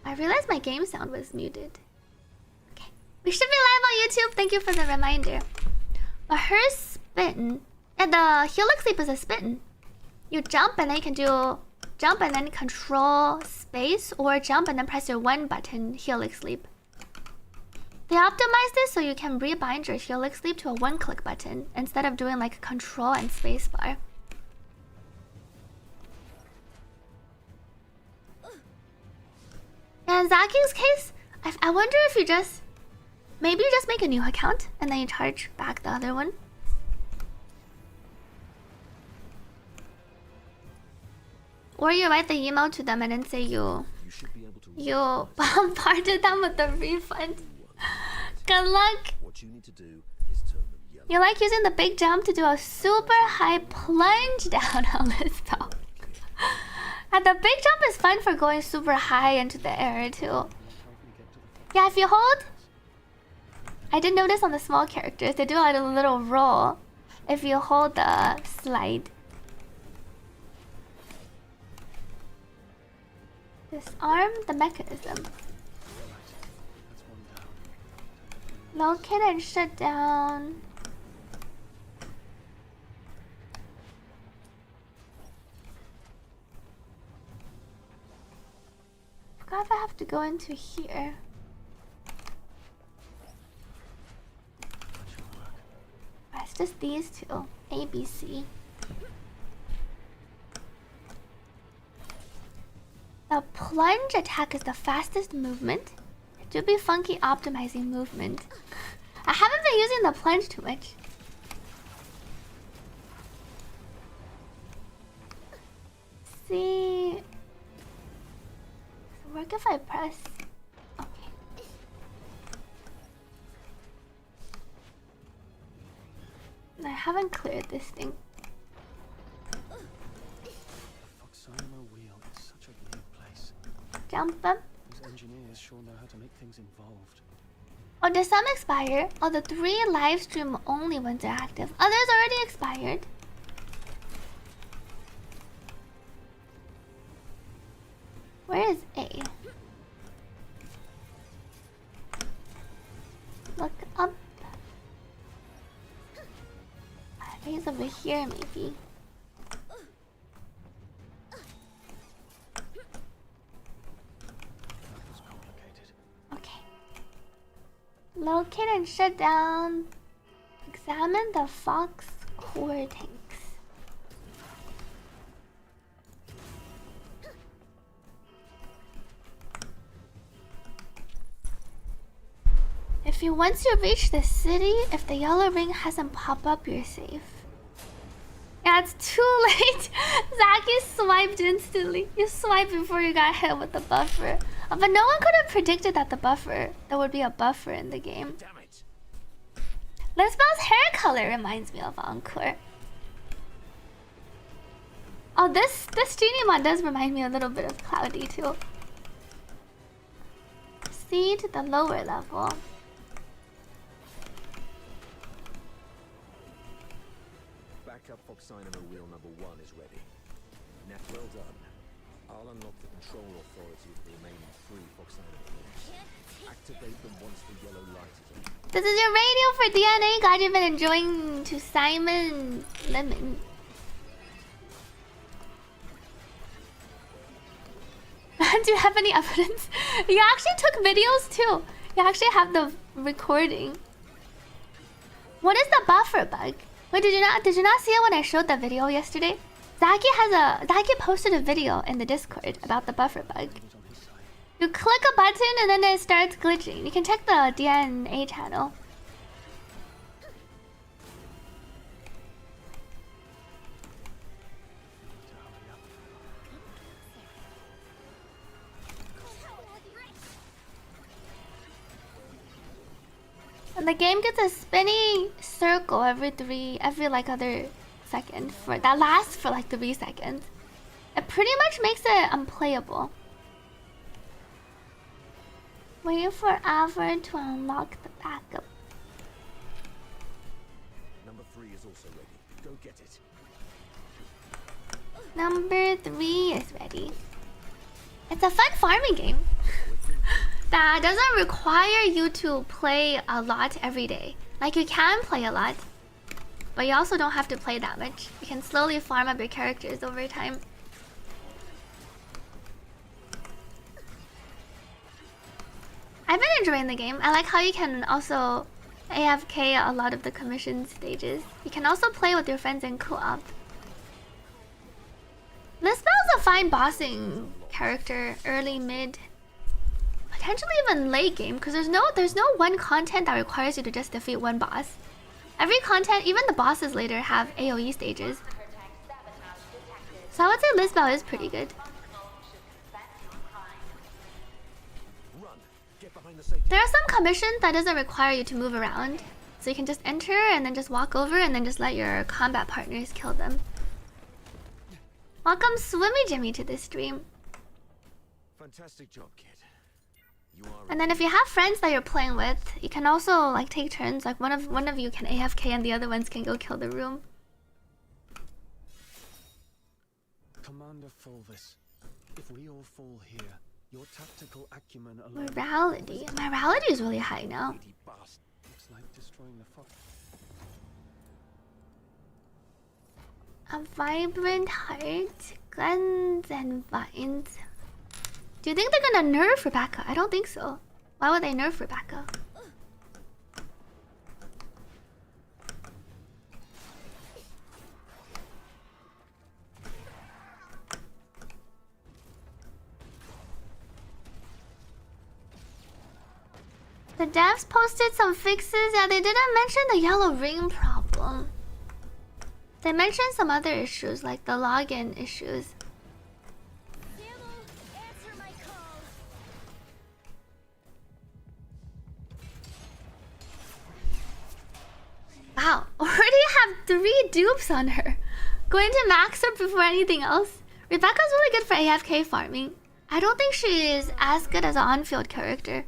I realized my game sound was muted. Okay. We should be live on YouTube. Thank you for the reminder. But her spin. And the helix leap is a spin. You jump and then you can do jump and then control space, or jump and then press your 1 button helix leap. They optimized this so you can rebind your helix leap to a 1-click button instead of doing like control and space bar. And in Zaki's case, I wonder if you just maybe you just make a new account and then you charge back the other one. Or you write the email to them and then say you bombarded them with the refund. Good luck. You like using the big jump to do a super high plunge down on this though. And the big jump is fun for going super high into the air too. Yeah, if you hold, I did notice on the small characters they do a little roll if you hold the slide. Disarm the mechanism. Locate and shut down. I forgot if I have to go into here. It's just these two. A, B, C. The plunge attack is the fastest movement. It should be funky optimizing movement. I haven't been using the plunge too much. See, does it work if I press? Okay. I haven't cleared this thing. Jump up. These engineers sure know how to make things involved. Oh, does some expire? Oh, the 3 live stream only ones are active. Others already expired. Where is A? Look up. A's over here, maybe. Locate and shut down. Examine the Fox core tanks. Once you reach the city, if the yellow ring hasn't popped up, you're safe. Yeah, it's too late. Zaki swiped instantly. You swiped before you got hit with the buffer. But no one could have predicted that there would be a buffer in the game. Damn it. Lisbel's hair color reminds me of Encore. Oh, this genie mod does remind me a little bit of Cloudy too. C to the lower level. Backup Fox Dynamo wheel number 1 is ready. Net well done. I'll unlock the control authority of the remaining 3 Fox Dynamo wheels. Activate them once the yellow light is on. This is your radio for DNA. Glad you've been enjoying to Simon Lemon. Do you have any evidence? You actually took videos too. You actually have the recording. What is the buffer bug? Wait, did you not see it when I showed the video yesterday? Zaki posted a video in the Discord about the buffer bug. You click a button and then it starts glitching. You can check the DNA channel. And the game gets a spinning circle every like other second that lasts for like 3 seconds. It pretty much makes it unplayable. Waiting forever to unlock the backup. Number 3 is also ready. Go get it. Number 3 is ready. It's a fun farming game. that doesn't require you to play a lot every day. Like, you can play a lot, but you also don't have to play that much. You can slowly farm up your characters over time. I've been enjoying the game. I like how you can also AFK a lot of the commission stages. You can also play with your friends in co-op. Lisbell's a fine bossing character, early, mid, potentially even late game, because there's no one content that requires you to just defeat one boss. Every content, even the bosses later, have AoE stages. So I would say Lisbell is pretty good. There are some commissions that doesn't require you to move around. So you can just enter and then just walk over and then just let your combat partners kill them. Welcome Swimmy Jimmy to this stream. Fantastic job, kid. You are And then if you have friends that you're playing with, you can also like take turns. Like one of you can AFK and the other ones can go kill the room. Commander Fulvis, if we all fall here, your tactical acumen alone. Morality is really high now. Looks like destroying the fox. A vibrant heart, guns and vines. Do you think they're gonna nerf Rebecca? I don't think so. Why would they nerf Rebecca? The devs posted some fixes. Yeah, they didn't mention the yellow ring problem. They mentioned some other issues, like the login issues. Wow, already have 3 dupes on her. Going to max her before anything else. Rebecca's really good for AFK farming. I don't think she is as good as an on-field character,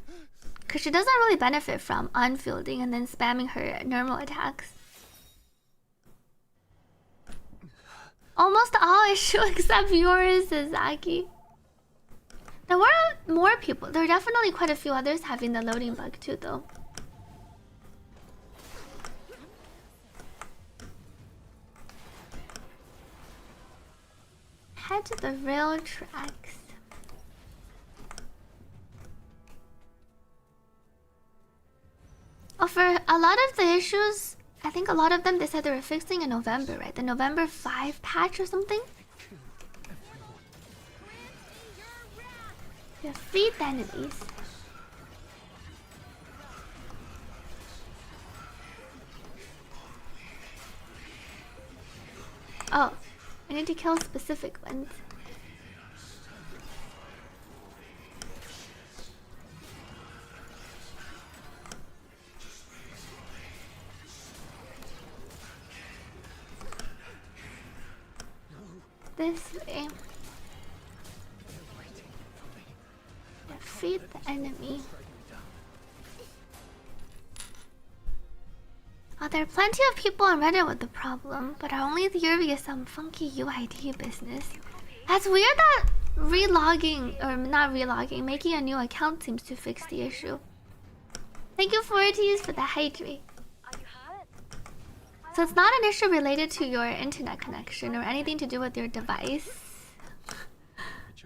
because she doesn't really benefit from on-fielding and then spamming her normal attacks. Almost all issue except yours, says Zaki. There were more people. There were definitely quite a few others having the loading bug too, though. Head to the rail tracks. Oh, for a lot of the issues, I think a lot of them they said they were fixing in November, right? The November 5 patch or something? Defeat the enemies. Oh, I need to kill specific ones. This way. Defeat the enemy. Oh, there are plenty of people on Reddit with the problem, but are only furious some funky UID business. That's weird that relogging, or not relogging, making a new account seems to fix the issue. Thank you, Forties, for the hydrate. So it's not an issue related to your internet connection or anything to do with your device.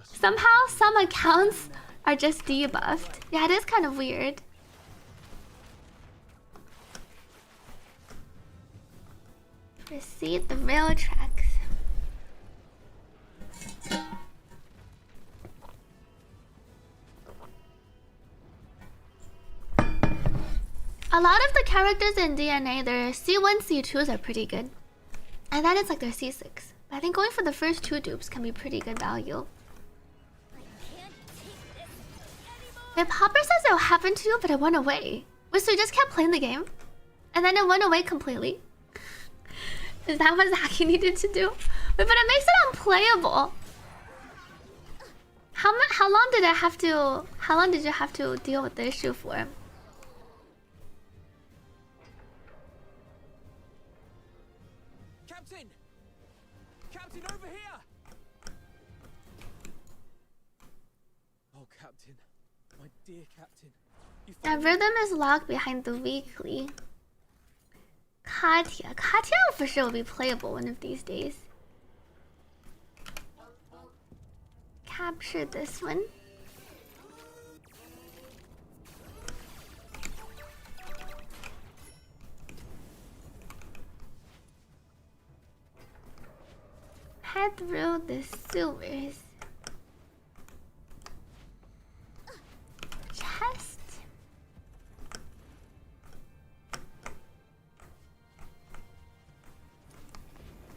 Somehow, some accounts are just debuffed. Yeah, it is kind of weird. Proceed the rail tracks. A lot of the characters in DNA, their C1, C2s are pretty good. And then it's like their C6. But I think going for the first 2 dupes can be pretty good value. If Hopper says it'll happen to you, but it went away. Wait, so you just kept playing the game? And then it went away completely? Is that what Zaki needed to do? Wait, but it makes it unplayable. How long did you have to deal with the issue for? Captain! Captain, over here! Oh, Captain. My dear captain, you Now rhythm is locked behind the weekly. Katya for sure will be playable one of these days. Capture this one. Head through the sewers. Chest.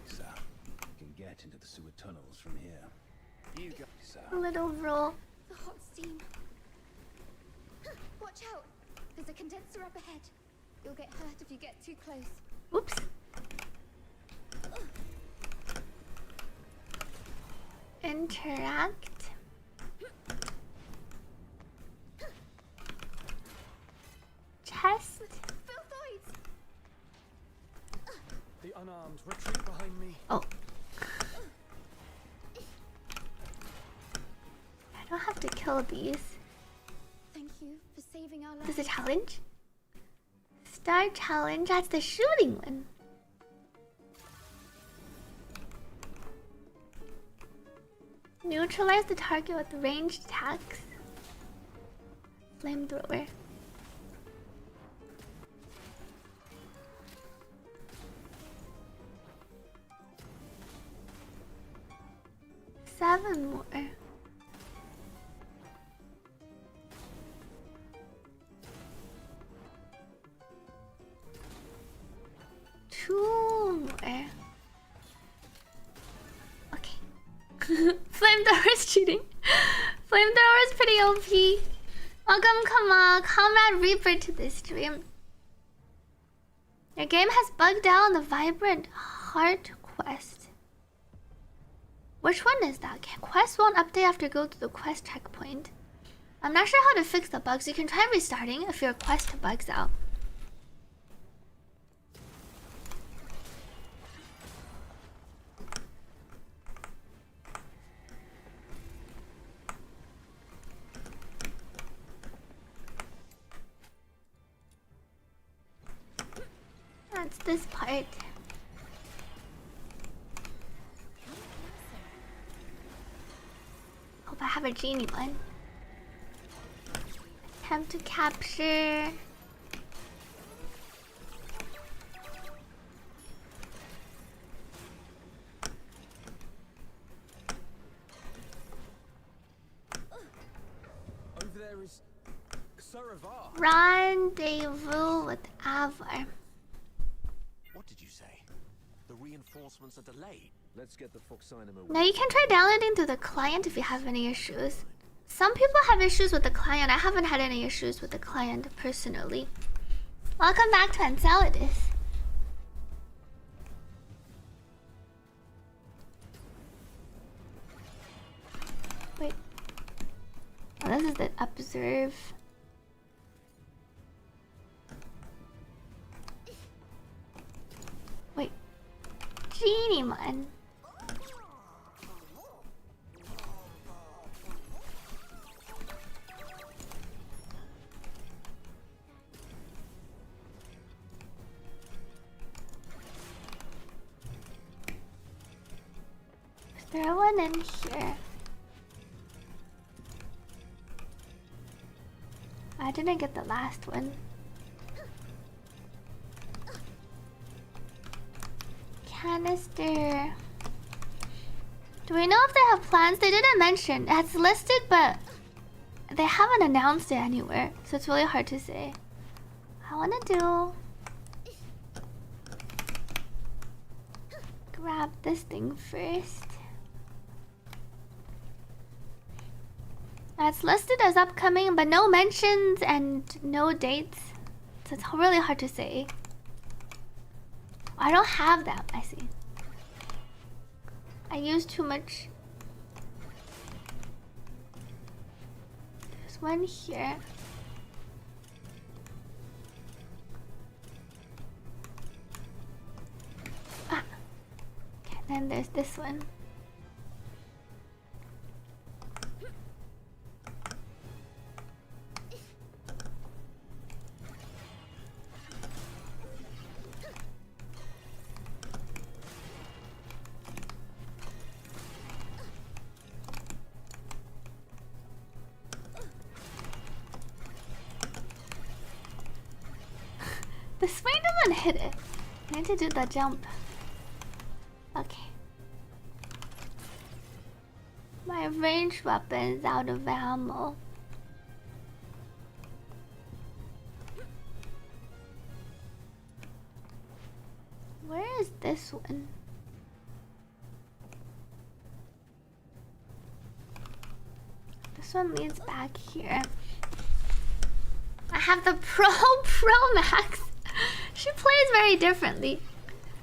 So, you can get into the sewer tunnels from here. You go, sir. A little roll. The hot steam. Watch out! There's a condenser up ahead. You'll get hurt if you get too close. Oops. Interact. Chest. Filthoids! The unarmed retreat behind me. Oh. I don't have to kill these. Thank you for saving our lives. This is a challenge. Start challenge. That's the shooting one. Neutralize the target with ranged attacks. Flamethrower. Seven more. Two more. Okay. Flamethrower is cheating. Flamethrower is pretty OP. Welcome, Comrade Reaper to the stream. Your game has bugged out on the Vibrant Heart quest. Which one is that? Quest won't update after you go to the quest checkpoint. I'm not sure how to fix the bugs. You can try restarting if your quest bugs out. That's this part. Hope I have a genie one. Attempt to capture. Over there is Saravar. Rendezvous with Avar. What did you say? The reinforcements are delayed. Let's get the Foxinema. Now you can try downloading through the client if you have any issues. Some people have issues with the client. I haven't had any issues with the client personally. Welcome back to Enceladus. Wait. Oh, this is the observe. Wait. Genie man. Is there one in here? I didn't get the last one. Canister. Do we know if they have plans? They didn't mention. It's listed, but they haven't announced it anywhere, so it's really hard to say. I want to do... grab this thing first. It's listed as upcoming, but no mentions and no dates, so it's really hard to say. I don't have that, I see. I use too much. There's one here. Ah. Okay, then there's this one. The spring doesn't hit it. I need to do the jump. Okay. My ranged weapon is out of ammo. Where is this one? This one leads back here. I have the Pro Max. She plays very differently.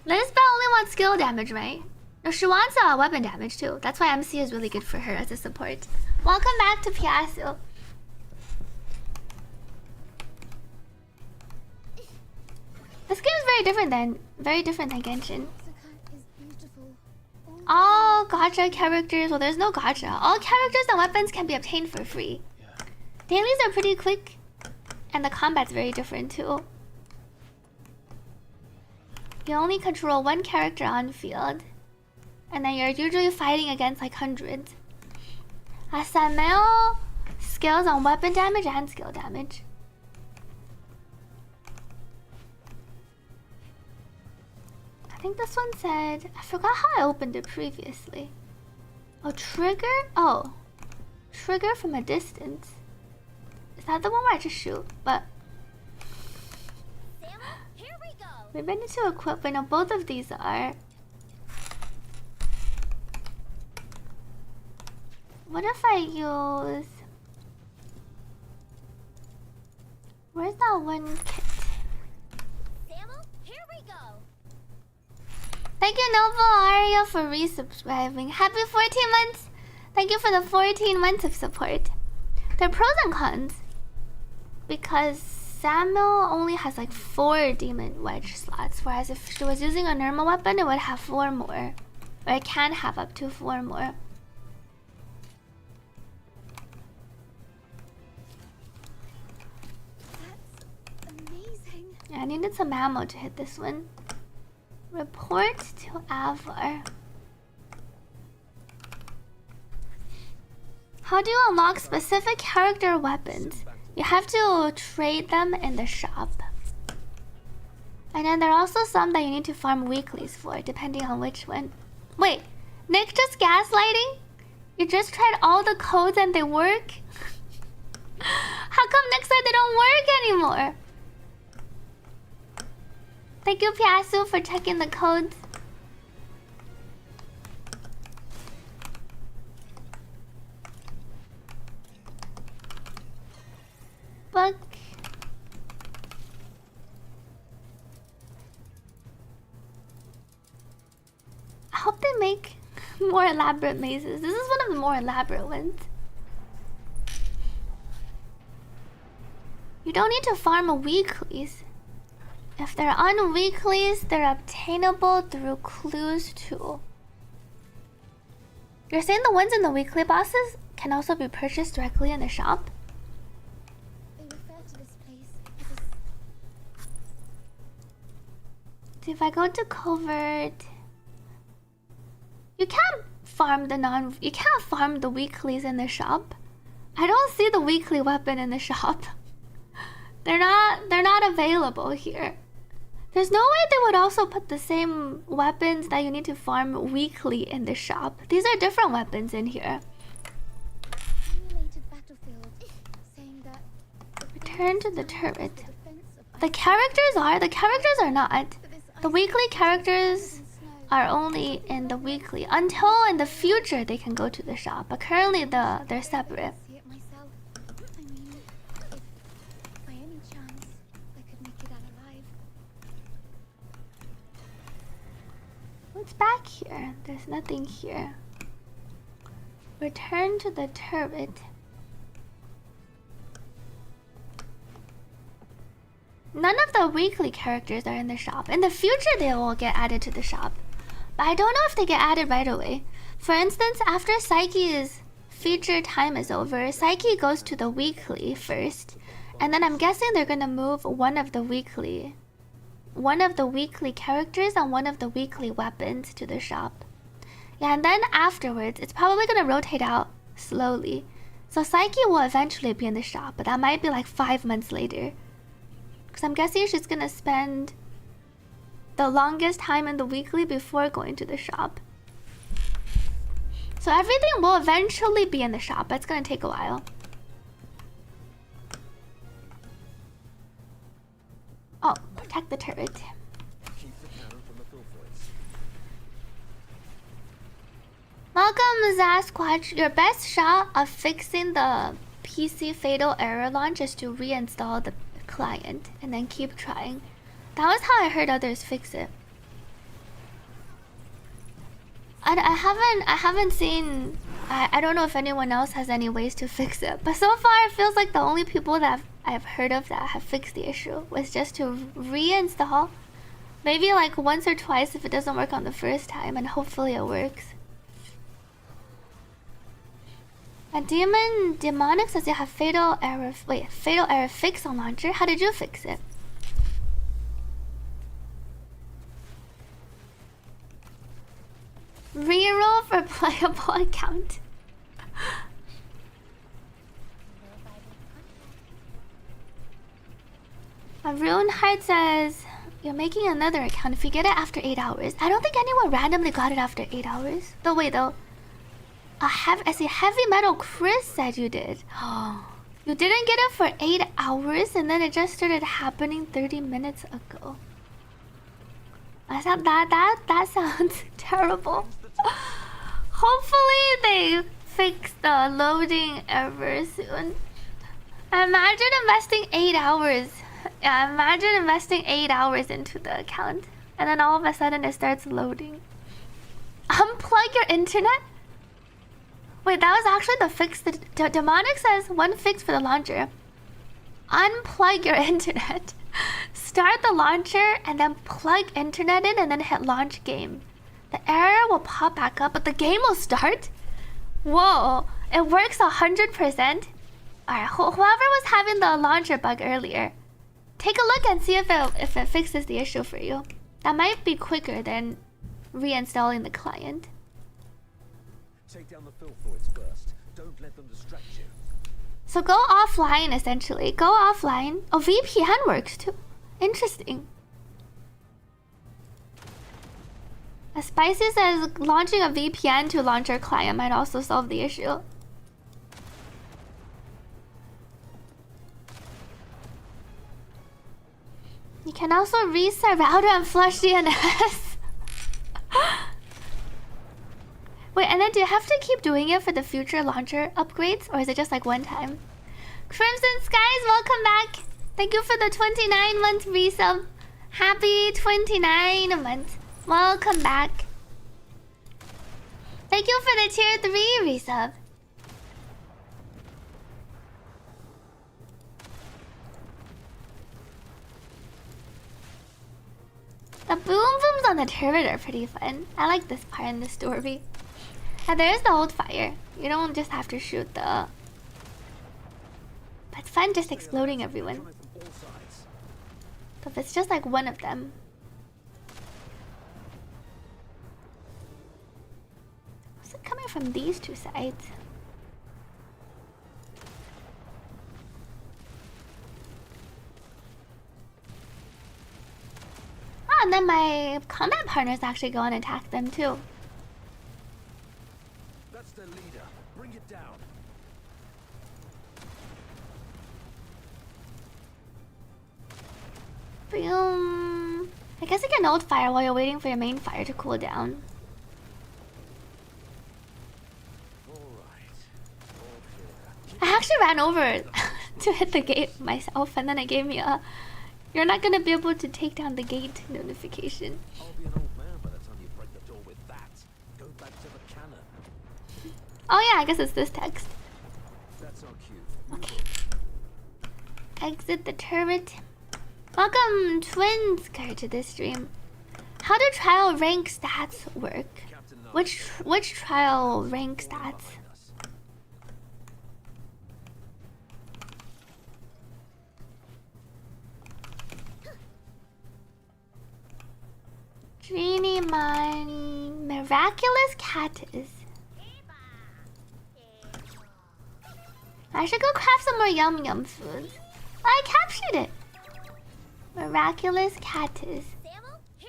Lisbeth only wants skill damage, right? No, she wants weapon damage too. That's why MC is really good for her as a support. Welcome back to Piasso. This game is very different than Genshin. All gacha characters, well, there's no gacha. All characters and weapons can be obtained for free. Dailies are pretty quick, and the combat's very different too. You only control one character on field, and then you're usually fighting against like hundreds. Asameo scales on weapon damage and skill damage. I think this one said, I forgot how I opened it previously. Oh, trigger? Oh, trigger from a distance. Is that the one where I just shoot? But Here we go. maybe I need to equip. But no, both of these are. What if I use? Where's that one kit? Here we go. Thank you, Noble Aria, for resubscribing. Happy 14 months! Thank you for the 14 months of support. There are pros and cons. Because Samuel only has like 4 demon wedge slots, whereas if she was using a normal weapon, it would have 4 more. Or it can have up to 4 more. That's amazing. Yeah, I needed some ammo to hit this one. Report to Avar. How do you unlock specific character weapons? You have to trade them in the shop. And then there are also some that you need to farm weeklies for, depending on which one. Wait, Nick just gaslighting? You just tried all the codes and they work? How come Nick said they don't work anymore? Thank you, Piasu, for checking the codes. Book. I hope they make more elaborate mazes. This is one of the more elaborate ones. You don't need to farm weeklies. If they're on weeklies, they're obtainable through clues too. You're saying the ones in the weekly bosses can also be purchased directly in the shop? They refer to this place as So if I go to covert, you can't farm you can't farm the weeklies in the shop. I don't see the weekly weapon in the shop. They're not available here. There's no way they would also put the same weapons that you need to farm weekly in the shop. These are different weapons in here. simulated battlefield, saying that Return to the turret. The characters are not. The weekly characters are only in the weekly until in the future they can go to the shop. But currently they're separate. see it myself. I mean, if by any chance I could make it out alive. What's back here? There's nothing here. Return to the turret. None of the weekly characters are in the shop. In the future, they will get added to the shop. But I don't know if they get added right away. For instance, after Psyche's feature time is over, Psyche goes to the weekly first. And then I'm guessing they're gonna move one of the weekly characters and one of the weekly weapons to the shop. Yeah, and then afterwards, it's probably gonna rotate out slowly. So Psyche will eventually be in the shop, but that might be like 5 months later. Because I'm guessing she's gonna spend the longest time in the weekly before going to the shop. So everything will eventually be in the shop. It's gonna take a while. Oh, protect the turret. Keep the cannon from the filthoids. Welcome, Zasquatch. Your best shot of fixing the PC fatal error launch is to reinstall the client and then keep trying. That was how I heard others fix it. I haven't seen. I don't know if anyone else has any ways to fix it, but so far it feels like the only people that I've heard of that have fixed the issue was just to reinstall, maybe like once or twice if it doesn't work on the first time, and hopefully it works. A demonic says you have fatal error. Wait, fatal error fix on launcher. How did you fix it? Reroll for playable account. A Rune Heart says you're making another account if you get it after 8 hours. I don't think anyone randomly got it after 8 hours. Though wait though. I see Heavy Metal Chris said you did. Oh, you didn't get it for 8 hours and then it just started happening 30 minutes ago. That sounds terrible. Hopefully they fix the loading error soon. Imagine investing 8 hours. Yeah, imagine investing 8 hours into the account and then all of a sudden it starts loading. Unplug your internet? Wait, that was actually the fix. The demonic says one fix for the launcher. Unplug your internet. Start the launcher and then plug internet in and then hit launch game. The error will pop back up, but the game will start? Whoa, it works 100%. Alright, whoever was having the launcher bug earlier, take a look and see if it fixes the issue for you. That might be quicker than reinstalling the client. Take down the filthoids first. Don't let them distract you. So go offline, essentially. Go offline. Oh, VPN works too. Interesting. A Spicy says launching a VPN to launch your client might also solve the issue. You can also reset router and flush DNS. Wait, and then do you have to keep doing it for the future launcher upgrades? Or is it just like one time? Crimson Skies, welcome back. Thank you for the 29-month resub. Happy 29 months. Welcome back. Thank you for the tier 3 resub. The boom booms on the turret are pretty fun. I like this part in the story. And there's the old fire. You don't just have to shoot the... But it's fun just exploding everyone. So if it's just like one of them. What's it coming from these two sides? Oh, and then my combat partners actually go and attack them too. That's the leader. Bring it down. Boom. I guess you can old fire while you're waiting for your main fire to cool down. I actually ran over to hit the gate myself, and then it gave me a "You're not gonna be able to take down the gate" notification. I'll be an old man by the time you break the door with that. Go back to the cannon. Oh yeah, I guess it's this text. That's our cue. Okay. Exit the turret. Welcome, Twinsker, to this stream. How do trial rank stats work? Which trial rank stats? Genie mine miraculous cactus. I should go craft some more yum yum foods. I captured it. Miraculous Catus.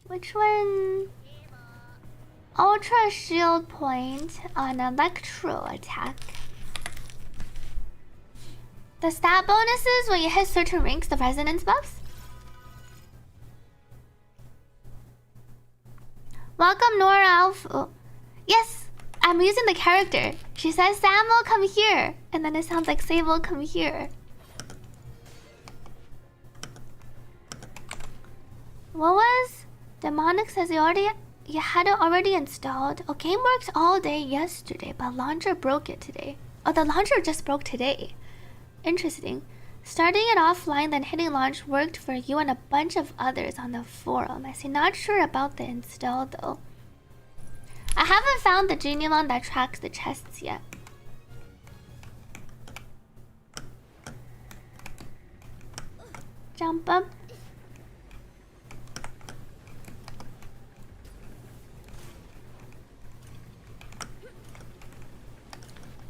Which one? Ultra shield point on electro attack. The stat bonuses when you hit certain ranks, the resonance buffs. Welcome Nora Alpha. Oh. Yes, I'm using the character. She says Samuel come here. And then it sounds like Sable come here. What was? Demonic says you had it already installed. Oh, game worked all day yesterday, but launcher broke it today. Oh, the launcher just broke today. Interesting. Starting it offline, then hitting launch worked for you and a bunch of others on the forum. I see. Not sure about the install though. I haven't found the Genelon that tracks the chests yet. Jump up.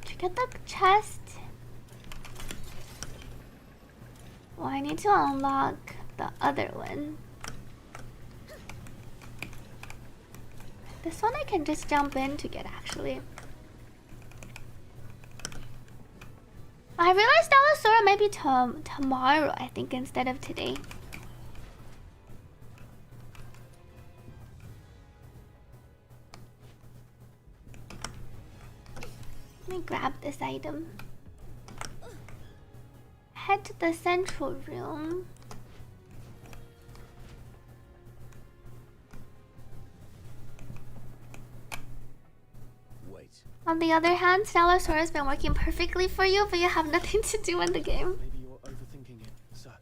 To get the chest. Well, I need to unlock the other one. This one I can just jump in to get, actually. I realized Allosaurus might be tomorrow, I think, instead of today. Let me grab this item. Head to the central room. Wait. On the other hand, Stellasaur has been working perfectly for you, but you have nothing to do in the game. Maybe you're overthinking it, sir.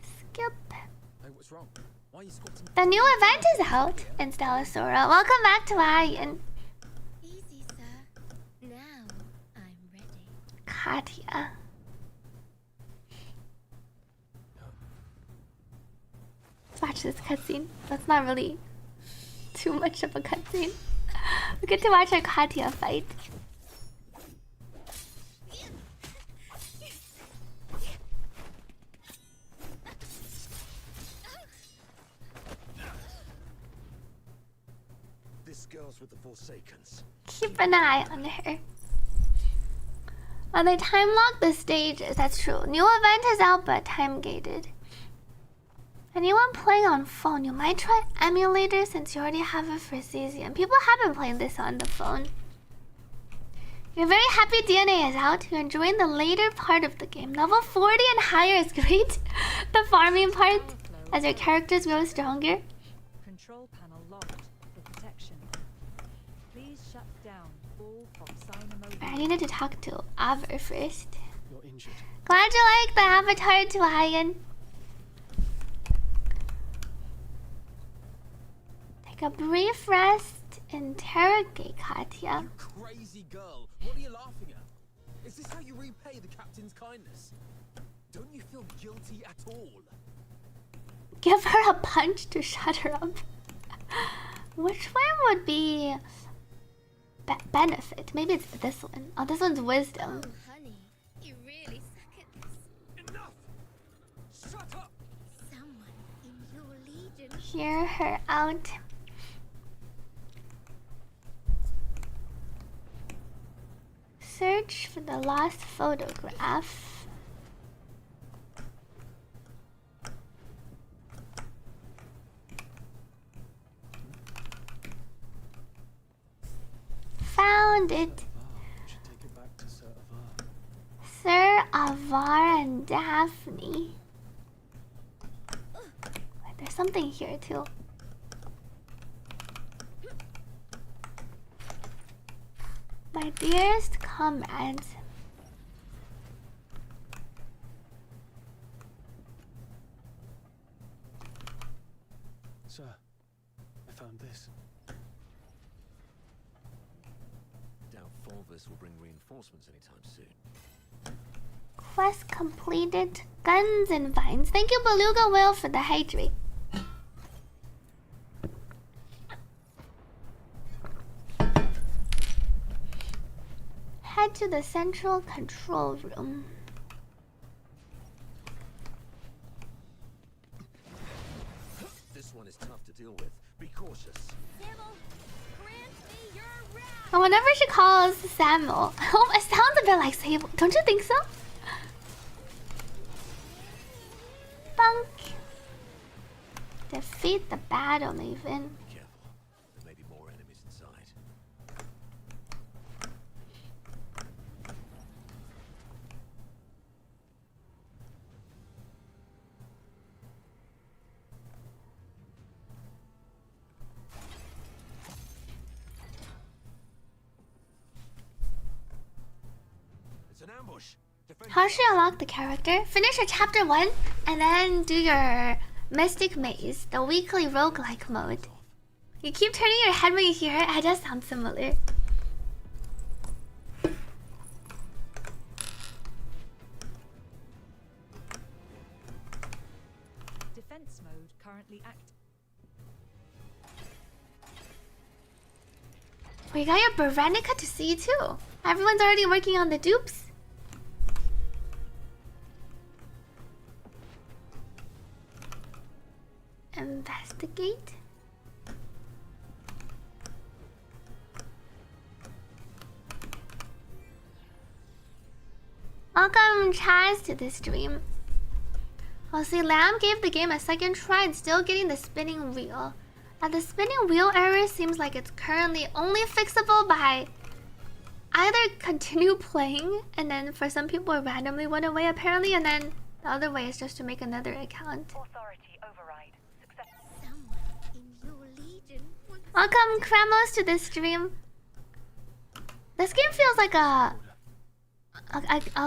Skip. Hey, what's wrong? Why are you squatting? The new event is out in Stellasaura. Welcome back to Ian. Easy, sir. Now I'm ready. Katya. Watch this cutscene. That's not really too much of a cutscene. We get to watch our Katya fight. This girl's with the Forsakens. Keep an eye on her. They time lock the stages. That's true. New event is out, but time gated. Anyone playing on phone, you might try emulator since you already have it for Cesium. People have been playing this on the phone. You're very happy DNA is out. You're enjoying the later part of the game. Level 40 and higher is great. The farming part, as your characters grow stronger. Control panel locked for protection. Please shut down all Foxina. I needed to talk to Aver first. You're injured. Glad you like the avatar to Ian. Take a brief rest. Interrogate Katya. You crazy girl! What are you laughing at? Is this how you repay the captain's kindness? Don't you feel guilty at all? Give her a punch to shut her up. Which one would be benefit? Maybe it's this one. Oh, this one's wisdom. Oh, honey, you really suck at this. Enough! Shut up! Someone in your legion. Hear her out. Search for the lost photograph. Found it. We should take it back to Sir Avar. Sir Avar and Daphne. Wait, there's something here too. My dearest comrades. Sir, I found this. Doubt Fulvus will bring reinforcements anytime soon. Quest completed. Guns and vines. Thank you, Beluga Whale, for the hydrate. Head to the central control room. deal with. Be cautious. Samuel, grant me your wrath. And whenever she calls Samuel, it sounds a bit like Sable. Don't you think so? Bunk. Defeat the battle, Maven. Be careful. There may be more enemies inside. It's an ambush. Defend How should you unlock the character? Finish your chapter 1 and then do your Mystic Maze, the weekly roguelike mode. You keep turning your head when you hear it. It does sound similar. Defense mode currently active. We got your Veronica to see too. Everyone's already working on the dupes. Investigate. Welcome, Chaz, to the stream. I'll see Lamb gave the game a second try and still getting the spinning wheel. Now the spinning wheel error seems like it's currently only fixable by either continue playing and then for some people it randomly went away apparently, and then the other way is just to make another account. Authority override. Success. Someone in your legion wants Welcome, Kramos, to the stream. This game feels like a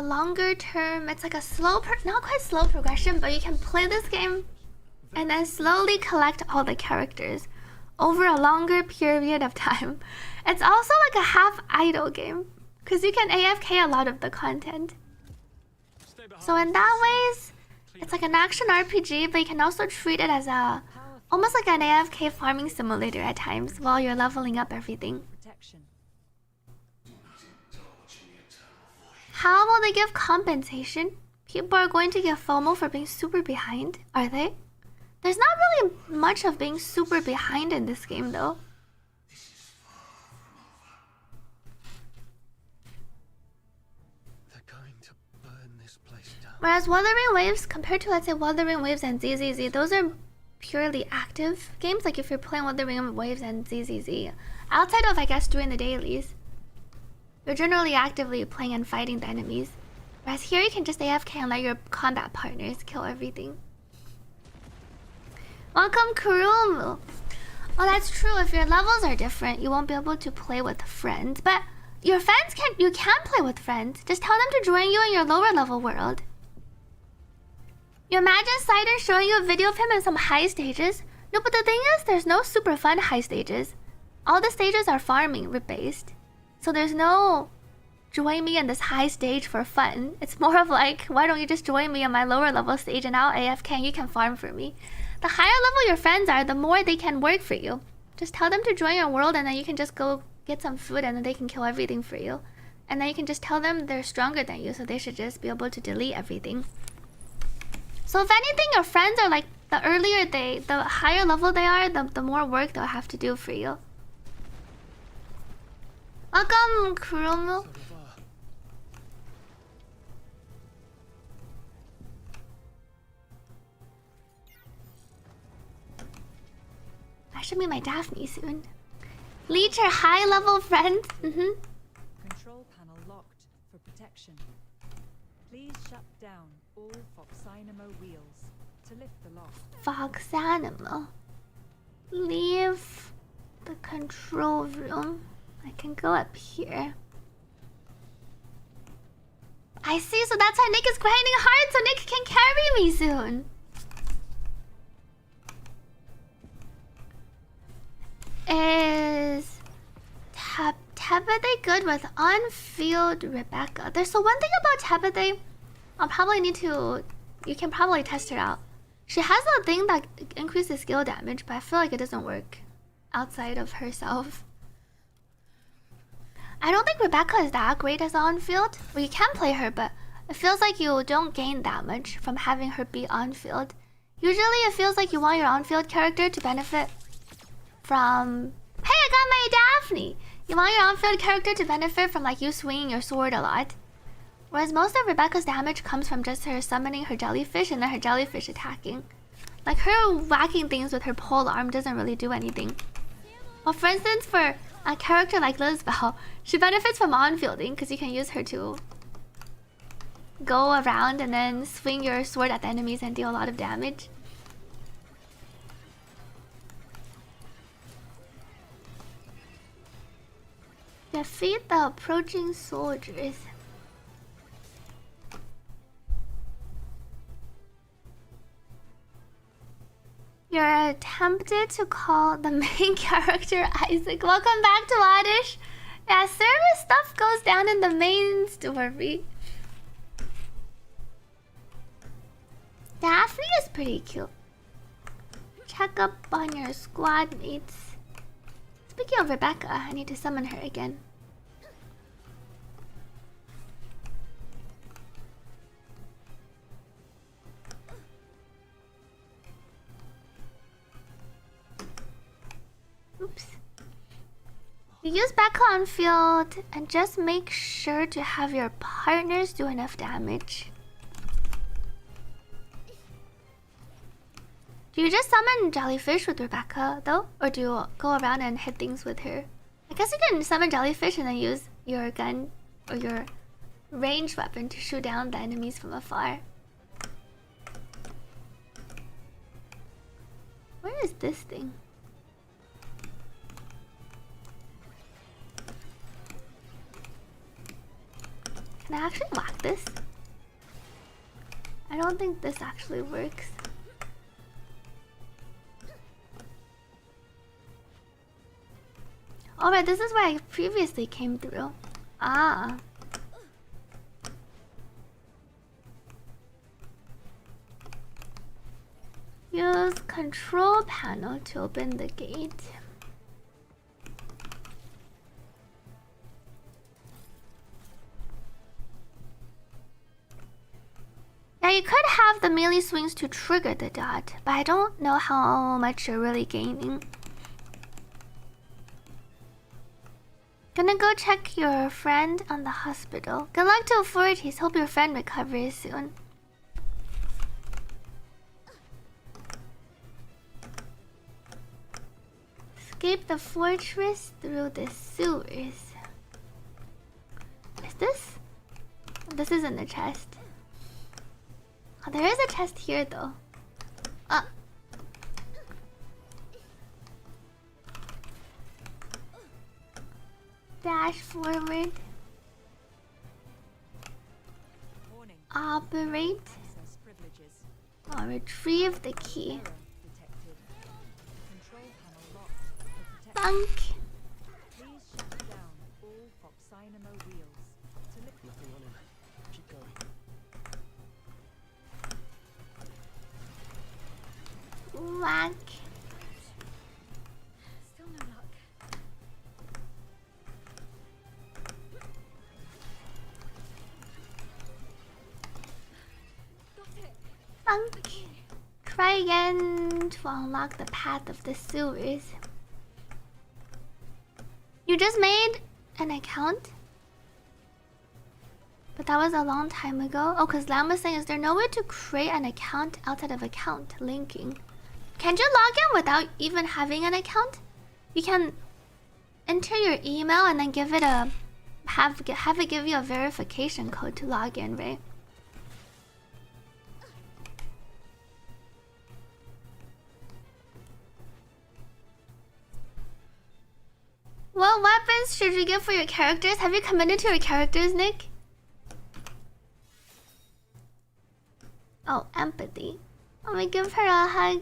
longer term. It's like a slow, not quite slow progression, but you can play this game and then slowly collect all the characters over a longer period of time. It's also like a half idle game because you can AFK a lot of the content. So in that ways, it's like an action RPG, but you can also treat it as a almost like an AFK farming simulator at times while you're leveling up everything. Protection. How will they give compensation? People are going to get FOMO for being super behind, are they? There's not really much of being super behind in this game though. They're going to burn this place down. Whereas Wuthering Waves, compared to let's say Wuthering Waves and ZZZ, those are purely active games. Like if you're playing Wuthering Waves and ZZZ, outside of I guess doing the dailies, you're generally actively playing and fighting the enemies. Whereas here you can just AFK and let your combat partners kill everything. Welcome, Kurumu. Well, that's true. If your levels are different, you won't be able to play with friends. But your friends you can play with friends. Just tell them to join you in your lower level world. You imagine Cider showing you a video of him in some high stages? No, but the thing is, there's no super fun high stages. All the stages are farming based. So there's no join me in this high stage for fun. It's more of like, why don't you just join me on my lower level stage and I'll AFK and you can farm for me. The higher level your friends are, the more they can work for you. Just tell them to join your world and then you can just go get some food and then they can kill everything for you. And then you can just tell them they're stronger than you, so they should just be able to delete everything. So if anything, your friends are like, the higher level they are, the more work they'll have to do for you. Welcome, Kurumu. I should meet my Daphne soon. Leech your high level friends. Control panel locked for protection. Please shut down all Foxynamo wheels to lift the lock. Fox Animal. Leave the control room. I can go up here. I see, so that's why Nick is grinding hard so Nick can carry me soon. Is Tebede good with on-field Rebecca? There's so one thing about Tebede, I'll probably need to. You can probably test it out. She has a thing that increases skill damage, but I feel like it doesn't work outside of herself. I don't think Rebecca is that great as on-field. Well, you can play her, but it feels like you don't gain that much from having her be on-field. Usually it feels like you want your on-field character to benefit from... Hey, I got my Daphne! You want your on-field character to benefit from like you swinging your sword a lot. Whereas most of Rebecca's damage comes from just her summoning her jellyfish and then her jellyfish attacking. Like her whacking things with her pole arm doesn't really do anything. Well, for instance, for a character like Lisbeth, she benefits from on-fielding because you can use her to go around and then swing your sword at the enemies and deal a lot of damage. Defeat the approaching soldiers. You're tempted to call the main character Isaac. Welcome back to Oddish. Yeah, service stuff goes down in the main story. Daphne is pretty cute. Check up on your squad mates. Speaking of Rebecca, I need to summon her again. Oops. You use Becca on field and just make sure to have your partners do enough damage. Do you just summon jellyfish with Rebecca though? Or do you go around and hit things with her? I guess you can summon jellyfish and then use your gun or your ranged weapon to shoot down the enemies from afar. Where is this thing? Can I actually whack this? I don't think this actually works. Alright, this is where I previously came through. Ah. Use control panel to open the gate. Now you could have the melee swings to trigger the dot, but I don't know how much you're really gaining. Gonna go check your friend on the hospital. Good luck to authorities. Hope your friend recovers soon. Escape the fortress through the sewers. Is this? This isn't the chest. Oh, there is a chest here though. Dash forward. Warning. Operate. Access privileges. I'll retrieve the key. Error detected. Control panel locked for protection. Bunk. Please shut down all Foxynamo wheels to lift. Nothing on him. Keep going. Whack. Still no luck. Bunk. Try again to unlock the path of the sewers. You just made an account? But that was a long time ago. Oh, because Lam was saying, is there no way to create an account outside of account linking? Can't you log in without even having an account? You can enter your email and then give it a have it give you a verification code to log in, right? What weapons should you get for your characters? Have you committed to your characters, Nick? Oh, empathy. Let me give her a hug.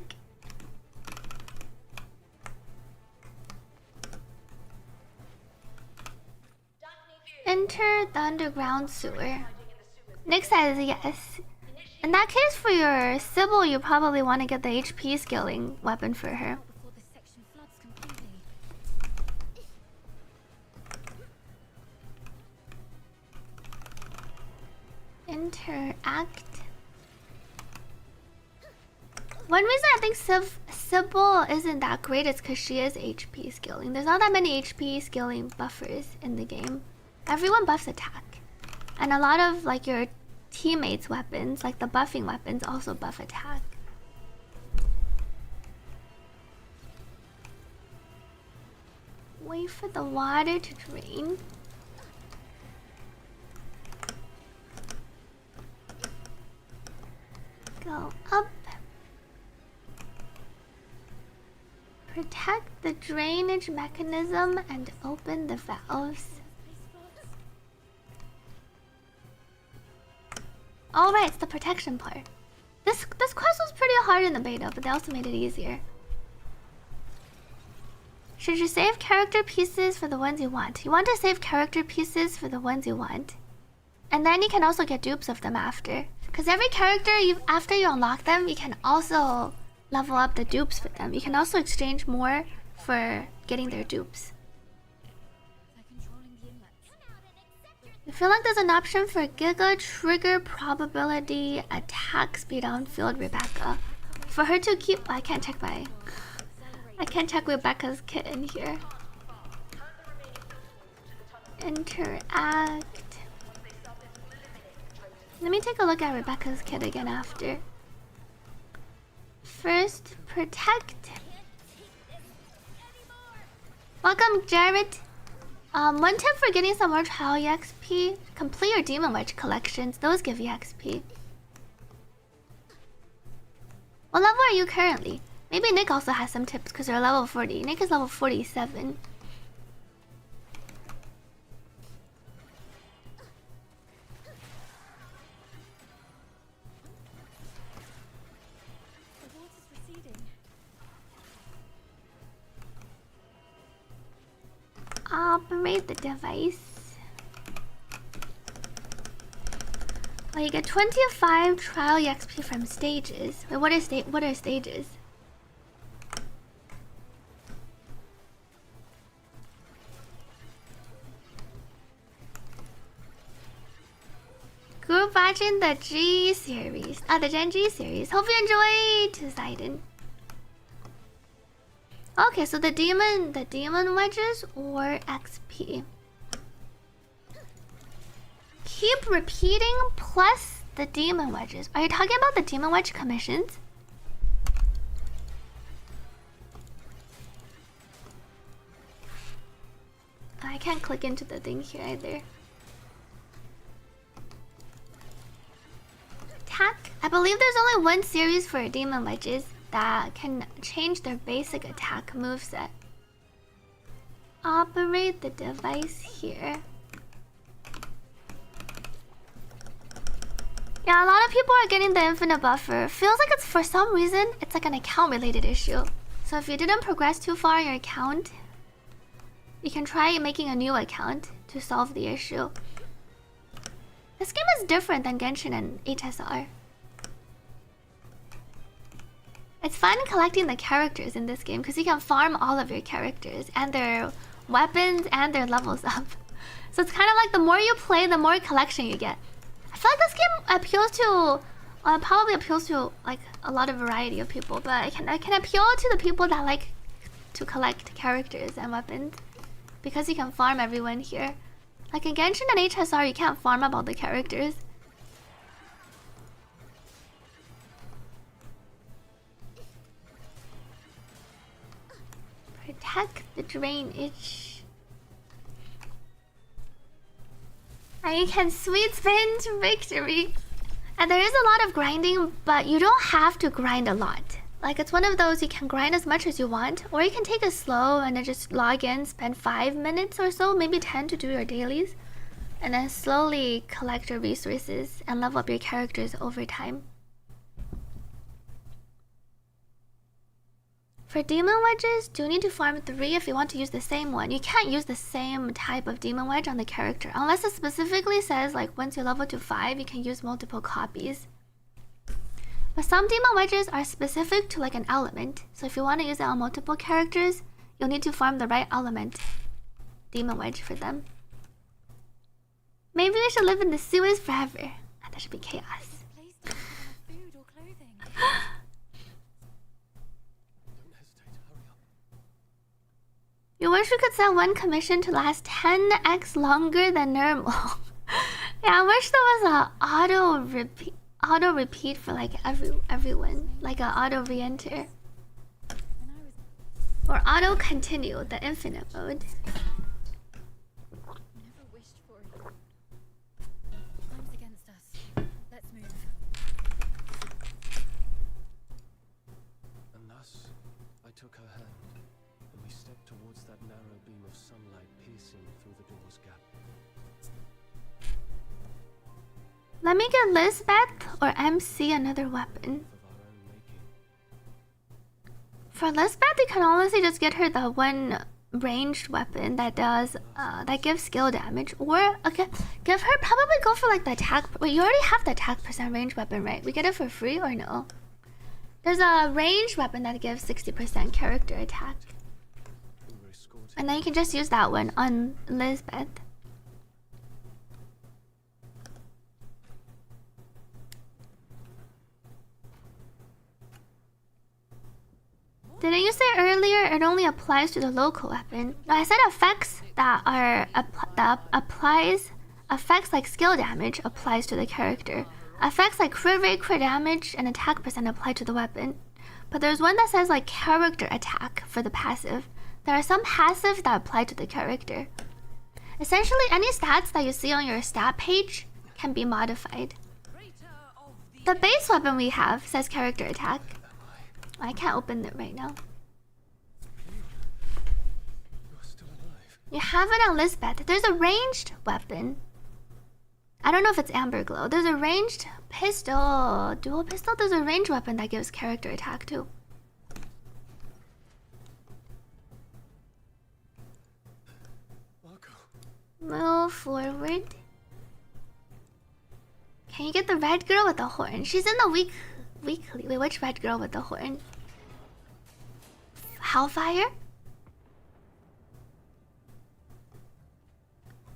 Enter the underground sewer. Nick says yes. In that case, for your Sybil, you probably want to get the HP scaling weapon for her. Before this section floods completely. Interact. One reason I think Sybil isn't that great, it's because she is HP scaling. There's not that many HP scaling buffers in the game. Everyone buffs attack. And a lot of like your teammates' weapons, like the buffing weapons, also buff attack. Wait for the water to drain. Go up. Protect the drainage mechanism and open the valves. Alright, it's the protection part. This quest was pretty hard in the beta, but they also made it easier. Should you save character pieces for the ones you want? You want to save character pieces for the ones you want. And then you can also get dupes of them after. Because every character, after you unlock them, you can also level up the dupes for them. You can also exchange more for getting their dupes. I feel like there's an option for Giga Trigger Probability Attack Speed on Field Rebecca. For her to keep... I can't check Rebecca's kit in here. Interact. Let me take a look at Rebecca's kit again after. First, protect. Welcome, Jarrett. One tip for getting some more trial EXP: complete your Demon Wedge collections. Those give you XP. What level are you currently? Maybe Nick also has some tips because they're level 40. Nick is level 47. Operate the device. Well, you get 25 trial EXP from stages. Wait, what are stages? Group watching the G series. The Gen G series. Hope you enjoy Poseidon. Okay, so the demon wedges or XP. Keep repeating plus the demon wedges. Are you talking about the demon wedge commissions? I can't click into the thing here either. Attack. I believe there's only one series for demon wedges that can change their basic attack moveset. Operate the device here. Yeah, a lot of people are getting the infinite buffer. Feels like it's, for some reason, it's like an account related issue. So if you didn't progress too far in your account, you can try making a new account to solve the issue. This game is different than Genshin and HSR. It's fun collecting the characters in this game because you can farm all of your characters and their weapons and their levels up. So it's kind of like the more you play, the more collection you get. I feel like this game appeals to, probably appeals to like a lot of variety of people, but it can appeal to the people that like to collect characters and weapons because you can farm everyone here. Like in Genshin and HSR, you can't farm up all the characters. Protect the drainage. And you can sweet spin to victory. And there is a lot of grinding, but you don't have to grind a lot. Like it's one of those you can grind as much as you want, or you can take it slow and then just log in, spend 5 minutes or so, maybe 10 to do your dailies, and then slowly collect your resources and level up your characters over time. For demon wedges, do you need to farm 3 if you want to use the same one? You can't use the same type of demon wedge on the character unless it specifically says like once you level to 5 you can use multiple copies. But some demon wedges are specific to like an element, so if you want to use it on multiple characters, you'll need to farm the right element demon wedge for them. Maybe we should live in the sewers forever. And there should be chaos. wish we could set one commission to last 10x longer than normal. Yeah, I wish there was a auto repeat for like everyone, like a auto re-enter or auto continue, the infinite mode. Never wished for it. Time's against us. Let's move. And thus, I took her hand, and we stepped towards that narrow beam of sunlight piercing through the door's gap. Let me get Lisbeth or MC another weapon. Of our own making. For Lisbeth, you can honestly just get her the one ranged weapon that does that gives skill damage, or okay, give her probably go for like the attack. Wait, you already have the attack percent range weapon, right? We get it for free or no? There's a ranged weapon that gives 60% character attack, We were escorted and then you can just use that one on Lisbeth. Didn't you say earlier it only applies to the local weapon? No, I said effects that are effects like skill damage applies to the character. Effects like crit rate, crit damage, and attack percent apply to the weapon. But there's one that says like character attack for the passive. There are some passives that apply to the character. Essentially, any stats that you see on your stat page can be modified. The base weapon we have says character attack. I can't open it right now. You're still alive. You have it on Lisbeth. There's a ranged weapon. I don't know if it's Amber Glow. There's a ranged pistol, dual pistol. There's a ranged weapon that gives character attack too. Marco. Move forward. Can you get the red girl with the horn? She's in the weekly. Wait, which red girl with the horn? Hellfire?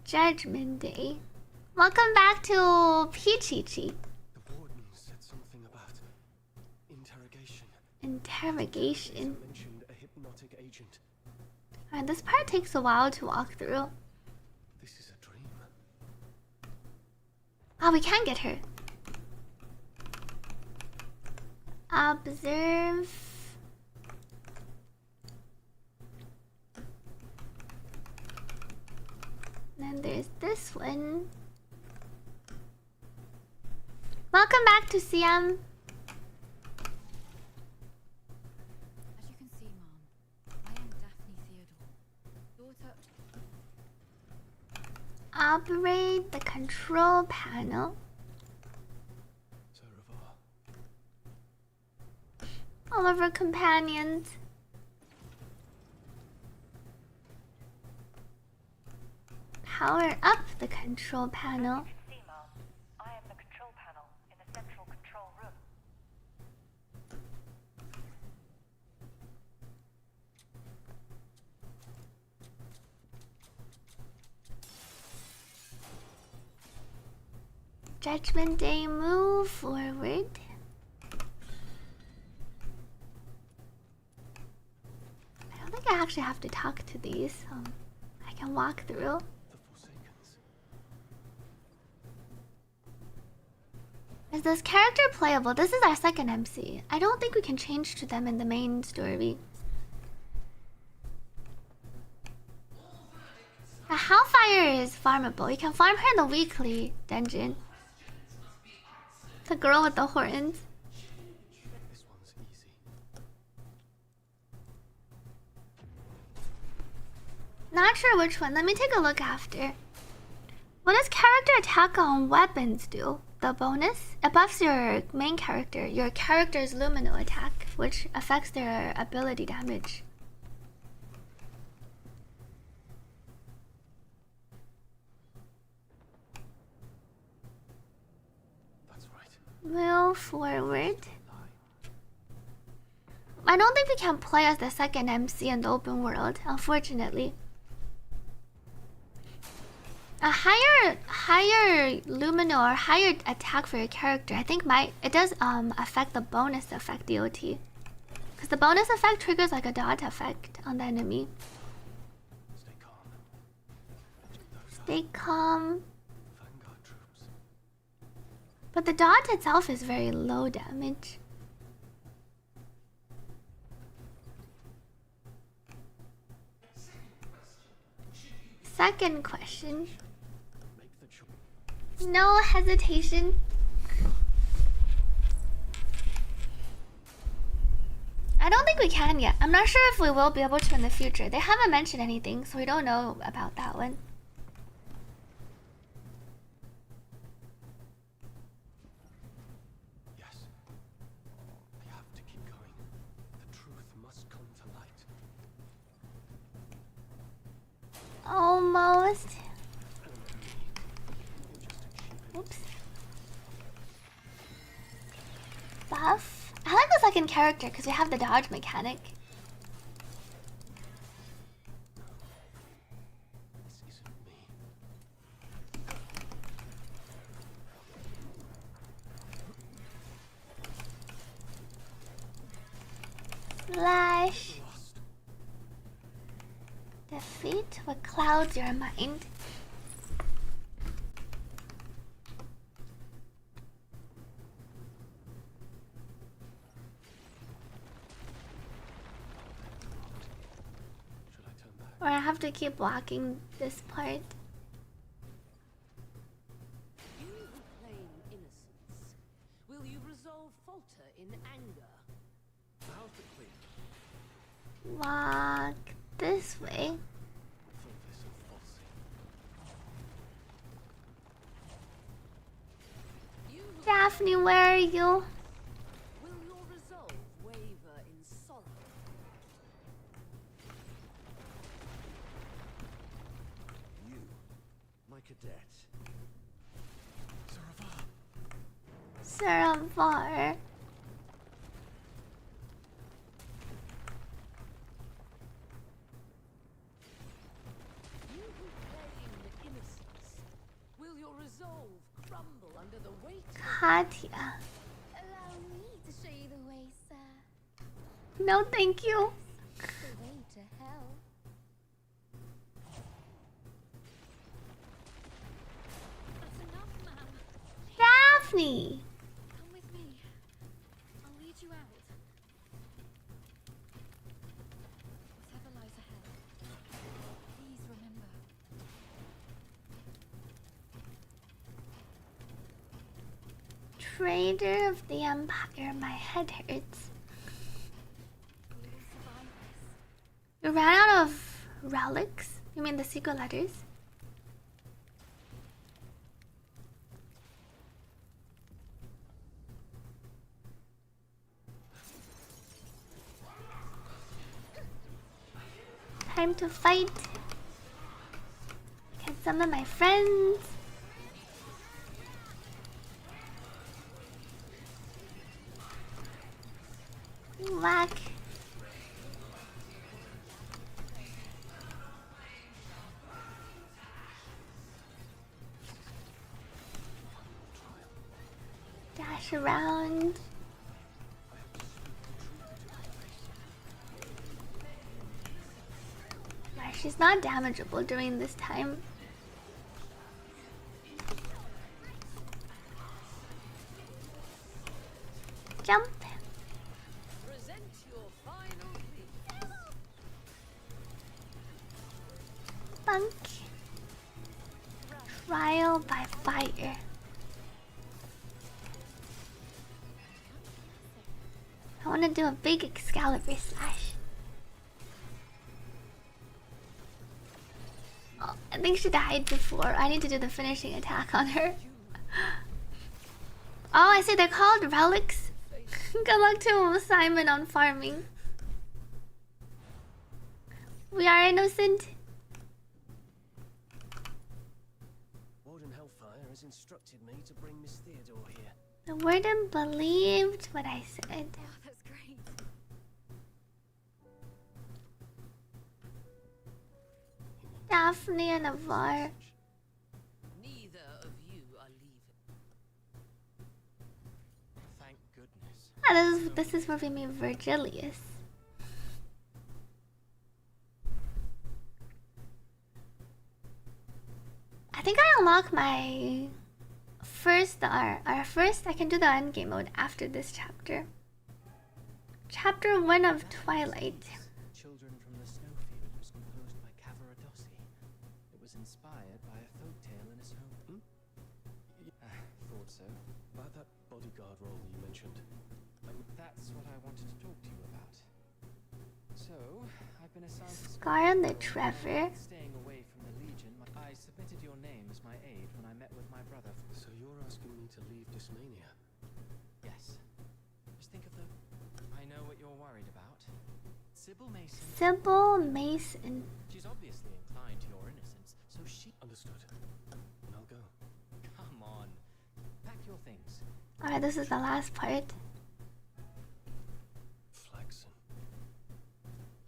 Judgment Day. Welcome back to Peachy. The warden said something about interrogation. Interrogation. Mentioned a hypnotic agent. Alright, this part takes a while to walk through. This is a dream. Oh, we can get her. Observe. Then there's this one. Welcome back to CM. As you can see, Mom, I am Daphne Theodore, daughter. Operate the control panel. Au revoir. All of our companions. Power up the control panel. See, Mom, I am the control panel in the central control room. Judgment Day, move forward. I don't think I actually have to talk to these. I can walk through. The Forsakens. Is this character playable? This is our second MC. I don't think we can change to them in the main story. The Hellfire is farmable. You can farm her in the weekly dungeon. The girl with the horns. This one's easy. Not sure which one. Let me take a look after. What does character attack on weapons do? The bonus? It buffs your main character, your character's lumino attack, which affects their ability damage. That's right. Move forward. I don't think we can play as the second MC in the open world, unfortunately. A higher lumino or higher attack for your character, I think it does affect the bonus effect DOT. Because the bonus effect triggers like a dot effect on the enemy. Stay calm. Vanguard troops. But the dot itself is very low damage. Second question. Make the choice. No hesitation. I don't think we can yet. I'm not sure if we will be able to in the future. They haven't mentioned anything, so we don't know about that one. Yes. I have to keep going. The truth must come to light. Almost. Oops. Buff. I like the second character because we have the dodge mechanic. This isn't me. Slash. Lost. Defeat what clouds your mind. Should I turn back? Or I have to keep blocking this part. You who claim innocence, will you resolve falter in anger? How's the clear? Walk this way. Fulvis and Falsey. You who Daphne, where are you? will your resolve waver in sorrow? You, my cadet. Saravar. You who claim innocence, will your resolve crumble under the weight of Katya. Allow me to show you the way, sir. No, thank you. The way to hell. That's enough, ma'am. Daphne. Come with me. I'll lead you out. Whatever lies ahead, please remember. Traitor of the Empire, my head hurts. We will survive this. You ran out of relics? You mean the secret letters? Time to fight. Can summon my friends. Whack. Dash around. Yeah, she's not damageable during this time. Jump. present your final lead. Bunk. Trial by fire. I want to do a big Excalibur slash. Oh, I think she died before. I need to do the finishing attack on her. Oh, I see they're called relics. Good luck to Simon on farming. We are innocent. Warden Hellfire has instructed me to bring Miss Theodore here. The warden believed what I said. Oh, that's great. Daphne and Avar. Neither of you are leaving. Thank goodness. Ah, this is where we meet Virgilius. unlock my first our first, I can do the endgame mode after this chapter. Chapter 1 of Twilight. Children from the Snowfield was composed by Cavaradossi. It was inspired by a folk tale in his home. Thought so. About that bodyguard role you mentioned. That's what I wanted to talk to you about. So, I've been assigned to Scar on the Trevor. staying away from the Legion. I submitted your name as my aide when I met with my brother. So you're asking me to leave Dismania? Yes. Just think of the... I know what you're worried about. Sybil Mason. Sybil Mason. She's obviously inclined to your innocence, so she... Understood. And I'll go. Come on. Pack your things. Alright, this is the last part. Flaxen.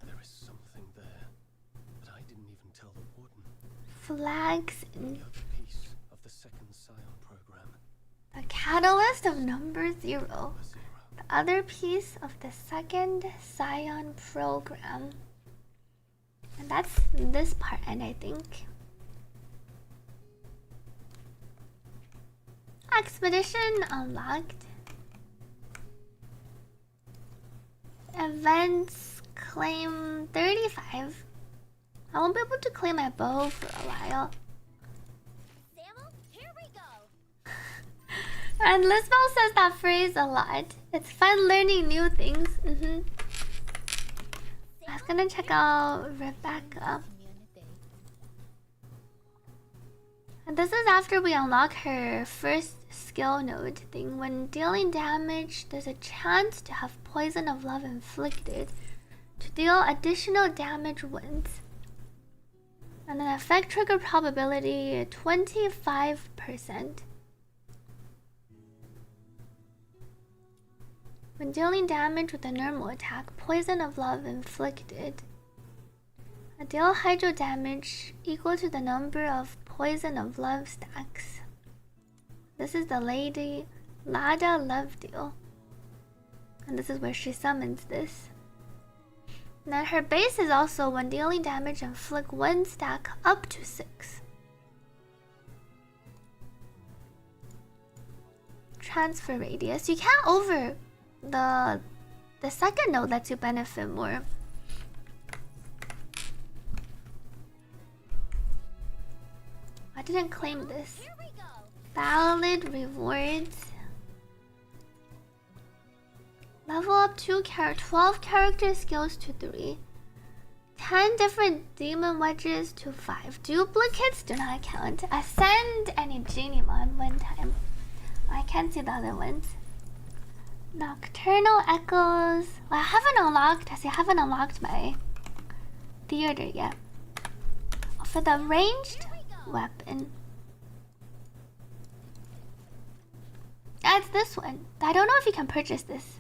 There is something there that I didn't even tell the warden. Flags and The other piece of the second Scion program. the catalyst of number 0. Number 0. The other piece of the second Scion program. And that's this part, and I think. Expedition unlocked. Events claim 35. I won't be able to claim my bow for a while. Samuel, here we go. And Lisbel says that phrase a lot. It's fun learning new things. I was gonna check out Rebecca. And this is after we unlock her first skill node thing. When dealing damage, there's a chance to have poison of love inflicted to deal additional damage once. And an effect trigger probability 25%. When dealing damage with a normal attack, poison of love inflicted. Deal hydro damage equal to the number of poison of love stacks. This is the Lady Lada Love Deal. And this is where she summons this. And then her base is also when dealing damage, inflict 1 stack up to 6. Transfer radius. You can't over the second node lets you benefit more. I didn't claim this. Here we go. Valid rewards. Level up 12 character skills to 3. 10 different demon wedges to 5. Duplicates do not count. Ascend any Genimon 1 time. I can't see the other ones. Nocturnal echoes. Well, I haven't unlocked my theater yet. For the ranged weapon. It's this one. I don't know if you can purchase this.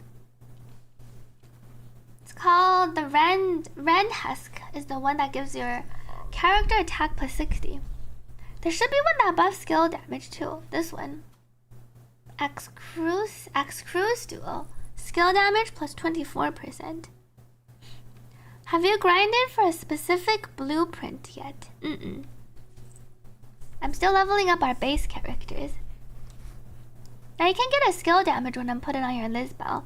It's called the Rend Husk. Is the one that gives your character attack plus 60. There should be one that buffs skill damage too. This one. X Cruise Duo. Skill damage plus 24%. Have you grinded for a specific blueprint yet? I'm still leveling up our base characters. Now you can get a skill damage when I'm putting on your Lisbel.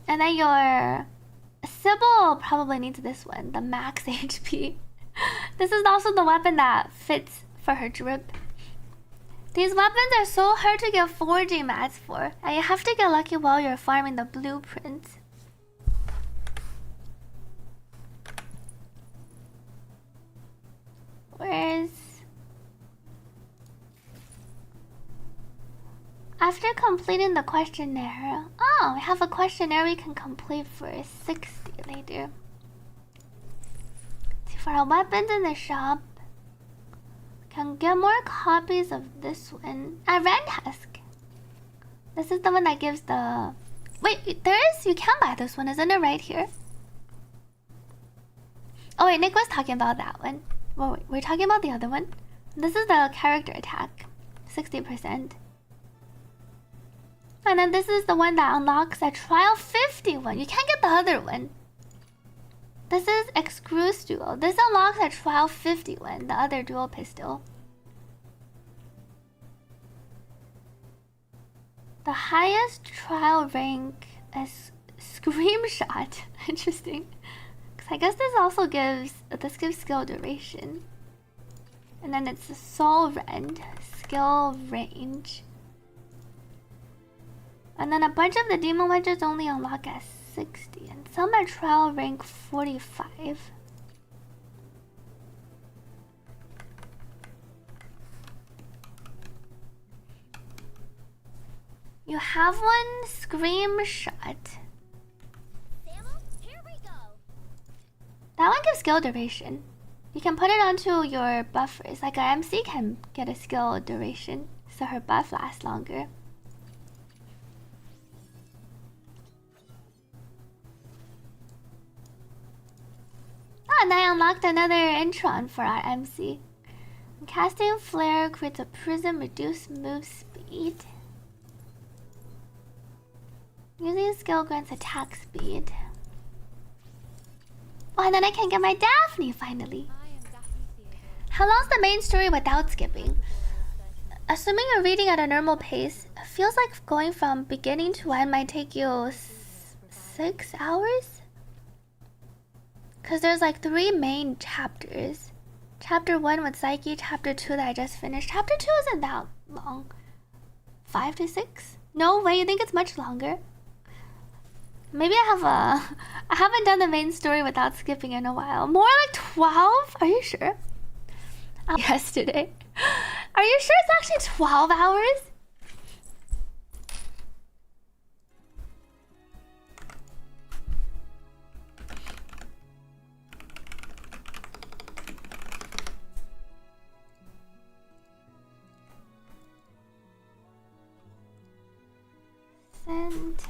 And then your Sybil probably needs this one, the max HP. This is also the weapon that fits for her drip. These weapons are so hard to get forging mats for, and you have to get lucky while you're farming the blueprints. Where's... After completing the questionnaire... Oh, we have a questionnaire we can complete for 60 later. See, for our weapons in the shop, we can get more copies of this one. A Rend Husk. This is the one that gives the... Wait, there is... You can buy this one, isn't it right here? Oh wait, Nick was talking about that one. Well, wait, we're talking about the other one. This is the character attack. 60%. And then this is the one that unlocks a trial 51. You can't get the other one. This is Excruce Duo. This unlocks at trial 51, the other dual pistol. The highest trial rank is Screamshot. Interesting. Because I guess this also gives skill duration. And then it's Soul Rend, skill range. And then a bunch of the demon wedges only unlock at 60, and some at trial rank 45. You have one Scream Shot. Here we go. That one gives skill duration. You can put it onto your buffers. Like a MC can get a skill duration, so her buff lasts longer. Oh, and I unlocked another Intron for our MC. Casting Flare creates a prism, reduced move speed. Using skill grants attack speed. Oh, and then I can get my Daphne finally. How long's the main story without skipping? Assuming you're reading at a normal pace, it feels like going from beginning to end might take you 6 hours? Because there's like 3 main chapters. Chapter 1 with Psyche, Chapter 2 that I just finished. Chapter 2 isn't that long. 5 to 6? No way, you think it's much longer? Maybe I haven't done the main story without skipping in a while. More like 12? Are you sure? Yesterday. Are you sure it's actually 12 hours? Send.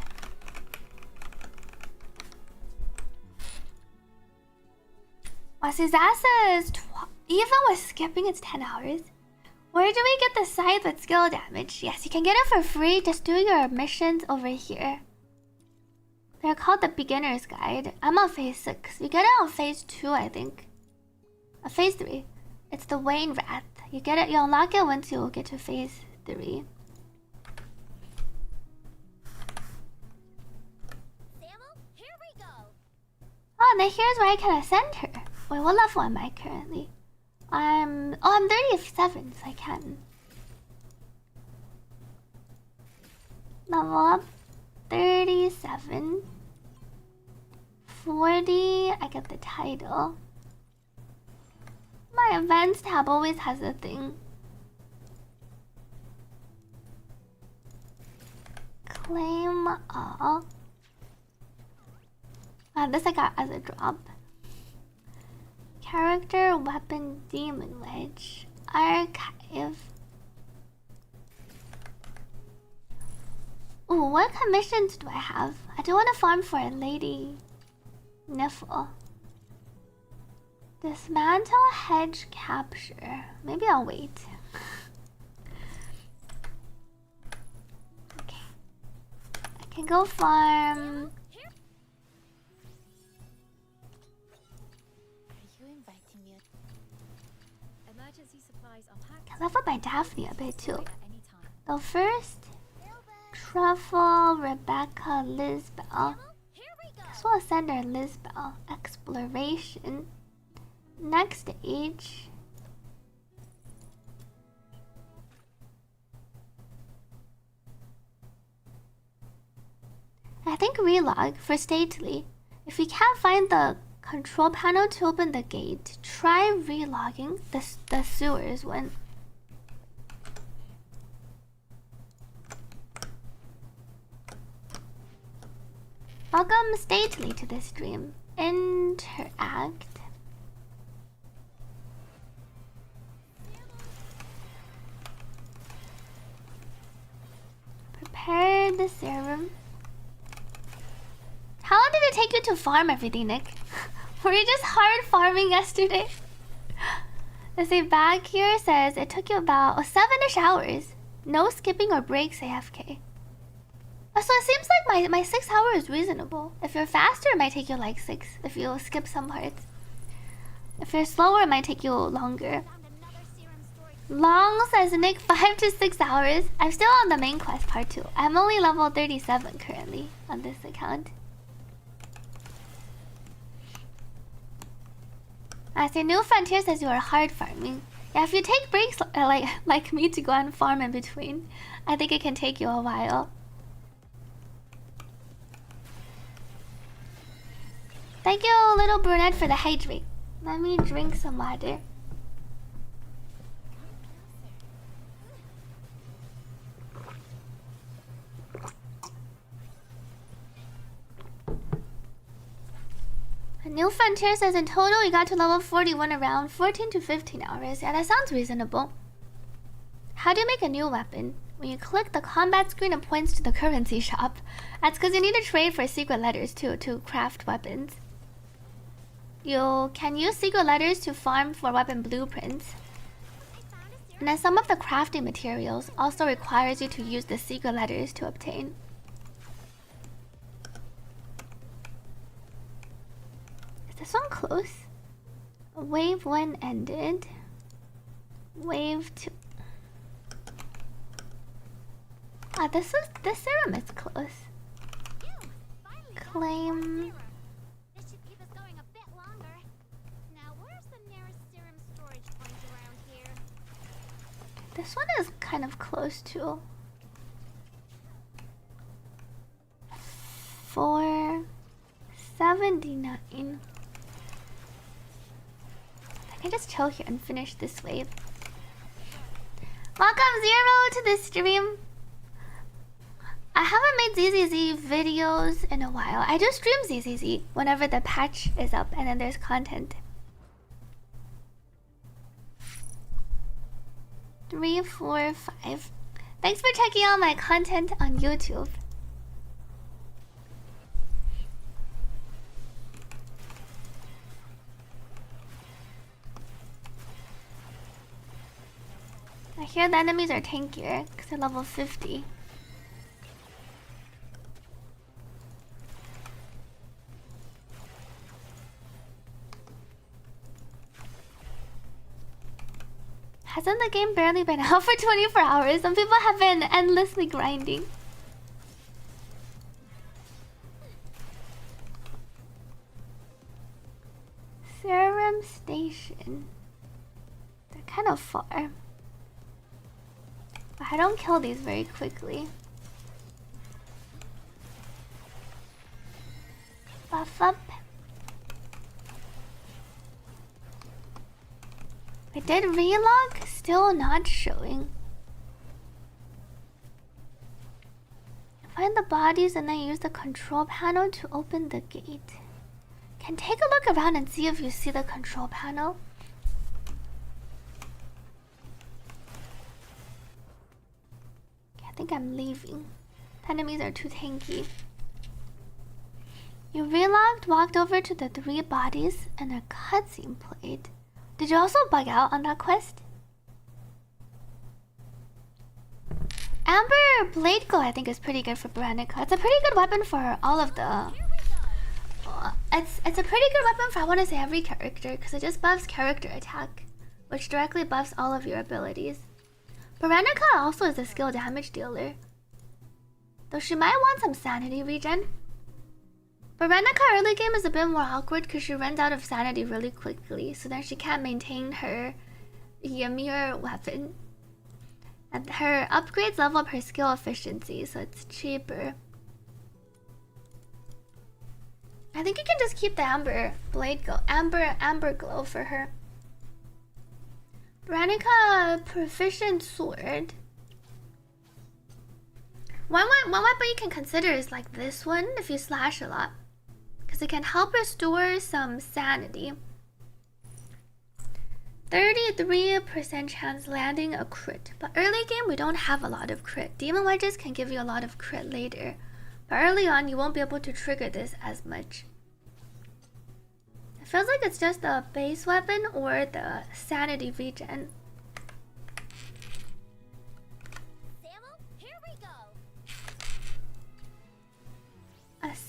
Wasuzasa is even with skipping, it's 10 hours. Where do we get the scythe with skill damage? Yes, you can get it for free. Just do your missions over here. They're called the Beginner's Guide. I'm on phase 6. You get it on phase 2, I think. Phase 3. It's the Wayne Wrath. You get it. You unlock it once you get to phase 3. Here we go. Oh, and then here's where I can ascend her. Wait, what level am I currently? I'm 37, so I can. Level up 37. 40, I get the title. My events tab always has a thing. Claim all. This I got as a drop. Character, weapon, demon wedge, archive. Ooh, what commissions do I have? I do want to farm for a lady Niffle. Dismantle, hedge, capture. Maybe I'll wait. Okay. I can go farm. Can level up my Daphne a bit too. So first, Truffle, Rebecca, Lisbel. Guess we'll send her Lisbel. Exploration. Next stage. I think relog for Stately. If you can't find the control panel to open the gate, try relogging the sewers one. Welcome Stately to this stream. Interact. Prepare the serum. How long did it take you to farm everything, Nick? Were you just hard farming yesterday? Let's see, back here says it took you about 7-ish hours. No skipping or breaks AFK. So it seems like my 6 hours is reasonable. If you're faster, it might take you like 6. If you skip some parts. If you're slower, it might take you longer. Long says Nick, 5 to 6 hours. I'm still on the main quest part 2. I'm only level 37 currently on this account. I say New Frontier says you are hard farming. Yeah, if you take breaks like me to go and farm in between, I think it can take you a while. Thank you, little brunette, for the hydrate. Let me drink some water. A New Frontier says in total you got to level 41 around 14 to 15 hours. Yeah, that sounds reasonable. How do you make a new weapon? When you click the combat screen, it points to the currency shop. That's because you need to trade for secret letters too to craft weapons. You can use secret letters to farm for weapon blueprints. And then some of the crafting materials also requires you to use the secret letters to obtain. Is this one close? Wave 1 ended. Wave 2. Ah, this serum is close. Claim. This should keep us going a bit longer. Now, where's the nearest serum storage point around here? This one is kind of close too. 479. I can just chill here and finish this wave. Welcome Zero to the stream. I haven't made ZZZ videos in a while. I do stream ZZZ whenever the patch is up and then there's content. 3, 4, 5. Thanks for checking out my content on YouTube. I hear the enemies are tankier because they're level 50. Hasn't the game barely been out for 24 hours? Some people have been endlessly grinding. Serum Station. They're kind of far. But I don't kill these very quickly. Buff up. I did relog, still not showing. Find the bodies and then use the control panel to open the gate. Can take a look around and see if you see the control panel. I think I'm leaving. The enemies are too tanky. You relogged, walked over to the 3 bodies, and a cutscene played. Did you also bug out on that quest? Amber Blade Glow I think is pretty good for Veronica. It's a pretty good weapon for all of the... It's a pretty good weapon for I want to say every character because it just buffs character attack, which directly buffs all of your abilities. Veronica also is a skill damage dealer, though she might want some sanity regen. Veronica early game is a bit more awkward because she runs out of sanity really quickly, so then she can't maintain her Ymir weapon. And her upgrades level up her skill efficiency, so it's cheaper. I think you can just keep the Amber Blade Glow, Amber Glow for her. Veronica Proficient Sword. One weapon you can consider is like this one if you slash a lot, because it can help restore some sanity. 33% chance landing a crit, but early game we don't have a lot of crit. Demon Wedges can give you a lot of crit later, but early on you won't be able to trigger this as much. It feels like it's just the base weapon or the sanity regen.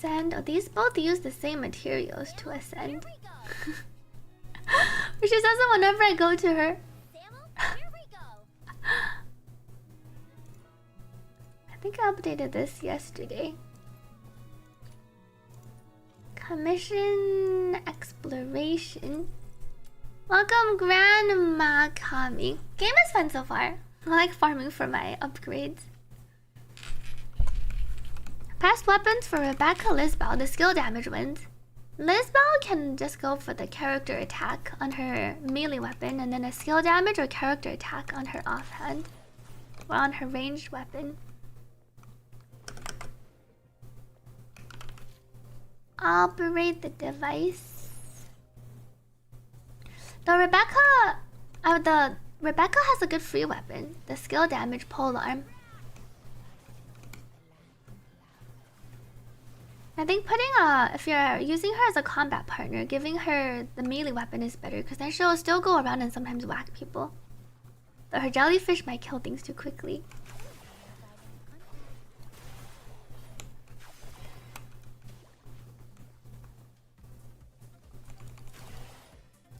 Ascend. Oh, these both use the same materials to ascend. Here we go. She says it whenever I go to her. Samuel, here we go. I think I updated this yesterday. Commission exploration. Welcome, Grandma Kami. Game is fun so far. I like farming for my upgrades. Past weapons for Rebecca Lisbel, the skill damage wins. Lisbel can just go for the character attack on her melee weapon and then a skill damage or character attack on her offhand. Or on her ranged weapon. Operate the device. The Rebecca has a good free weapon, the skill damage pole arm. I think if you're using her as a combat partner, giving her the melee weapon is better because then she'll still go around and sometimes whack people. But her jellyfish might kill things too quickly.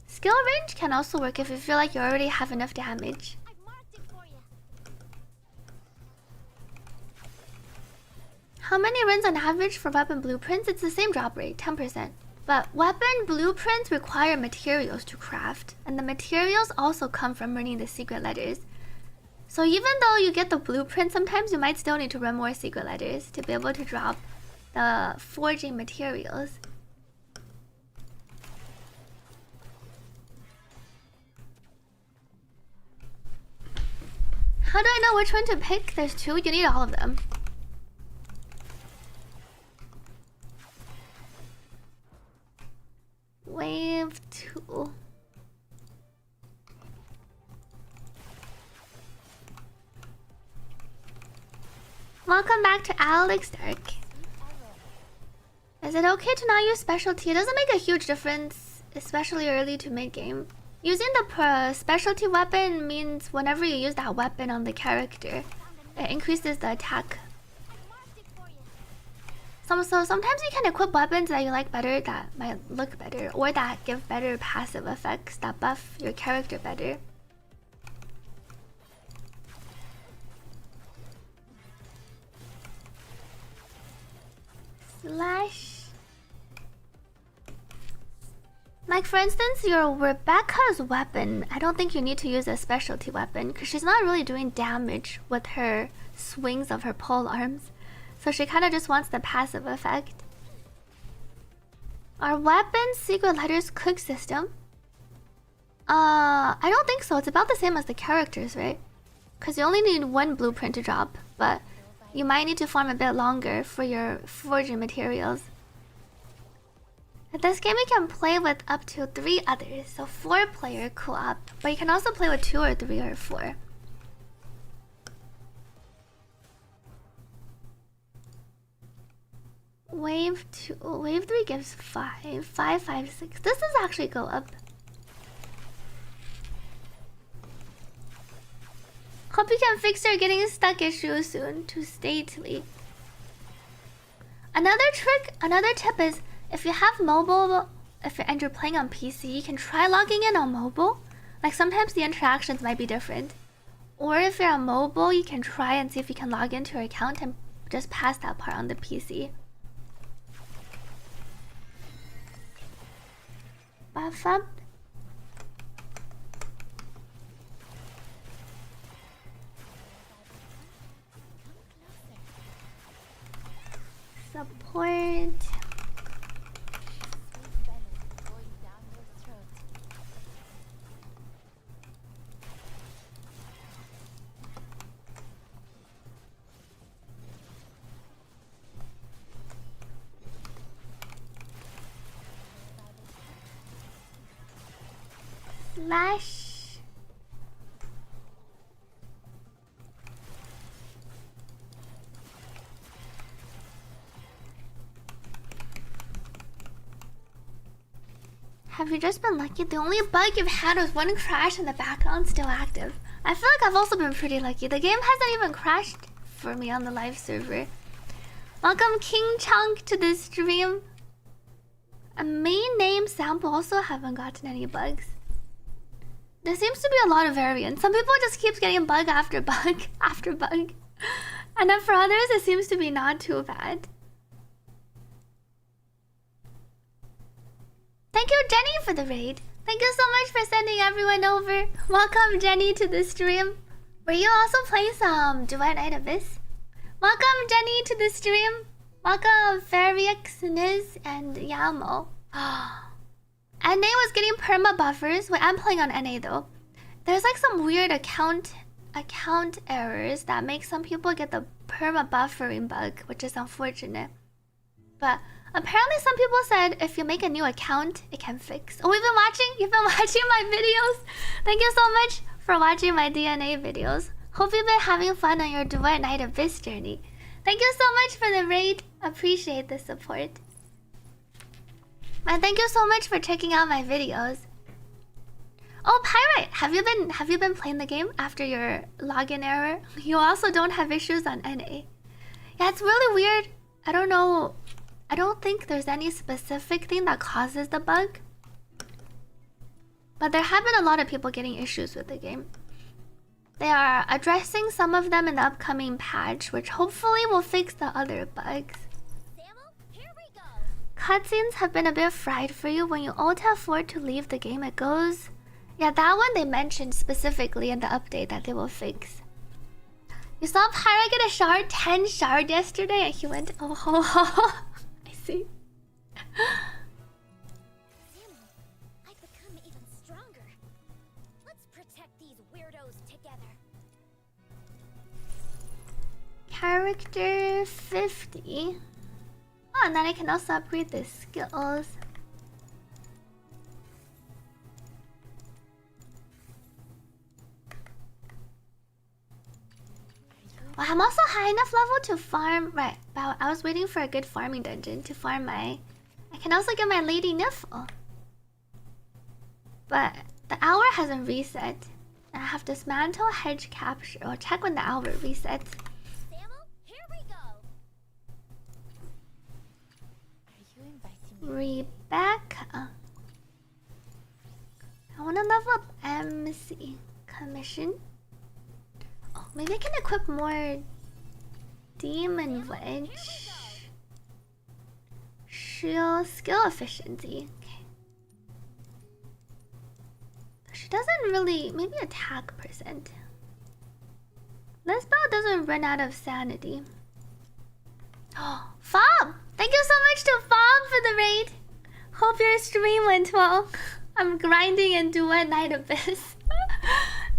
Skill range can also work if you feel like you already have enough damage. I've marked it for you. How many runs on average for weapon blueprints? It's the same drop rate, 10%. But weapon blueprints require materials to craft, and the materials also come from running the secret letters. So even though you get the blueprint, sometimes you might still need to run more secret letters to be able to drop the forging materials. How do I know which one to pick? There's two, you need all of them. Wave 2. Welcome back to Alex Dark. Is it okay to not use specialty? It doesn't make a huge difference, especially early to mid-game. Using the specialty weapon means whenever you use that weapon on the character, it increases the attack. So sometimes you can equip weapons that you like better, that might look better, or that give better passive effects that buff your character better. Slash. Like for instance, your Rebecca's weapon, I don't think you need to use a specialty weapon because she's not really doing damage with her swings of her pole arms. So she kind of just wants the passive effect. Are weapons secret letters quick system? I don't think so. It's about the same as the characters, right? Because you only need one blueprint to drop, but you might need to farm a bit longer for your forging materials. In this game, you can play with up to 3 others, so 4-player co-op, but you can also play with 2 or 3 or 4. Wave 2, wave 3 gives 5, 5, 5, 6. This does actually go up. Hope you can fix your getting stuck issue soon to stately. Another tip is, if you have mobile, and you're playing on PC, you can try logging in on mobile. Like sometimes the interactions might be different. Or if you're on mobile, you can try and see if you can log into your account and just pass that part on the PC. Buff up. Support. Slash. Have you just been lucky? The only bug you've had was one crash and the background still active. I feel like I've also been pretty lucky. The game hasn't even crashed for me on the live server. Welcome King Chunk to the stream. A main name sample also haven't gotten any bugs. There seems to be a lot of variants. Some people just keep getting bug after bug after bug. And then for others it seems to be not too bad. Thank you Jenny for the raid. Thank you so much for sending everyone over. Welcome Jenny to the stream. Were you also playing some Duet Night Abyss? Welcome Jenny to the stream. Welcome Ferrix, Niz, and Yamo. NA was getting perma buffers. Wait, I'm playing on NA though. There's like some weird account errors that make some people get the perma buffering bug, which is unfortunate. But apparently some people said if you make a new account, it can fix. Oh, you've been watching my videos. Thank you so much for watching my DNA videos. Hope you've been having fun on your Duet Night Abyss journey. Thank you so much for the raid. Appreciate the support. And thank you so much for checking out my videos. Oh, Pyrite, have you been playing the game after your login error? You also don't have issues on NA. Yeah, it's really weird. I don't know. I don't think there's any specific thing that causes the bug. But there have been a lot of people getting issues with the game. They are addressing some of them in the upcoming patch, which hopefully will fix the other bugs. Cutscenes have been a bit fried for you when you Alt F4 to leave the game. It goes... Yeah, that one they mentioned specifically in the update that they will fix. You saw Pyra get a shard, 10 shard yesterday, and he went, oh ho ho. I see. I've become even stronger. Let's protect these weirdos together. Character 50. Oh, and then I can also upgrade the skills. Well, I'm also high enough level to farm. Right, but I was waiting for a good farming dungeon to farm my... I can also get my Lady Niffle. But the hour hasn't reset. I have dismantle, hedge, capture. Or check when the hour resets. Rebecca. I want to level up MC. Commission. Oh, maybe I can equip more Demon Wedge. Shield skill efficiency. Okay. She doesn't really... Maybe attack percent. This spell doesn't run out of sanity. Oh, Fob! Thank you so much to Fob for the raid. Hope your stream went well. I'm grinding and Duet Night Abyss.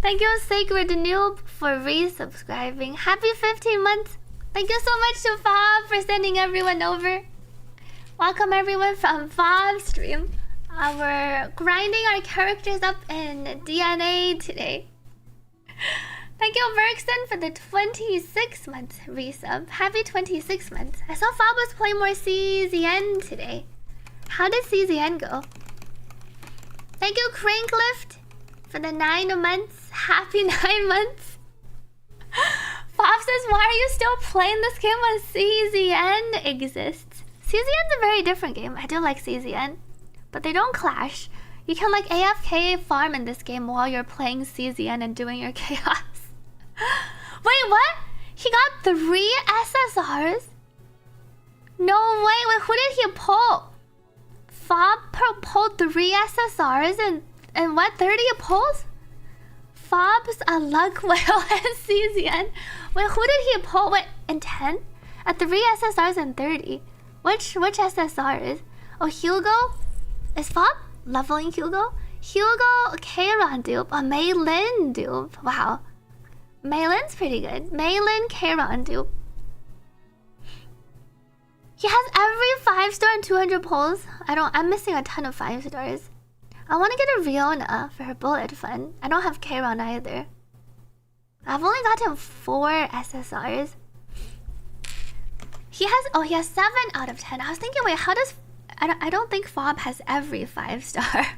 Thank you Sacred Noob for resubscribing. Happy 15 months. Thank you so much to Fob for sending everyone over. Welcome everyone from Fob's stream. We're grinding our characters up in DNA today. Thank you, Bergson, for the 26 month resub. Happy 26 months. I saw Fob was playing more CZN today. How did CZN go? Thank you, Cranklift, for the 9 months. Happy 9 months. Fob says, why are you still playing this game when CZN exists? CZN's a very different game. I do like CZN, but they don't clash. You can like AFK farm in this game while you're playing CZN and doing your chaos. Wait, what? He got 3 SSRs? No way. Wait, who did he pull? Fob pulled 3 SSRs and what, 30 pulls? Fob's a luck whale and CZN. Wait, who did he pull? Wait, and 10? 3 SSRs and 30. Which SSRs? Oh, Hugo? Is Fob leveling Hugo? Hugo, Kayron dupe, a Mei Lin dupe. Wow. Mei Lin's pretty good. Mei Lin, Kayron dupe. He has every 5-star and 200 pulls. I'm missing a ton of 5 stars. I want to get a Riona for her bullet fun. I don't have Kayron either. I've only gotten 4 SSRs. He has 7 out of 10. I was thinking, wait, how does... I don't think Fob has every 5-star.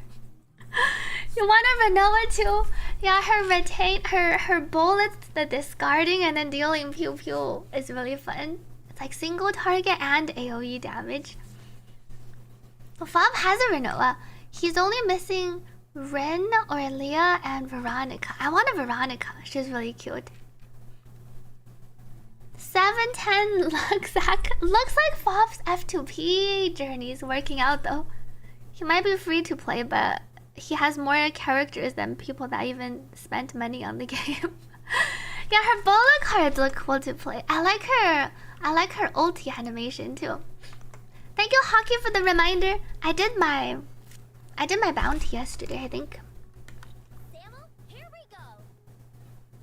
You want a Renoa too? Yeah, her bullets, the discarding and then dealing pew pew is really fun. It's like single target and AoE damage. Fob has a Renoa. He's only missing Rin, Aurelia, and Veronica. I want a Veronica. She's really cute. 710 looks like Fob's F2P journey is working out though. He might be free to play, but he has more characters than people that even spent money on the game. Yeah, her Bola cards look cool to play. I like her ulti animation too. Thank you, Hockey, for the reminder. I did my bounty yesterday, I think. Samuel, here we go.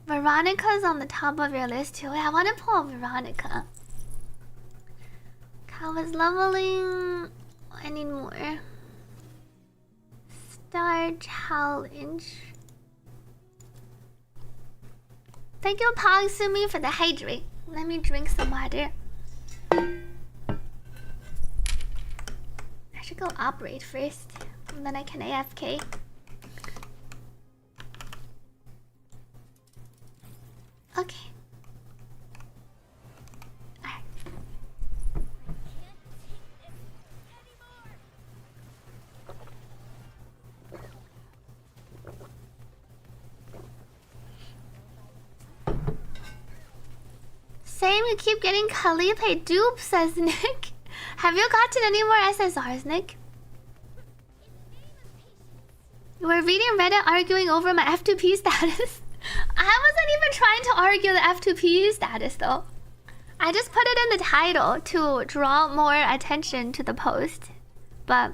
Veronica's on the top of your list too. I want to pull Veronica. Cal is leveling. I need more. Star challenge. Thank you, Pagsumi, for the hydrate. Let me drink some water. I should go operate first, and then I can AFK. Okay. Alright. Same, you keep getting Calipe dupe, says Nick. Have you gotten any more SSRs, Nick? You were reading Reddit arguing over my F2P status. I wasn't even trying to argue the F2P status though. I just put it in the title to draw more attention to the post. But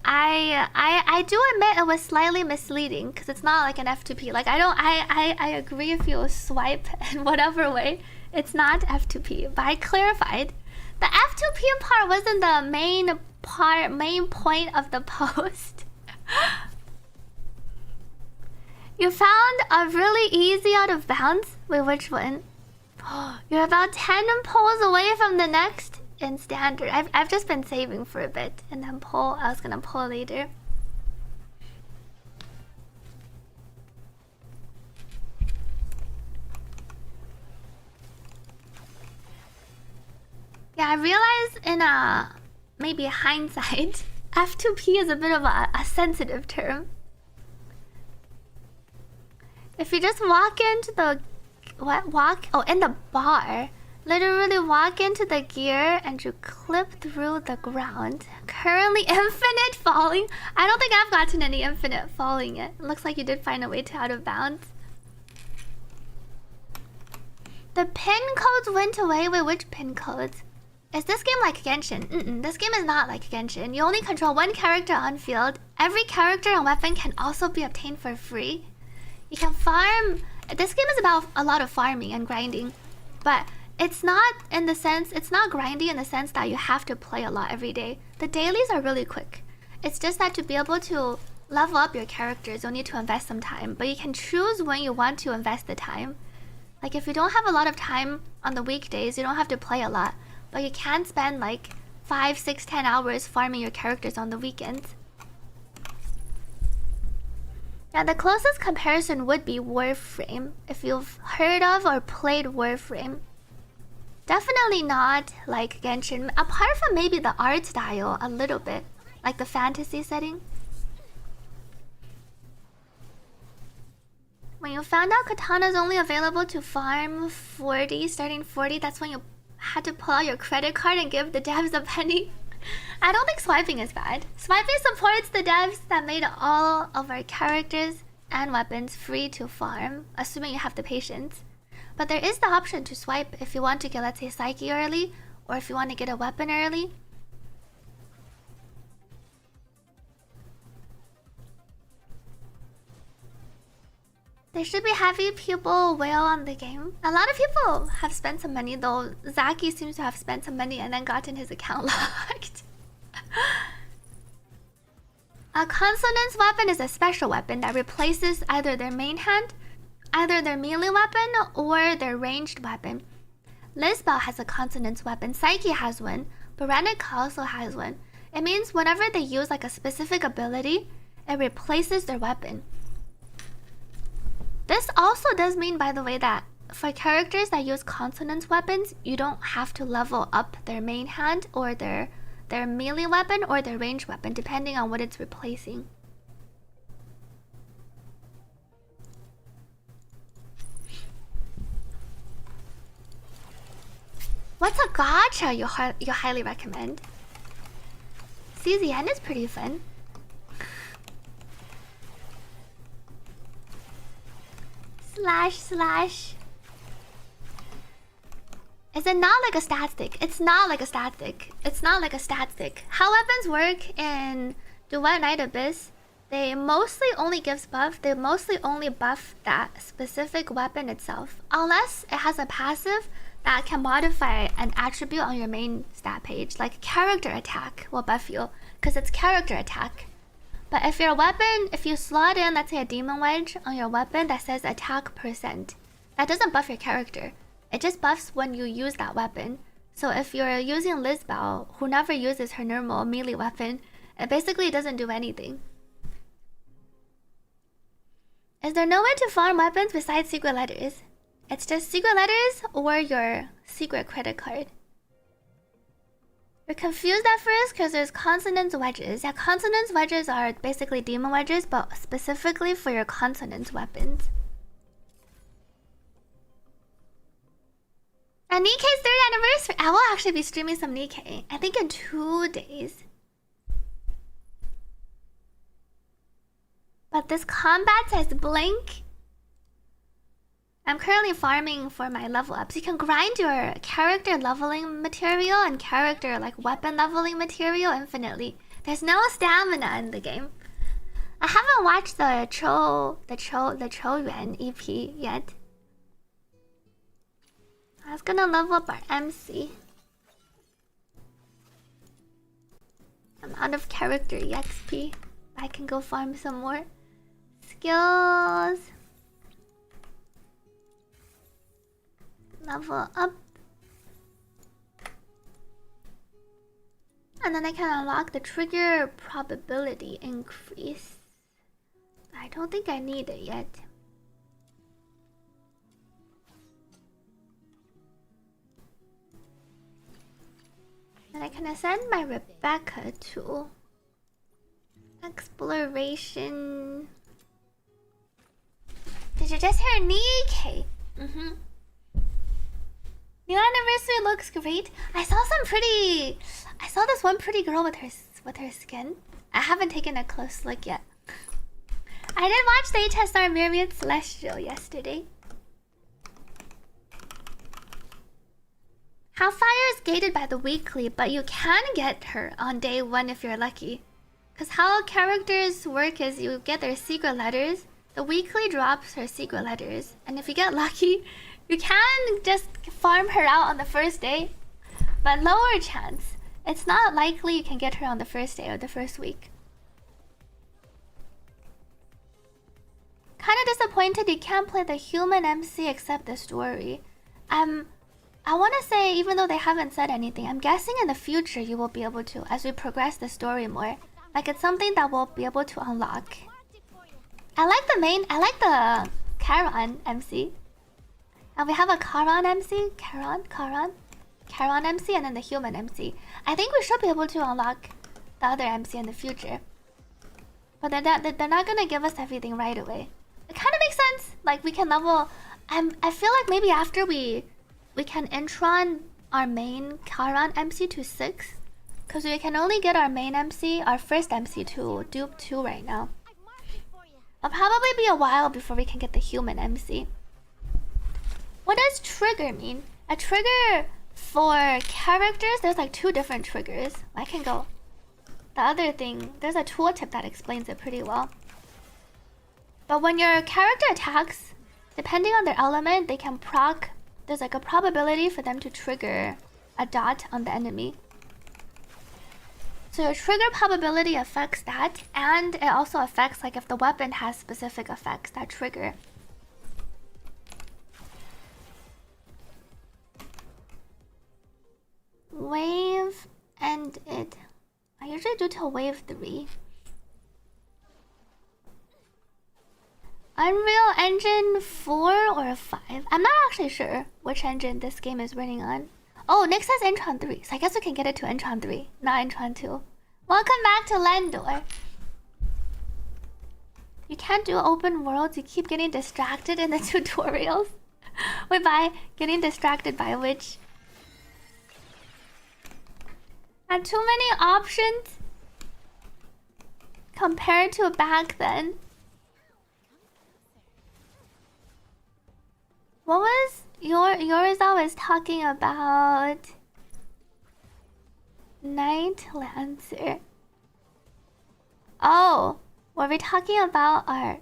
I do admit it was slightly misleading because it's not like an F2P. Like I agree if you swipe in whatever way, it's not F2P. But I clarified. The F2P part wasn't the main point of the post. You found a really easy out of bounds? Wait, which one? You're about 10 pulls away from the next in standard. I've just been saving for a bit and then pull. I was gonna pull later. Yeah, I realized in maybe hindsight, F2P is a bit of a sensitive term. If you just walk into the in the bar, literally walk into the gear and you clip through the ground. Currently infinite falling. I don't think I've gotten any infinite falling yet. It looks like you did find a way to out of bounds. The pin codes went away. Wait, which pin codes? Is this game like Genshin? This game is not like Genshin. You only control one character on field. Every character and weapon can also be obtained for free. You can farm. This game is about a lot of farming and grinding, but it's not grinding in the sense that you have to play a lot every day. The dailies are really quick. It's just that to be able to level up your characters, you'll need to invest some time, but you can choose when you want to invest the time. Like if you don't have a lot of time on the weekdays, you don't have to play a lot, but you can spend like 5, 6, 10 hours farming your characters on the weekends. Yeah, the closest comparison would be Warframe, if you've heard of or played Warframe. Definitely not like Genshin, apart from maybe the art style a little bit, like the fantasy setting. When you found out Katana's only available to farm 40, starting 40, that's when you had to pull out your credit card and give the devs a penny. I don't think swiping is bad. Swiping supports the devs that made all of our characters and weapons free to farm, assuming you have the patience. But there is the option to swipe if you want to get, let's say, Psyche early, or if you want to get a weapon early. There should be heavy pupil whale on the game. A lot of people have spent some money though. Zaki seems to have spent some money and then gotten his account locked. A consonance weapon is a special weapon that replaces either their main hand, either their melee weapon, or their ranged weapon. Lisbel has a consonance weapon, Psyche has one, Berenica also has one. It means whenever they use like a specific ability, it replaces their weapon. This also does mean, by the way, that for characters that use consonant weapons, you don't have to level up their main hand or their melee weapon or their range weapon, depending on what it's replacing. What's a gacha you highly recommend? CZN is pretty fun. // Is it not like a stat stick? It's not like a stat stick. It's not like a stat stick. How weapons work in Duet Night Abyss, they mostly only gives buff. They mostly only buff that specific weapon itself. Unless it has a passive that can modify an attribute on your main stat page. Like character attack will buff you, because it's character attack. But if your weapon, if you slot in, let's say a demon wedge on your weapon that says attack %, that doesn't buff your character. It just buffs when you use that weapon. So if you're using Lisbao, who never uses her normal melee weapon, it basically doesn't do anything. Is there no way to farm weapons besides secret letters? It's just secret letters or your secret credit card. You're confused at first because there's consonant wedges. Yeah, consonant wedges are basically demon wedges, but specifically for your consonant weapons. And Nikkei's 3rd anniversary. I will actually be streaming some Nikkei. I think in 2 days. But this combat says blink. I'm currently farming for my level ups. You can grind your character leveling material and character like weapon leveling material infinitely. There's no stamina in the game. I haven't watched the Chouyuan EP yet. I was gonna level up our MC. I'm out of character EXP. I can go farm some more. Skills. Level up. And then I can unlock the trigger probability increase. I don't think I need it yet. And I can ascend my Rebecca to exploration. Did you just hear Nikkei? New anniversary looks great. I saw this one pretty girl with her skin. I haven't taken a close look yet. I did watch the HSR Myriad Celestial yesterday. Hellfire is gated by the weekly, but you can get her on day 1 if you're lucky. Because how characters work is you get their secret letters. The weekly drops her secret letters. And if you get lucky, you can just farm her out on the first day. But lower chance. It's not likely you can get her on the first day or the first week. Kinda disappointed you can't play the human MC except the story. I want to say, even though they haven't said anything, I'm guessing in the future you will be able to as we progress the story more. Like it's something that we'll be able to unlock. I like the Charon MC. And we have a Charon MC, Charon MC, and then the human MC. I think we should be able to unlock the other MC in the future. But they're not gonna give us everything right away. It kind of makes sense. Like we can level. I feel like maybe after we can intron our main Charon MC to 6. Because we can only get our main MC, our first MC to dupe 2 right now. It'll probably be a while before we can get the human MC. What does trigger mean? A trigger for characters, there's like 2 different triggers. I can go. The other thing, there's a tooltip that explains it pretty well. But when your character attacks, depending on their element, they can proc. There's like a probability for them to trigger a dot on the enemy. So your trigger probability affects that, and it also affects like if the weapon has specific effects that trigger. Wave and it. I usually do till wave 3. Unreal Engine 4 or 5? I'm not actually sure which engine this game is running on. Oh, Nick says Intron 3, so I guess we can get it to Intron 3, not Intron 2. Welcome back to Landor. You can't do open worlds, you keep getting distracted in the tutorials. Wait, by getting distracted by which? And too many options compared to back then. What was yours? I was talking about Night Lancer. Oh, were we talking about our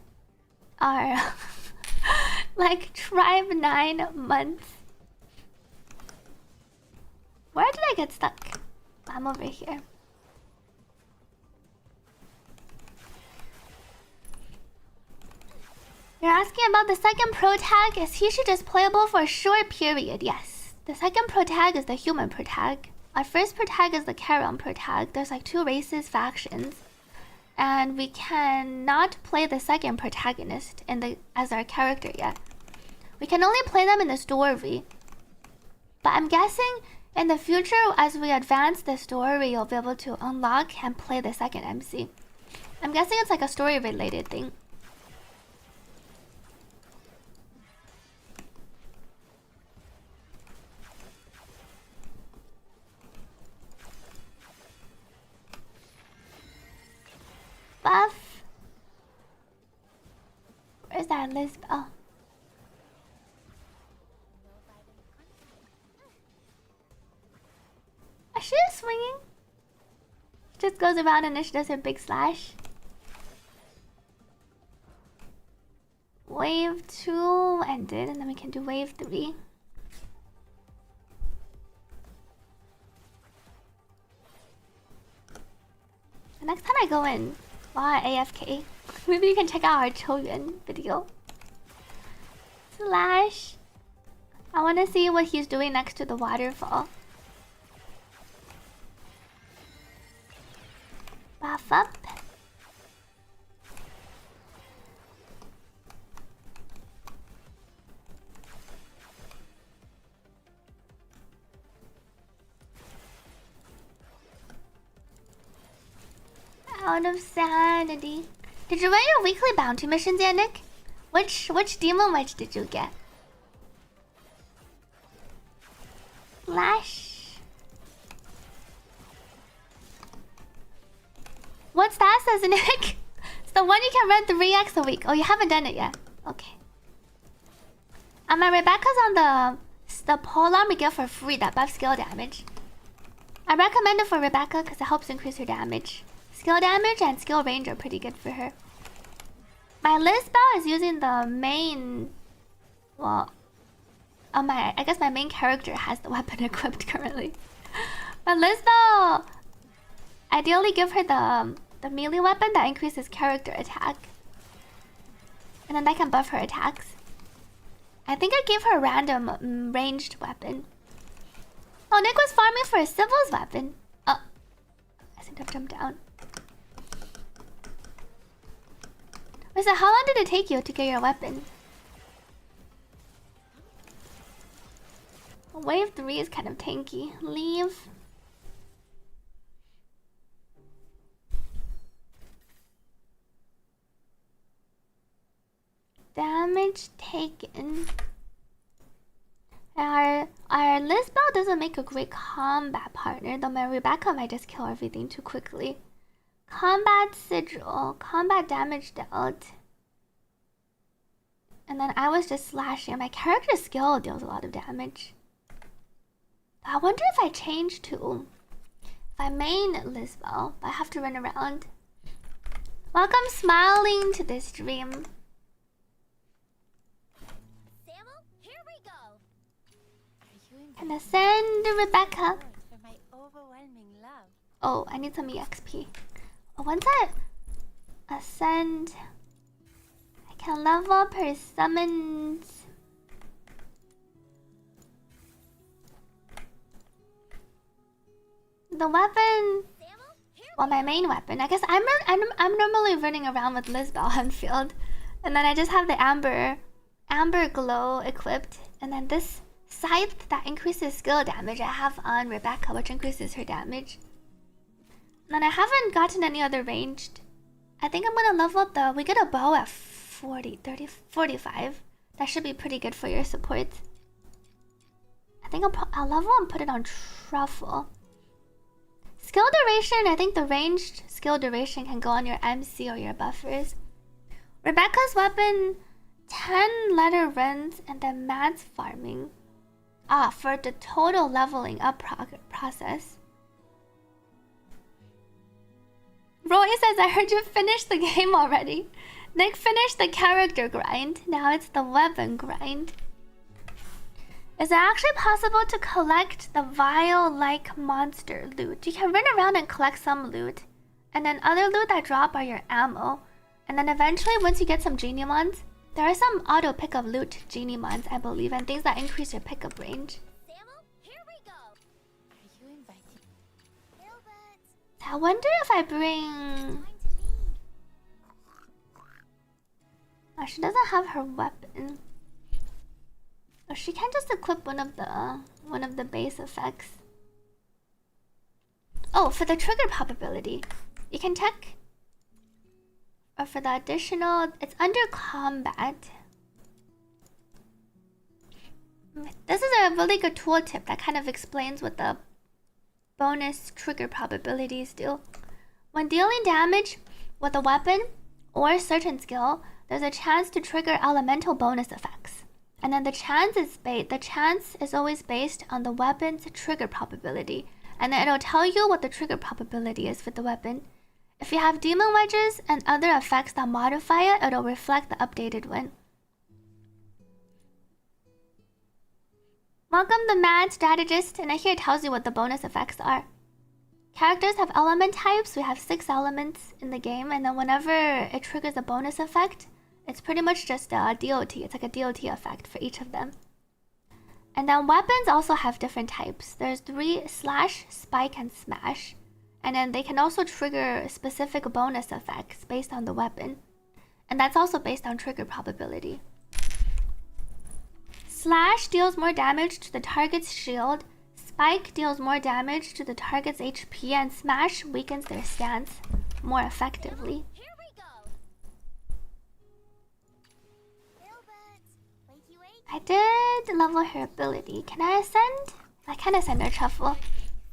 like Tribe 9 months? Where did I get stuck? I'm over here. You're asking about the second pro tag? Is he should just playable for a short period? Yes. The second pro tag is the human pro tag. Our first pro tag is the Charon pro tag. There's like 2 races, factions. And we cannot play the second protagonist as our character yet. We can only play them in the story. But I'm guessing in the future, as we advance the story, you'll be able to unlock and play the second MC. I'm guessing it's like a story-related thing. Buff. Where's that list? Oh. Is she swinging? Just goes around and she does her big slash. Wave 2 ended, and then we can do wave 3. The next time I go in, while AFK, maybe you can check out our Choyuan video. Slash. I want to see what he's doing next to the waterfall. Buff up. Out of sanity. Did you run your weekly bounty missions yet, Nick? Which demon wedge did you get? Flash. What's that, says Nick? It's the one you can run 3x a week. Oh, you haven't done it yet. Okay. And my Rebecca's on the pole arm we get for free that buffs skill damage. I recommend it for Rebecca because it helps increase her damage. Skill damage and skill range are pretty good for her. My Lisbeth is using the main... Well... I guess my main character has the weapon equipped currently. But Lisbeth... Ideally give her the melee weapon that increases character attack. And then that can buff her attacks. I think I gave her a random ranged weapon. Oh, Nick was farming for a civil's weapon. Oh. I think I've jumped down. Wait, so how long did it take you to get your weapon? Wave 3 is kind of tanky. Leave. Damage taken. Our Lisbeth doesn't make a great combat partner, though my Rebecca might just kill everything too quickly. Combat sigil, combat damage dealt. And then I was just slashing. My character's skill deals a lot of damage. I wonder if I change to... If I main Lisbeth, I have to run around. Welcome smiling to this stream. And ascend Rebecca. Oh, I need some EXP. Once I ascend, I can level up her summons. The weapon, well, my main weapon. I guess I'm normally running around with Lisbeth on field. And then I just have the amber glow equipped, and then this scythe that increases skill damage I have on Rebecca, which increases her damage. And then I haven't gotten any other ranged. I think I'm gonna level up the... We get a bow at 40, 30, 45. That should be pretty good for your support. I think I'll level and put it on truffle. Skill duration, I think the ranged skill duration can go on your MC or your buffers. Rebecca's weapon, 10 letter runs and then mads farming. For the total leveling up process. Roy says, I heard you finished the game already. Nick finished the character grind. Now it's the weapon grind. Is it actually possible to collect the vial-like monster loot? You can run around and collect some loot. And then other loot that drop are your ammo. And then eventually, once you get some genie mons, there are some auto pickup loot genie mons, I believe, and things that increase your pickup range. Samuel, here we go. Are you invited? Gilbert. I wonder if I bring... Time to leave. Oh, she doesn't have her weapon. Oh, she can just equip one of the base effects. Oh, for the trigger probability, you can check. Or for the additional, it's under combat. This is a really good tooltip that kind of explains what the bonus trigger probabilities do. When dealing damage with a weapon or certain skill, there's a chance to trigger elemental bonus effects. And then the chance is always based on the weapon's trigger probability. And then it'll tell you what the trigger probability is for the weapon. If you have demon wedges and other effects that modify it, it'll reflect the updated one. Welcome the Mad Strategist, and here it tells you what the bonus effects are. Characters have element types. We have 6 elements in the game, and then whenever it triggers a bonus effect, it's pretty much just a DOT. It's like a DOT effect for each of them. And then weapons also have different types. There's 3: slash, spike, and smash. And then they can also trigger specific bonus effects based on the weapon. And that's also based on trigger probability. Slash deals more damage to the target's shield. Spike deals more damage to the target's HP. And smash weakens their stance more effectively. Here we go. Gilbert, wakey wakey. I did level her ability. Can I ascend? I can ascend her truffle.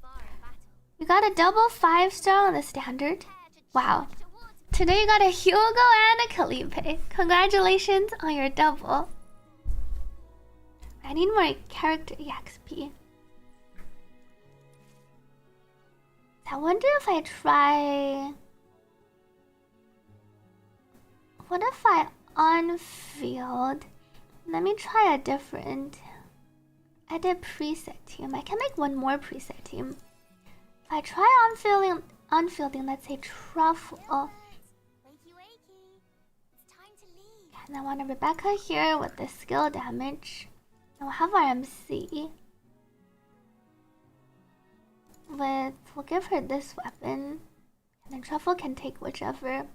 Far in battle. You got a double 5-star on the standard. Wow. Prepare to charge towards Today you got a Hugo and a Calipe. Congratulations on your double. I need more character EXP. I wonder if I try... What if I on-field? Let me try a different... I did preset team. I can make one more preset team. If I try on-fielding, let's say truffle. wakey wakey. It's time to leave. And I want a Rebecca here with the skill damage. And we'll have our MC. We'll give her this weapon. And then Truffle can take whichever.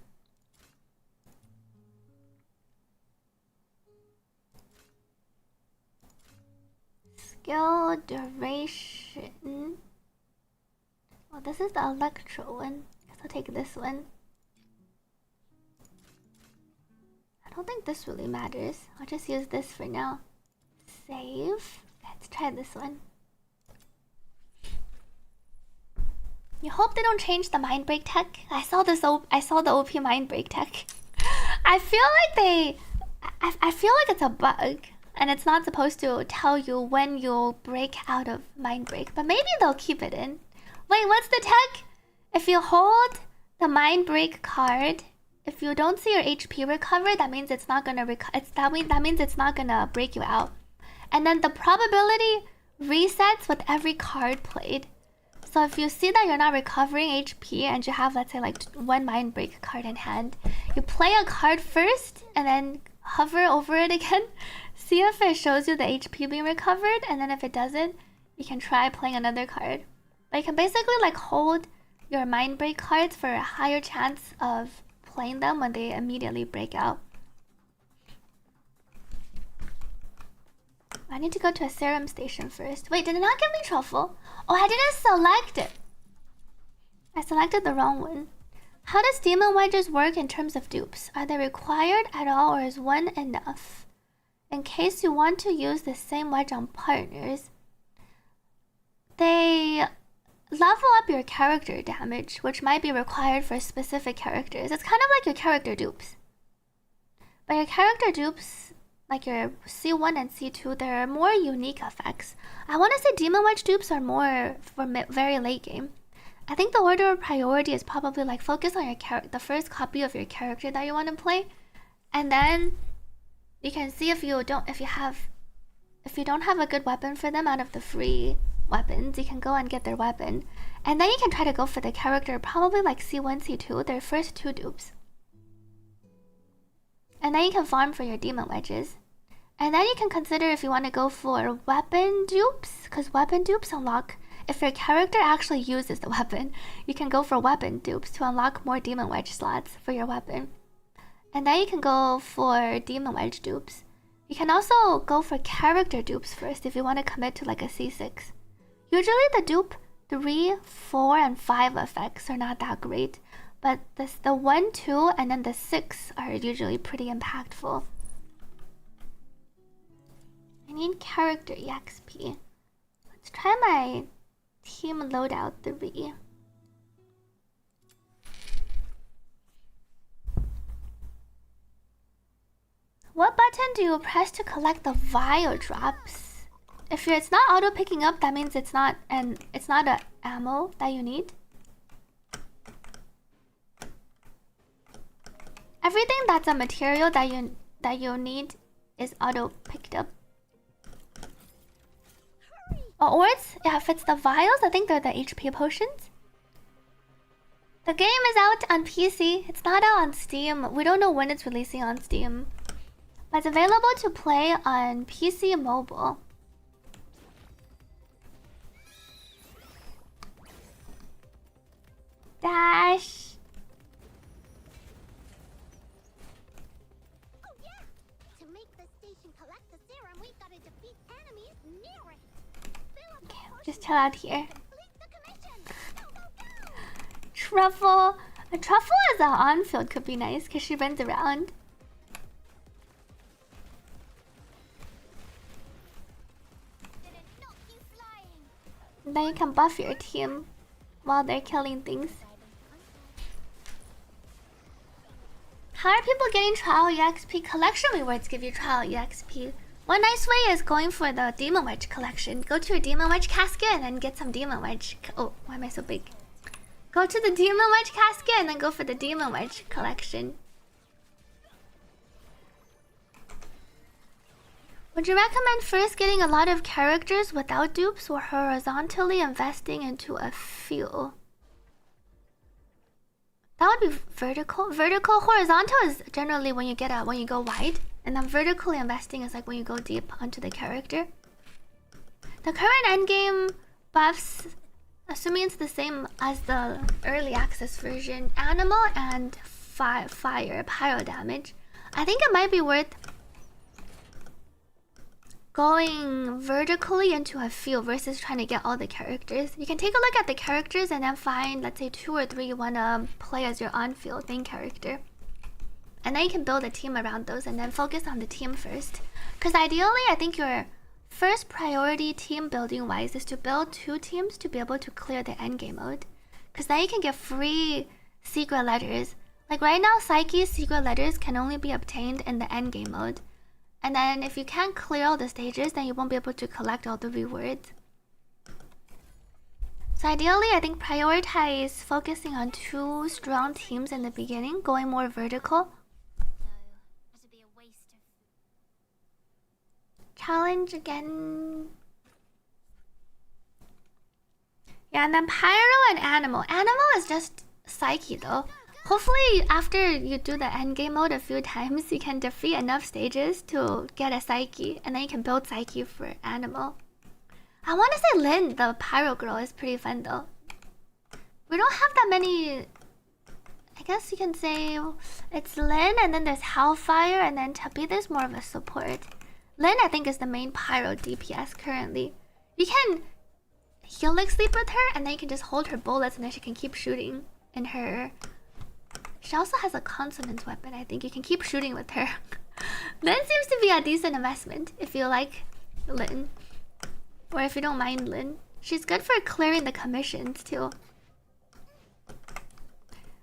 Skill duration. Well, this is the electro one. Guess I'll take this one. I don't think this really matters. I'll just use this for now. Save. Let's try this one. You hope they don't change the mind break tech. I saw the OP mind break tech. I feel like it's a bug, and it's not supposed to tell you when you'll break out of mind break. But maybe they'll keep it in. Wait, what's the tech? If you hold the mind break card, if you don't see your HP recover, that means it's not gonna that means it's not gonna break you out. And then the probability resets with every card played. So if you see that you're not recovering HP and you have, let's say, like 1 mind break card in hand, you play a card first and then hover over it again. See if it shows you the HP being recovered, and then if it doesn't, you can try playing another card. But you can basically like hold your mind break cards for a higher chance of playing them when they immediately break out. I need to go to a serum station first. Wait, did it not give me truffle? Oh, I didn't select it. I selected the wrong one. How does demon wedges work in terms of dupes? Are they required at all, or is one enough? In case you want to use the same wedge on partners, they level up your character damage, which might be required for specific characters. It's kind of like your character dupes. But your character dupes, like your C1 and C2, they're more unique effects. I want to say demon wedge dupes are more for very late game. I think the order of priority is probably like focus on your the first copy of your character that you want to play, and then you can see if you don't have a good weapon for them out of the free weapons, you can go and get their weapon, and then you can try to go for the character, probably like C1, C2, their first 2 dupes, and then you can farm for your demon wedges, and then you can consider if you want to go for weapon dupes, because weapon dupes unlock. If your character actually uses the weapon, you can go for weapon dupes to unlock more demon wedge slots for your weapon. And then you can go for demon wedge dupes. You can also go for character dupes first if you want to commit to like a C6. Usually the dupe 3, 4, and 5 effects are not that great, but the 1, 2, and then the 6 are usually pretty impactful. I need character EXP. Let's try my team loadout 3. What button do you press to collect the vial drops? If it's not auto picking up, that means it's not a ammo that you need. Everything that's a material that you need is auto picked up. Or if it's the vials, I think they're the HP potions. The game is out on PC. It's not out on Steam. We don't know when it's releasing on Steam. But it's available to play on PC mobile. Dash. Oh yeah! To make the station collect the serum, we've got to defeat enemies near it. Just chill out here. Truffle. A truffle as an on-field could be nice because she runs around. And then you can buff your team while they're killing things. How are people getting trial EXP? Collection rewards give you trial EXP. One nice way is going for the Demon Wedge collection. Go to your Demon Wedge casket and then get some Demon Wedge. Oh, why am I so big? Go to the Demon Wedge casket and then go for the Demon Wedge collection. Would you recommend first getting a lot of characters without dupes or horizontally investing into a few? That would be vertical. Horizontal is generally when you go wide. And then vertically investing is like when you go deep onto the character. The current endgame buffs, assuming it's the same as the early access version, animal and fire, pyro damage. I think it might be worth going vertically into a field versus trying to get all the characters. You can take a look at the characters and then find, let's say, 2 or 3 you want to play as your on-field main character. And then you can build a team around those and then focus on the team first. Because ideally, I think your first priority team building wise is to build 2 teams to be able to clear the endgame mode. Because then you can get free secret letters. Like right now, Psyche's secret letters can only be obtained in the endgame mode. And then if you can't clear all the stages, then you won't be able to collect all the rewards. So ideally, I think prioritize focusing on 2 strong teams in the beginning, going more vertical. Challenge again. Yeah, and then pyro and animal. Animal is just Psyche though. Hopefully after you do the endgame mode a few times, you can defeat enough stages to get a Psyche, and then you can build Psyche for animal. I want to say Lynn, the pyro girl, is pretty fun though. We don't have that many. I guess you can say it's Lynn, and then there's Hellfire, and then Tabitha's more of a support. Lynn, I think, is the main pyro DPS currently. You can helix sleep with her, and then you can just hold her bullets, and then she can keep shooting in her. She also has a consonant weapon. I think you can keep shooting with her. Lynn seems to be a decent investment if you like Lynn, or if you don't mind Lynn. She's good for clearing the commissions too.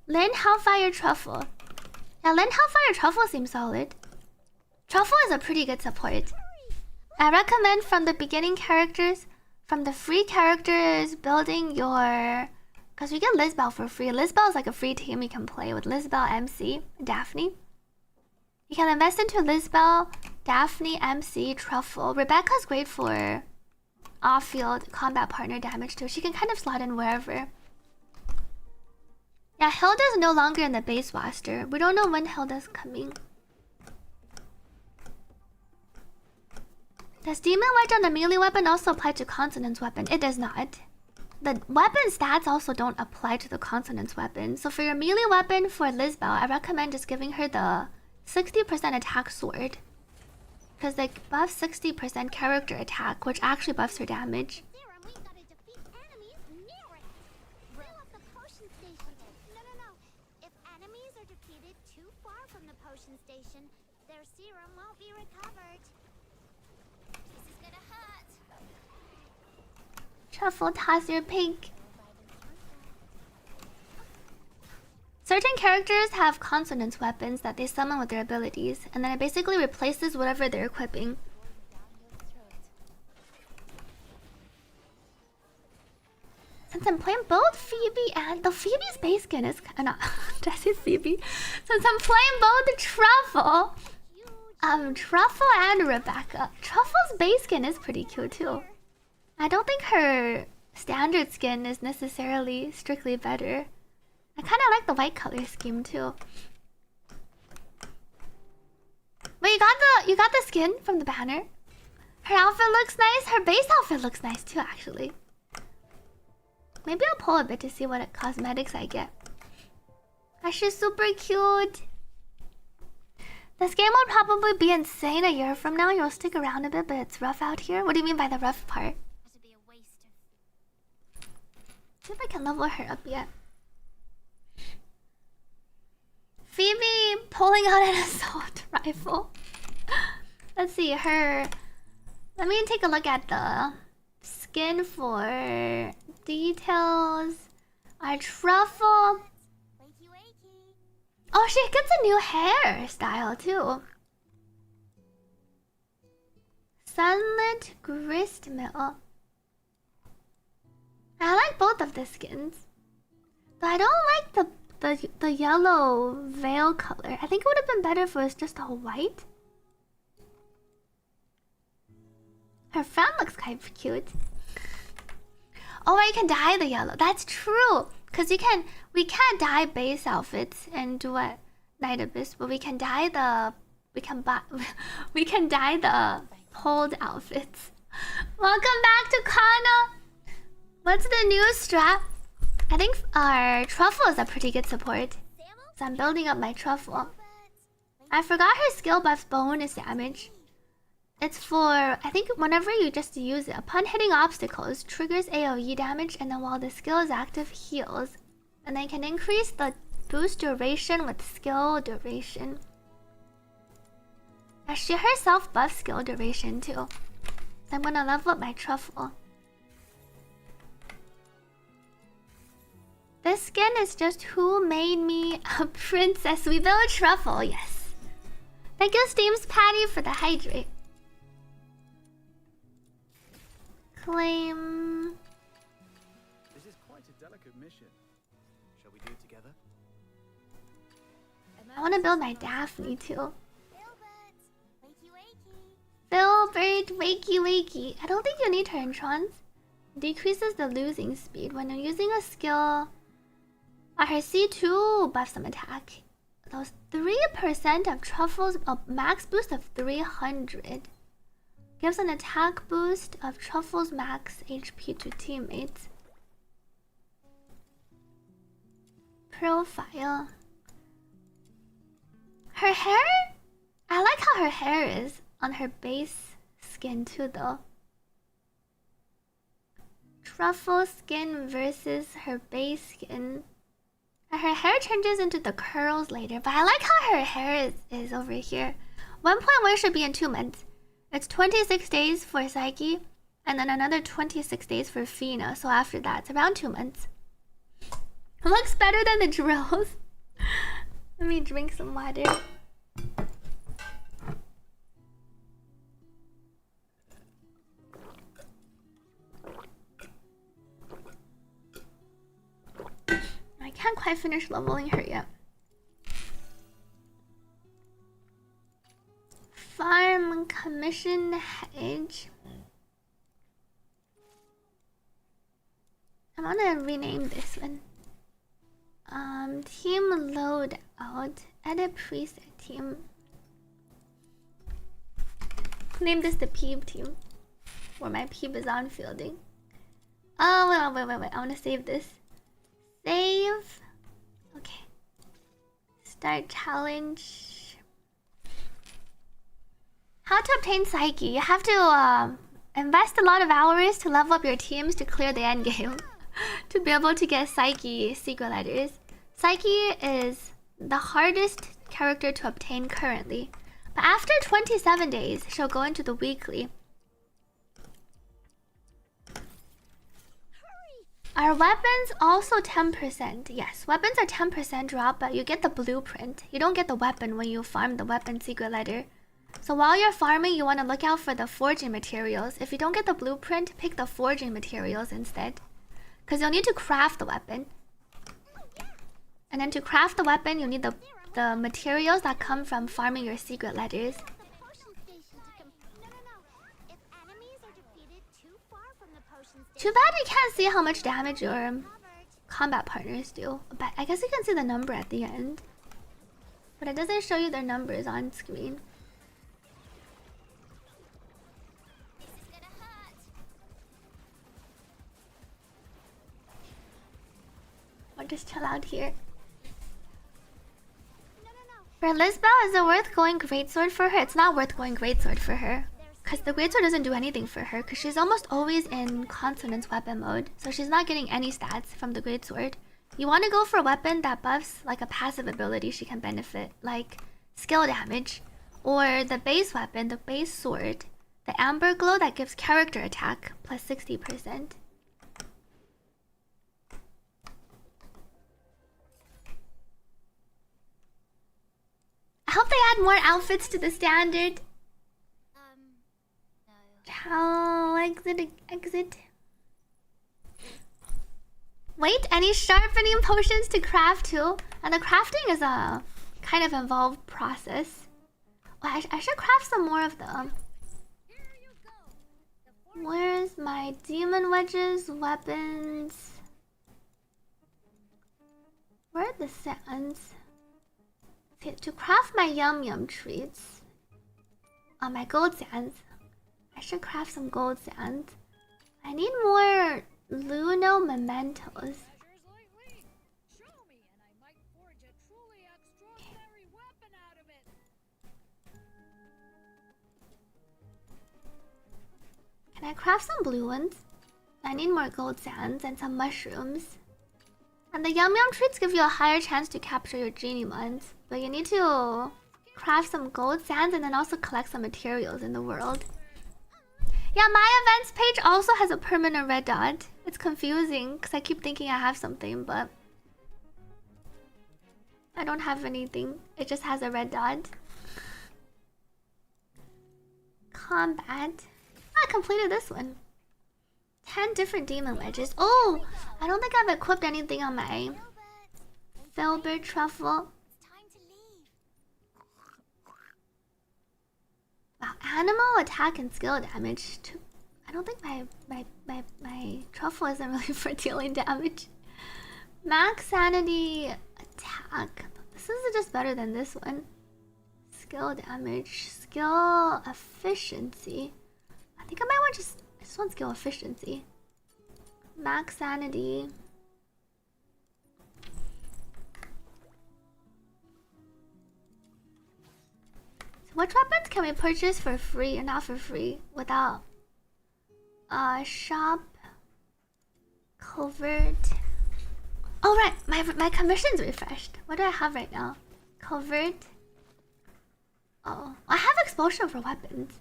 Lynn Hellfire Truffle. Yeah, Lynn Hellfire Truffle seems solid. Truffle is a pretty good support. I recommend from the beginning characters, from the free characters, building your... Because you get Lisbel for free. Lisbel is like a free team you can play with Lisbel, MC, Daphne. You can invest into Lisbel, Daphne, MC, Truffle. Rebecca's great for off-field combat partner damage too. She can kind of slot in wherever. Yeah, Hilda's no longer in the base roster. We don't know when Hilda's coming. Does Demon Wedge on the melee weapon also apply to Consonance weapon? It does not. The weapon stats also don't apply to the Consonance weapon. So for your melee weapon for Lisbel, I recommend just giving her the 60% attack sword. Because they buff 60% character attack, which actually buffs her damage. Serum, we gotta defeat enemies near it. Fill up the potion station. No. If enemies are defeated too far from the potion station, their serum won't be recovered. This is gonna hurt. Truffle, toss your pink. Certain characters have consonance weapons that they summon with their abilities, and then it basically replaces whatever they're equipping. Since I'm playing both Phoebe and... The Phoebe's base skin is... not... Did I say Phoebe? Since I'm playing both Truffle... Truffle and Rebecca. Truffle's base skin is pretty cute too. I don't think her standard skin is necessarily strictly better. I kind of like the white color scheme too. Wait, you got the skin from the banner? Her outfit looks nice. Her base outfit looks nice too, actually. Maybe I'll pull a bit to see what cosmetics I get. She's super cute. This game will probably be insane a year from now. You'll stick around a bit, but it's rough out here. What do you mean by the rough part? That'd be a waste of... See if I can level her up yet. Phoebe pulling out an assault rifle. Let's see her. Let me take a look at the skin for details. Our Truffle. Wakey, wakey. Oh, she gets a new hairstyle too. Sunlit Gristmill. I like both of the skins, but I don't like the yellow veil color. I think it would have been better if it was just all white. Her friend looks kind of cute. Oh, you can dye the yellow. That's true. Cause we can't dye base outfits and Duet Night Abyss, but we can dye the hold outfits. Welcome back to Kana. What's the new strap? I think our Truffle is a pretty good support. So I'm building up my Truffle. I forgot her skill buffs bonus damage. It's for, I think whenever you just use it, upon hitting obstacles, triggers AoE damage, and then while the skill is active, heals. And then can increase the boost duration with skill duration. Now she herself buffs skill duration too. So I'm gonna level up my Truffle. This skin is just who made me a princess. We build Truffle, yes. Thank you, Steam's Patty, for the hydrate. Claim. This is quite a delicate mission. Shall we do it together? I want to build my Daphne too. Filbert, wakey, wakey. Filbert, wakey wakey. I don't think you need her in Trons. Decreases the losing speed when you're using a skill. Her C2 buffs some attack. Those 3% of Truffle's a max boost of 300. Gives an attack boost of Truffle's max HP to teammates. Profile. Her hair? I like how her hair is on her base skin too, though. Truffle skin versus her base skin. Her hair changes into the curls later, but I like how her hair is over here. 1.1 should be in 2 months. It's 26 days for Psyche, and then another 26 days for Fina. So after that, it's around 2 months. It looks better than the drills. Let me drink some water. I can't quite finish leveling her yet. Farm commission hedge. I'm gonna rename this one. Team loadout. Edit preset team. Name this the Peeb team. Where my Peeb is on fielding. Oh, wait. I wanna save this. Save. Okay. Start challenge. How to obtain Psyche. You have to invest a lot of hours to level up your teams to clear the endgame. To be able to get Psyche secret letters. Psyche is the hardest character to obtain currently. But after 27 days, she'll go into the weekly. Are weapons also 10%? Yes, weapons are 10% drop, but you get the blueprint. You don't get the weapon when you farm the weapon secret letter. So while you're farming, you want to look out for the forging materials. If you don't get the blueprint, pick the forging materials instead. Because you'll need to craft the weapon. And then to craft the weapon, you need the materials that come from farming your secret letters. Too bad you can't see how much damage your combat partners do. But I guess you can see the number at the end. But it doesn't show you their numbers on screen. I'll just chill out here. For Lisbeth, is it worth going Greatsword for her? It's not worth going Greatsword for her. Because the Greatsword doesn't do anything for her. Because she's almost always in Consonance weapon mode. So she's not getting any stats from the Greatsword. You want to go for a weapon that buffs like a passive ability she can benefit. Like skill damage. Or the base weapon, the base sword. The Amber Glow that gives character attack plus 60%. I hope they add more outfits to the standard. How exit. Wait, any sharpening potions to craft too? And the crafting is a kind of involved process. Well, I should craft some more of them. Where's my demon wedges, weapons? Where are the sands? Okay, to craft my yum yum treats. My gold sands. I should craft some gold sands. I need more Luno mementos. Can I craft some blue ones? I need more gold sands and some mushrooms. And the yum yum treats give you a higher chance to capture your genie mons. But you need to craft some gold sands and then also collect some materials in the world. Yeah, my events page also has a permanent red dot. It's confusing because I keep thinking I have something, but I don't have anything. It just has a red dot. Combat. I completed this one. 10 different demon wedges. Oh, I don't think I've equipped anything on my Filbert truffle. Wow, animal attack and skill damage. I don't think my truffle isn't really for dealing damage. Max sanity attack. This is just better than this one. Skill damage, skill efficiency. I think I might want I just want skill efficiency. Max sanity. What weapons can we purchase for free or not for free without shop covert? Oh right, my commission's refreshed. What do I have right now? Covert. Oh, I have expulsion for weapons.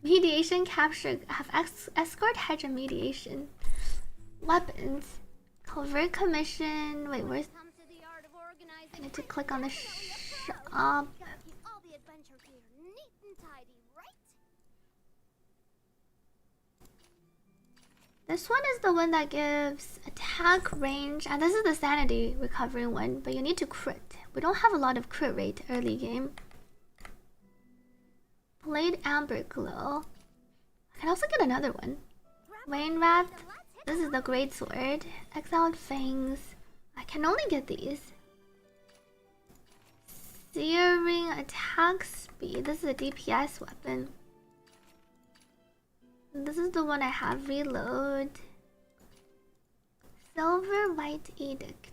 Mediation, capture, have escort, hedge, and mediation. Weapons. Covert commission. Wait, where's... I need to click on the shop. Gotta keep all the adventure gear neat and tidy, right? This one is the one that gives attack range, and this is the sanity recovery one, but you need to crit. We don't have a lot of crit rate early game. Blade Amber Glow. I can also get another one. Wainwrath. This is the Great Sword. Exiled Fangs. I can only get these. Searing Attack Speed. This is a DPS weapon. This is the one I have. Reload. Silver White Edict.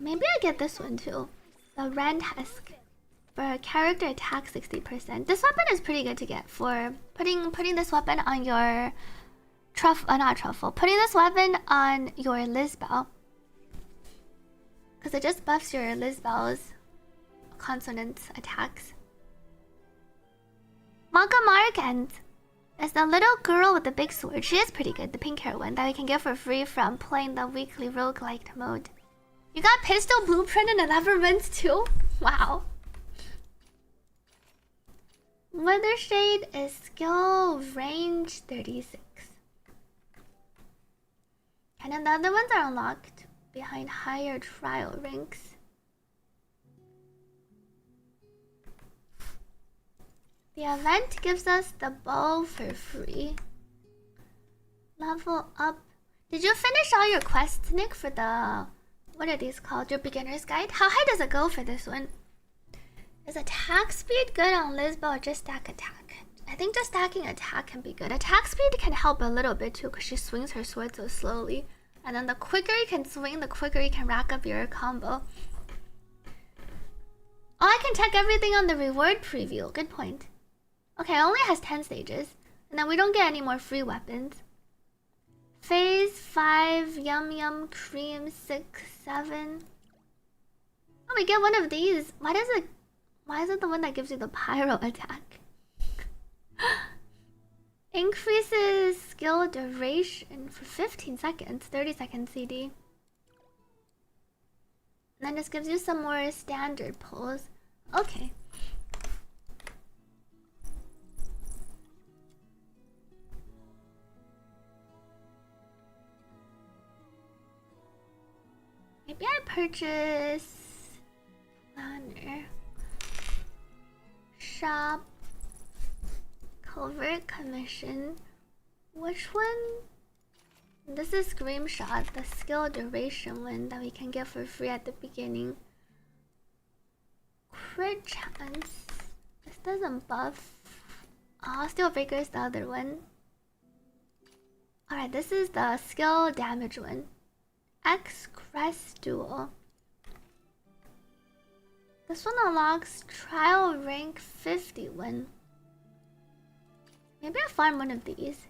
Maybe I get this one too. The Rend Husk. For character attack 60%. This weapon is pretty good to get for putting this weapon on your not truffle. Putting this weapon on your Lisbel. Because it just buffs your Lisbel's consonants attacks. Manga Markand is the little girl with the big sword. She is pretty good, the pink hair one that we can get for free from playing the weekly roguelike mode. You got pistol blueprint in 11 months too? Wow. Weathershade is skill range 36. And then the other ones are unlocked behind higher trial ranks. The event gives us the bow for free. Level up. Did you finish all your quests, Nick, for the... What are these called? Your beginner's guide? How high does it go for this one? Is attack speed good on Lisbeth or just stack attack? I think just stacking attack can be good. Attack speed can help a little bit too because she swings her sword so slowly. And then the quicker you can swing, the quicker you can rack up your combo. Oh, I can check everything on the reward preview. Good point. Okay, it only has 10 stages. And then we don't get any more free weapons. Phase 5, Yum Yum Cream 6, 7. Oh, we get one of these. Why is it the one that gives you the pyro attack? Increases skill duration for 15 seconds, 30 seconds CD. And then this gives you some more standard pulls. Okay. Maybe I purchase banner. Shop. Covert commission. Which one? This is Screamshot, the skill duration one that we can get for free at the beginning. Crit chance. This doesn't buff. Oh, Steel Breaker is the other one. Alright, this is the skill damage one. X Crest Duel. This one unlocks trial rank 51. Maybe I'll find one of these.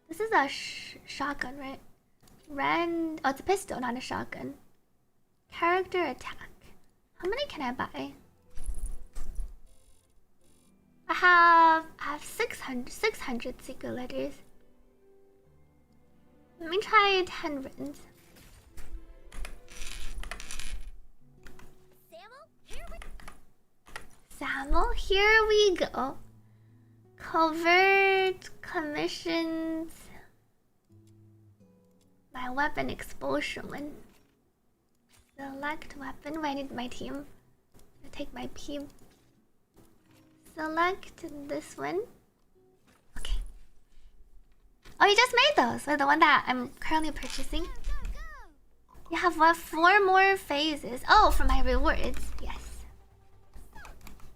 This is a shotgun, right? Oh, it's a pistol, not a shotgun. Character attack. How many can I buy? I have 600 secret letters. Let me try 10 runs. Samuel, here we go. Covert commissions. My weapon expulsion one. Select weapon. Wait, I need my team. I'll take my P. Select this one. Okay. Oh, you just made those. So the one that I'm currently purchasing. You have what? 4 more phases. Oh, for my rewards. Yes.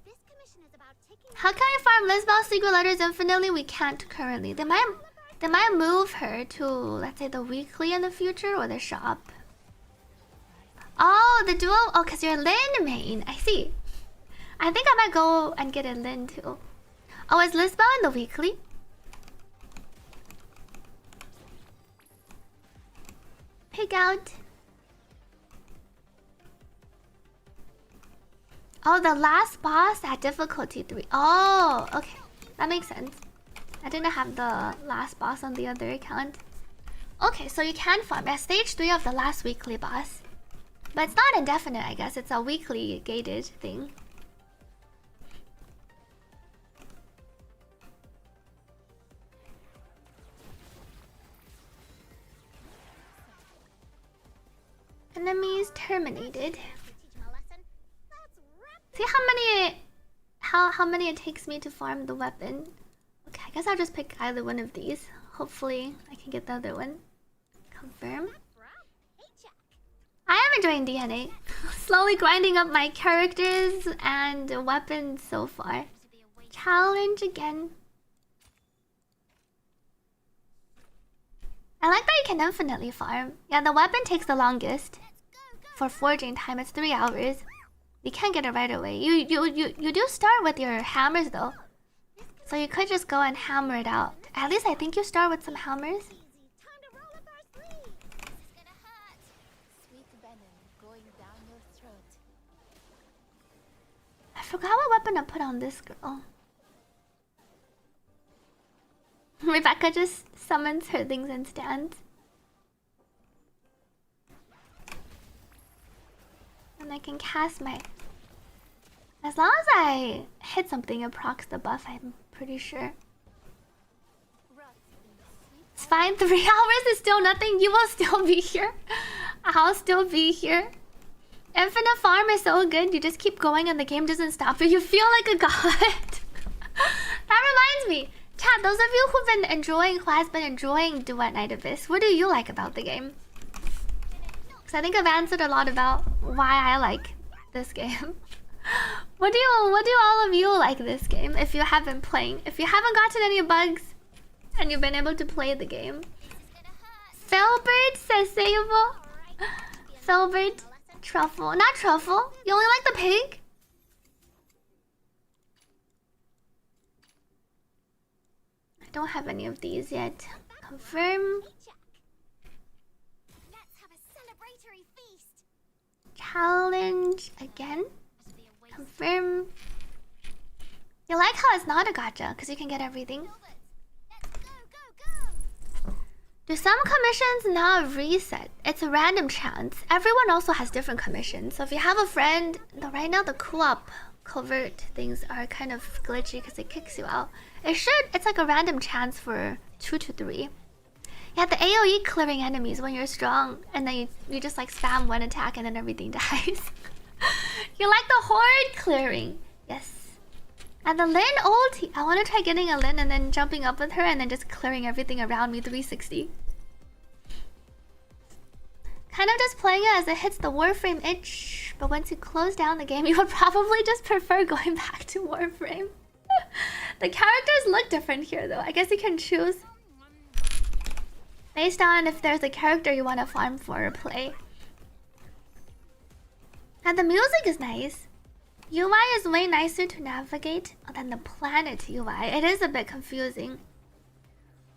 This commission is about taking How can we farm Lisbeth secret letters infinitely? We can't currently. They might They might move her to, let's say, the weekly in the future or the shop. Oh, the duo. Oh, because you're Lin main. I see. I think I might go and get a Lin too. Oh, is Lisbeth in the weekly? Pick out. Oh, the last boss at difficulty 3. Oh, okay. That makes sense. I didn't have the last boss on the other account. Okay, so you can farm at stage 3 of the last weekly boss. But it's not indefinite, I guess. It's a weekly gated thing. Enemies terminated. See how many it takes me to farm the weapon. Okay, I guess I'll just pick either one of these. Hopefully I can get the other one. Confirm. I am enjoying DNA. Slowly grinding up my characters and weapons so far. Challenge again. I like that you can infinitely farm. Yeah, the weapon takes the longest. For forging time, it's 3 hours. You can't get it right away. You do start with your hammers though. So you could just go and hammer it out. At least I think you start with some hammers. I forgot what weapon to put on this girl. Rebecca just summons her things and stands. And I can cast my... As long as I hit something, it procs the buff, I'm pretty sure. It's fine, 3 hours is still nothing. You will still be here. I'll still be here. Infinite farm is so good. You just keep going and the game doesn't stop you. You feel like a god. That reminds me. Chat, those of you who has been enjoying Duet Night Abyss, what do you like about the game? Because I think I've answered a lot about why I like this game. What do all of you like this game if you have been playing? If you haven't gotten any bugs and you've been able to play the game. Filbert says sayable. Filbert, truffle. Not truffle. You only like the pig? I don't have any of these yet. Confirm. Challenge again. Confirm. You like how it's not a gacha because you can get everything. Do some commissions not reset? It's a random chance. Everyone also has different commissions. So if you have a friend, right now the co-op covert things are kind of glitchy because it kicks you out. It's like a random chance for 2 to 3. Yeah, the AoE clearing enemies when you're strong, and then you just like spam one attack and then everything dies. You like the horde clearing? Yes. And the Lin ulti. I want to try getting a Lin and then jumping up with her and then just clearing everything around me 360. Kind of just playing it as it hits the Warframe itch, but once you close down the game, you would probably just prefer going back to Warframe. The characters look different here though. I guess you can choose based on if there's a character you want to farm for or play. And the music is nice. UI is way nicer to navigate than the planet UI. It is a bit confusing.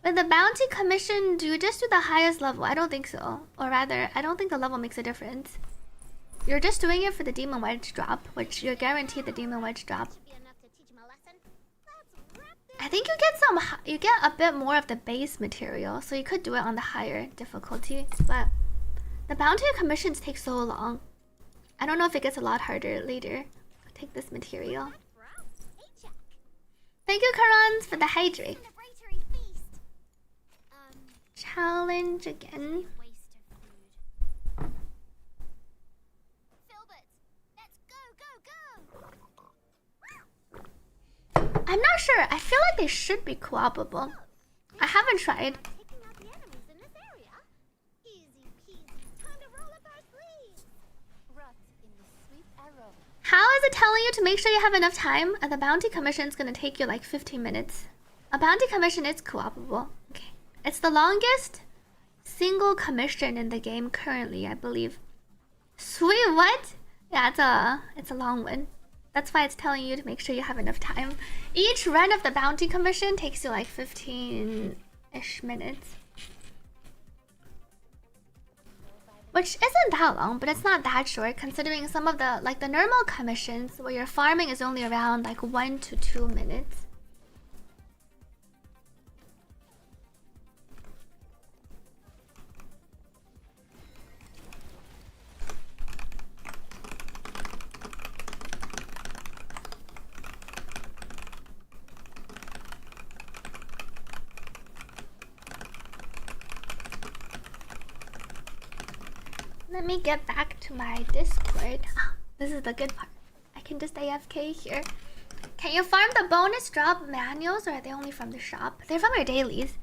With the bounty commission, do you just do the highest level? I don't think so. Or rather, I don't think the level makes a difference. You're just doing it for the Demon Wedge drop, which you're guaranteed the Demon Wedge drop. I think you get a bit more of the base material, so you could do it on the higher difficulty. But the bounty commissions take so long. I don't know if it gets a lot harder later. I'll take this material. Thank you, Karans, for the hydrate. Challenge again. I'm not sure. I feel like they should be co-opable. I haven't tried. How is it telling you to make sure you have enough time? The bounty commission is going to take you like 15 minutes. A bounty commission is co-opable. Okay. It's the longest single commission in the game currently, I believe. Sweet, what? Yeah, it's a long one. That's why it's telling you to make sure you have enough time. Each run of the bounty commission takes you like 15-ish minutes. Which isn't that long, but it's not that short considering some of the like the normal commissions where your farming is only around like 1 to 2 minutes. Let me get back to my Discord. This is the good part. I can just AFK here. Can you farm the bonus drop manuals or are they only from the shop? They're from your dailies.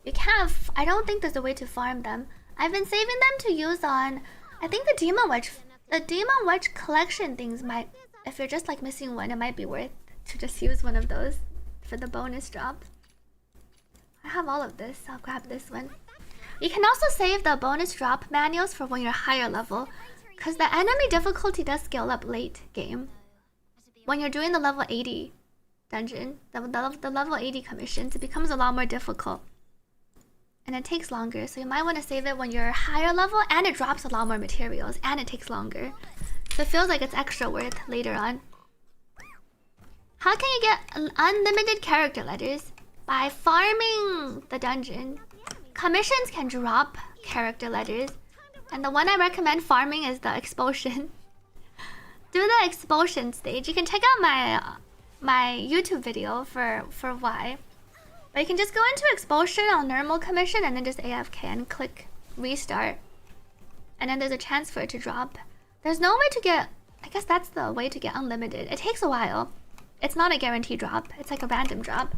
You can't. I don't think there's a way to farm them. I've been saving them to use on. I think the Demon Wedge. The Demon Wedge collection things might. If you're just like missing one, it might be worth to just use one of those for the bonus drop. I have all of this. I'll grab this one. You can also save the bonus drop manuals for when you're higher level, because the enemy difficulty does scale up late game. When you're doing the level 80 dungeon, the level 80 commissions, it becomes a lot more difficult. And it takes longer, so you might want to save it when you're higher level, and it drops a lot more materials, and it takes longer. So it feels like it's extra worth later on. How can you get unlimited character letters? By farming the dungeon. Commissions can drop character letters, and the one I recommend farming is the expulsion. Do the expulsion stage. You can check out my YouTube video for why. But you can just go into expulsion on normal commission and then just AFK and click restart. And then there's a chance for it to drop. There's no way to get, I guess that's the way to get unlimited. It takes a while. It's not a guaranteed drop. It's like a random drop.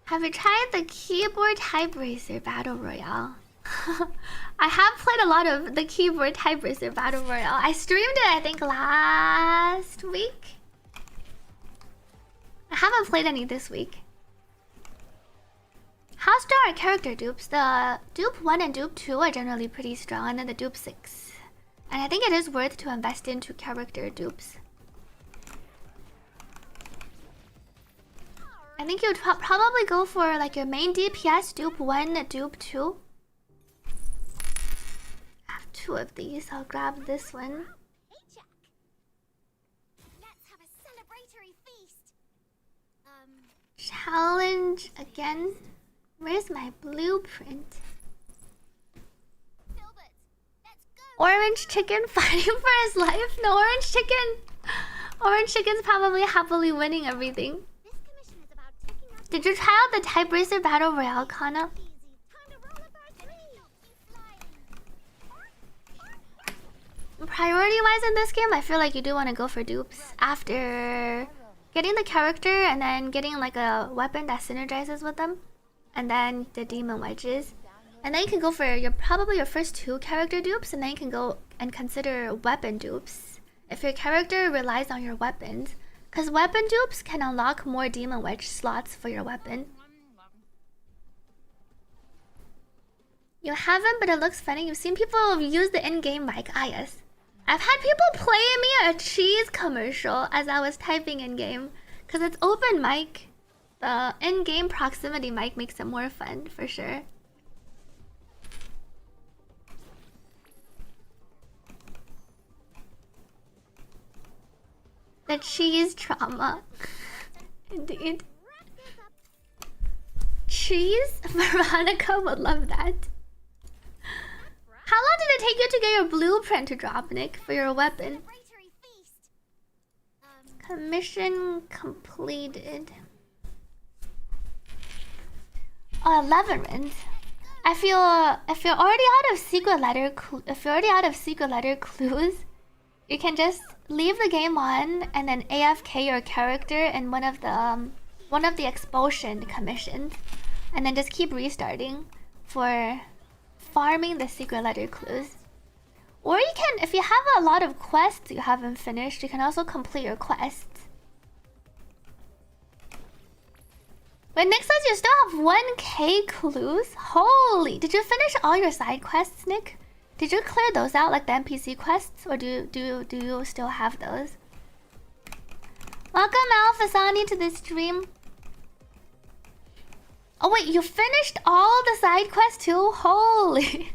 Have you tried the keyboard type racer battle royale? I have played a lot of the keyboard type racer battle royale. I streamed it I think last week. I haven't played any this week. How strong are character dupes? The dupe 1 and dupe 2 are generally pretty strong, and then the dupe 6. And I think it is worth to invest into character dupes. I think you'd probably go for like your main DPS, dupe 1, dupe 2. I have 2 of these. I'll grab this one. Hey, Jack. Let's have a celebratory feast. Challenge again. Where's my blueprint? Filbert, let's go. Orange chicken fighting for his life? No, orange chicken. Orange chicken's probably happily winning everything. This commission is about taking out Did you try out the Type Racer Battle Royale, Kana? easy. Time to roll up our sleeves. Priority-wise in this game, I feel like you do want to go for dupes. After getting the character and then getting like a weapon that synergizes with them. And then the demon wedges. And then you can go for probably your first 2 character dupes, and then you can go and consider weapon dupes. If your character relies on your weapons. Because weapon dupes can unlock more demon wedge slots for your weapon. You haven't, but it looks funny. You've seen people use the in-game mic. Ah, yes. I've had people play me a cheese commercial as I was typing in-game. Because it's open mic. The in-game proximity mic makes it more fun, for sure. The cheese trauma. Indeed. Cheese? Veronica would love that. How long did it take you to get your blueprint to drop, Nick, for your weapon? Celebratory feast. Commission completed. Labyrinth. If you're already out of secret letter clues, you can just leave the game on and then AFK your character in one of the expulsion commissions, and then just keep restarting for farming the secret letter clues. Or you can, if you have a lot of quests you haven't finished, you can also complete your quests. Wait, Nick says you still have 1k clues? Holy, did you finish all your side quests, Nick? Did you clear those out, like the NPC quests? Or do you still have those? Welcome Alphasani to this stream. Oh wait, you finished all the side quests too? Holy.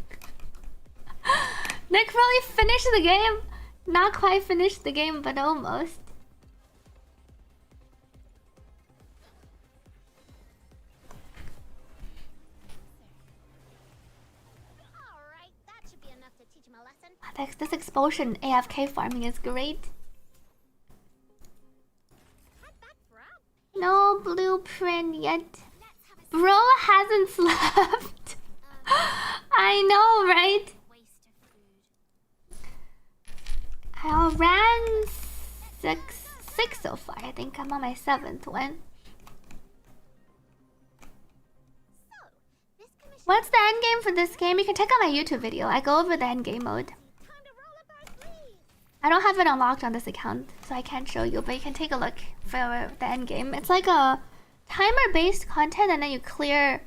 Nick really finished the game. Not quite finished the game, but almost. Alright, that should be enough to teach him a lesson. This expulsion AFK farming is great. No blueprint yet. Bro hasn't slept. I know, right? I ran six so far. I think I'm on my 7th one. What's the end game for this game? You can check out my YouTube video. I go over the end game mode. I don't have it unlocked on this account, so I can't show you, but you can take a look for the end game. It's like a timer-based content, and then you clear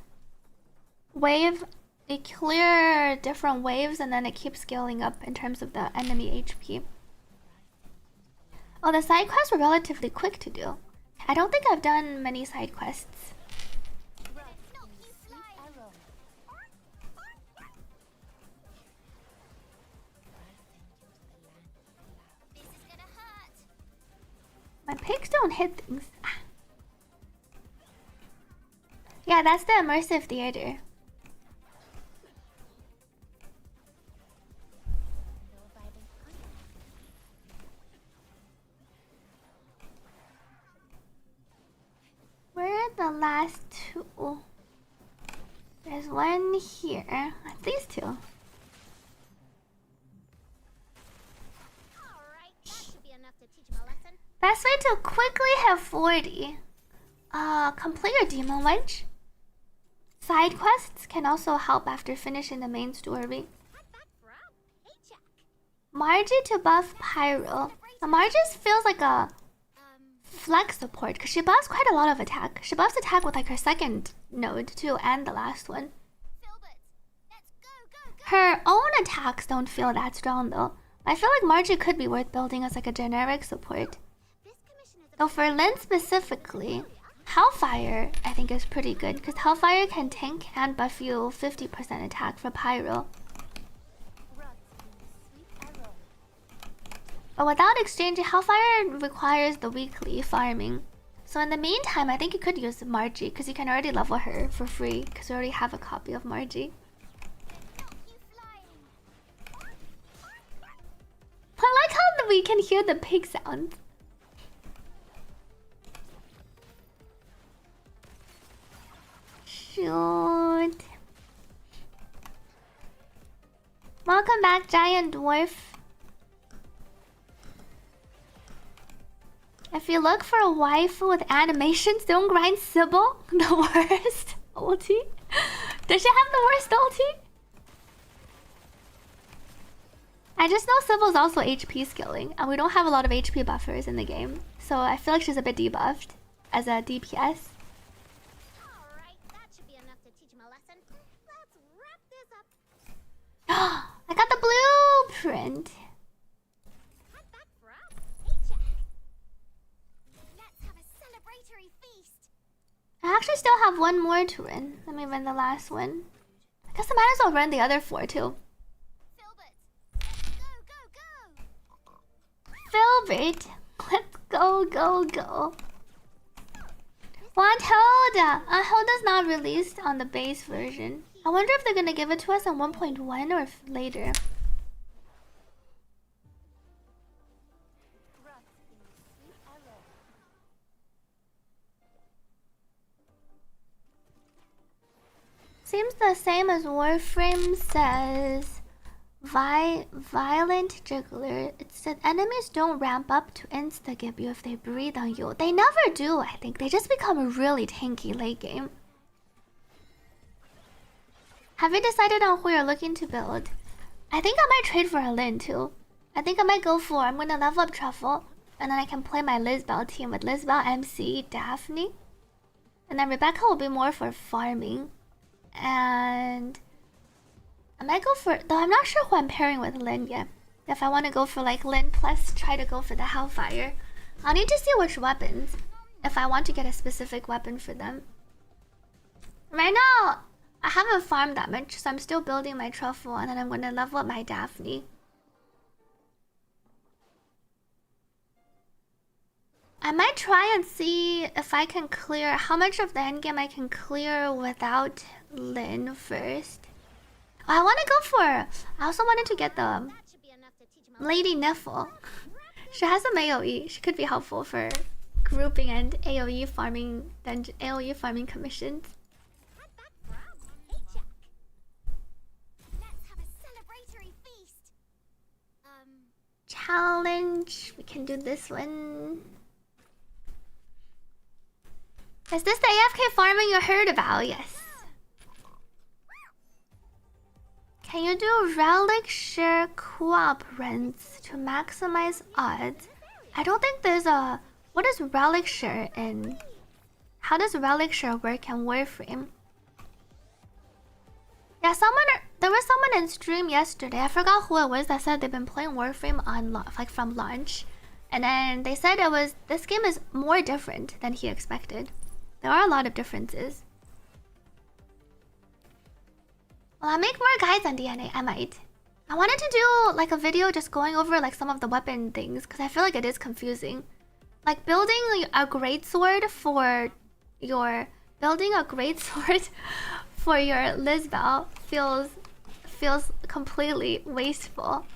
different waves, and then it keeps scaling up in terms of the enemy HP. Oh, the side quests were relatively quick to do. I don't think I've done many side quests. My pigs don't hit things. Yeah, that's the immersive theater. Where are the last two? There's one here. These two. Best way to quickly hit 40. Complete your demon wench. Side quests can also help after finishing the main story. Margie to buff Pyro. Now, Margie feels like a flex support because she buffs quite a lot of attack. She buffs attack with like her second node too, and the last one. Her own attacks don't feel that strong though. I feel like Margie could be worth building as like a generic support. Though for Lyn specifically, Hellfire I think is pretty good because Hellfire can tank and buff you 50% attack for Pyro. But without exchanging, Hellfire requires the weekly farming. So in the meantime, I think you could use Margie because you can already level her for free because you already have a copy of Margie. I like how we can hear the pig sound. Shoot. Welcome back, Giant Dwarf. If you look for a waifu with animations, don't grind Sybil. The worst ulti. Does she have the worst ulti? I just know Sybil's also HP scaling, and we don't have a lot of HP buffers in the game, so I feel like she's a bit debuffed as a DPS. Alright, that should be enough to teach him a lesson. Let's wrap this up. I got the blueprint. Head back for a paycheck. Let's have a celebratory feast. I actually still have one more to run. Let me run the last one. I guess I might as well run the other 4 too. Filbert, let's go, go, go. Want Hilda? Hilda's not released on the base version. I wonder if they're gonna give it to us on 1.1 or later. Seems the same as Warframe says. Violent Jiggler. It said enemies don't ramp up to insta-gib you if they breathe on you. They never do, I think. They just become really tanky late game. Have you decided on who you're looking to build? I think I might trade for a Lin too. I think I might go for, I'm gonna level up Truffle, and then I can play my Lisbel team with Lisbel, MC, Daphne. And then Rebecca will be more for farming. And I might go for, though I'm not sure who I'm pairing with Lin yet. If I want to go for like Lin plus try to go for the Hellfire. I'll need to see which weapons, if I want to get a specific weapon for them. Right now, I haven't farmed that much, so I'm still building my Truffle, and then I'm going to level up my Daphne. I might try and see if I can clear how much of the endgame I can clear without Lin first. Oh, I want to go for, I also wanted to get the Lady Niffle. She has some AoE. She could be helpful for grouping and AoE farming AoE farming commissions. Challenge. We can do this one. Is this the AFK farming you heard about? Yes. Can you do relic share co-op runs to maximize odds? I don't think there's a... What is relic share in? How does relic share work in Warframe? Yeah, there was someone in stream yesterday. I forgot who it was that said they've been playing Warframe on like from launch, and then they said this game is more different than he expected. There are a lot of differences. Well, I'll make more guides on DNA. I might. I wanted to do like a video just going over like some of the weapon things because I feel like it is confusing. Like building a greatsword for your Lisbel feels completely wasteful.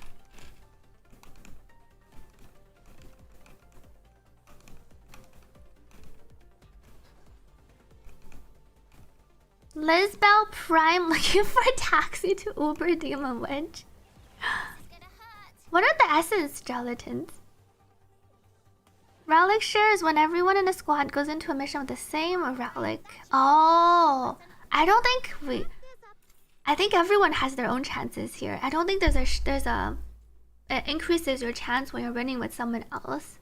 Lisbel Prime looking for a taxi to Uber Demon Wedge. What are the essence gelatins? Relic share is when everyone in a squad goes into a mission with the same relic. Oh, I think everyone has their own chances here. I don't think it increases your chance when you're running with someone else.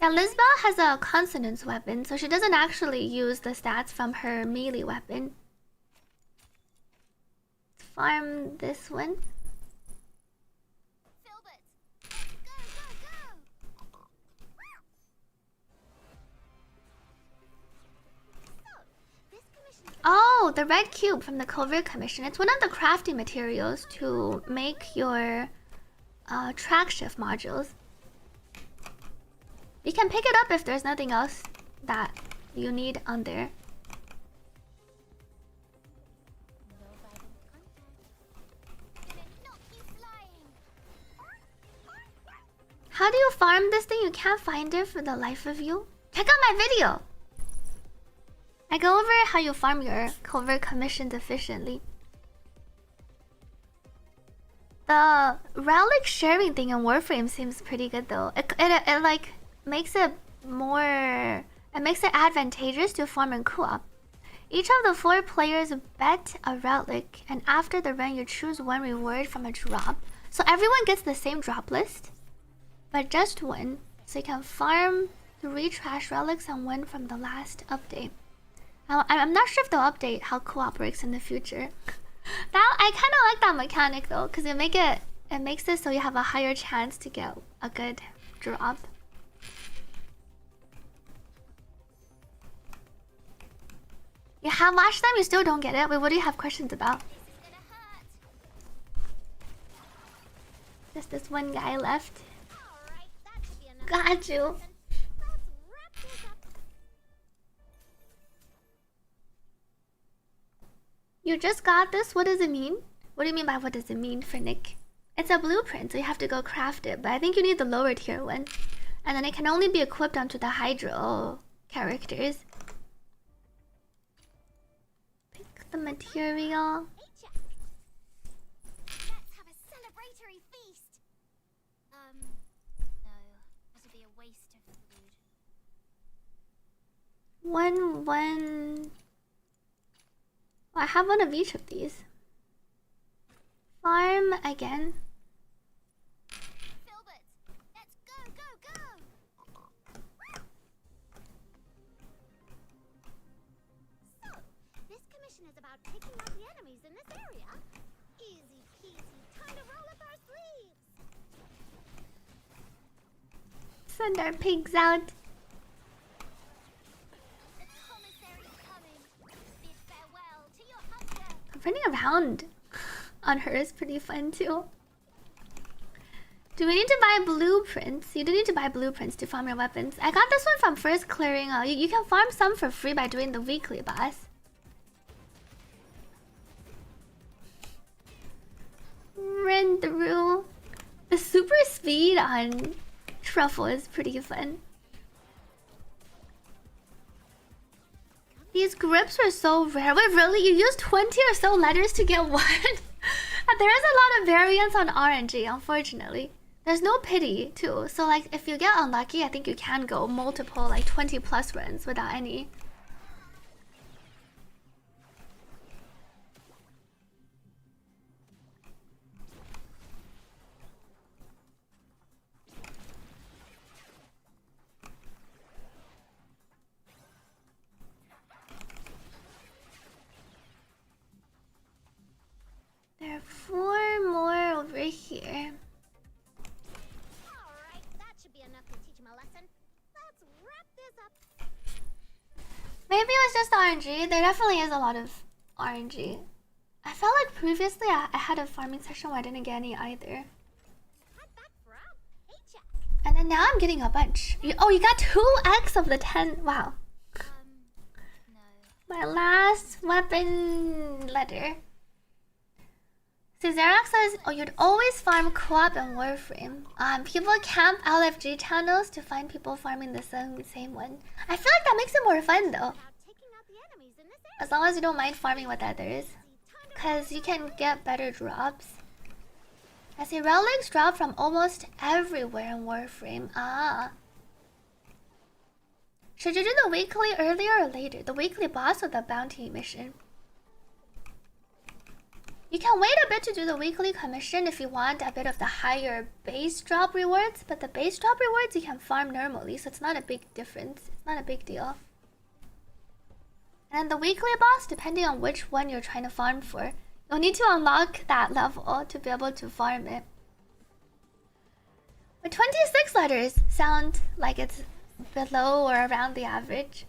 Yeah, Lisbel has a consonance weapon, so she doesn't actually use the stats from her melee weapon. Let's farm this one. Oh, the red cube from the Covert Commission. It's one of the crafting materials to make your track shift modules. You can pick it up if there's nothing else that you need on there. How do you farm this thing? You can't find it for the life of you? Check out my video! I go over how you farm your covert commissions efficiently. The relic sharing thing in Warframe seems pretty good though. It like makes it advantageous to farm in co-op. Each of the 4 players bet a relic, and after the run you choose one reward from a drop. So everyone gets the same drop list, but just one. So you can farm 3 trash relics and 1 from the last update. I'm not sure if they'll update how co-op works in the future. I kind of like that mechanic though, because it makes it so you have a higher chance to get a good drop. You have watched them, you still don't get it. Wait, what do you have questions about? Just this one guy left. Got you. You just got this? What does it mean? What do you mean by what does it mean, for Nick? It's a blueprint, so you have to go craft it. But I think you need the lower tier one. And then it can only be equipped onto the Hydro characters. the material. Let's have a celebratory feast. No. That'd be a waste of food. When oh, I have one of each of these. Farm again. Filbert, let's go. So, this commission is about taking out the enemies in this area. Easy peasy, time to roll up our sleeves. Send our pigs out. The commissary's coming. Bid farewell to your hunger. Running around on her is pretty fun too. Do we need to buy blueprints? You do need to buy blueprints to farm your weapons. I got this one from first clearing. You can farm some for free by doing the weekly boss. Run through. The super speed on Truffle is pretty fun. These grips are so rare. Wait, really? You used 20 or so letters to get one? There is a lot of variance on RNG, unfortunately. There's no pity, too. So, like, if you get unlucky, I think you can go multiple, like, 20 plus runs without any. There are 4 more over here. Alright, that should be enough to teach him a lesson. Let's wrap this up. Maybe it was just RNG. There definitely is a lot of RNG. I felt like previously I had a farming session where I didn't get any either. Head back for our paycheck. And then now I'm getting a bunch. You got 2x of the 10. Wow. No. My last weapon letter. Xerax says, you'd always farm co-op and Warframe. People camp LFG channels to find people farming the same one. I feel like that makes it more fun though. About taking out the enemies in this area. As long as you don't mind farming with others. Because you can get better drops. I see relics drop from almost everywhere in Warframe. Should you do the weekly earlier or later? The weekly boss or the bounty mission? You can wait a bit to do the weekly commission if you want a bit of the higher base drop rewards, but the base drop rewards you can farm normally, so it's not a big difference. It's not a big deal. And the weekly boss, depending on which one you're trying to farm for, you'll need to unlock that level to be able to farm it. But 26 letters sound like it's below or around the average.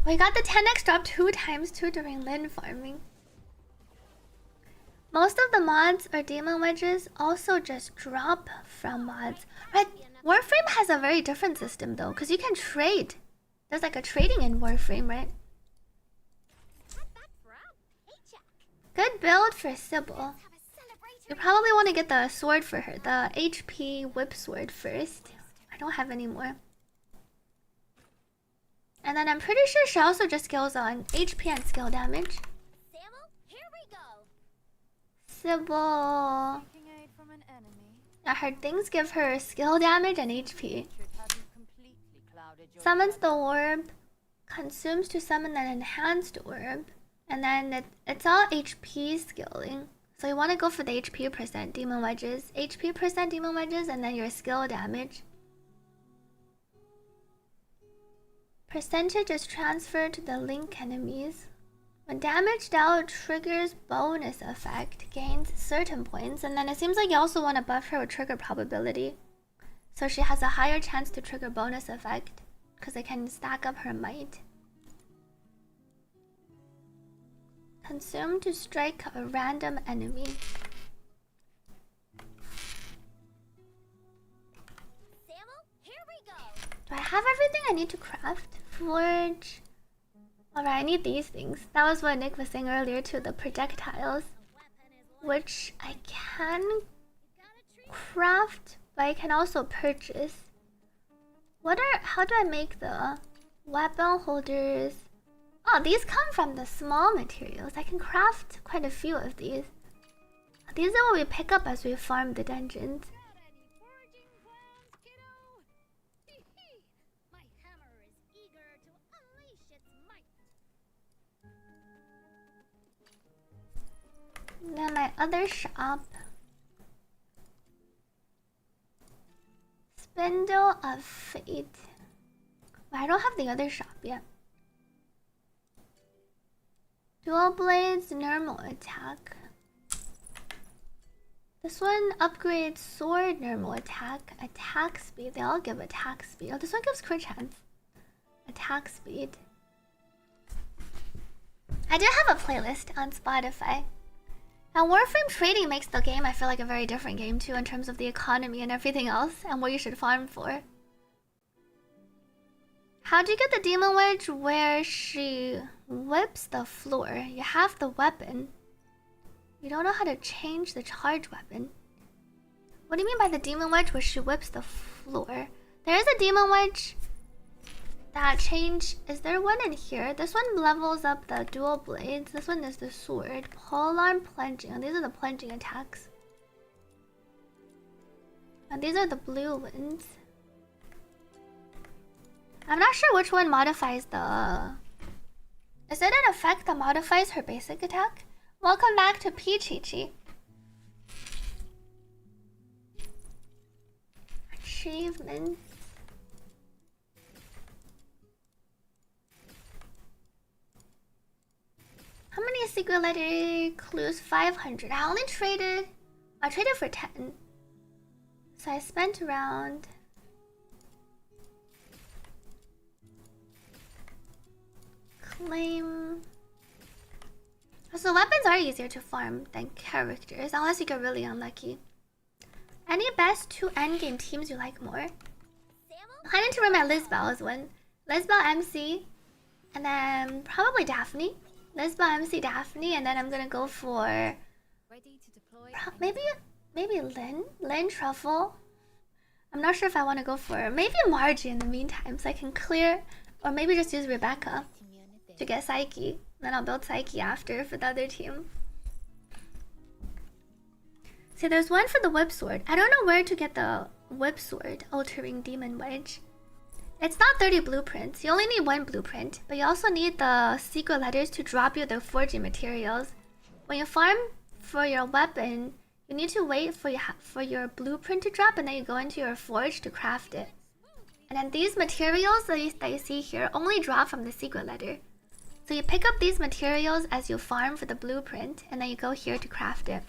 We got the 10x drop 2 times too during Lin farming. Most of the mods or demon wedges also just drop from mods. Right? Warframe has a very different system though, because you can trade. There's like a trading in Warframe, right? Head back for our paycheck. Good build for Sybil. Have a celebratory. You probably want to get the sword for her, the HP whip sword first. I don't have any more. And then I'm pretty sure she also just skills on HP and skill damage. Samuel, here we go. Sybil. Taking aid from an enemy I heard things give her skill damage and HP. should have you completely clouded your Summons the orb. Consumes to summon an enhanced orb. And then it's all HP skilling. So you want to go for the HP percent demon wedges. HP percent demon wedges and then your skill damage. Percentage is transferred to the link enemies. When damage dealt triggers bonus effect, gains certain points, and then it seems like you also want to buff her with trigger probability. So she has a higher chance to trigger bonus effect, because it can stack up her might. Consume to strike a random enemy. Samuel, here we go. Do I have everything I need to craft? Forge. Alright, I need these things. That was what Nick was saying earlier too, the projectiles. Which I can craft, but I can also purchase. How do I make the weapon holders? Oh, these come from the small materials. I can craft quite a few of these. These are what we pick up as we farm the dungeons. Got any foraging plans, kiddo? Hee-hee! My hammer is eager to unleash its might. Then my other shop. Spindle of Fate. I don't have the other shop yet. Dual blades, normal attack. This one upgrades sword, normal attack, attack speed. They all give attack speed. Oh, this one gives crit chance. Attack speed. I do have a playlist on Spotify. Now, Warframe trading makes the game, I feel like, a very different game too, in terms of the economy and everything else, and what you should farm for. How'd you get the demon wedge where she whips the floor? You have the weapon. You don't know how to change the charge weapon. What do you mean by the demon wedge where she whips the floor? There is a demon wedge that change. Is there one in here? This one levels up the dual blades. This one is the sword. Polearm plunging. And these are the plunging attacks. And these are the blue ones. I'm not sure which one modifies the... Is it an effect that modifies her basic attack? Welcome back to Peachy. Achievements. How many secret letter clues? 500. I traded for 10. So I spent around... Claim... So weapons are easier to farm than characters, unless you get really unlucky. Any best 2 endgame teams you like more? I need to run my Lisbel as one. Lisbel MC, and then probably Daphne. Lisbel MC Daphne, and then I'm gonna go for Ready to deploy. maybe Lynn Truffle. I'm not sure if I want to go for maybe Margie in the meantime, so I can clear, or maybe just use Rebecca to get Psyche. Then I'll build Psyche after for the other team. See, there's one for the whip sword. I don't know where to get the whip sword, altering demon wedge. It's not 30 blueprints. You only need 1 blueprint, but you also need the secret letters to drop you the forging materials. When you farm for your weapon, you need to wait for your blueprint to drop, and then you go into your forge to craft it. And then these materials that you see here only drop from the secret letter. So you pick up these materials as you farm for the blueprint, and then you go here to craft it.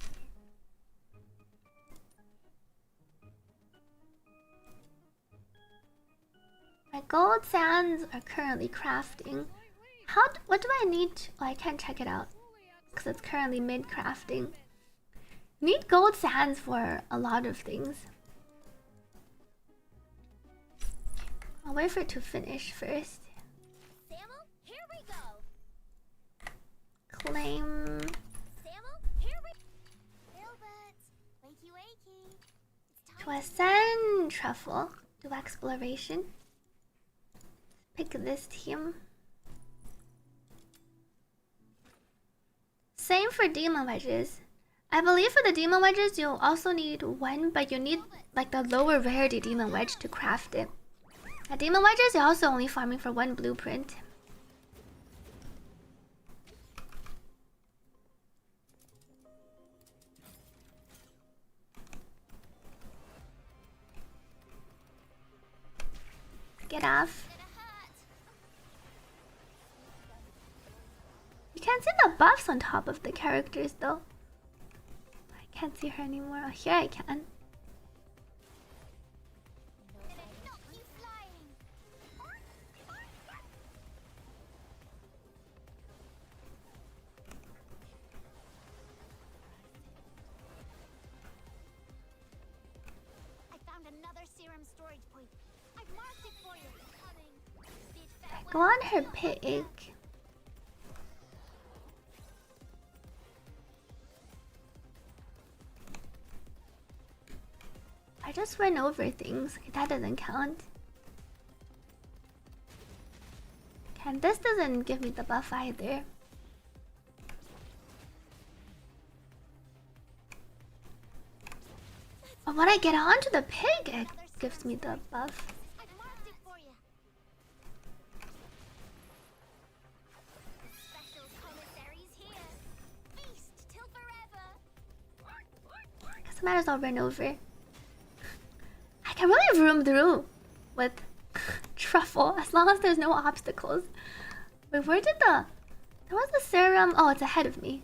My gold sands are currently crafting. What do I need? Oh, I can't check it out because it's currently mid crafting. You need gold sands for a lot of things. I'll wait for it to finish first. Samuel, here we go. Claim. Samuel, here we... Gilbert, wakey wakey. It's To time ascend truffle. Do exploration. Pick this team. Same for demon wedges. I believe for the demon wedges you'll also need 1, but you need like the lower rarity demon wedge to craft it. At demon wedges you're also only farming for 1 blueprint. Get off. You can't see the buffs on top of the characters though. I can't see her anymore. Oh, here I can. knock you flying. I found another serum storage point. I've marked it for you. Coming. Go on her pig. I just ran over things. Okay, that doesn't count. And this doesn't give me the buff either. But when I get onto the pig, it gives me the buff. I've marked it for you. Special commissaries here. Feast till forever. Guess I might as well run over. I can really room through with truffle as long as there's no obstacles. Wait, where did the... There was the serum... Oh, it's ahead of me.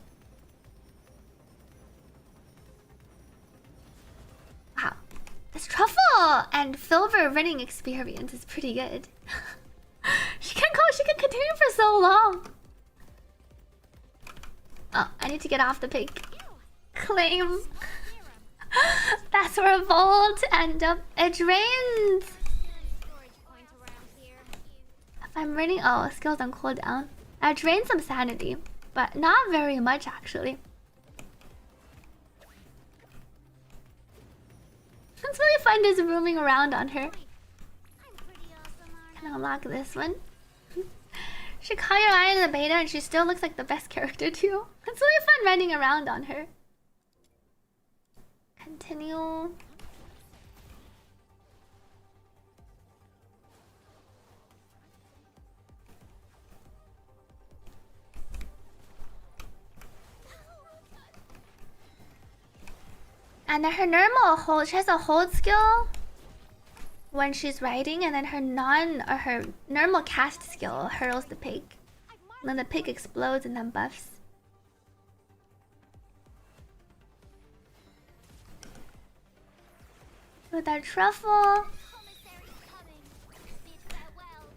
Wow. This truffle and silver running experience is pretty good. She can continue for so long. Oh, I need to get off the pig. Claim. That's revolt and it drains. If I'm running, oh, skills on cooldown. I drained some sanity, but not very much actually. It's really fun just roaming around on her. Can I unlock this one? She caught your eye in the beta and she still looks like the best character too. It's really fun running around on her. Continue. And then her normal hold, she has a hold skill when she's riding, and then her her normal cast skill hurls the pig. And then the pig explodes and then buffs. With our truffle,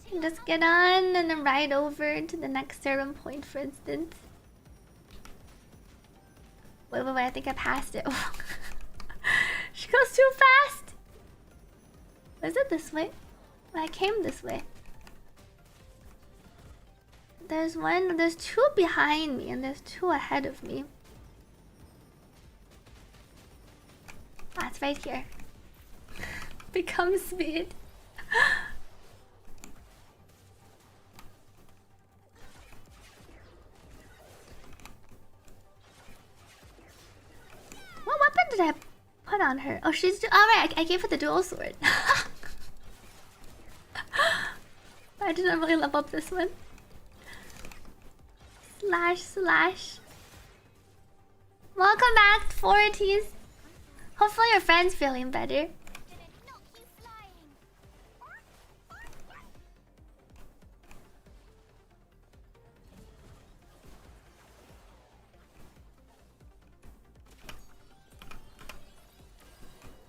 you can just get on and then ride over to the next serum point, for instance. Wait, I think I passed it. She goes too fast. Is it this way? Well, I came this way. There's two behind me and there's two ahead of me. Ah, it's right here. Become speed. What weapon did I put on her? Oh, she's... Alright, I gave her the dual sword. I didn't really level up this one. Slash. Welcome back, 40s. Hopefully your friend's feeling better.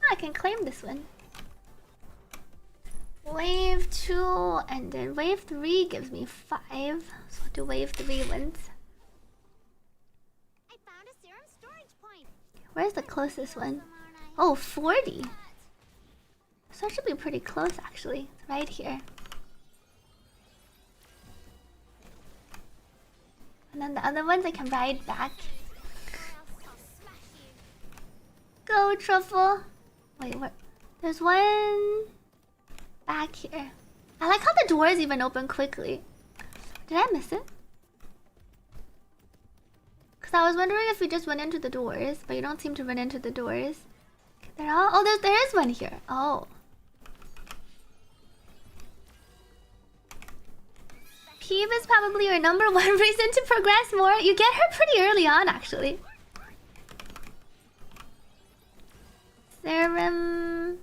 I can claim this one. Wave 2 and then wave 3 gives me 5. So I'll do wave 3 ones. I found a serum storage point. Where's the closest one? Oh, 40. So it should be pretty close actually. It's right here. And then the other ones I can ride back. Go, Truffle! Wait, what? There's one back here. I like how the doors even open quickly. Did I miss it? Because I was wondering if we just went into the doors, but you don't seem to run into the doors. They're all... Oh, there is one here. Oh. Peeve is probably your number one reason to progress more. You get her pretty early on, actually. Serum.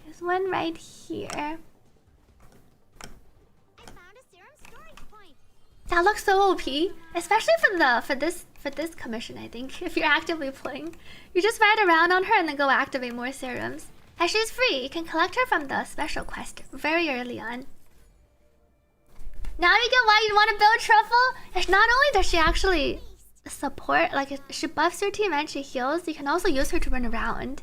There's one right here. That looks so OP, especially for this commission. I think if you're actively playing, you just ride around on her and then go activate more serums. And she's free. You can collect her from the special quest very early on. Now you get why you want to build Truffle. It's not only does she actually support, like she buffs your team and she heals, you can also use her to run around.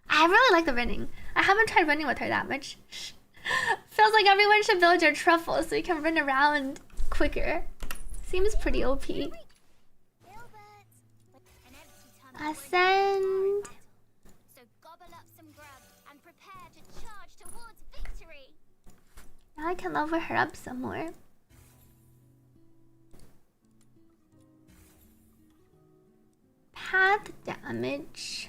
I really like the running. I haven't tried running with her that much. Feels like everyone should build your Truffle so you can run around quicker. Seems pretty OP. Ascend. can level her up some more. Path damage.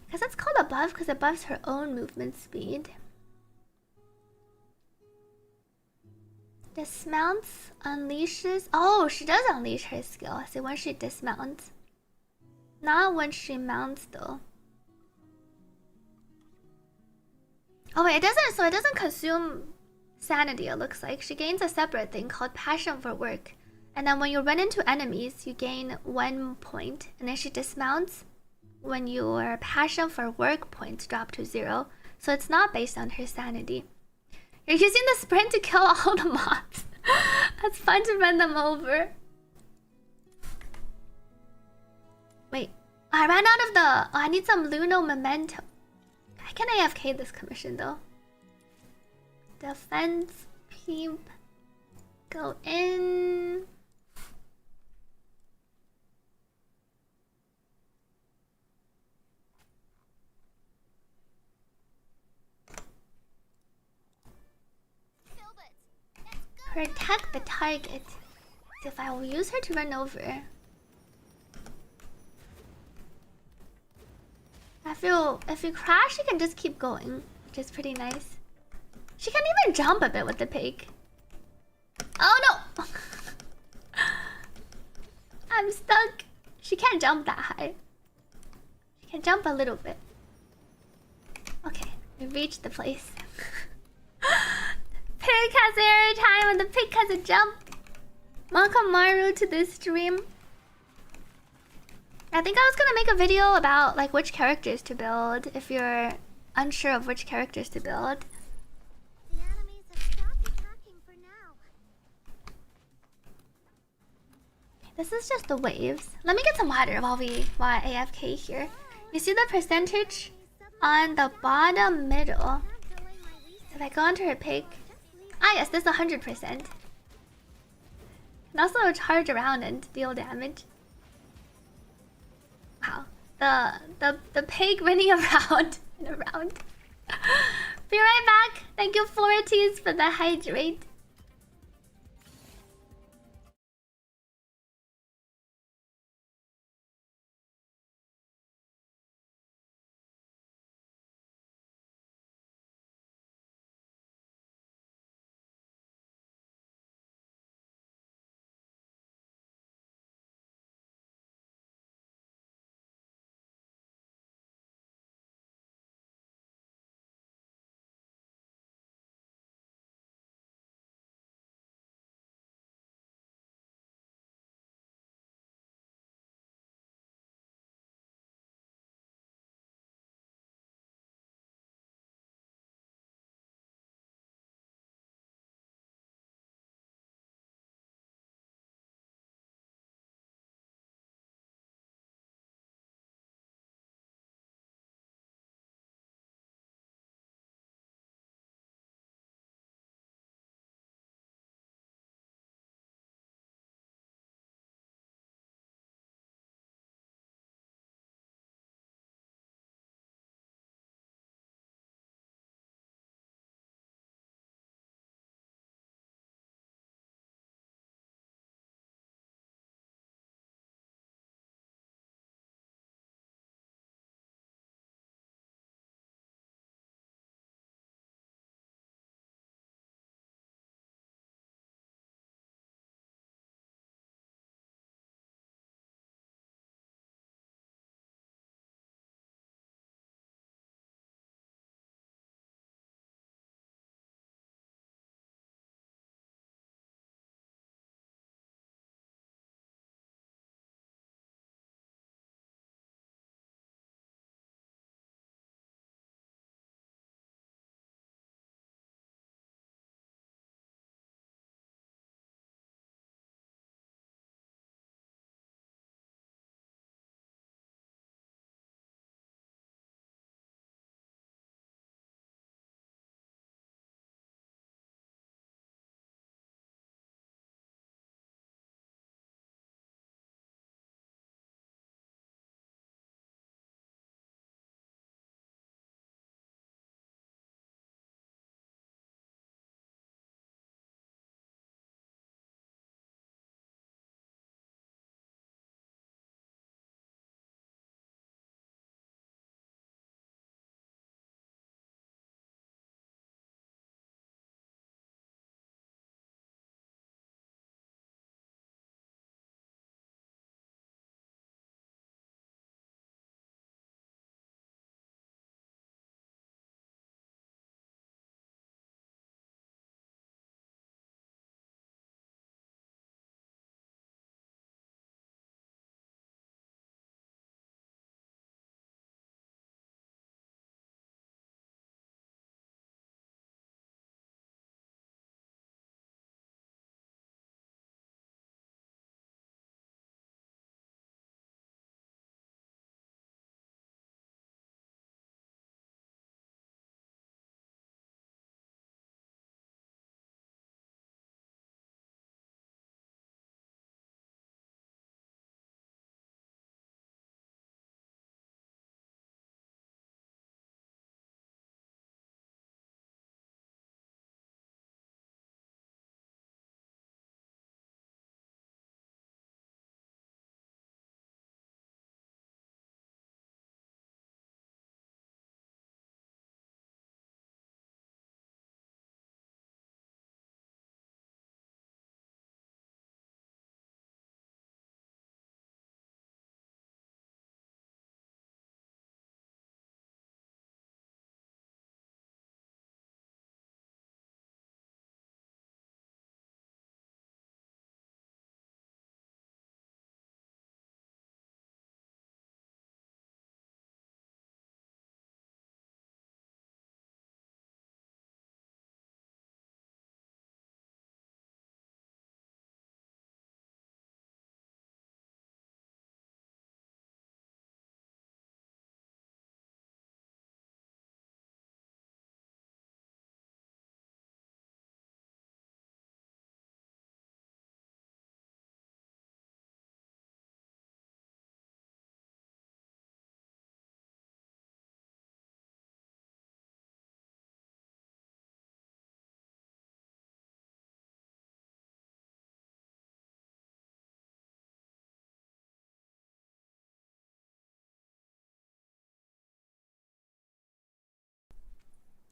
Because it's called a buff because it buffs her own movement speed. Dismounts, unleashes. Oh, she does unleash her skill. So when she dismounts. Not when she mounts though. Oh wait, it doesn't. So it doesn't consume sanity. It looks like she gains a separate thing called passion for work, and then when you run into enemies, you gain 1 point, and then she dismounts when your passion for work points drop to 0. So it's not based on her sanity. You're using the sprint to kill all the mobs. That's fun to run them over. Wait, I ran out of the. Oh, I need some Luno memento. I can AFK this commission though. Defense, peep, go in. Protect the target. If I will use her to run over. I feel if you crash, you can just keep going, which is pretty nice. She can even jump a bit with the pig. Oh no! I'm stuck. She can't jump that high. She can jump a little bit. Okay, we reached the place. Pig has air time and the pig has a jump. Welcome Maru to this stream. I think I was gonna make a video about like which characters to build if you're unsure of which characters to build. The enemies have stopped attacking for now. This is just the waves. Let me get some water while I AFK here. You see the percentage on the bottom middle. If I go onto her pig. Ah yes, this is 100%. Can also charge around and deal damage. Wow. The pig running around and around. Be right back. Thank you, Florities, for the hydrate.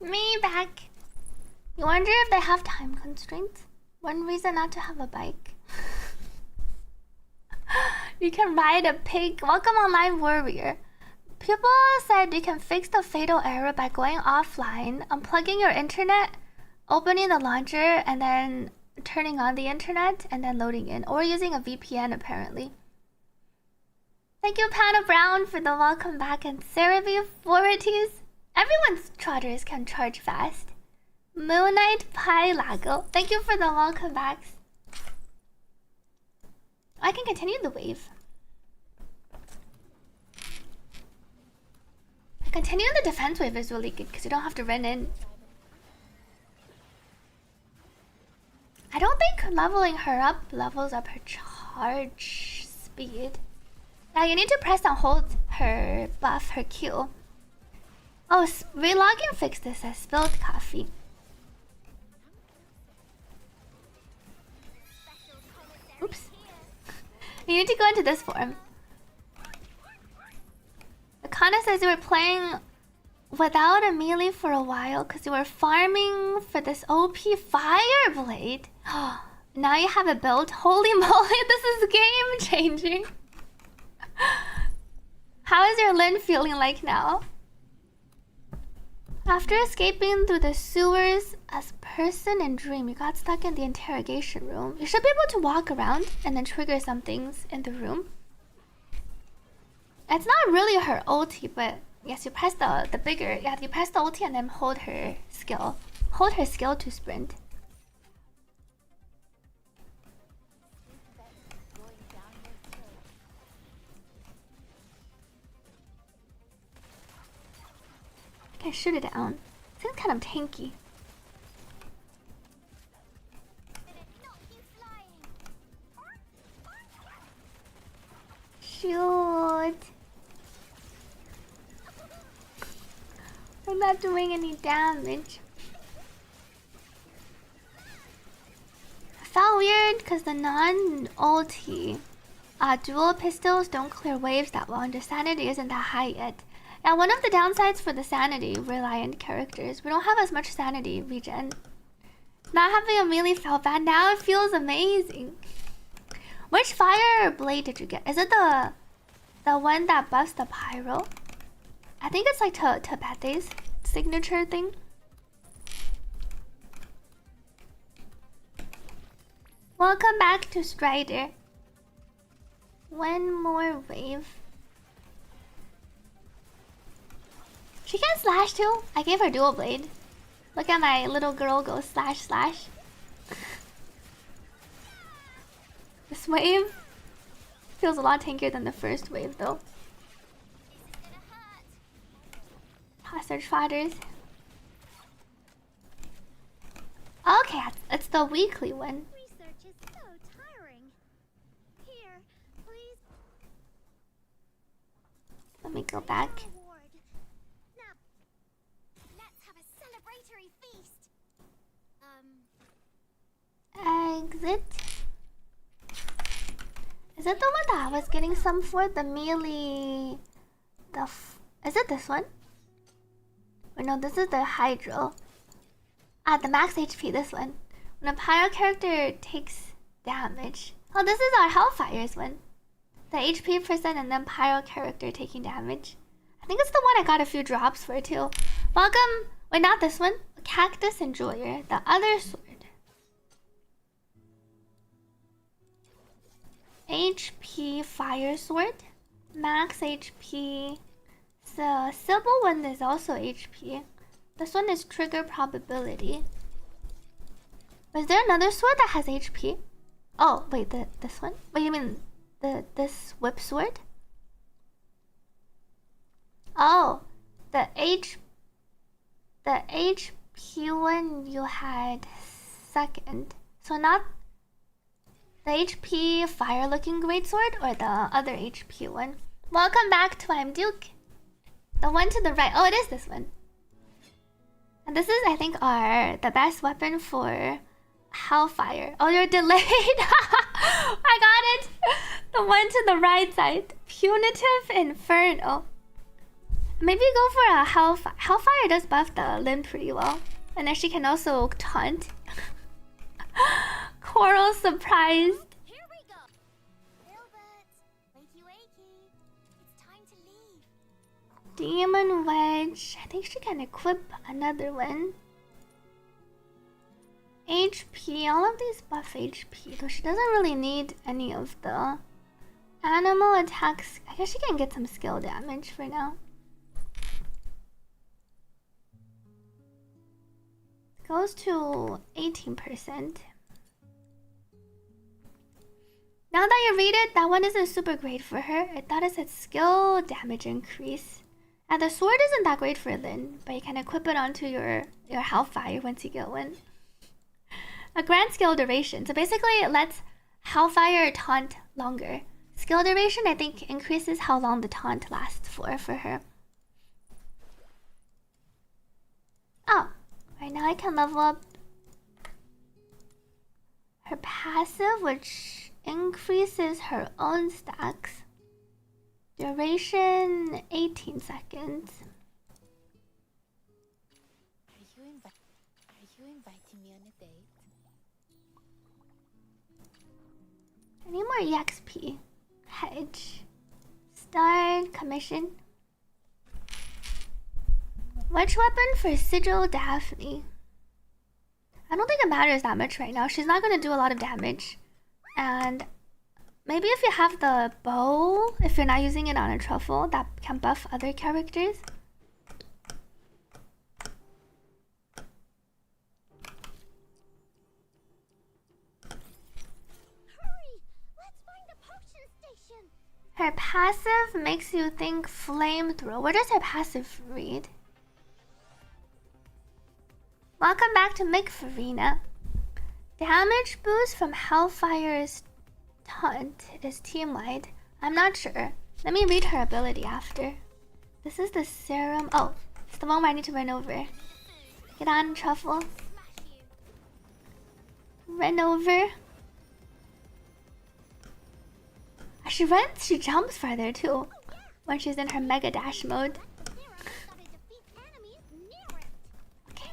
Me back. You wonder if they have time constraints? One reason not to have a bike. You can ride a pig. Welcome online warrior. People said you can fix the fatal error by going offline, unplugging your internet, opening the launcher, and then turning on the internet and then loading in, or using a VPN apparently. Thank you, Panda Brown, for the welcome back, and Cerebi Forties. Everyone's trotters can charge fast. Moon Knight Pie Lago. Thank you for the welcome backs. I can continue the wave. Continuing the defense wave is really good because you don't have to run in. I don't think leveling her up levels up her charge speed. Now you need to press and hold her buff, her Q. Oh, relogging fixed this as spilled coffee. Oops. You need to go into this form. Akana says you were playing without a melee for a while because you were farming for this OP fire blade. Now you have it built. Holy moly, this is game changing. How is your Lin feeling like now? After escaping through the sewers as person in dream, you got stuck in the interrogation room. You should be able to walk around and then trigger some things in the room. It's not really her ulti, but yes, you press the bigger. Yeah, you press the ulti and then hold her skill. Hold her skill to sprint. I can shoot it down. Seems kind of tanky. Shoot. I'm not doing any damage. It felt weird because the non-ulti dual pistols don't clear waves that well and the sanity isn't that high yet. Yeah, one of the downsides for the sanity reliant characters, we don't have as much sanity regen. Not having a melee felt bad. Now it feels amazing. Which fire blade did you get? Is it the one that buffs the pyro? I think it's like Tabate's signature thing. Welcome back to Strider. One more wave. She can slash too. I gave her dual blade. Look at my little girl go slash slash. This wave feels a lot tankier than the first wave though. Hostage fodders. Okay, it's the weekly one. Research is so tiring. Here, please. Let me go back. Now, let's have a celebratory feast. Exit. Is it the one that I was getting some for? The melee... Is it this one? Or no, this is the Hydro. Ah, the max HP, this one. When a pyro character takes damage. Oh, this is our Hellfire's one. The HP percent and then pyro character taking damage. I think it's the one I got a few drops for too. Welcome. Wait, not this one. Cactus Enjoyer. The other sword. HP Fire Sword. Max HP. The Sybil one is also HP. This one is Trigger Probability. Was there another sword that has HP? Oh, wait, this one? Wait, you mean this whip sword? Oh, the HP one you had second. So not the HP fire looking great sword or the other HP one. Welcome back to I'm Duke. The one to the right. Oh, it is this one. And this is, I think, the best weapon for Hellfire. Oh, you're delayed. I got it. The one to the right side. Punitive Inferno. Maybe go for a Hellfire. Hellfire does buff the Lin pretty well. And then she can also taunt. Coral surprised. Here we go. Wilbert, wakey wakey. It's time to leave. Demon Wedge. I think she can equip another one. HP. All of these buff HP. Though she doesn't really need any of the animal attacks. I guess she can get some skill damage for now. Goes to 18%. Now that you read it, that one isn't super great for her. I thought it said skill damage increase. And the sword isn't that great for Lin, but you can equip it onto your Hellfire once you get one. A grand skill duration. So basically it lets Hellfire taunt longer. Skill duration I think increases how long the taunt lasts for her. Oh, right now I can level up her passive, which increases her own stacks. Duration 18 seconds. Are you inviting me on a date? I need more EXP. Hedge. Start commission. Which weapon for Sigil Daphne? I don't think it matters that much right now. She's not going to do a lot of damage. And maybe if you have the bow, if you're not using it on a truffle, that can buff other characters. Hurry! Let's find the potion station. Her passive makes you think flamethrower. Where does her passive read? Welcome back to Mick Damage boost from Hellfire's taunt is team-wide. I'm not sure. Let me read her ability after. This is the serum. Oh, it's the one where I need to run over. Get on, Truffle. Run over. She runs, she jumps farther too. When she's in her Mega Dash mode. Okay.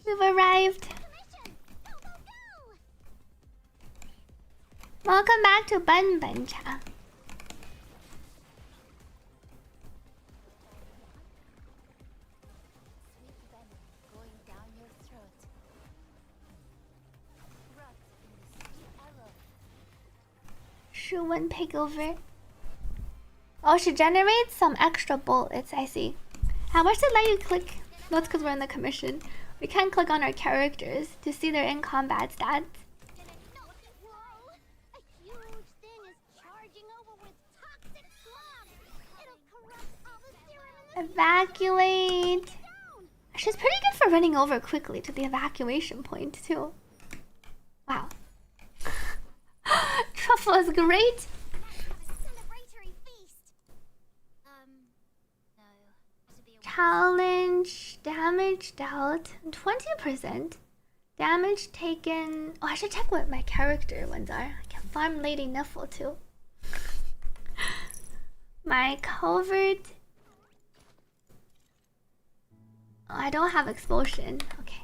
We've arrived. Welcome back to Bun Bun Cha. Shoe one pick over. Oh, she generates some extra bullets, I see. How much did let you click? No, it's because we're in the commission. We can't click on our characters to see their in-combat stats. Evacuate. She's pretty good for running over quickly to the evacuation point too. Wow. Truffle is great. Challenge damage dealt 20%. Damage taken. Oh, I should check what my character ones are. I can farm Lady Niffle too. My covert. Oh, I don't have expulsion. Okay.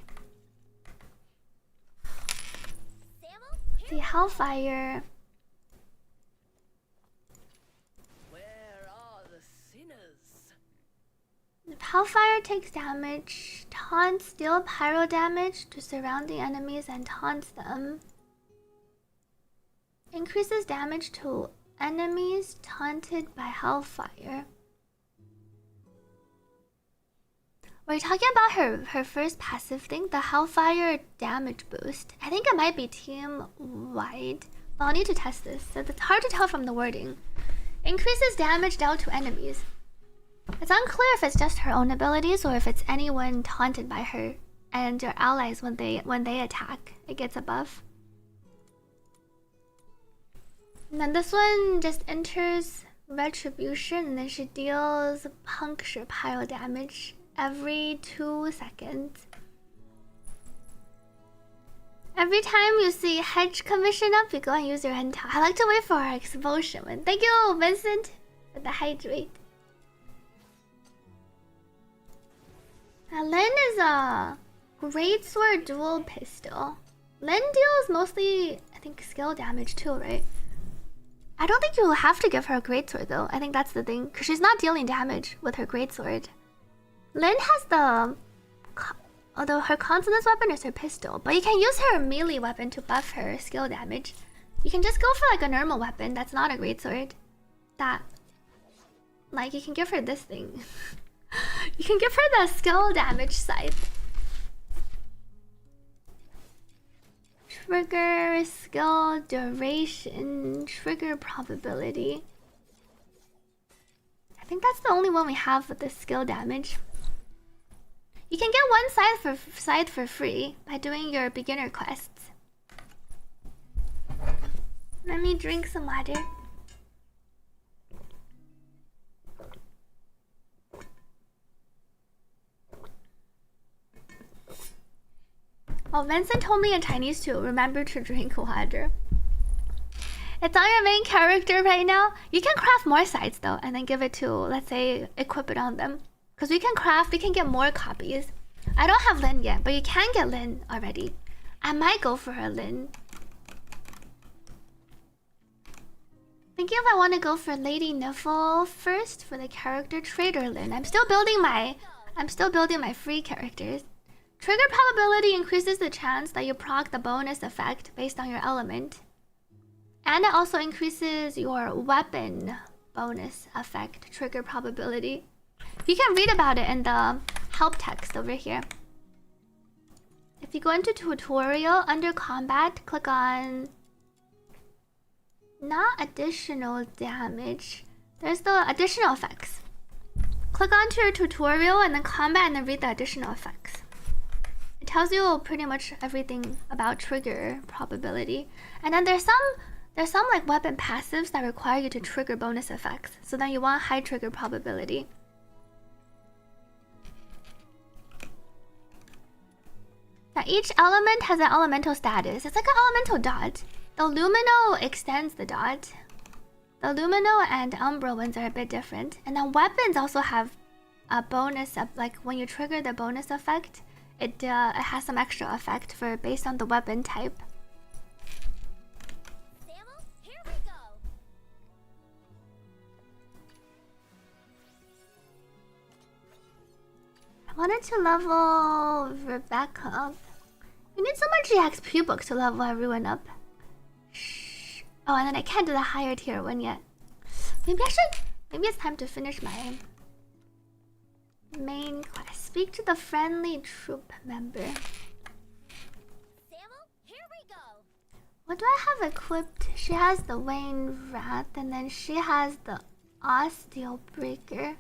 The Hellfire. Where are the sinners? If Hellfire takes damage, taunts deal pyro damage to surrounding enemies and taunts them. Increases damage to enemies taunted by Hellfire. We're talking about her first passive thing, the Hellfire damage boost. I think it might be team-wide, but I'll need to test this. So it's hard to tell from the wording. Increases damage dealt to enemies. It's unclear if it's just her own abilities or if it's anyone taunted by her and your allies when they attack. It gets a buff. And then this one just enters retribution and then she deals puncture pyro damage every 2 seconds. Every time you see hedge commission up, you go and use your end towel. I like to wait for our expulsion one. Thank you, Vincent, for the hydrate. Lin is a greatsword dual pistol. Lin deals mostly, I think, skill damage too, right? I don't think you'll have to give her a greatsword though. I think that's the thing, because she's not dealing damage with her greatsword. Lin has the... Although her consonance weapon is her pistol, but you can use her melee weapon to buff her skill damage. You can just go for like a normal weapon that's not a greatsword. That... Like, you can give her this thing. You can give her the skill damage scythe. Trigger, skill, duration, trigger probability. I think that's the only one we have with the skill damage. You can get one scythe for free by doing your beginner quests. Let me drink some water. Oh, Vincent told me in Chinese too. Remember to drink water. It's on your main character right now. You can craft more sides though, and then give it to, let's say, equip it on them. Because we can get more copies. I don't have Lin yet, but you can get Lin already. I might go for her Lin. Thinking if I want to go for Lady Niffle first for the character trait or Lin. I'm still building my free characters. Trigger probability increases the chance that you proc the bonus effect based on your element. And it also increases your weapon bonus effect trigger probability. You can read about it in the help text over here. If you go into tutorial, under combat, click on not additional damage. There's the additional effects. Click onto your tutorial and then combat and then read the additional effects. It tells you pretty much everything about trigger probability. And then there's some like weapon passives that require you to trigger bonus effects. So then you want high trigger probability. Now each element has an elemental status. It's like an elemental dot. The Lumino extends the dot. The Lumino and Umbra ones are a bit different. And then weapons also have a bonus of, like when you trigger the bonus effect, it has some extra effect for based on the weapon type. Samuel, here we go. I wanted to level Rebecca up. You need so much EXP books to level everyone up. Shh. Oh, and then I can't do the higher tier one yet. Maybe it's time to finish my main quest. Speak to the friendly troop member. Samuel, here we go. What do I have equipped? She has the Wayne Wrath, and then she has the Osteo Breaker.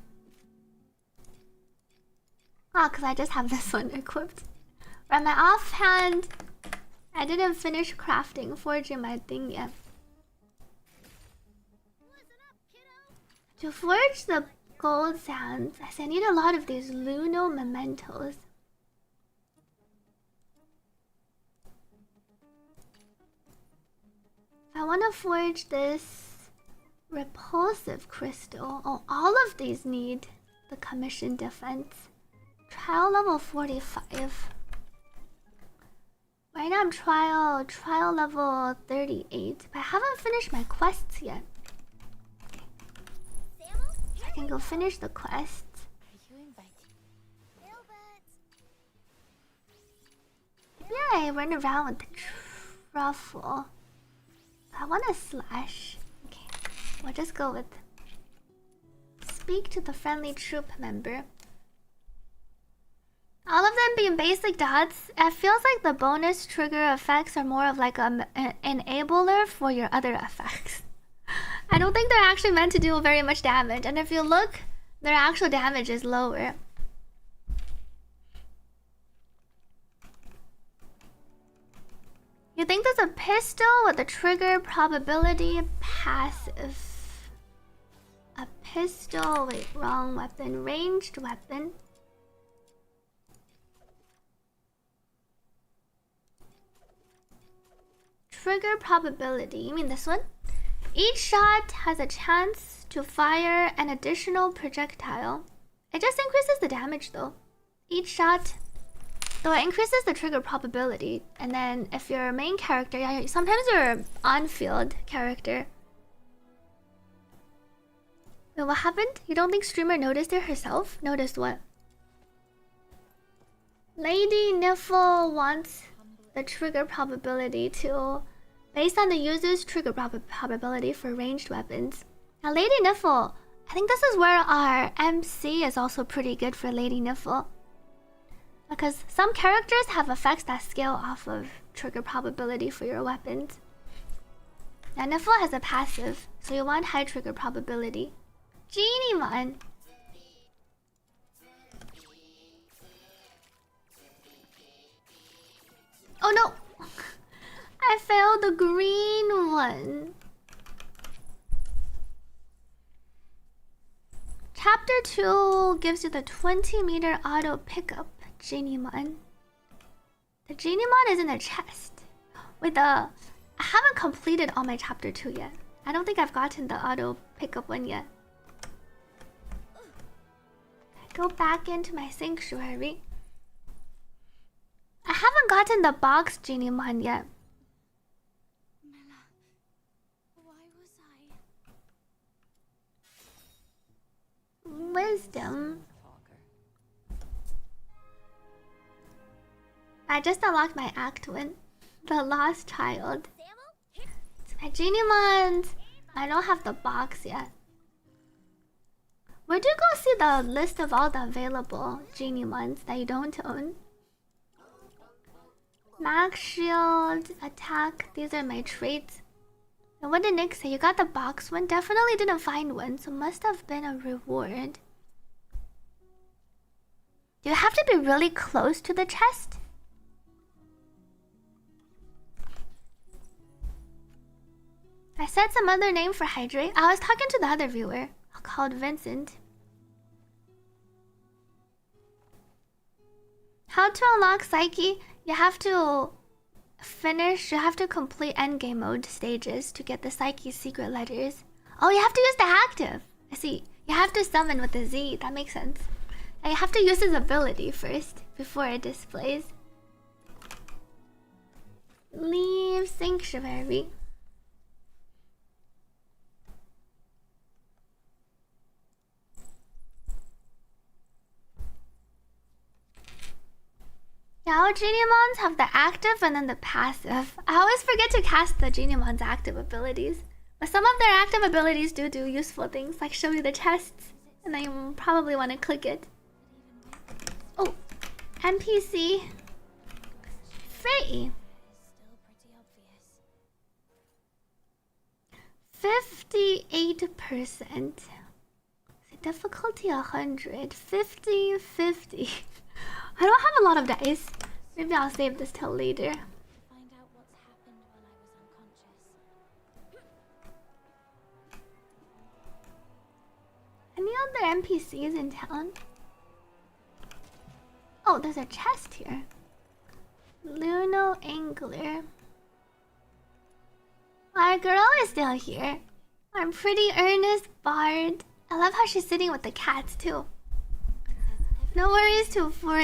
Oh, because I just have this one equipped. Right, my offhand, I didn't finish crafting, forging my thing yet. Listen up, kiddo. To forge the gold sands, I need a lot of these Luno mementos. I want to forge this repulsive crystal. Oh, all of these need the commission defense. Trial level 45. Right now I'm trial level 38, but I haven't finished my quests yet. Samuel, So I can go finish the quests. are you invited? Gilbert. Maybe I run around with the truffle. I want to slash. Okay, we'll just go with speak to the friendly troop member. All of them being basic dots, it feels like the bonus trigger effects are more of like an enabler for your other effects. I don't think they're actually meant to do very much damage, and if you look, their actual damage is lower. You think there's a pistol with a trigger probability passive. A pistol, wait, wrong weapon, ranged weapon. Trigger probability, you mean this one? Each shot has a chance to fire an additional projectile. It just increases the damage though. each shot, though it increases the trigger probability. And then if you're a main character, yeah, sometimes you're an on-field character. Wait, what happened? You don't think streamer noticed it herself? Noticed what? Lady Niffle wants the trigger probability to, based on the user's trigger probability for ranged weapons. Now, Lady Niffle, I think this is where our MC is also pretty good for Lady Niffle. Because some characters have effects that scale off of trigger probability for your weapons. Now, Niffle has a passive, so you want high trigger probability. Genie man! Oh no! I failed the green one. Chapter 2 gives you the 20-meter auto pickup Genimon. The Genimon is in the chest. Wait, I haven't completed all my chapter 2 yet. I don't think I've gotten the auto pickup one yet. Go back into my sanctuary. I haven't gotten the box Genimon yet. Mela, why was I? Wisdom. I just unlocked my Act 1. The Lost Child. It's my Genimons. I don't have the box yet. Where'd you go see the list of all the available Genimons that you don't own? Max Shield, Attack, these are my traits. And what did Nick say? You got the box one? Definitely didn't find one, so must have been a reward. Do you have to be really close to the chest? I said some other name for Hydrate. I was talking to the other viewer called Vincent. How to unlock Psyche? You have to complete endgame mode stages to get the Psyche secret letters. Oh, you have to use the active. I see. You have to summon with the Z. That makes sense. And you have to use his ability first before it displays. Leave sanctuary. Yeah, our Genimons have the active and then the passive. I always forget to cast the Genimon's active abilities. But some of their active abilities do useful things, like show you the chests. And then you probably want to click it. Oh, NPC. Free. 58%. Difficulty 100. 50, 50. I don't have a lot of dice. Maybe I'll save this till later. Find out what's happened while I was unconscious. Any other NPCs in town? Oh, there's a chest here. Luno Angler. Our girl is still here. Our pretty earnest bard. I love how she's sitting with the cats too. No worries to 40s. Caught in an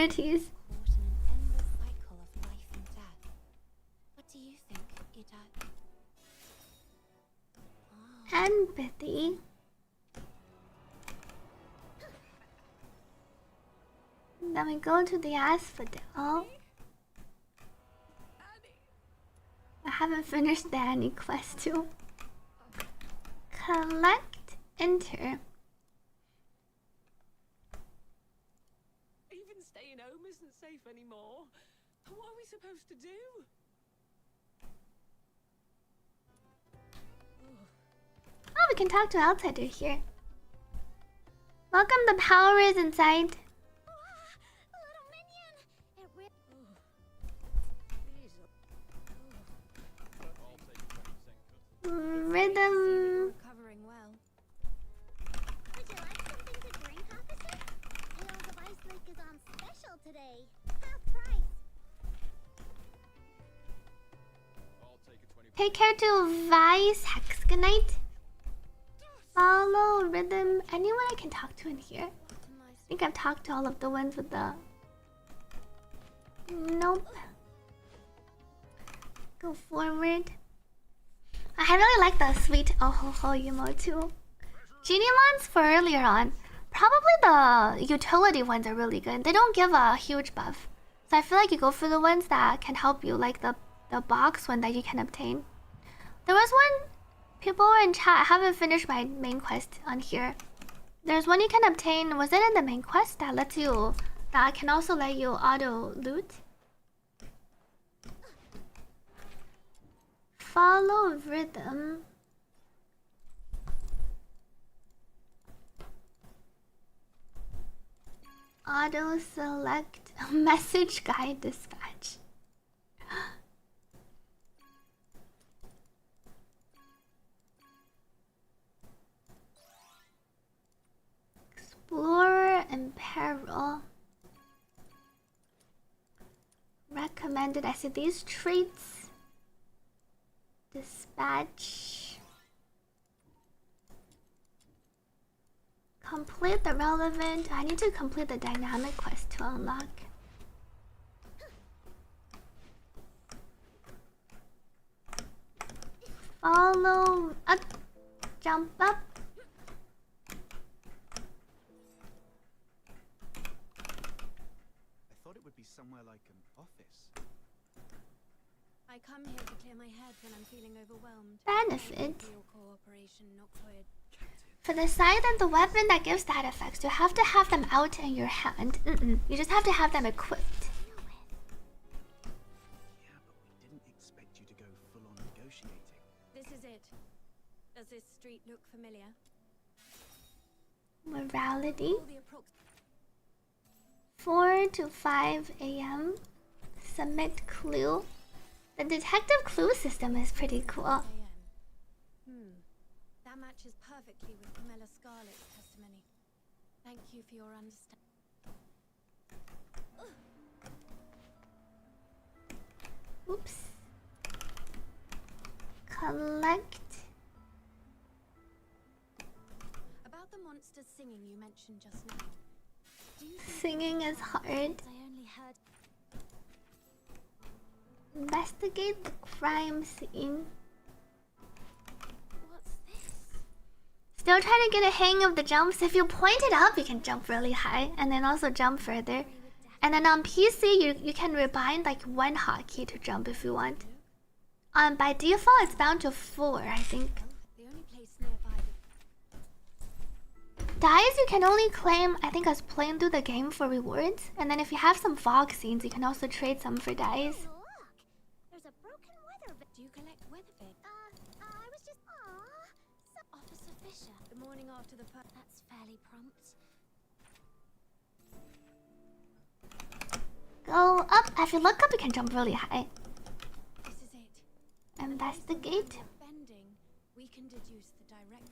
endless cycle of life and death. What do you think, Ida? Empathy. Then we go to the asphodel. I haven't finished the Annie quest too. Collect, enter. Even staying home isn't safe anymore. What are we supposed to do? Oh, we can talk to outsider here. Welcome, the power is inside. Little minion! It Rhythm. recovering well. Would you like something to drink, officer? Ales of Ice Lake is on special today. Half price. Take care to Vice Hexgonite. Follow Rhythm. Anyone I can talk to in here? I think I've talked to all of the ones with the Nope. Go forward. I really like the sweet oh ho ho emote too. Genie ones for earlier on. Probably the utility ones are really good. They don't give a huge buff. So I feel like you go for the ones that can help you, like the box one that you can obtain. There was one, people were in chat, I haven't finished my main quest on here. There's one you can obtain, was it in the main quest that lets you, that can also let you auto loot? Follow rhythm. Auto select message guide dispatch. Explorer in peril. Recommended. I see these traits. Dispatch. Complete the relevant. I need to complete the dynamic quest to unlock. Follow up. Jump up. I thought it would be somewhere like an office. I come here to clear my head when I'm feeling overwhelmed. Benefit. Your cooperation, Noxoid. For the scythe and the weapon that gives that effects, you have to have them out in your hand. You just have to have them equipped. Yeah, but we didn't expect you to go full on negotiating. This is it. Does this street look familiar? Morality. All the approx 4 to 5 a.m. Submit clue. The detective clue system is pretty cool. a.m. That matches perfectly with Camilla Scarlet's testimony. Thank you for your understanding. Oops. Collect. About the monsters singing you mentioned just now. Do you think Singing is hard. I only heard Investigate the crime scene. what's this? Still trying to get a hang of the jumps. If you point it up, you can jump really high and then also jump further. And then on PC, you can rebind like one hotkey to jump if you want. By default, it's bound to 4, I think. The only place nearby Dyes you can only claim, I think, as playing through the game for rewards. And then if you have some fog scenes, you can also trade some for dyes. Look, there's a broken weather vane. do you collect weather vane? I was just. So Officer Fisher, the morning after the that's fairly prompt. Go up. If you look up, you can jump really high. This is it. Investigate. Bending, we can deduce the direct.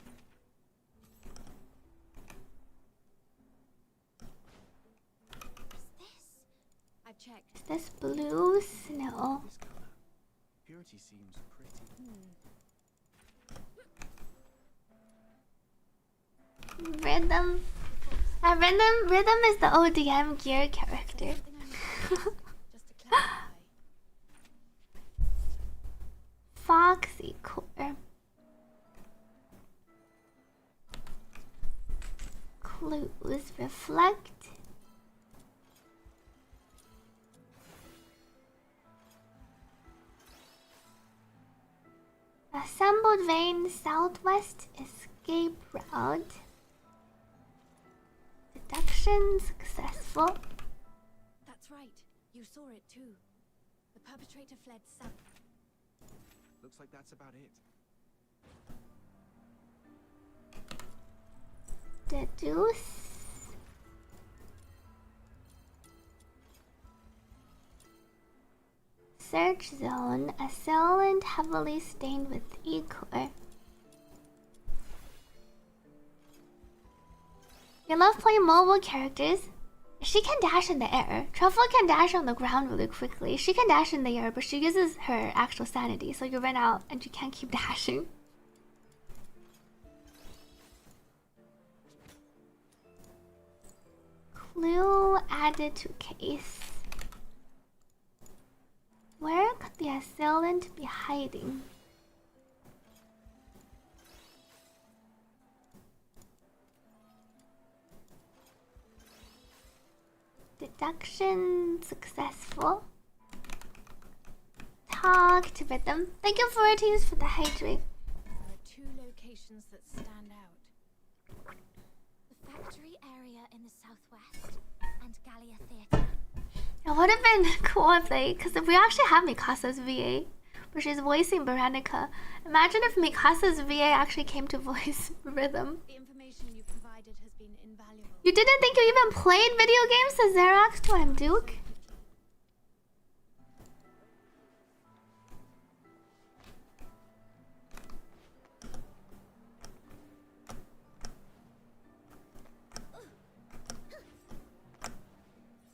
What's this? I've checked. Is this blue snow? This color. Purity seems pretty. Rhythm. Rhythm is the ODM gear character. Just to clarify. Foxy core. Clues reflect. Assembled vein southwest escape route. Deduction successful. That's right. You saw it too. The perpetrator fled south. Looks like that's about it. Deduce. Search zone. Assailant heavily stained with E-core. You love playing mobile characters? She can dash in the air. Truffle can dash on the ground really quickly. She can dash in the air, but she uses her actual sanity, so you run out and you can't keep dashing. Clue added to case. the assailant be hiding? Deduction successful. Talk to rhythm. Thank you, Forties, for the hydrate. There are two locations that stand out. The factory area in the southwest and Gallia Theatre. It would have been cool if they, because we actually have Mikasa's VA, but she's voicing Veronica. Imagine if Mikasa's VA actually came to voice Rhythm. The information you provided has been invaluable. You didn't think you even played video games, says Xerox to I'm Duke?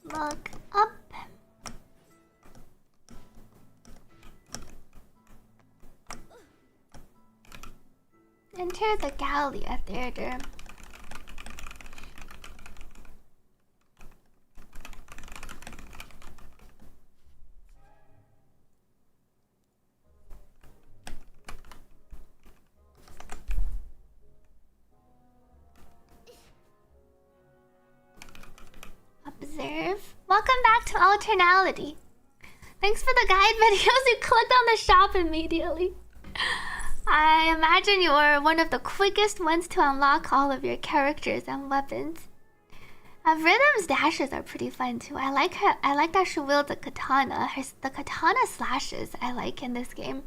Look up. Enter the Gallia Theater. Observe. Welcome back to Alternality. Thanks for the guide videos. You clicked on the shop immediately. I imagine you were one of the quickest ones to unlock all of your characters and weapons. Rhythm's dashes are pretty fun too. I like her. I like that she wields a katana. The katana slashes I like in this game.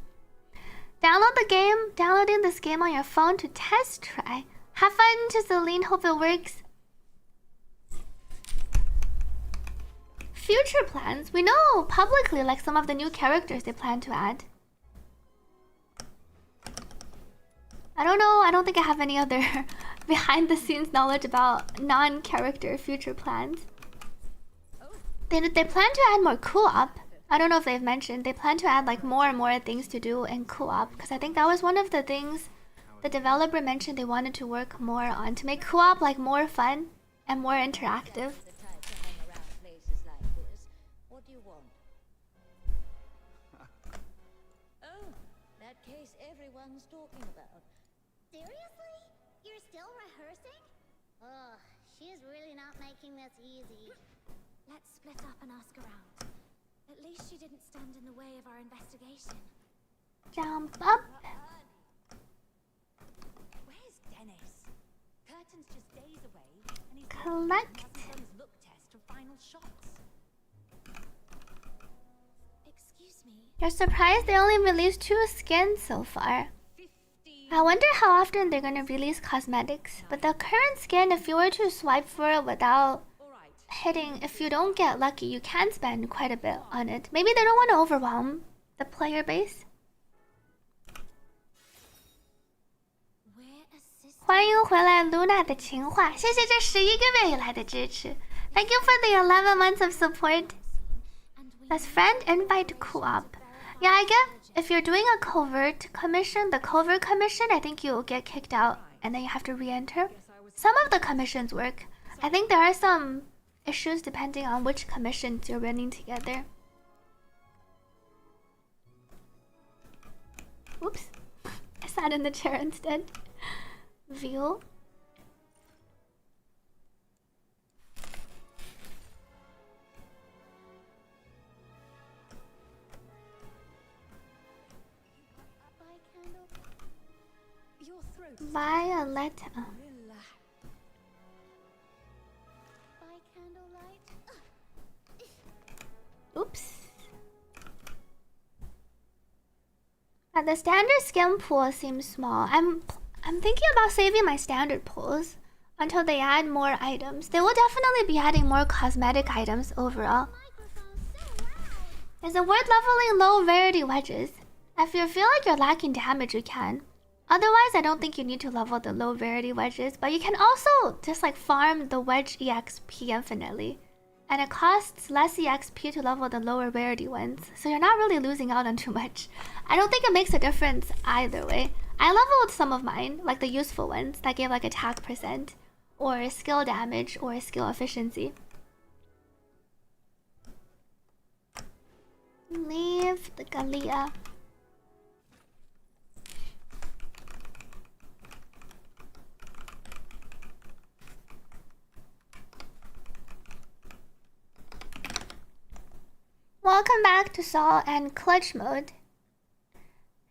Download the game. Downloading this game on your phone to test try. Have fun to Celine. Hope it works. Future plans. We know publicly like some of the new characters they plan to add. I don't know. I don't think I have any other behind the scenes knowledge about non-character future plans. They plan to add more co-op. I don't know if they've mentioned. They plan to add like more and more things to do in co-op, because I think that was one of the things the developer mentioned they wanted to work more on, to make co-op like more fun and more interactive. What do you want? Oh, that case everyone's talking about. Seriously? You're still rehearsing? Ugh, she's really not making this easy. Let's split up and ask around. At least she didn't stand in the way of our investigation. Jump up. Where's Dennis? Curtain's just days away, and he's Collect. done his look test for final shots. Excuse me. You're surprised they only released 2 skins so far. I wonder how often they're gonna release cosmetics. But the current skin, if you were to swipe for it without hitting, if you don't get lucky, you can spend quite a bit on it. Maybe they don't want to overwhelm the player base. 欢迎回来 Luna 的情话，谢谢这11个月以来的支持。Thank you for the 11 months of support. That's friend invite co-op. Yeah, I get if you're doing a covert commission, the covert commission, I think you'll get kicked out and then you have to re-enter. Some of the commissions work. I think there are some issues depending on which commissions you're running together. Oops. I sat in the chair instead. View. Violetta. By candlelight. Oops. The standard skin pool seems small. I'm thinking about saving my standard pools until they add more items. They will definitely be adding more cosmetic items overall. Is it worth leveling low rarity wedges? If you feel like you're lacking damage, you can. Otherwise, I don't think you need to level the low rarity wedges, but you can also just like farm the wedge EXP infinitely. And it costs less EXP to level the lower rarity ones, so you're not really losing out on too much. I don't think it makes a difference either way. I leveled some of mine, like the useful ones that gave like attack %, or skill damage, or skill efficiency. Leave the Galia. Welcome back to Saul and Clutch Mode.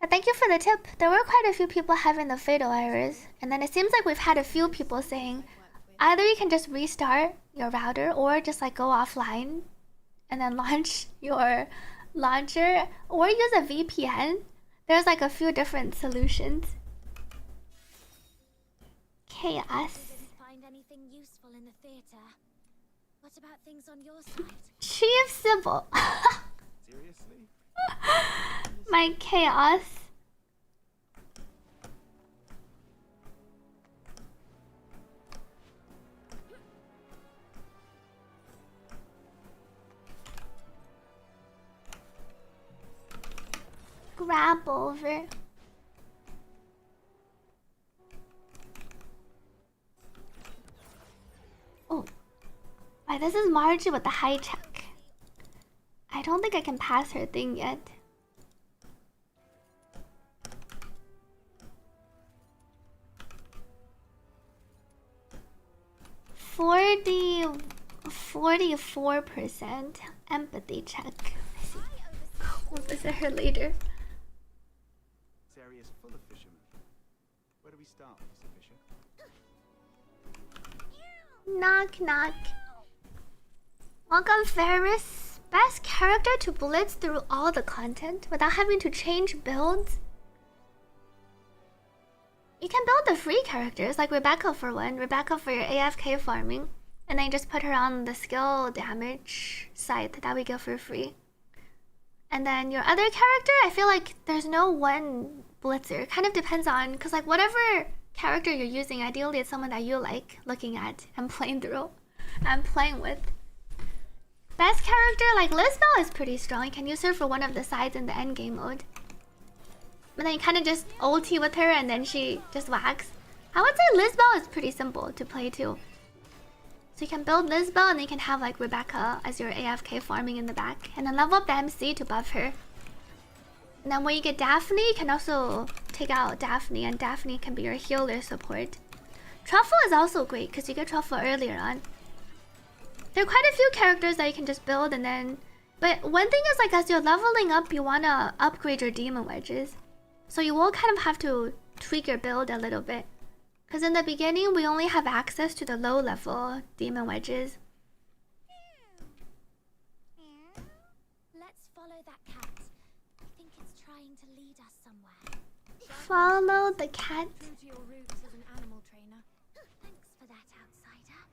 Thank you for the tip. There were quite a few people having the fatal errors, and then it seems like we've had a few people saying either you can just restart your router or just like go offline and then launch your launcher or use a VPN. There's like a few different solutions. Chaos. Didn't find anything useful in the theater. What about things on your side? Chief Sybil. Seriously? My chaos. Grab over. Oh. Right, this is Margie with the high check. I don't think I can pass her thing yet. $44% empathy check. We'll visit her later. This area is full of fishermen. Where do we start, Mr. Fisher? Knock knock. Welcome, Ferris. Best character to blitz through all the content without having to change builds. You can build the free characters, like Rebecca for one. Rebecca for your AFK farming. And then just put her on the skill damage site that we get for free. And then your other character, I feel like there's no one blitzer. It kind of depends on, because like whatever character you're using, ideally it's someone that you like looking at and playing through and playing with. Best character, like Lisbel is pretty strong. You can use her for one of the sides in the endgame mode. But then you kind of just ulti with her and then she just whacks. I would say Lisbel is pretty simple to play too. So you can build Lisbel and then you can have like Rebecca as your AFK farming in the back. And then level up the MC to buff her. And then when you get Daphne, you can also take out Daphne and Daphne can be your healer support. Truffle is also great because you get Truffle earlier on. There are quite a few characters that you can just build and then... But one thing is like as you're leveling up, you want to upgrade your demon wedges. So you will kind of have to tweak your build a little bit. Because in the beginning, we only have access to the low level demon wedges. Let's follow that cat. I think it's trying to lead us somewhere. Follow the cat. True to your roots as an animal trainer. Thanks for that, outsider.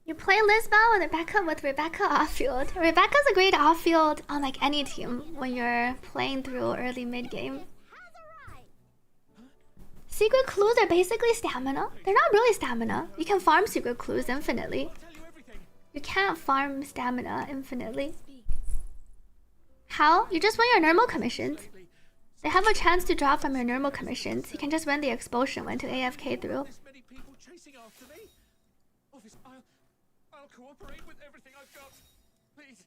You play Lisbel with Rebecca off-field. Rebecca's a great off-field on like any team when you're playing through early mid-game. Secret clues are basically stamina. They're not really stamina. You can farm secret clues infinitely. You can't farm stamina infinitely. How? You just win your normal commissions. They have a chance to drop from your normal commissions. You can just win the expulsion one to AFK through. I'll cooperate with everything I've got. Please.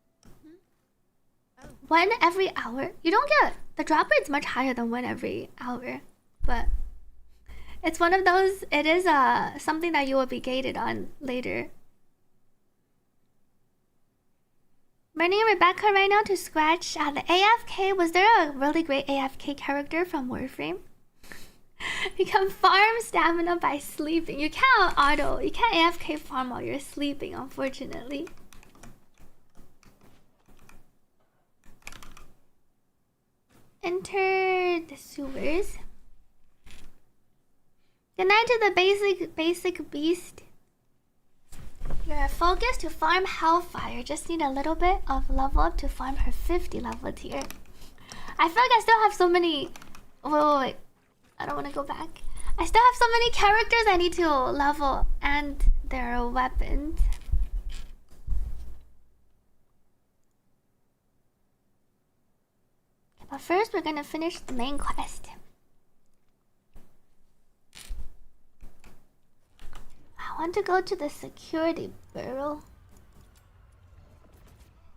One every hour? You don't get... The drop rate's much higher than one every hour. But... It's one of those... It is something that you will be gated on later. Running Rebecca right now to scratch the AFK. Was there a really great AFK character from Warframe? You can farm stamina by sleeping. You can't auto. You can't AFK farm while you're sleeping, unfortunately. Enter the sewers. Good night to the basic beast. You're focused to farm Hellfire. Just need a little bit of level up to farm her 50 level tier. I feel like I still have so many... Wait. I don't want to go back. I still have so many characters I need to level and their weapons. But first we're gonna finish the main quest. I want to go to the security bureau.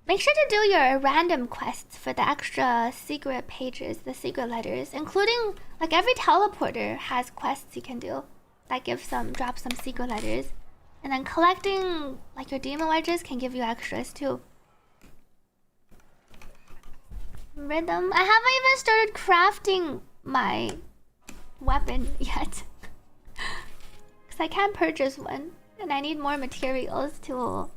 Make sure to do your random quests for the extra secret pages, the secret letters, including like every teleporter has quests you can do that drop some secret letters, and then collecting like your demon wedges can give you extras too. Rhythm. I haven't even started crafting my weapon yet because I can't purchase one, and I need more materials to.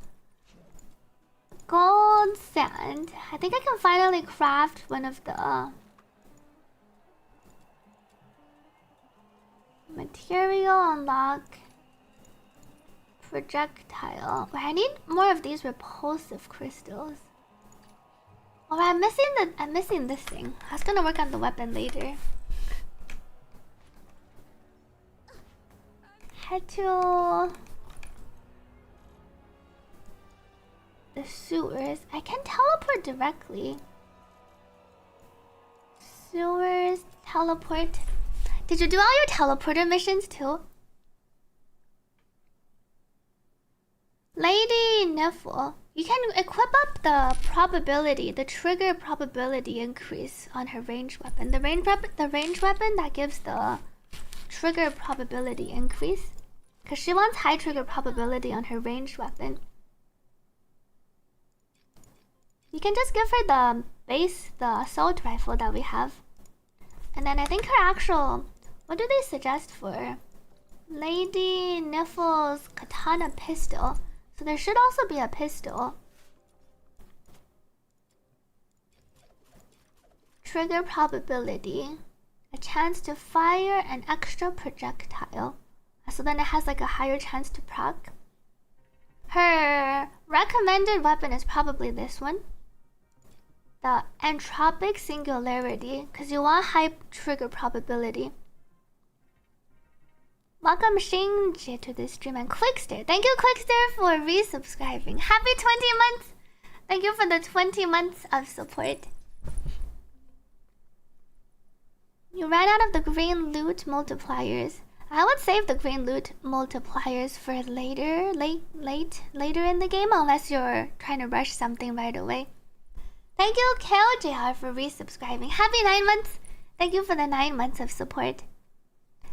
Gold sand. I think I can finally craft one of the material unlock projectile. Wait, I need more of these repulsive crystals. Oh, I'm missing this thing. I was gonna work on the weapon later. Head to the sewers. I can teleport directly. Sewers, teleport. Did you do all your teleporter missions too? Lady Niffle. You can equip up the probability, the trigger probability increase on her ranged weapon. The ranged weapon that gives the trigger probability increase. Because she wants high trigger probability on her ranged weapon. You can just give her the base, the assault rifle that we have. And then I think her actual... What do they suggest for? Lady Niffle's katana pistol. So there should also be a pistol. Trigger probability. A chance to fire an extra projectile. So then it has like a higher chance to proc. Her recommended weapon is probably this one. The entropic singularity, because you want high trigger probability. Welcome Shinji to this stream, and Quickster. Thank you Quickster for resubscribing. Happy 20 months! Thank you for the 20 months of support. You ran out of the green loot multipliers. I would save the green loot multipliers for later in the game, unless you're trying to rush something right away. Thank you, KLJR, for resubscribing. Happy 9 months! Thank you for the 9 months of support.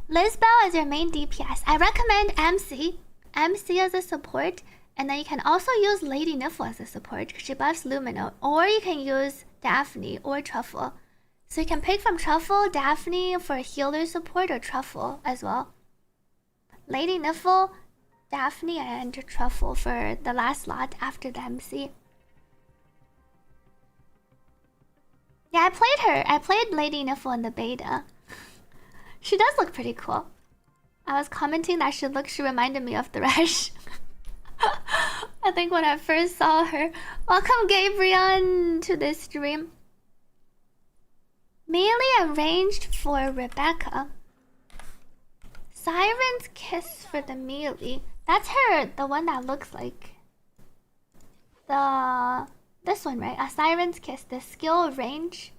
Lizbel is your main DPS. I recommend MC as a support, and then you can also use Lady Niffle as a support because she buffs Lumino, or you can use Daphne or Truffle. So you can pick from Truffle, Daphne for healer support, or Truffle as well. Lady Niffle, Daphne, and Truffle for the last slot after the MC. Yeah, I played her. I played Lady Niffle in the beta. She does look pretty cool. I was commenting that she reminded me of Thresh. I think when I first saw her. Welcome Gabriel to this stream. Melee arranged for Rebecca. Siren's Kiss for the melee. That's her, the one that looks like this one, right? A Siren's Kiss, the skill range,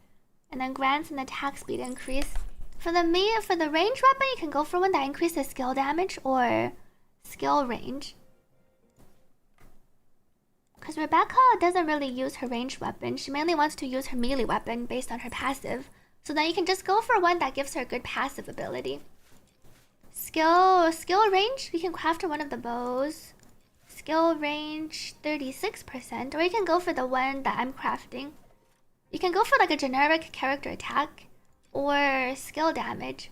and then grants an attack speed increase. For the range weapon, you can go for one that increases skill damage or skill range. Because Rebecca doesn't really use her ranged weapon. She mainly wants to use her melee weapon based on her passive. So then you can just go for one that gives her good passive ability. Skill range, you can craft her one of the bows. Skill range 36%, or you can go for the one that I'm crafting. You can go for like a generic character attack or skill damage.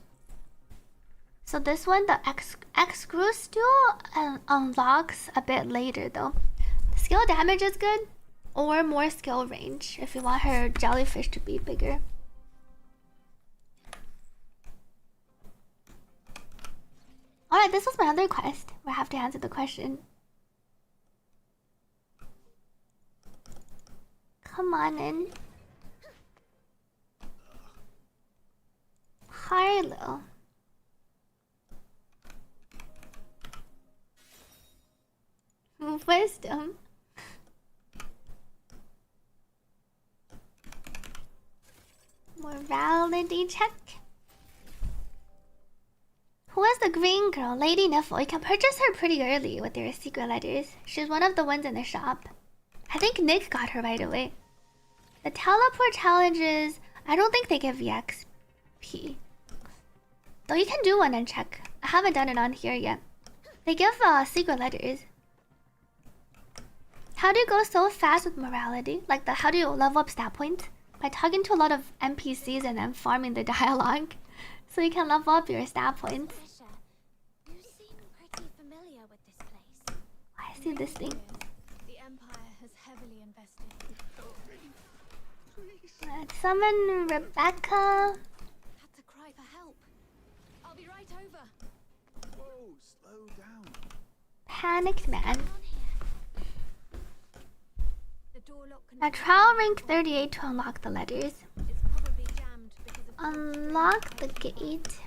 So this one, the X-Screw still unlocks a bit later though. The skill damage is good, or more skill range if you want her jellyfish to be bigger. Alright, this was my other quest where I have to answer the question. Come on in. Harlow. Wisdom. Morality check. Who is the green girl? Lady Niffle. You can purchase her pretty early with your secret letters. She's one of the ones in the shop. I think Nick got her right away. The teleport challenges, I don't think they give EXP. Though you can do one and check. I haven't done it on here yet. They give secret letters. How do you go so fast with morality? Like how do you level up stat points? By talking to a lot of NPCs and then farming the dialogue. So you can level up your stat points. You seem pretty familiar with this place. I see this thing. The Empire has heavily invested. Let's summon Rebecca. That's a cry for help. I'll be right over. Whoa, slow down. Panicked man. The door lock Now trial rank 38 to unlock the letters. It's probably jammed because of Unlock the gate. Let's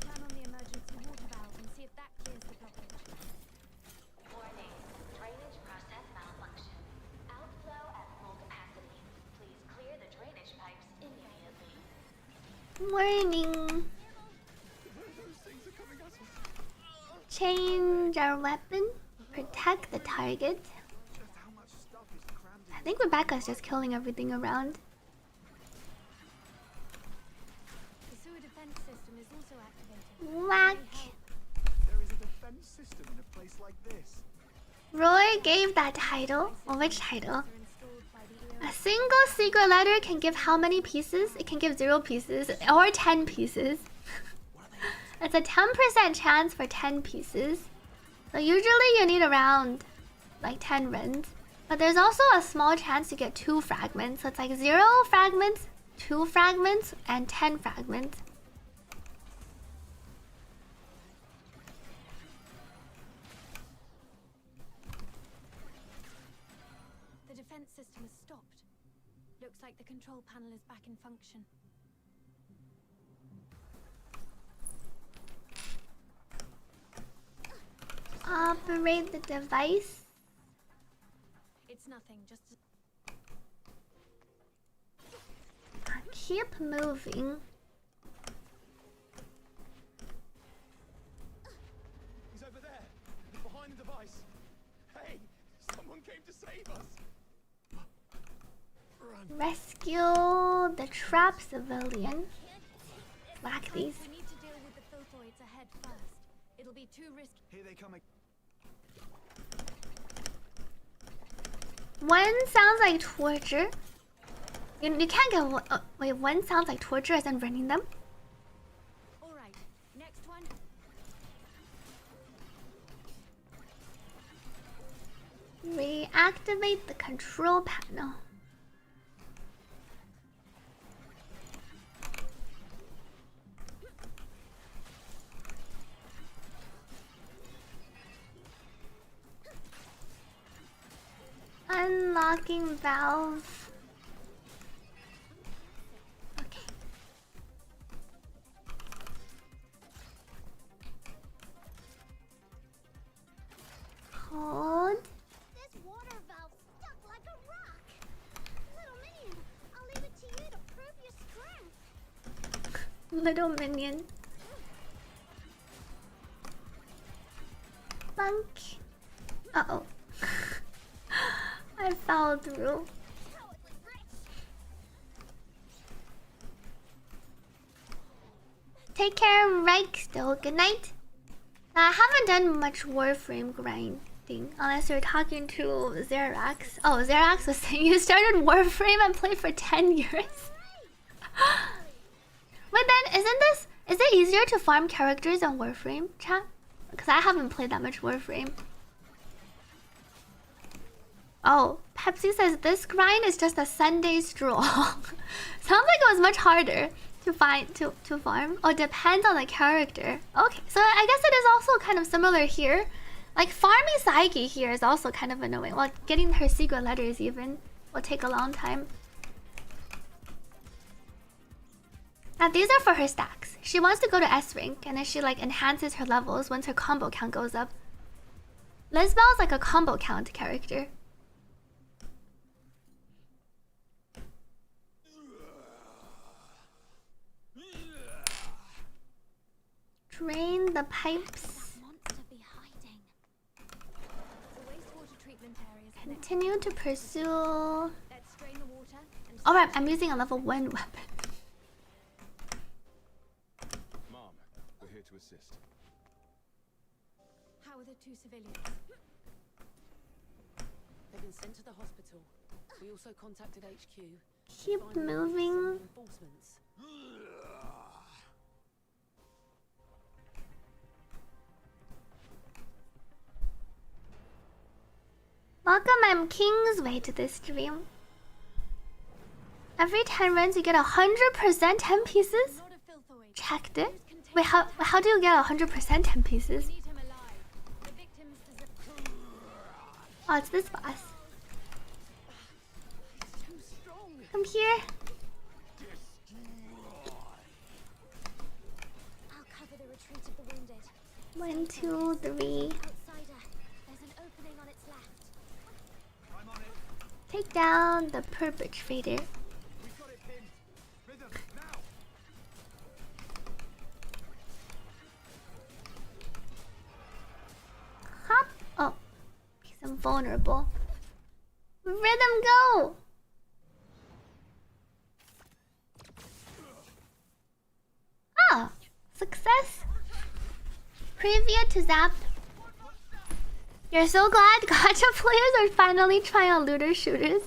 turn on the emergency water valve and see if that clears the blockage. Warning. Drainage process malfunction. Outflow at full capacity. Please clear the drainage pipes immediately. Warning. Change our weapon. Protect the target. I think Rebecca's just killing everything around. The sewer defense system is also activated. Whack. There is a defense system in a place like this. Roy gave that title. Well, which title? A single secret letter can give how many pieces? It can give 0 pieces or 10 pieces. It's a 10% chance for 10 pieces. So usually you need around like 10 runs. But there's also a small chance to get 2 fragments. So it's like 0 fragments, 2 fragments, and 10 fragments. The defense system has stopped. Looks like the control panel is back in function. Operate the device. It's nothing, just Keep moving. He's over there, behind the device. Hey, someone came to save us. Run. Rescue the trapped civilian. Whack these. we need to deal with the filthoids ahead first. It'll be too risky. Here they come. One sounds like torture. You can't get one. Oh, wait, one sounds like torture as in running them. All right, next one. Reactivate the control panel. Unlocking valve. Okay. Hold. This water valve stuck like a rock. Little minion, I'll leave it to you to prove your strength. Little minion. Bunk. Uh-oh. I fell through. Take care, Reich. Still, good night. I haven't done much Warframe grinding unless you're talking to Xerax. Oh, Xerax was saying you started Warframe and played for 10 years. But then, is it easier to farm characters on Warframe, chat? Because I haven't played that much Warframe. Oh, Pepsi says this grind is just a Sunday stroll. Sounds like it was much harder to find to farm. Oh, depends on the character. Okay, so I guess it is also kind of similar here. Like farming Saiki here is also kind of annoying. Well, getting her secret letters even will take a long time. Now these are for her stacks. She wants to go to S rank and then she like enhances her levels once her combo count goes up. Lisbel is like a combo count character. Drain the pipes. Monster be hiding. The wastewater treatment area is Continue to pursue. Let's drain the water and Alright, I'm using a level 1 weapon. Mom, we're here to assist. how are the 2 civilians? They've been sent to the hospital. We also contacted HQ. Keep Finally, moving. some reinforcements. Welcome, I'm Kingsway to this stream. Every 10 runs you get 100% 10 pieces? Not a filthoid. Checked it. Wait, how do you get 100% 10 pieces? Need him alive. The victims deserve. Oh, it's this boss. Too strong. Come here. I'll cover the retreat of the wounded. 1, 2, 3. Outsider. There's an opening on its left. I'm on it. Take down the perpetrator. We've got it pinned. Rhythm, now! Hop. Oh, he's invulnerable. Rhythm, go! Ah, success. Preview to Zap. You're so glad gacha players are finally trying out looter shooters.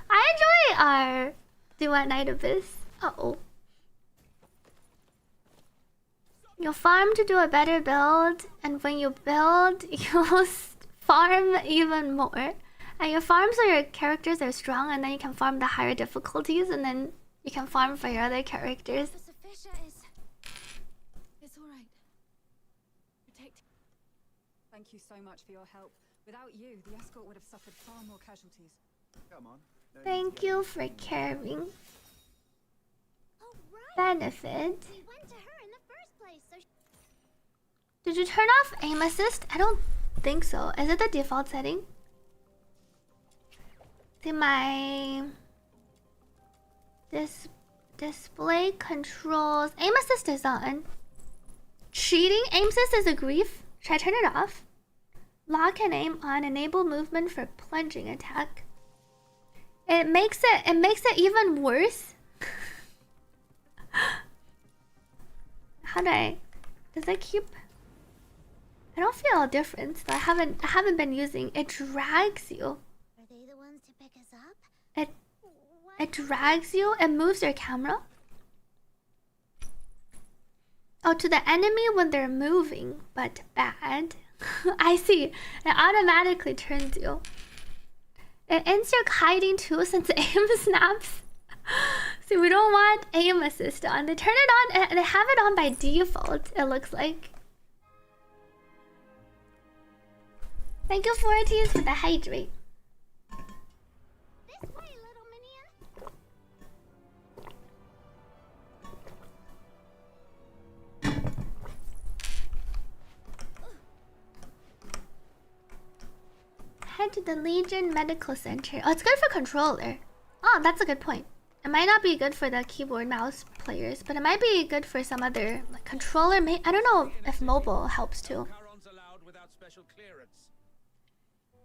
I enjoy our Duet Night Abyss. Uh-oh. You'll farm to do a better build, and when you build, you'll farm even more. And you farm so your characters are strong, and then you can farm the higher difficulties, and then you can farm for your other characters. Officer Fisher is. It's all right. Protect. Thank you so much for your help. Without you, the escort would have suffered far more casualties. Come on. No need Thank to you for caring. Oh, right. Benefit. We went to her in the first place, so Did you turn off aim assist? I don't think so. Is it the default setting? See my display controls. Aim assist is on. Cheating? Aim assist is a grief. Should I turn it off? Lock and aim on. Enable movement for plunging attack. It makes it even worse. How do I? Does it keep? I don't feel a difference. I haven't been using. It drags you. are they the ones to pick us up? It drags you. It moves your camera. Oh, to the enemy when they're moving, but bad. I see. It automatically turns you. It ends your kiting too since aim snaps. See, we don't want aim assist on. They turn it on and they have it on by default, it looks like. Thank you, Forties, for the hydrate. This way, little minion. Head to the Legion Medical Center. Oh, it's good for controller. Oh, that's a good point. It might not be good for the keyboard mouse players, but it might be good for some other like controller. I don't know if mobile helps too. Charons allowed without special clearance.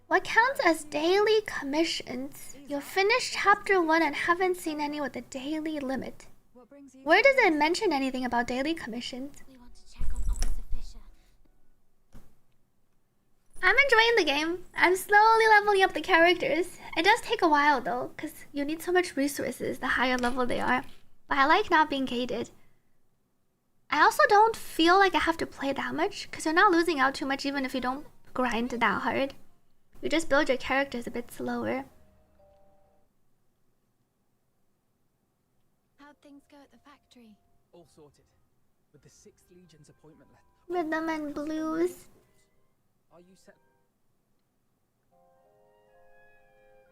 What counts as daily commissions? You'll finish chapter 1 and haven't seen any with a daily limit. What brings you? Where does it mention anything about daily commissions? We want to check on Officer Fisher. I'm enjoying the game. I'm slowly leveling up the characters. It does take a while though, because you need so much resources the higher level they are. But I like not being gated. I also don't feel like I have to play that much, because you're not losing out too much even if you don't grind that hard. You just build your characters a bit slower. How'd things go at the factory? All sorted. With the 6th Legion's appointment left. Rhythm and blues. Are you set?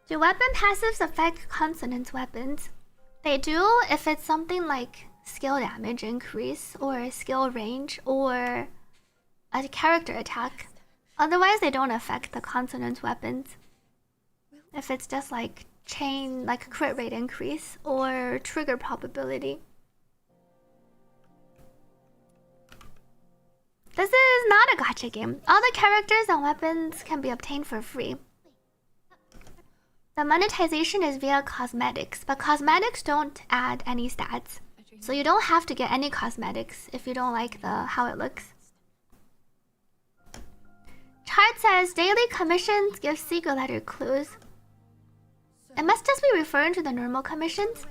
Do weapon passives affect consonance weapons? They do if it's something like skill damage increase or skill range or a character attack. Otherwise, they don't affect the consonance weapons. If it's just like chain, like crit rate increase or trigger probability. This is not a gacha game. All the characters and weapons can be obtained for free. The monetization is via cosmetics, but cosmetics don't add any stats. So you don't have to get any cosmetics if you don't like how it looks. Chart says daily commissions give secret letter clues. It must just be referring to the normal commissions.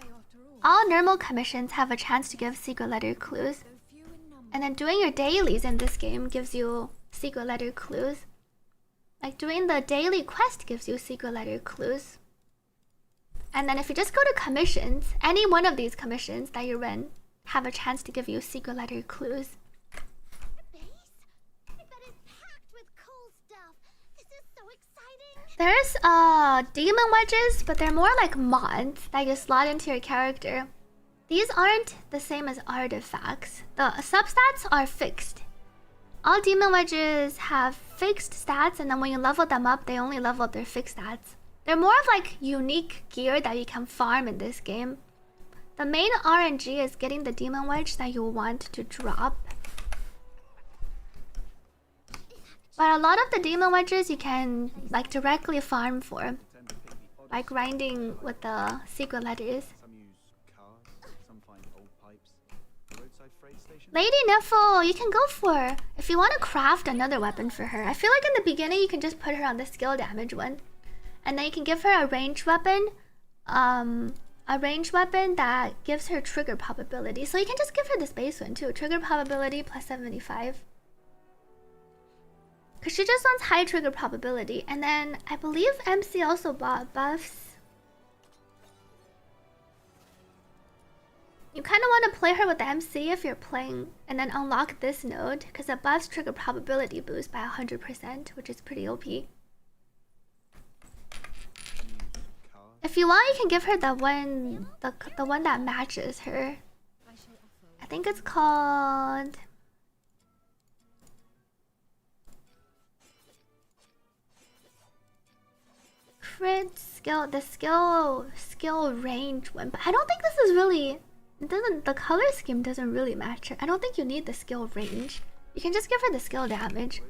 All normal commissions have a chance to give secret letter clues. And then doing your dailies in this game gives you secret letter clues. Like doing the daily quest gives you secret letter clues. And then if you just go to commissions, any one of these commissions that you run have a chance to give you secret letter clues. There's demon wedges, but they're more like mods that you slot into your character. These aren't the same as artifacts. The substats are fixed. All demon wedges have fixed stats, and then when you level them up, they only level up their fixed stats. They're more of like unique gear that you can farm in this game. The main RNG is getting the demon wedge that you want to drop. But a lot of the demon wedges you can like directly farm for, by grinding with the secret letters. Lady Niffle, you can go for if you want to craft another weapon for her. I feel like in the beginning you can just put her on the skill damage one, and then you can give her a ranged weapon, that gives her trigger probability. So you can just give her this base one too, trigger probability plus 75. Because she just wants high trigger probability. And then I believe MC also bought buffs. You kind of want to play her with the MC if you're playing, and then unlock this node, because it buffs trigger probability boost by 100%, which is pretty OP. If you want, you can give her the one that matches her. I think it's called... Crit skill, the skill range one, but I don't think this is really, the color scheme doesn't really match her. I don't think you need the skill range. You can just give her the skill damage.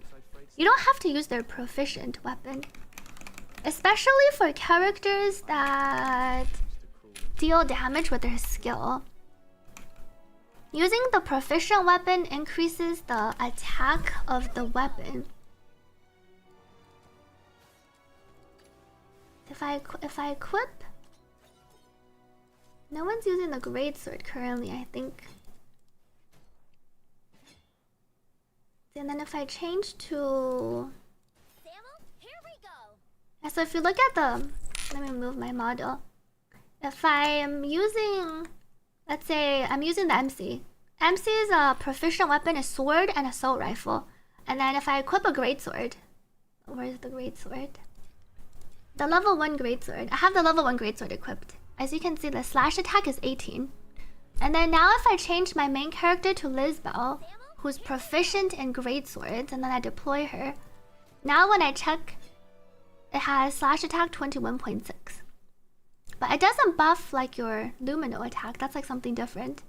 You don't have to use their proficient weapon, especially for characters that deal damage with their skill. Using the proficient weapon increases the attack of the weapon. If I equip, no one's using the greatsword currently, I think. And then if I change to, yeah, so if you look at the, let me move my model. If I am using, let's say I'm using the MC. MC's proficient weapon is sword and assault rifle. And then if I equip a greatsword, where's the greatsword? The level 1 greatsword. I have the level 1 greatsword equipped. As you can see, the slash attack is 18. And then now if I change my main character to Lisbel, who's proficient in greatswords, and then I deploy her, now when I check, it has slash attack 21.6. But it doesn't buff like your Lumino attack. That's like something different.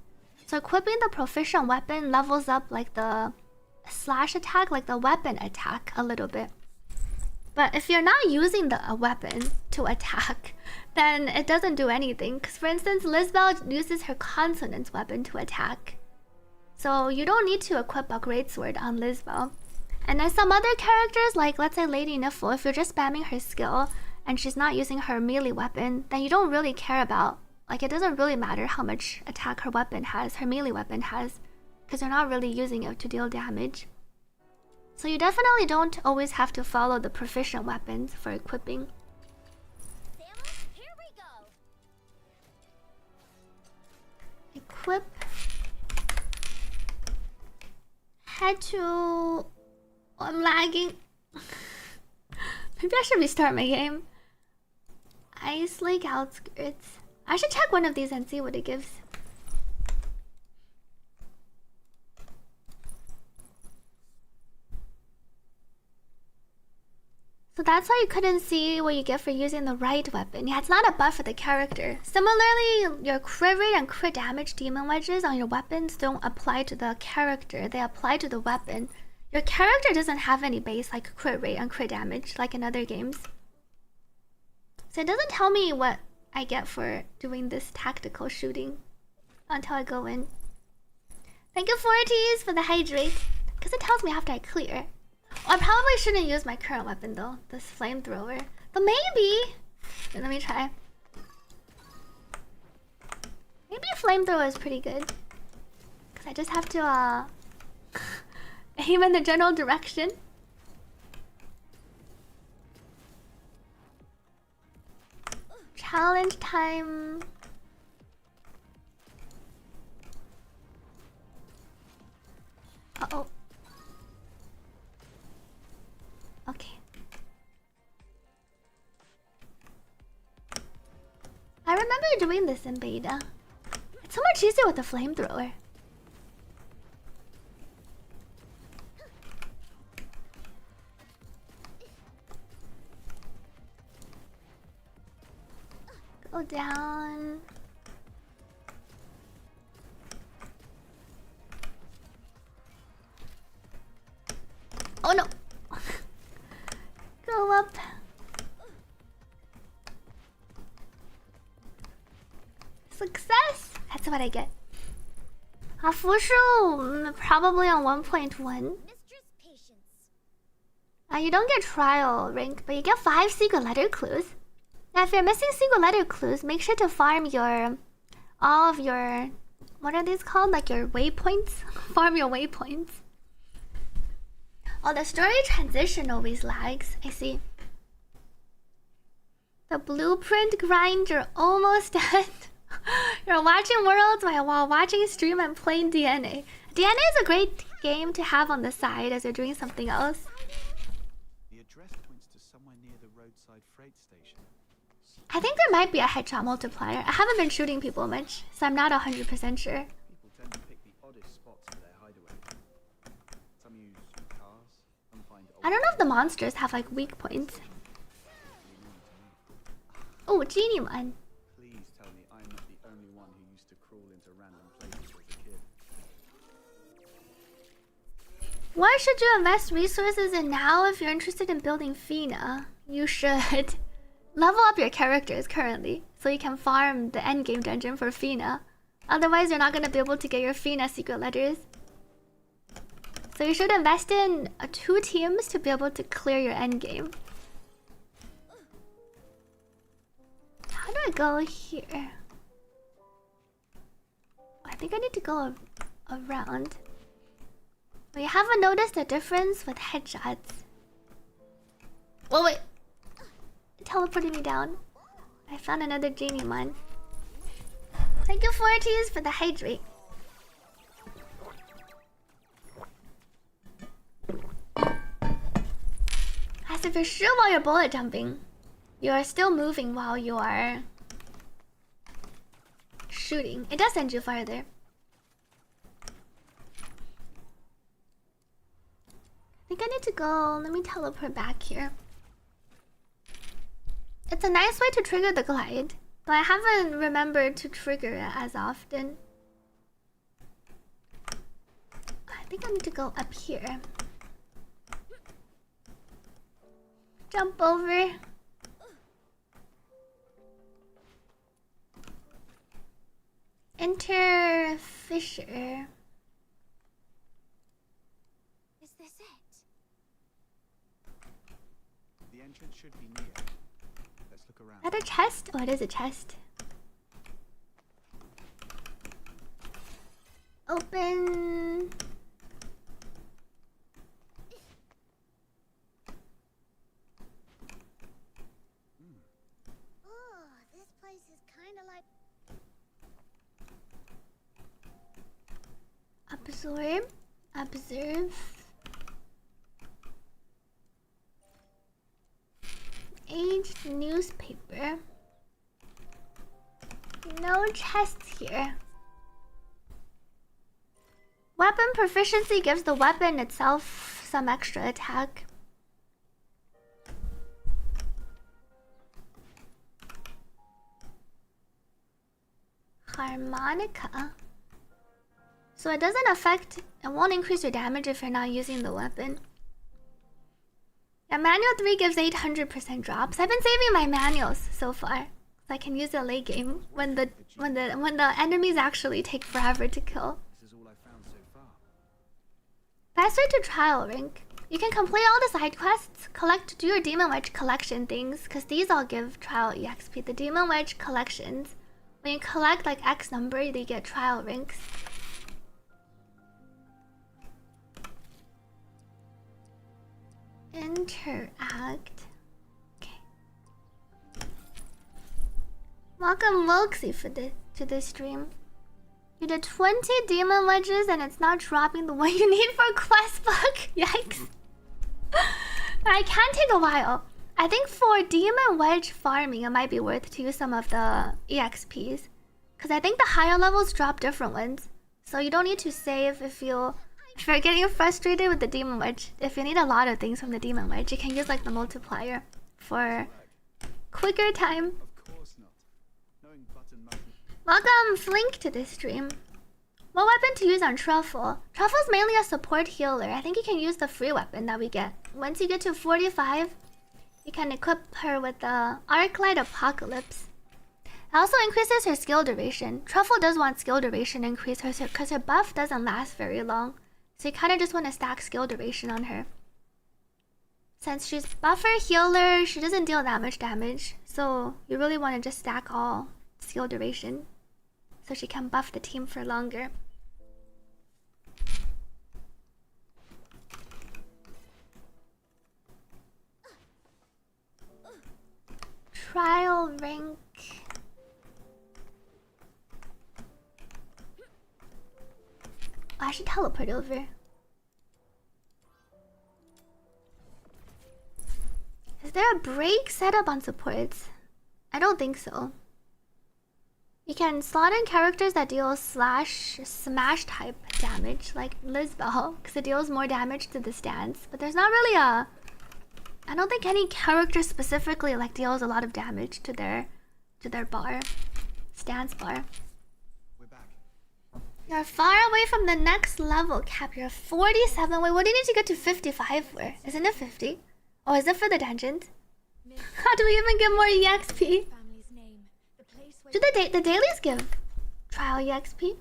So equipping the proficient weapon levels up like the slash attack, like the weapon attack a little bit. But if you're not using the weapon to attack, then it doesn't do anything. Because for instance, Lisbel uses her consonance weapon to attack. So you don't need to equip a greatsword on Lisbel. And then some other characters, like let's say Lady Niffle, if you're just spamming her skill and she's not using her melee weapon, then you don't really care about, like it doesn't really matter how much attack her weapon has, her melee weapon has, because you're not really using it to deal damage. So you definitely don't always have to follow the proficient weapons for equipping. Equip. Head to... Oh, I'm lagging. Maybe I should restart my game. Ice Lake Outskirts. I should check one of these and see what it gives. So that's why you couldn't see what you get for using the right weapon. Yeah, it's not a buff for the character. Similarly, your crit rate and crit damage demon wedges on your weapons don't apply to the character. They apply to the weapon. Your character doesn't have any base like crit rate and crit damage like in other games. So it doesn't tell me what I get for doing this tactical shooting until I go in. Thank you, Forties, for the hydrate. Because it tells me after I clear. Oh, I probably shouldn't use my current weapon though, this flamethrower. But maybe. Wait, let me try. Maybe a flamethrower is pretty good. Because I just have to aim in the general direction. Challenge time. Uh-oh. Okay. I remember doing this in beta. It's so much easier with the flamethrower. Go down. Oh no! Go up. Success! That's what I get. 复数 probably on 1.1. You don't get trial rank, but you get 5 secret letter clues. Now if you're missing secret letter clues, make sure to farm all of your, what are these called? Like your waypoints? Farm your waypoints. Oh, the story transition always lags. I see. The blueprint grind, you're almost done. You're watching Worlds while watching stream and playing DNA. DNA is a great game to have on the side as you're doing something else. The address points to somewhere near the roadside freight station. I think there might be a headshot multiplier. I haven't been shooting people much, so I'm not 100% sure. People tend to pick the oddest spots for their hideaway. Some use cars, some find I don't know if the monsters have like weak points. Oh, Genie Man. Please tell me I'm not the only one who used to crawl into random places as a kid. Why should you invest resources in now if you're interested in building Fina? You should level up your characters currently so you can farm the endgame dungeon for Fina. Otherwise, you're not going to be able to get your Fina secret letters. So you should invest in 2 teams to be able to clear your endgame. How do I go here? I think I need to go around. But you haven't noticed a difference with headshots. Oh wait. It teleported me down. I found another Genie Man. Thank you, Forties, for the hydrate. As if you're sure while you're bullet jumping, you are still moving while you are shooting. It does send you farther. I think I need to go. Let me teleport back here. It's a nice way to trigger the glide, but I haven't remembered to trigger it as often. I think I need to go up here. Jump over. Enter Fisher. Is this it? The entrance should be near. Let's look around. Is that a chest? Oh, it is a chest. Open. Oh, this place is kind of like... Absorb. Observe. Aged newspaper. No chests here. Weapon proficiency gives the weapon itself some extra attack. Harmonica. So it doesn't affect, it won't increase your damage if you're not using the weapon. Yeah, manual 3 gives 800% drops. I've been saving my manuals so far, so I can use it late game when the enemies actually take forever to kill. This is all I've found so far. Fast way to trial rank. You can complete all the side quests, do your Demon Wedge collection things, because these all give trial EXP. The Demon Wedge collections, when you collect like X number, you get trial ranks. Interact. Okay. Welcome Wilksy to this stream. You did 20 Demon Wedges and it's not dropping the one you need for quest book. Yikes. It can take a while. I think for Demon Wedge farming, it might be worth to use some of the EXPs. Because I think the higher levels drop different ones. So you don't need to save if you're getting frustrated with the Demon Wedge. If you need a lot of things from the Demon Wedge, you can use like the multiplier for quicker time. Of course not. Knowing button must... Welcome Flink to this stream. What weapon to use on Truffle? Truffle's mainly a support healer. I think you can use the free weapon that we get. Once you get to 45, you can equip her with the Arclight Apocalypse. It also increases her skill duration. Truffle does want skill duration increase because her buff doesn't last very long. So you kind of just want to stack skill duration on her. Since she's buffer healer, she doesn't deal that much damage. So you really want to just stack all skill duration so she can buff the team for longer. Trial rank. I should teleport over. Is there a break setup on supports? I don't think so. You can slot in characters that deal smash type damage, like Lisbel, because it deals more damage to the stance. But there's not really a... I don't think any character specifically like deals a lot of damage to their bar. Stance bar. We're back. You're far away from the next level cap. You're 47. Wait, what do you need to get to 55 for? Isn't it 50? Oh, is it for the dungeons? How do we even get more EXP? Do the dailies give trial EXP?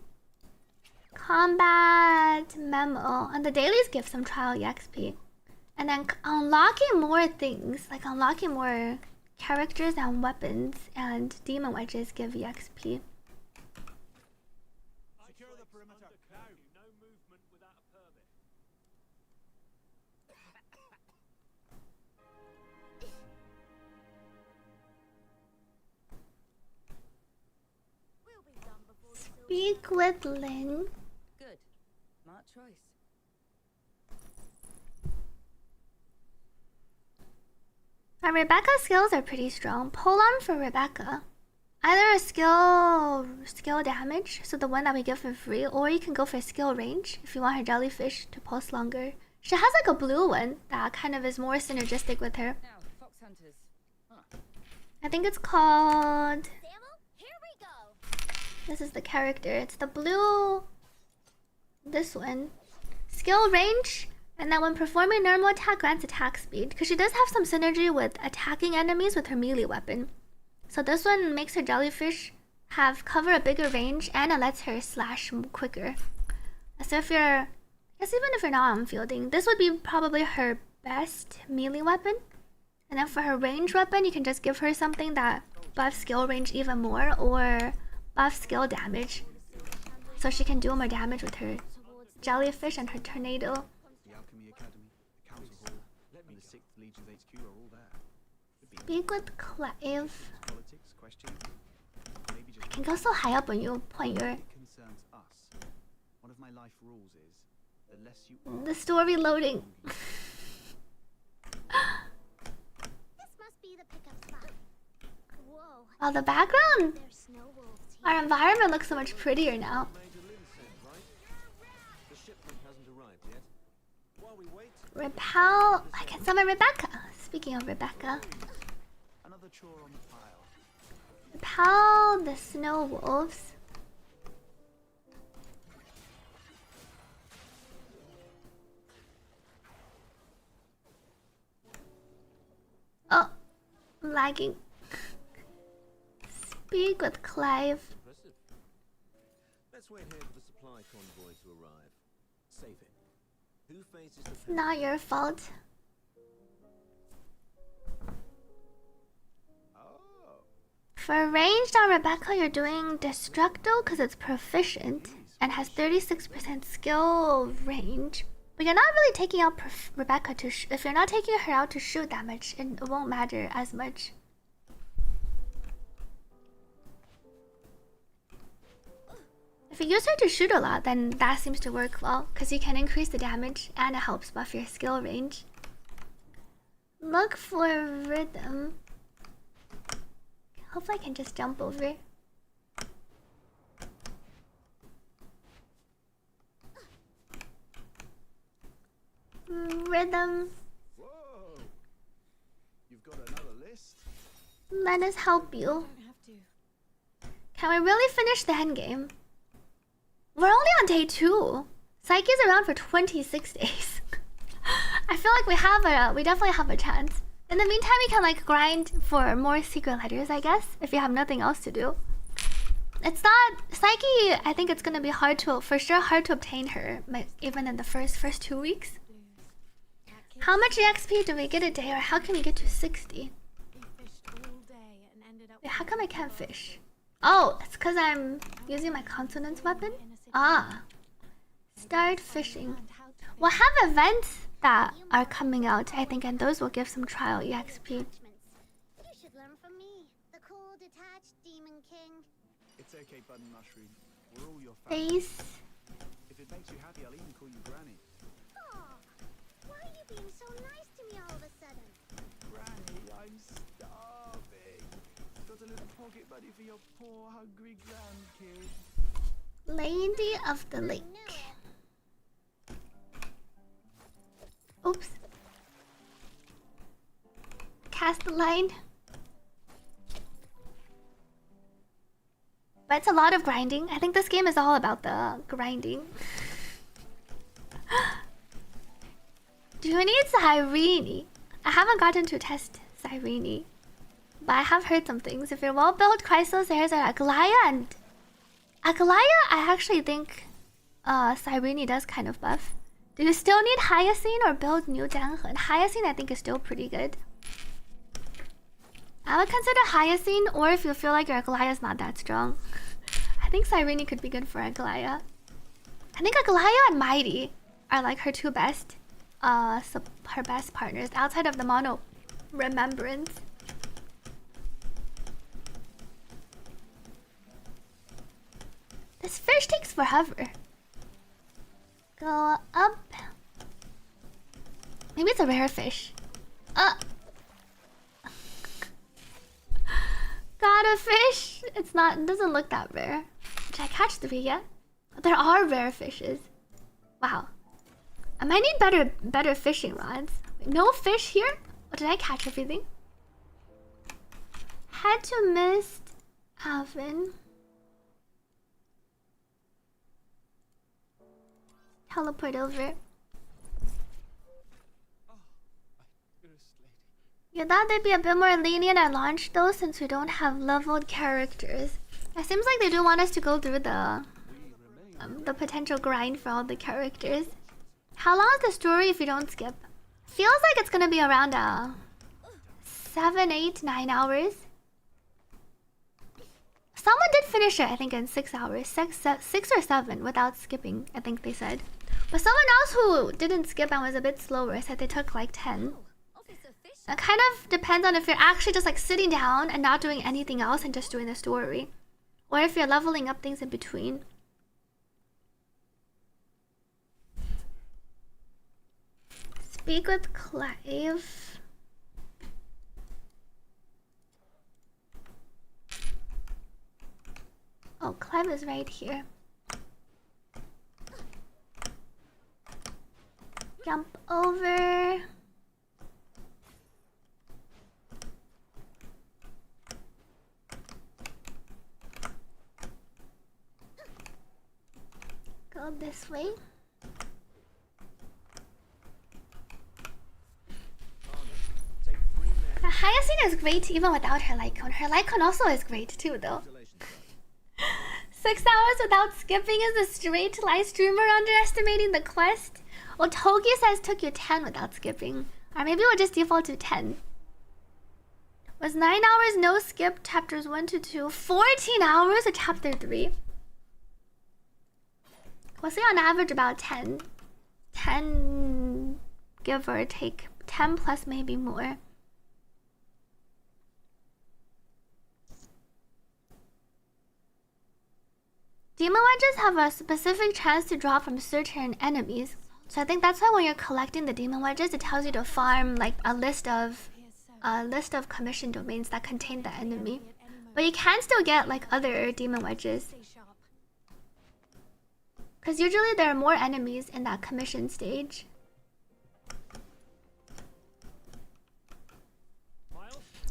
Combat memo. And the dailies give some trial EXP. And then unlocking more things, like unlocking more characters and weapons and demon wedges give EXP. Secure the perimeter now. No movement without a permit. Speak with Lynn. Good. Smart choice. Rebecca's skills are pretty strong. Pull on for Rebecca. Either a skill damage, so the one that we get for free, or you can go for skill range if you want her jellyfish to pulse longer. She has like a blue one that kind of is more synergistic with her. Now, fox hunters. I think it's called... Samuel, here we go. This is the character. It's the blue... This one. Skill range. And then when performing normal attack grants attack speed. Because she does have some synergy with attacking enemies with her melee weapon. So this one makes her jellyfish cover a bigger range. And it lets her slash quicker. So if you're... I guess even if you're not on fielding, this would be probably her best melee weapon. And then for her range weapon, you can just give her something that buffs skill range even more. Or buffs skill damage. So she can do more damage with her jellyfish and her tornado. Speak with Clive. I can go so high up when you point your... One of my life rules is the less you... The story loading. This must be the pickup spot. Whoa. Oh, the background. There's snow wolves here. Our environment looks so much prettier now. The shipment hasn't arrived yet. While we wait, Repel. I can summon Rebecca. Speaking of Rebecca. Another chore on the pile. Repel the snow wolves. lagging. Speak with Clive. Impressive. Let's wait here for the supply convoy to arrive. Save it. Who faces the It's not your fault. Oh. For ranged on Rebecca, you're doing Destructo because it's proficient and has 36% skill range. But you're not really taking out Rebecca to if you're not taking her out to shoot that much, it won't matter as much. If you use her to shoot a lot, then that seems to work well, because you can increase the damage and it helps buff your skill range. Look for rhythm. Hopefully I can just jump over. Rhythm. Whoa. You've got another list? Let us help you. Can we really finish the endgame? We're only on day 2. Psyche's around for 26 days. I feel like we definitely have a chance. In the meantime, we can like grind for more secret letters, I guess, if you have nothing else to do. It's not Psyche. I think it's gonna be hard to obtain her, even in the first 2 weeks. How much EXP do we get a day, or how can we get to 60? Wait, how come I can't fish? Oh, it's because I'm using my consonants weapon? Ah. Start fishing. We'll have events that are coming out, I think, and those will give some trial EXP. You should learn from me, the cool, detached Demon King. It's okay, Button Mushroom. We're all your family. Face. If it makes you happy, I'll even call you Granny. Aw, why are you being so nice to me all of a sudden? Granny, I'm starving. Got a little pocket buddy for your poor, hungry grandkid. Lady of the Lake. Oops. Cast the line. But it's a lot of grinding. I think this game is all about the grinding. Do we need Cyrene? I haven't gotten to test Cyrene, but I have heard some things. If you're well built, Chrysos, there's an Aglaya, and Aglaya, I actually think Cyrene does kind of buff. Do you still need Hyacinth or build New Danhe? Hyacinth I think is still pretty good. I would consider Hyacinth, or if you feel like your Aglaya is not that strong, I think Cyrene could be good for Aglaya. I think Aglaya and Mighty are like her two best, her best partners outside of the mono Remembrance. This fish takes forever. Go up. Maybe it's a rare fish. Got a fish. It doesn't look that rare. Did I catch 3 yet? There are rare fishes. Wow. I might need better fishing rods. No fish here? Or did I catch everything? Head to Mist Haven. Teleport over. You thought they'd be a bit more lenient at launch though, since we don't have leveled characters. It seems like they do want us to go through the potential grind for all the characters. How long is the story if you don't skip? Feels like it's gonna be around 7, 8, 9 hours. Someone did finish it, I think, in 6 hours. 6 or 7 without skipping, I think they said. But someone else who didn't skip and was a bit slower said they took like 10. It kind of depends on if you're actually just like sitting down and not doing anything else and just doing the story, or if you're leveling up things in between. Speak with Clive. Oh, Clive is right here. Jump over. Go this way. The highest Hyacinth is great even without her Lycone. Her Lycone also is great too, though. 6 hours without skipping is a straight live streamer underestimating the quest. Well, Togi says took you 10 without skipping. Or maybe we'll just default to 10. Was 9 hours no skip chapters 1 to 2. 14 hours of chapter 3. We'll say on average about 10. 10 give or take. 10 plus maybe more. Demon wedges have a specific chance to drop from certain enemies. So I think that's why when you're collecting the demon wedges, it tells you to farm like a list of commission domains that contain the enemy. But you can still get like other demon wedges. Because usually there are more enemies in that commission stage.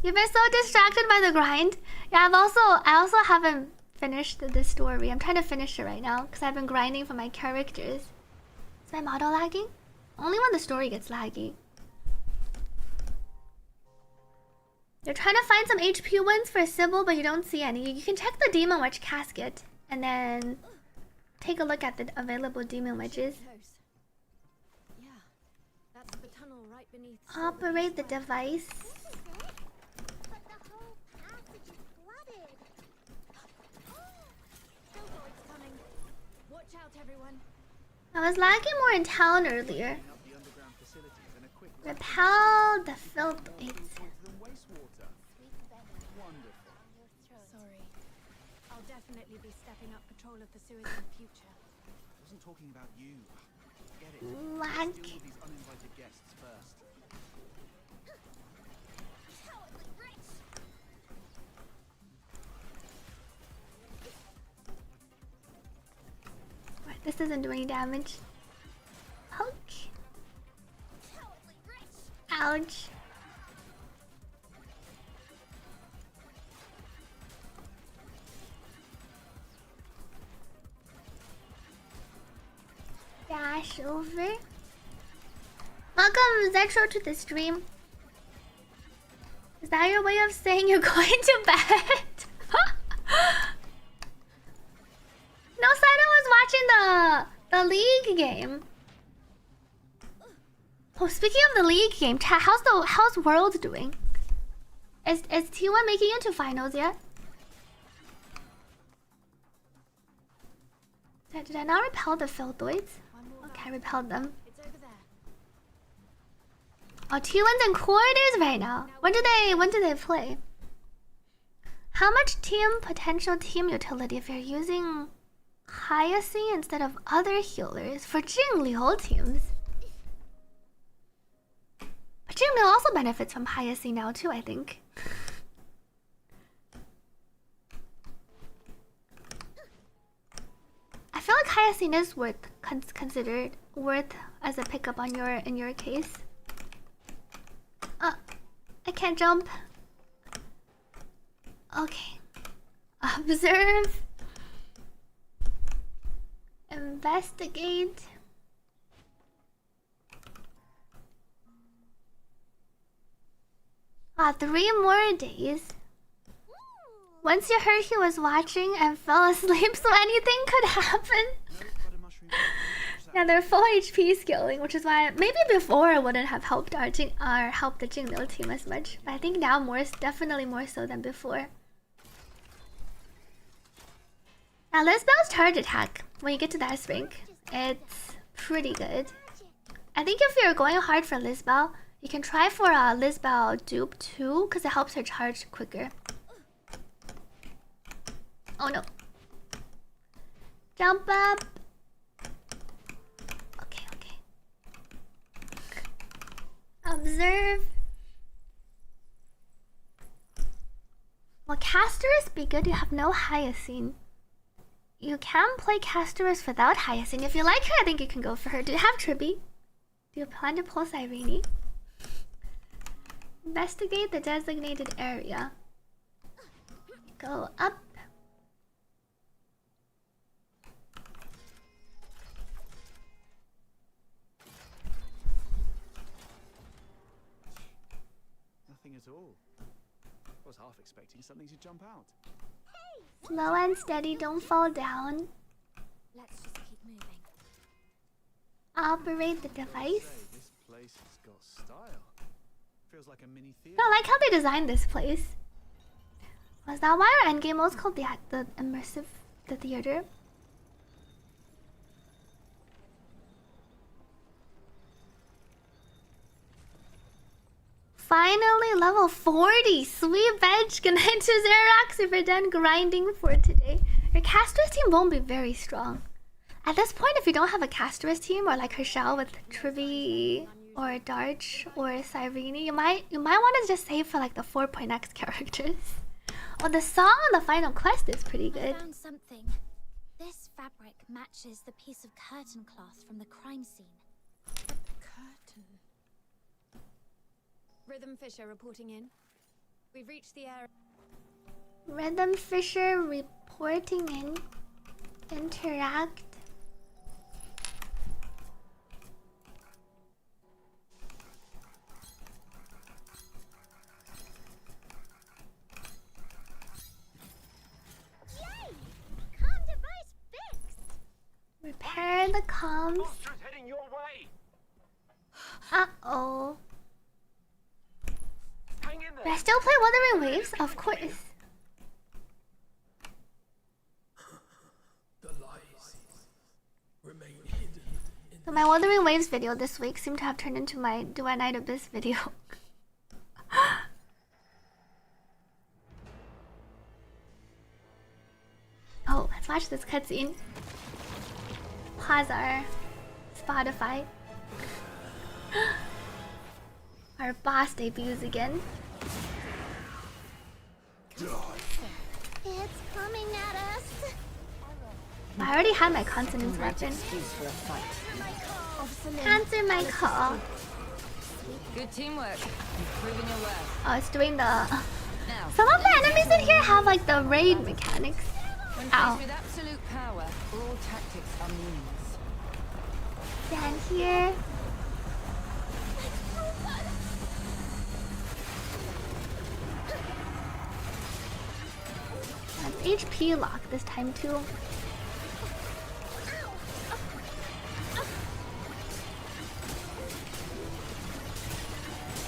You've been so distracted by the grind. Yeah, I also haven't finished the story. I'm trying to finish it right now because I've been grinding for my characters. Is my model lagging? Only when the story gets laggy. You're trying to find some HP wins for Sybil, but you don't see any. You can check the Demon Wedge casket and then take a look at the available Demon Wedges. Yeah, that's the tunnel right beneath. Operate the device. But the whole passage is flooded. Billboard's coming. Watch out, everyone. I was lagging more in town earlier. Repel the filthates. Sorry. I'll definitely be stepping up patrol of the sewers in the future. I wasn't talking about you. Get it? Lag. Deal with these uninvited guests first. Right, this doesn't do any damage. Poke. Ouch. Dash over. Welcome, Zetro, to the stream. Is that your way of saying you're going to bed? No, Saito was watching the league game. Oh, speaking of the league game, chat, how's World doing? Is T1 making it to finals yet? Did I not repel the Filthoids? Okay, I repelled them. It's over there. Oh, T1's in quarters right now. When do they play? How much potential team utility if you're using Hyacinth instead of other healers for Jingliu teams? But Jingliu also benefits from Hyacinth now too, I think. I feel like Hyacinth is considered worth as a pickup on in your case. I can't jump. Okay. Observe. Investigate. Ah, 3 more days. Once you heard he was watching and fell asleep, so anything could happen. Yeah, they're full HP scaling, which is why maybe before I wouldn't have helped helped the Jingliu team as much. But I think now definitely more so than before. Now Lisbel's charge attack, when you get to the S rank, it's pretty good. I think if you're going hard for Lisbel, you can try for a Lisbel dupe too, because it helps her charge quicker. Oh no. Jump up. Okay. Observe. Will Castorus be good? You have no Hyacinth. You can play Castorus without Hyacinth. If you like her, I think you can go for her. Do you have Tribby? Do you plan to pull Irene? Investigate the designated area. Go up. Nothing at at all. I was half expecting something to jump out. Slow and steady, don't fall down. Let's just keep moving. Operate the Say, device. this place has got style. Feels like a mini theater. I like how they designed this place. Was that why our endgame was called the immersive, the theater? Finally, level 40. Sweet bench. Good night to Xerox if you're done grinding for today. Your caster's team won't be very strong. At this point, if you don't have a caster's team or like Herschel with Trivi or Darch or Cyrene, you might want to just save for like the 4.x characters. Well, the song on the final quest is pretty good. I found something. This fabric matches the piece of curtain cloth from the crime scene. Curtain. Rhythm Fisher reporting in. We've reached the area. Rhythm Fisher reporting in. Interact. Yay! Comm device fixed! Repair the comms. Monsters heading your way. Uh-oh. Hang in But there. I still play Wuthering Waves? Of course. The lies remain hidden in So my Wuthering Waves video this week seemed to have turned into my Duet Night Abyss video. Oh, let's watch this cutscene. Pause our Spotify. Our boss debuts again. It's coming at us. I already had my consonance weapon. Answer my call. Good teamwork. Improving your worth. Oh, it's doing the... Now, Some of the enemies in here have like the raid mechanics. when Ow. faced with absolute power, all tactics are meaningless. Stand here. That's HP lock this time too.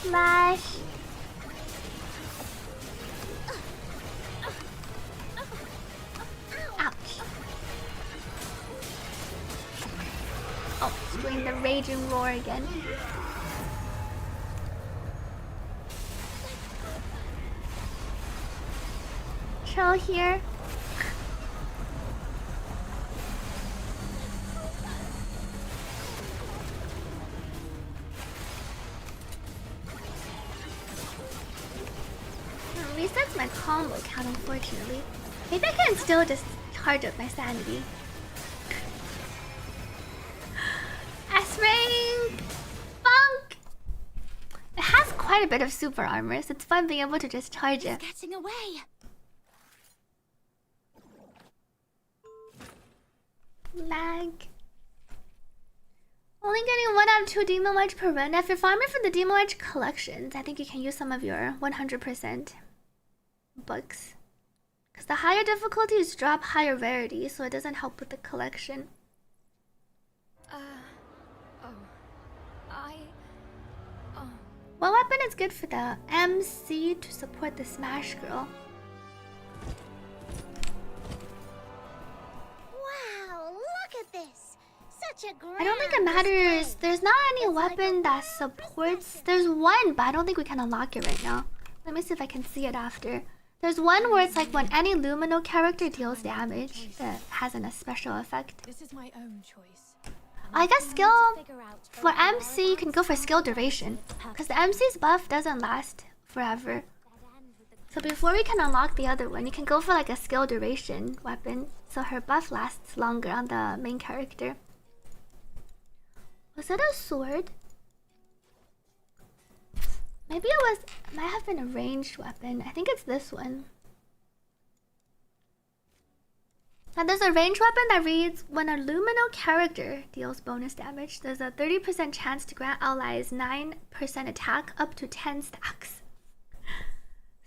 Slash. Ouch. Oh, it's doing the raging roar again. Chill here. Resets my combo count, unfortunately. Maybe I can still just charge up my sanity. S-Ring! Funk! It has quite a bit of super armor, so it's fun being able to just charge it. Getting away. Lag. Only getting 1 out of 2 Demon Wedge per run. If you're farming for the Demon Wedge collections, I think you can use some of your 100% books. Because the higher difficulties drop higher rarity, so it doesn't help with the collection. What weapon is good for the MC to support the Smash Girl? Wow, look at this. Such a grand I don't think it matters. There's not any weapon that supports. There's one, but I don't think we can unlock it right now. Let me see if I can see it after. There's one where it's like when any Lumino character deals damage, that has a special effect. This is my own choice. I guess skill for MC you can go for skill duration, because the MC's buff doesn't last forever. So before we can unlock the other one, you can go for like a skill duration weapon, so her buff lasts longer on the main character. Was it a sword? Maybe it might have been a ranged weapon. I think it's this one. And there's a ranged weapon that reads, when a Lumino character deals bonus damage, there's a 30% chance to grant allies 9% attack up to 10 stacks.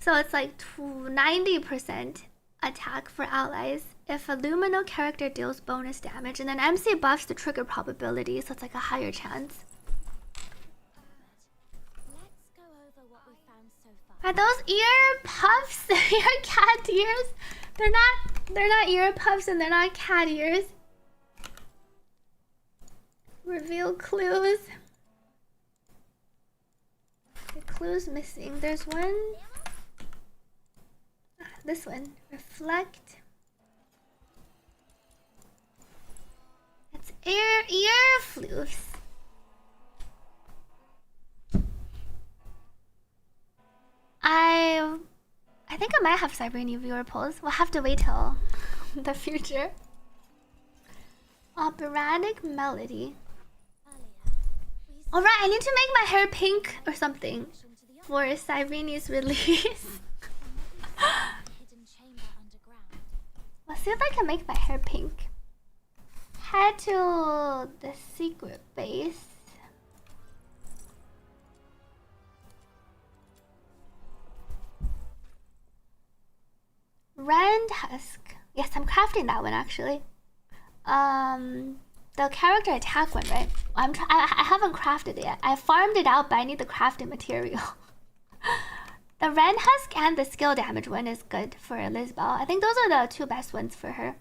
So it's like 90% attack for allies if a Lumino character deals bonus damage, and then MC buffs the trigger probability, so it's like a higher chance. Let's go over what we found so far. Are those ear puffs? Ear cat ears? They're not ear puffs and they're not cat ears. Reveal clues. The clue's missing. There's one. This one. Reflect. It's ear floofs. I think I might have Cybernia viewer polls. We'll have to wait till the future. Operatic melody. Alright, I need to make my hair pink or something for Cyreni's release. Let's see if I can make my hair pink. Head to the secret base. Rend Husk. Yes, I'm crafting that one actually. The character attack one, right? I haven't crafted it yet. I farmed it out, but I need the crafting material. The Rend Husk and the skill damage one is good for Lisbel. I think those are the two best ones for her.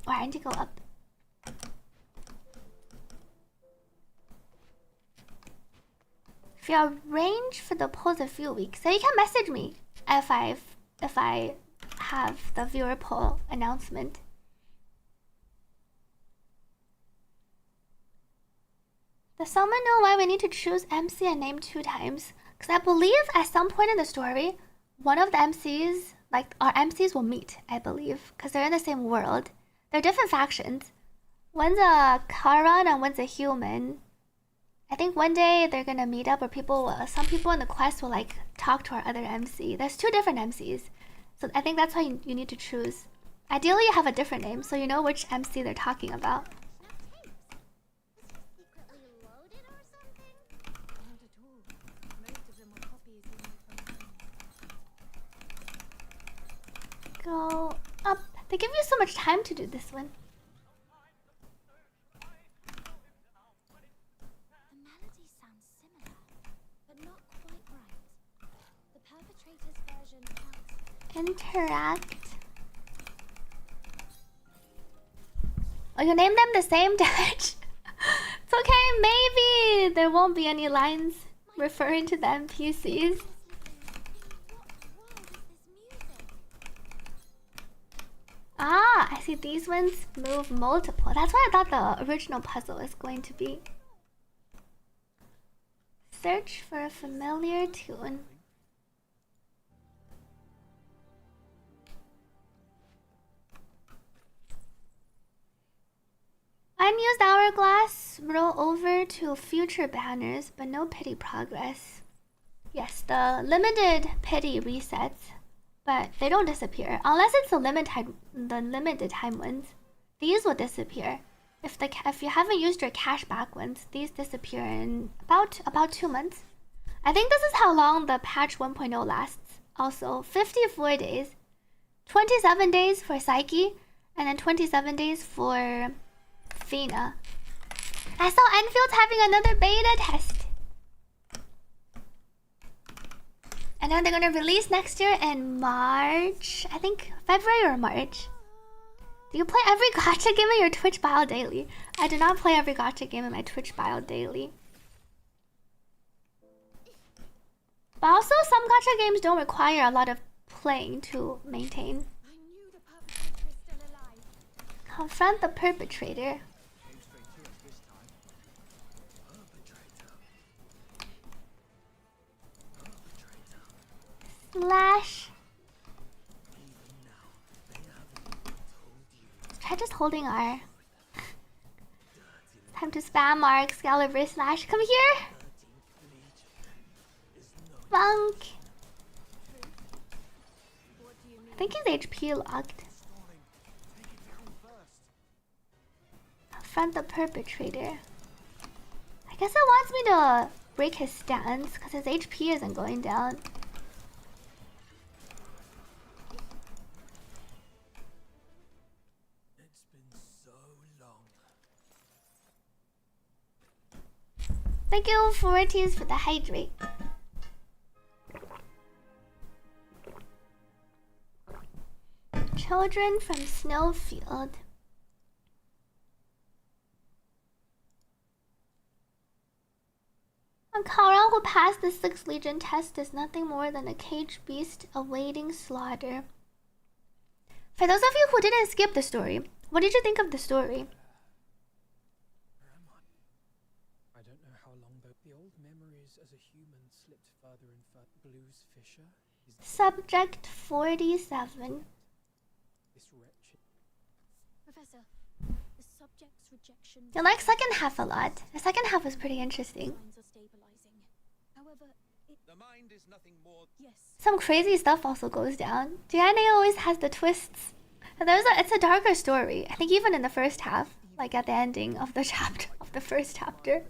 Oh, I need to go up. If you arrange for the polls a few weeks, so you can message me if I have the viewer poll announcement. Does someone know why we need to choose MC and name 2 times? Because I believe at some point in the story, one of the MCs, like our MCs will meet, I believe. Because they're in the same world. They're different factions. One's a Karan and one's a human. I think one day they're gonna meet up, or some people in the quest will like talk to our other MC. There's 2 different MCs. So I think that's why you need to choose. Ideally you have a different name so you know which MC they're talking about. Go up. They give you so much time to do this one. The melody sounds similar, but not quite right. The perpetrator's version felt... Interact. Oh, you name them the same, Dutch? It's okay, maybe there won't be any lines referring to the NPCs. Ah, I see these ones move multiple. That's what I thought the original puzzle was going to be. Search for a familiar tune. Unused hourglass, roll over to future banners, but no pity progress. Yes, the limited pity resets, but they don't disappear unless it's the limited time ones. These will disappear. If you haven't used your cashback ones, these disappear in about 2 months. I think this is how long the patch 1.0 lasts. Also, 54 days, 27 days for Psyche, and then 27 days for Fina. I saw Enfield's having another beta test. And then they're gonna release next year in March. I think February or March. Do you play every gacha game in your Twitch bio daily? I do not play every gacha game in my Twitch bio daily. But also some gacha games don't require a lot of playing to maintain. Confront the perpetrator. Slash. Try just holding R. Time to spam R Excalibur slash. Come here. Bunk. I think his HP locked. Confront the perpetrator. I guess it wants me to break his stance because his HP isn't going down. Thank you, 40s, for the hydrate. Children from Snowfield. A Kara who passed the 6th Legion test is nothing more than a caged beast awaiting slaughter. For those of you who didn't skip the story, what did you think of the story? Where am I? I don't know how long, but the old memories as a human slipped further and further. Blues Fisher is Subject 47. this wretched. Professor, the subject's rejection. I like second half a lot. The second half was pretty interesting. Signs are stabilizing. However, The mind is nothing more. yes. Some crazy stuff also goes down. DNA always has the twists. And it's a darker story. I think even in the first half, like at the ending of the chapter of the first chapter.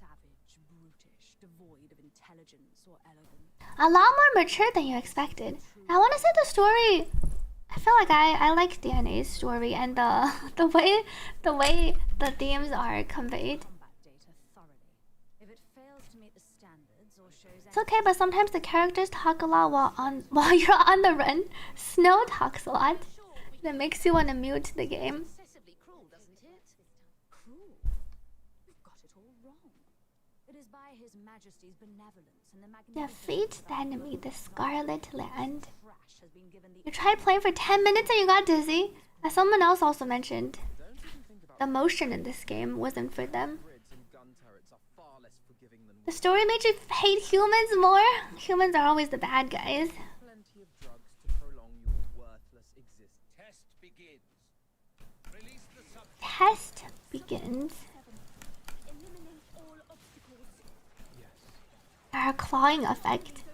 Savage, brutish, devoid of intelligence or elegance. A lot more mature than you expected. I want to say the story. I feel like I like DNA's story and the way the themes are conveyed. It's okay, but sometimes the characters talk a lot while you're on the run. Snow talks a lot. That makes you want to mute the game. Excessively cruel, doesn't it? Cruel? You've got it all wrong. It is by His Majesty's benevolence and the Defeat the enemy, the Scarlet Land. crash has been given the You tried playing for 10 minutes and you got dizzy. As someone else also mentioned, the motion in this game wasn't for them. The story made you hate humans more? Humans are always the bad guys. Plenty of drugs to prolong your worthless existence. Test begins. Release the subject. Test begins. eliminate all obstacles. Our clawing effect.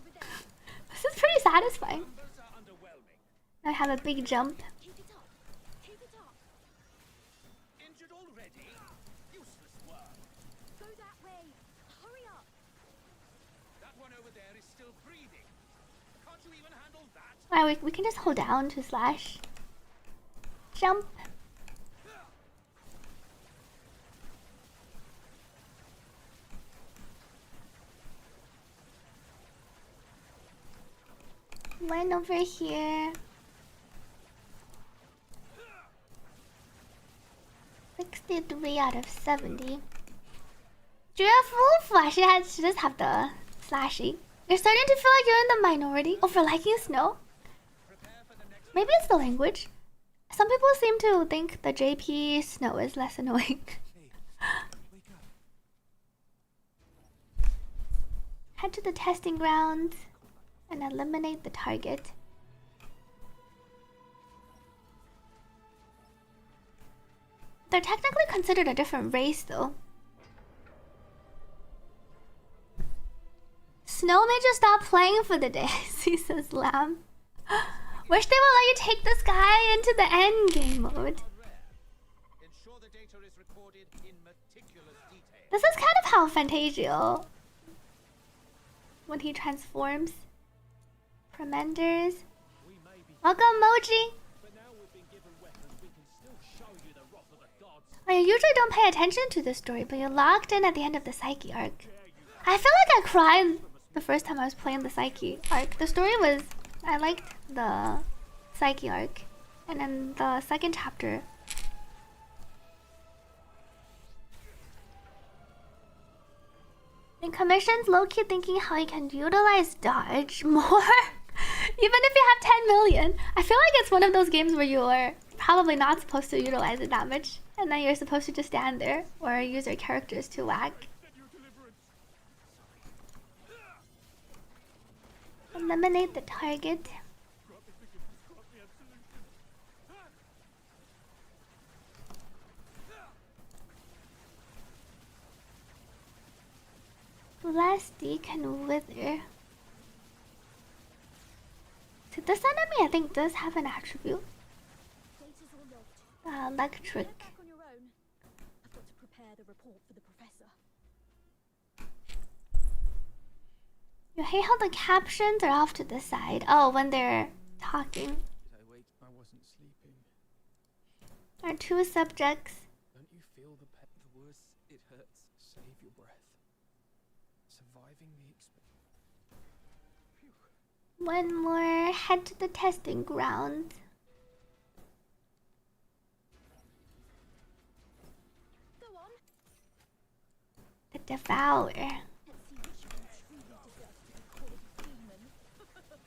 This is pretty satisfying. Numbers are underwhelming. I have a big jump. Keep it up. Keep it up. Injured already? Useless work. Go that way. Hurry up. That one over there is still breathing. Can't you even handle that? Alright, we can just hold down to slash. Jump. One over here. 63 out of 70. She does have the slashy. You're starting to feel like you're in the minority. Oh, for liking snow? Maybe it's the language. Some people seem to think the JP snow is less annoying. Head to the testing grounds and eliminate the target. They're technically considered a different race though. Snow made you stop playing for the day, says Lamb. Wish they would let you take this guy into the endgame mode. Ensure the data is recorded in meticulous detail. This is kind of how Fantasio, when he transforms. Premenders. Welcome, Moji. But now we've been given weapons, we can still show you the wrath of the gods. I usually don't pay attention to the story, but you're locked in at the end of the Psyche arc. I feel like I cried the first time I was playing the Psyche arc. The story was... I liked the Psyche arc. And then the second chapter. In commissions, low-key thinking how you can utilize dodge more. Even if you have 10 million. I feel like it's one of those games where you're probably not supposed to utilize it that much. And then you're supposed to just stand there or use your characters to whack. Eliminate the target. Blasty can wither. So this enemy I think does have an attribute. Electric. Get back on your own. I've got to prepare the report for the professor. You hate how the captions are off to the side. Oh, when they're talking. I wasn't sleeping. Our two subjects. Don't you feel the words It hurts. Save your breath. Surviving the One more. Head to the testing ground. Go on. The Devourer. Let's see which one truly deserves to be called demon. Impressive.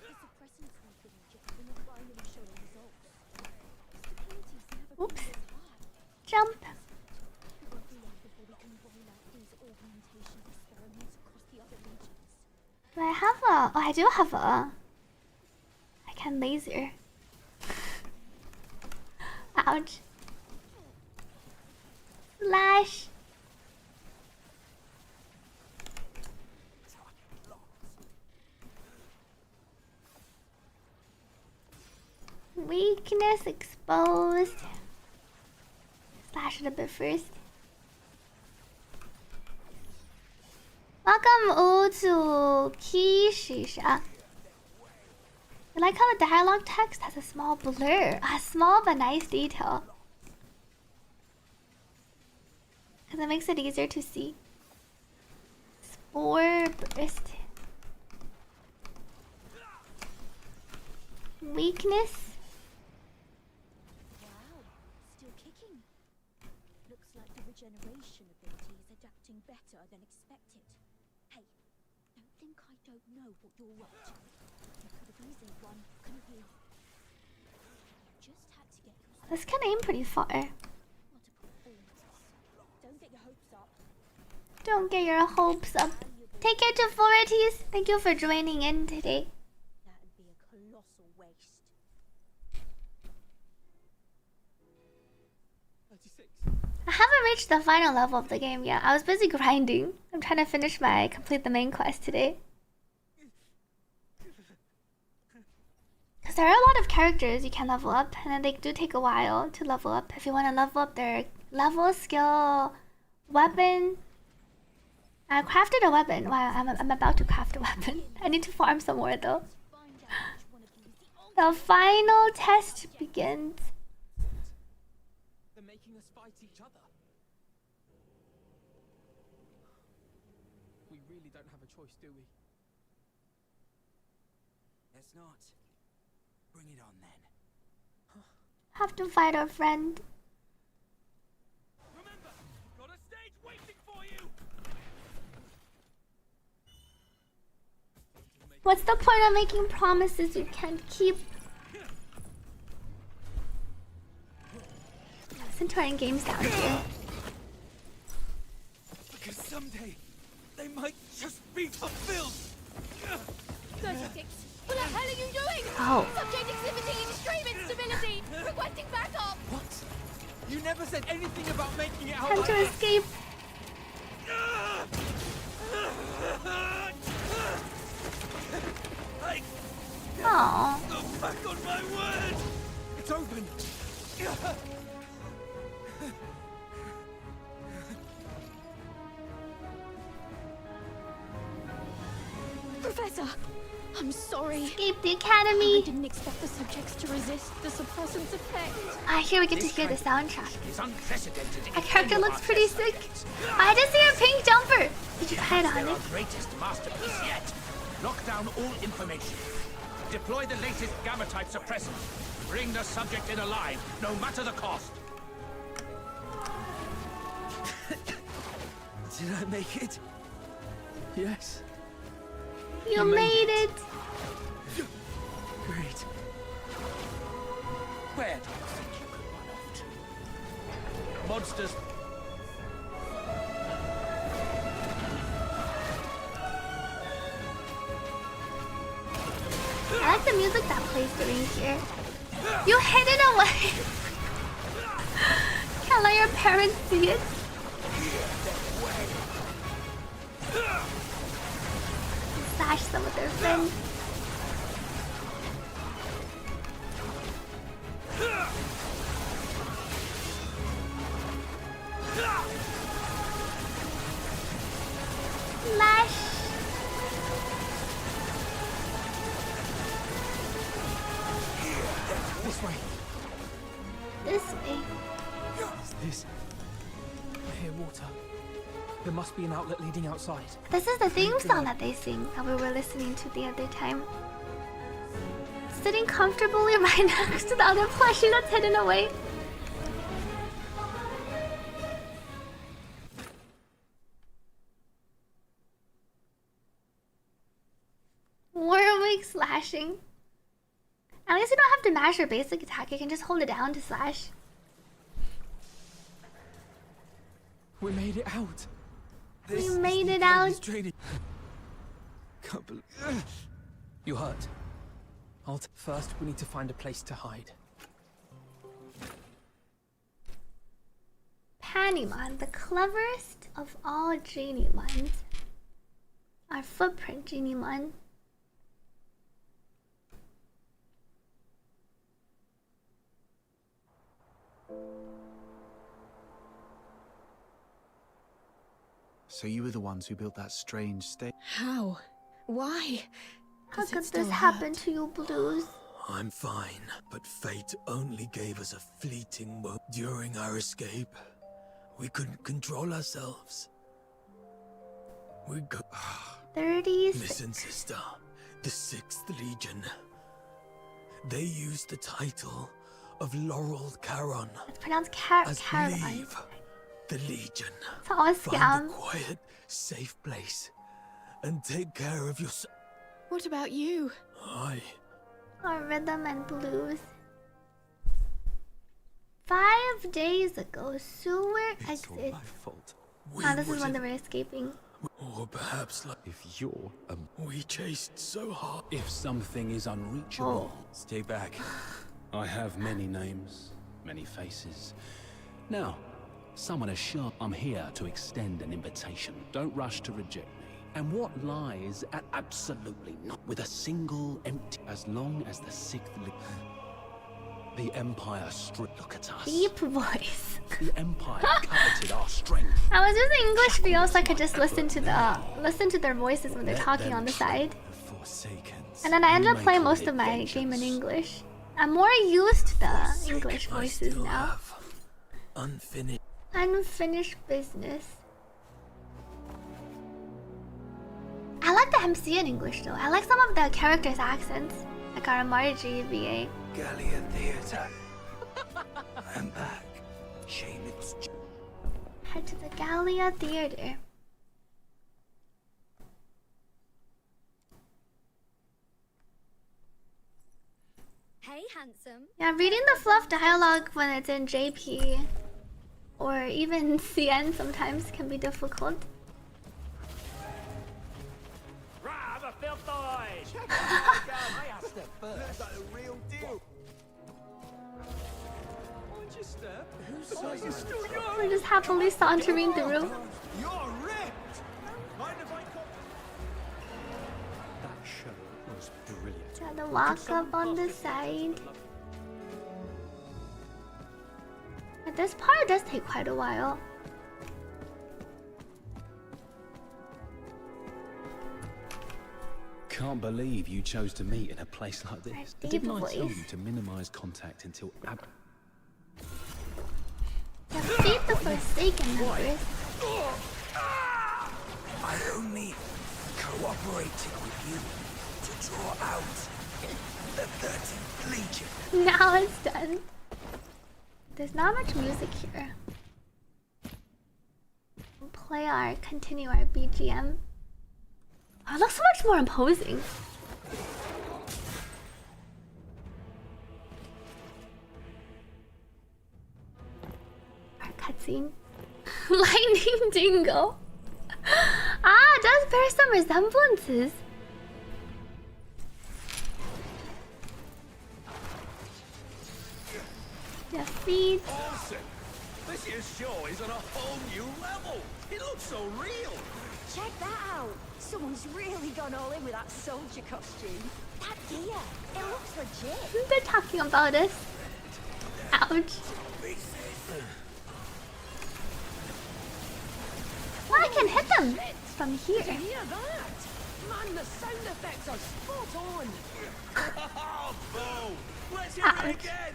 The suppressants we've been injecting are finally showing results. Stability's never been Oops. this high. Jump. It won't be long before we can roll out these augmentation experiments across the other regions. Do I have a... Oh, I do have a... I can laser. Ouch. Slash. Weakness exposed. Slash it a bit first. Welcome all to Kishisha. I like how the dialogue text has a small blur. A small but nice detail. Because it makes it easier to see. Spore burst. Weakness. Wow, still kicking. Looks like the regeneration ability is adapting better than expected. Hey, don't think I don't know what you're up to. You could have easily won, couldn't you? You just had to get yourself. This can aim pretty far. What a performance. Don't get your hopes up. Don't get your hopes up. Take care to Forties. Thank you for joining in today. That'd be a colossal waste. 36. I haven't reached the final level of the game yet. I was busy grinding. I'm trying to finish my complete the main quest today. Because there are a lot of characters you can level up, and then they do take a while to level up. If you want to level up their level, skill, weapon. I crafted a weapon. Wow, I'm about to craft a weapon. I need to farm some more though. The final test begins. They're making us fight each other. We really don't have a choice, do we? Let's not. Bring it on then. Have to fight our friend. Remember, got a stage waiting for you. What's the point of making promises you can't keep? Listen to our Endgame's down here. Because someday they might just be fulfilled. 36. What the hell are you doing? Oh. Subject exhibiting extreme instability. Requesting backup. What? You never said anything about making it out Time like to this. escape. Hey, Aww. go back on my word. It's open. Professor, I'm sorry. Escape the I academy. didn't expect the subjects to resist the suppressant's effect. Here we get to hear the soundtrack. It's unprecedented. Our character looks pretty sick. I just see a pink jumper. Did you try it on Our it? greatest masterpiece yet. Lock down all information. Deploy the latest gamma-type suppressant. Bring the subject in alive, no matter the cost. Did I make it? Yes. You made it. Great. Where do you think you could run off to? Monsters. I like the music that plays during here. You hid it away. Can't let your parents see it. Slash some of their friends. Slash. This way. This way. Is this I hear water. There must be an outlet leading outside. This is the theme song that they sing that we were listening to the other time. Sitting comfortably right next to the other plushie that's hidden away. Warwick slashing. At least you don't have to mash your basic attack, you can just hold it down to slash. We made it out. We made it out. Can't believe. You hurt. First, we need to find a place to hide. Pannymon, the cleverest of all Geniemons. Our footprint Geniemon. So you were the ones who built that strange state? How? Why? How could this happen to you, Blues? I'm fine, but fate only gave us a fleeting moment. During our escape, we couldn't control ourselves. We go. 30s. Listen, sister. The 6th Legion. They used the title of Laurel Caron. It's pronounced as Caron. leave the Legion. It's all a Find scam. a quiet, safe place and take care of yourself. What about you? Our rhythm and blues. 5 days ago, sewer exit. fault. Ah, this is when they were escaping. Or perhaps like if you're we chased so hard. If something is unreachable, stay back. I have many names, many faces. Now, someone as sharp, I'm here to extend an invitation. Don't rush to reject me. And what lies at absolutely not with a single empty, as long as the 6th the Empire look at us. Deep voice. The Empire coveted our strength. I was using English videos so I could just listen to their voices when they're talking on the side. And then I ended up playing most of my game in English. I'm more used to the English voices now. Unfinished business. I like the MC in English though. I like some of the characters' accents, like our Margie VA. Gallia Theatre. I'm back. Shame it's. Head to the Gallia Theatre. Hey, handsome. Yeah, reading the fluff dialogue when it's in JP or even CN sometimes can be difficult. Grab a filth boy! Check it out, I asked it first. Looks like a real deal. Mind your step. Who's you still young? We're just happily sauntering through. You're ripped! Mind if I come? That show was brilliant. Gotta walk up on the side. But this part does take quite a while. Can't believe you chose to meet in a place like this. Didn't I tell you to minimize contact until Defeat the Forsaken members. I only cooperated with you to draw out the 13th Legion. Now it's done. There's not much music here. We'll continue our BGM. Oh, it looks so much more imposing. Our cutscene. Lightning Dingo. Ah, it does bear some resemblances. Defeat. Awesome! This year's show is on a whole new level. It looks so real. Check that out. Someone's really gone all in with that soldier costume. That gear, it looks legit. They're talking about us. Ouch. Well, I can hit them from here. Did you hear that? Man, the sound effects are spot on. Oh, boom! Let's hear Ouch. it again.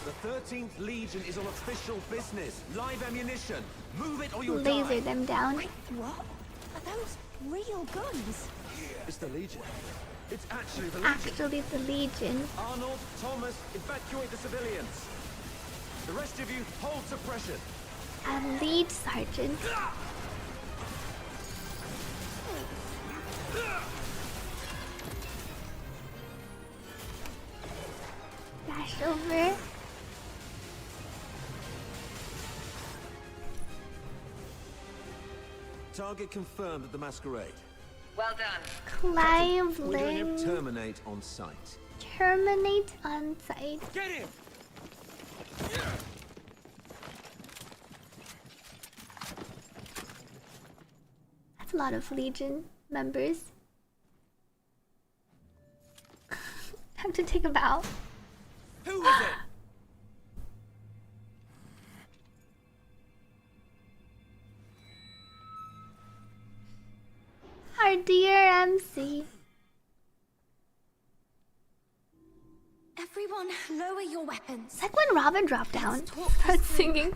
The 13th Legion is on official business. Live ammunition. Move it or you'll Laser die. them down. What? Are those real guns? It's the Legion. It's actually the Legion. Actually, the Legion. Arnold, Thomas, evacuate the civilians. The rest of you, hold suppression. A lead sergeant. Dash over. Target confirmed at the masquerade. Well done. Clive We're doing a Lynn. terminate on site. Terminate on site. Get him! That's a lot of Legion members. Time to take a bow. Who is it? Our dear MC. Everyone, lower your weapons. It's like when Robin dropped down. Starts singing.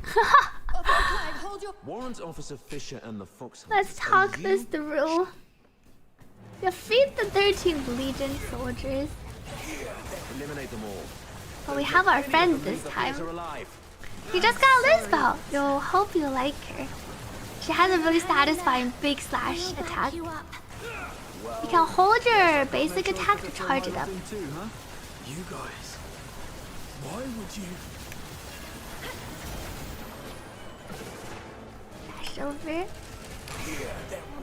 Warrant Officer Fisher and the Fox. Let's talk this through. Defeat the 13th Legion soldiers. Eliminate them all. But we have our friends this time. You just got Lisbeth. You'll hope you like her. She has a really satisfying big slash attack. You can hold your basic attack to charge it up. You guys, why would you? Dash over.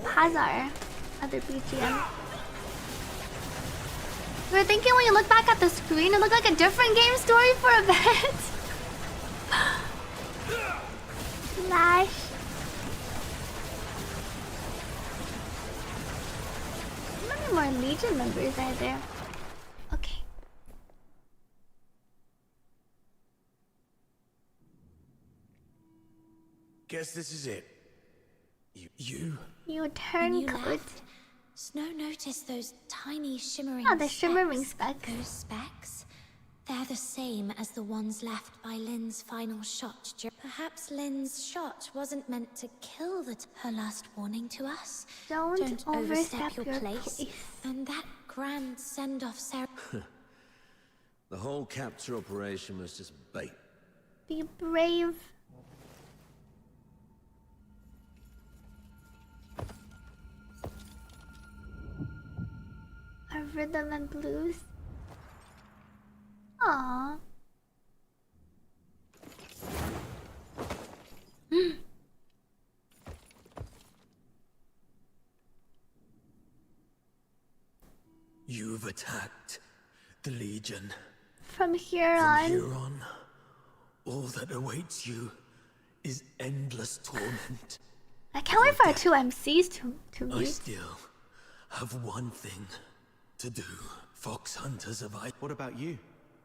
Pause our other BGM. We were thinking when you look back at the screen, it looked like a different game story for a bit. Slash. How many more Legion members are there? Okay. Guess this is it. You. You turncoat. Snow noticed those tiny shimmering Oh, the shimmering specks. Those specks? They're the same as the ones left by Lynn's final shot. Perhaps Lynn's shot wasn't meant to kill her last warning to us. Don't overstep your your place. And that grand send-off ceremony. The whole capture operation was just bait. Be brave. A rhythm and blues. Aww. You've attacked the Legion. From here From on. here on, all that awaits you is endless torment. I can't wait for our two MCs to I meet. still have one thing to do. Fox Hunters of I. What about you?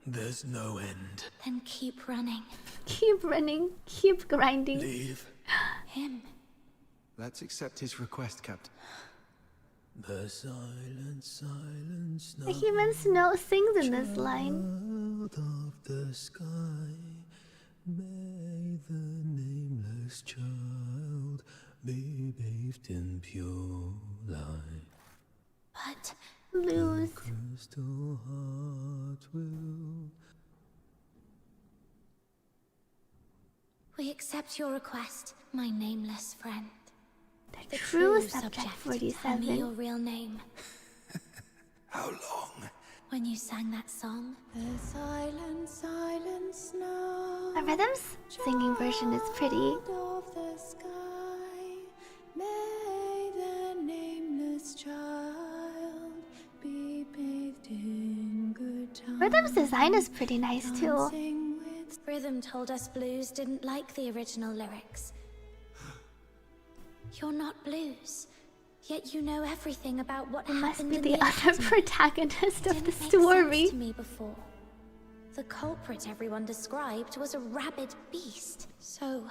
There's no end. Then keep running. Keep running. Keep grinding. Leave. Him. Let's accept his request, Captain. The silent snow. Like even Snow sings in this line. Child of the sky, may the nameless child be bathed in pure light. But Lose. The crystal heart will. we accept your request, my nameless friend. The true subject Tell me 47. your real name. How long? When you sang that song. The silent, silent snow. The Rhythm's singing version is pretty. Of the sky, may the nameless child be bathed in good time. Rhythm's design is pretty nice too. Rhythm told us Blues didn't like the original lyrics. You're not Blues, yet you know everything about what Must happened be in the other accident. protagonist of the Didn't make story. sense to me before. The culprit everyone described was a rabid beast. So,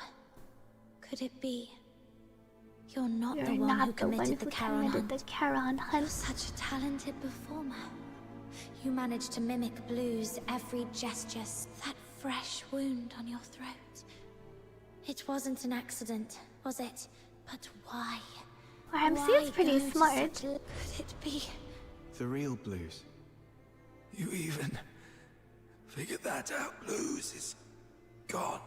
could it be you're not You're the one not who the one committed who the Charon committed hunt? the Charon hunt. You're such a talented performer. You managed to mimic Blues' every gesture. That fresh wound on your throat. It wasn't an accident, was it? But why? RMC is pretty smart. Could it be? The real Blues. You even figured that out. Blues is gone.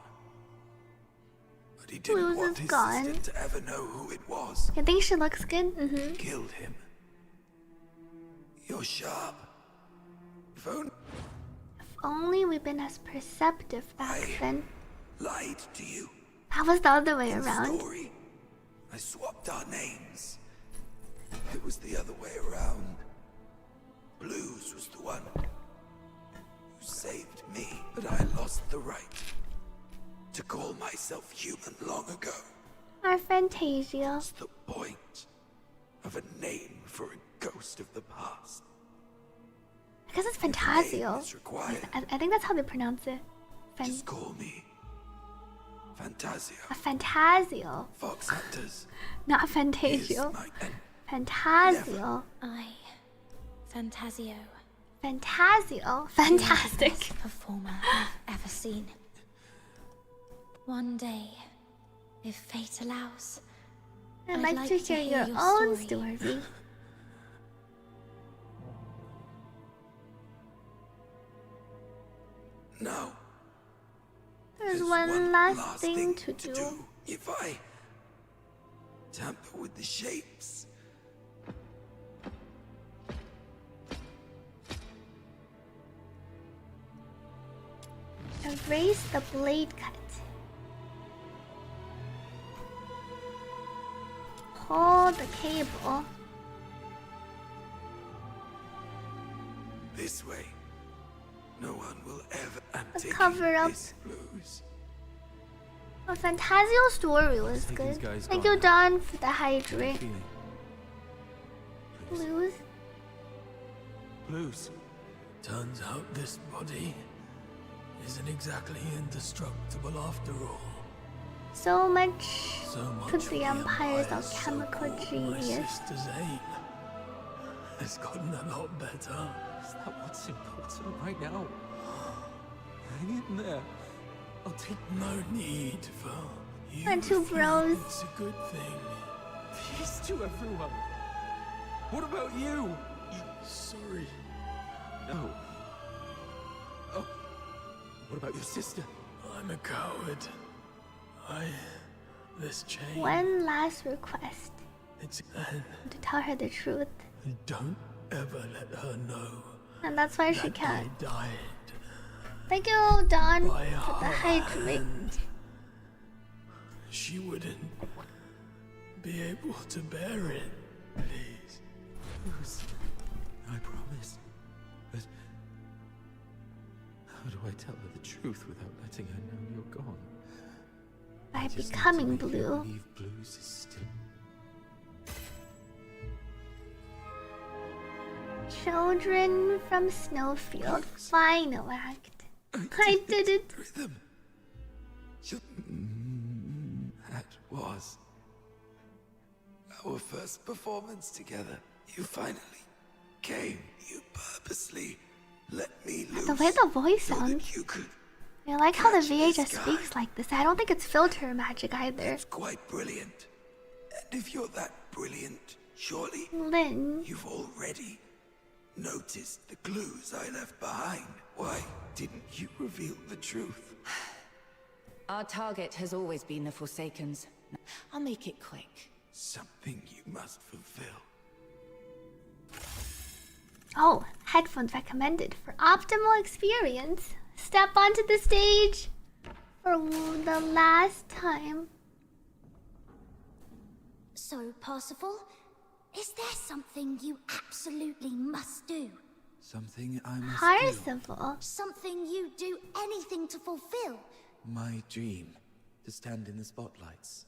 But he didn't Blues want is his gone. sister to ever know who it was. You think she looks good? Mm-hmm. Killed him. You're sharp. If only Only we've been as perceptive back then. lied to you. That was the other way In the around. story, I swapped our names. It was the other way around. Blues was the one who saved me, but I lost the right to call myself human long ago. Our Fantasia. What's the point of a name for a ghost of the past? I guess it's If a name Fantasio. is required, I think that's how they pronounce it. just call me Fantasio. A Fantasio. Fox Hunters. Not Is Fantasio. my end. Fantasio. Fantasio. Fantasio. Fantastic. Best performer I've ever seen. One day, if fate allows, I'd like to hear your own story. No. There's one last thing to do. If I tamper with the shapes, Erase the blade cut. Pull the cable. this way, no one will ever. I'm The taking cover up. this Blues. A Fantasio story was think good. these guys Thank got you, it. Don, for the hydrate. Feeling. Blues. Blues. Turns out this body isn't exactly indestructible after all. So much So much to for the Empire's alchemical so-called My genius. sister's aim has gotten a lot better. Is that what's important right now? Hang in there. I'll take. No need for you. And two to bros. think it's a good thing. Peace to everyone. What about you? Sorry. No. Oh. What about your sister? I'm a coward. This chain. One last request. It's To tell her the truth. don't ever let her know And that's why she that can't. I died. Thank you, Don, By for the her hydrate. hand. She wouldn't be able to bear it. Please. Bruce, I promise. But how do I tell her the truth without letting her know you're gone? By I just need to becoming make her blue. believe Blues is still. Children from Snowfield. Final act. I did it. Rhythm. That was our first performance together. You finally came. You purposely let me loose. The way the voice so that sounds. you could. I like how the catch this VHS guy. speaks like this. I don't think it's filter magic either. It's quite brilliant. And if you're that brilliant, surely Lynn. you've already noticed the clues I left behind. Why didn't you reveal the truth? Our target has always been the Forsakens. I'll make it quick. Something you must fulfill. Oh, headphones recommended for optimal experience. Step onto the stage for the last time. So, Parsifal, is there something you absolutely must do? Something I must Parsifal. Something you do anything to fulfill? My dream, to stand in the spotlights.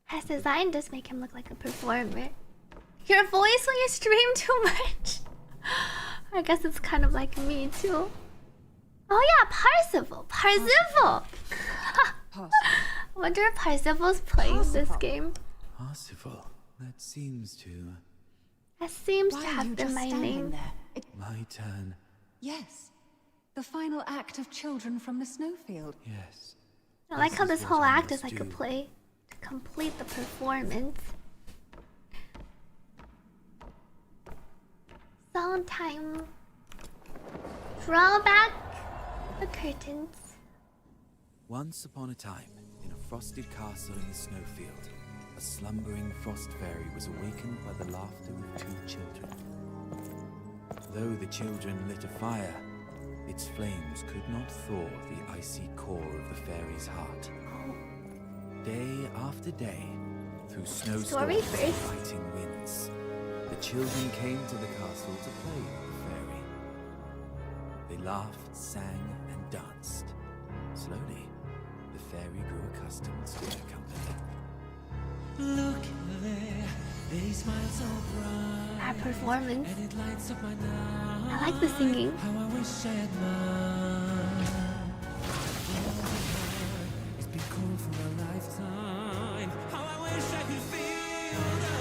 His design does make him look like a performer. Your voice when you stream too much. I guess it's kind of like me too. Oh yeah, Parsifal. Parsifal. I wonder if Parsifal's playing this game. Parsifal, that seems to... That seems Why to are have you been just my standing name. there? My turn. Yes. The final act of children from the snowfield. Yes. I like how this is whole what I act is must like a do. play to complete the performance. Sondheim. Draw back the curtains. Once upon a time, in a frosted castle in the snowfield, a slumbering frost fairy was awakened by the laughter of 2 children. Though the children lit a fire, its flames could not thaw the icy core of the fairy's heart. Day after day, through snowstorms and biting winds, the children came to the castle to play with the fairy. They laughed, sang, and danced. Slowly, the fairy grew accustomed to their company. Look there, they smile so bright. That performance. And it lights up my night. I like the singing. How I wish I had mine. It's been cold for a lifetime. How I wish I could feel the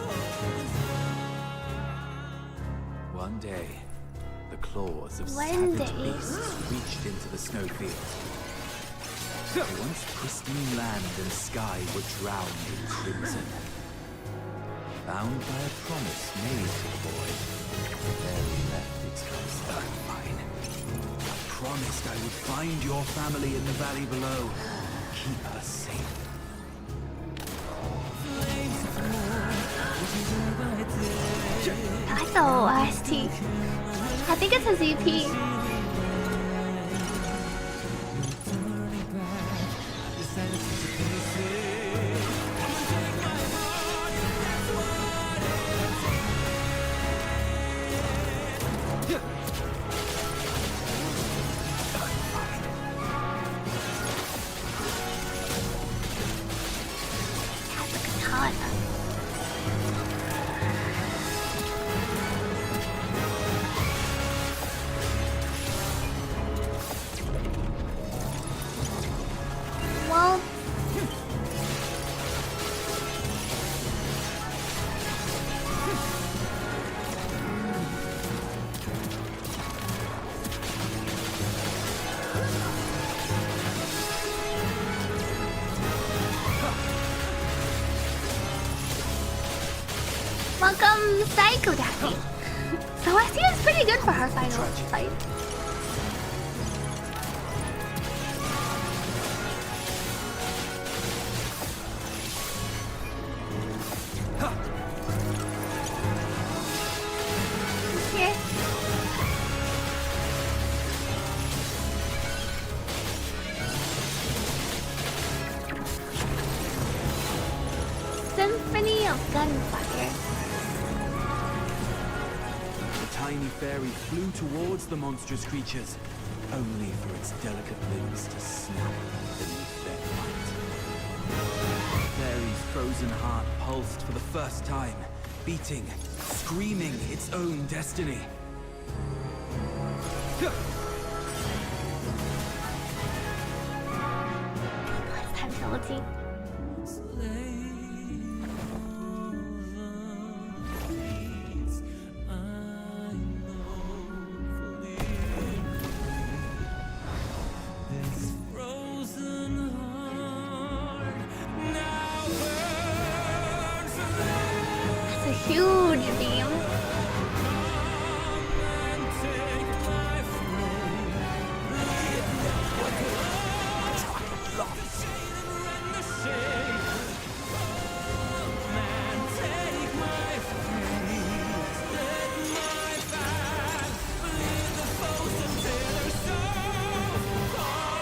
warmth inside. One day, the claws of One savage day. beasts reached into the snowfield. The once pristine land and sky were drowned in crimson. Bound by a promise made to the boy, the fairy left its house. Fine. I promised I would find your family in the valley below. Keep us safe. I like the OST. I think it's his EP. Well, welcome, Psycho Daddy. So I see it's pretty good for her final fight. Okay. Symphony of Gunfire. The tiny fairy flew towards the monstrous creatures, only for its delicate limbs to snap beneath their might. The fairy's frozen heart pulsed for the first time, beating, screaming its own destiny. Last time trilogy. It's a huge beam.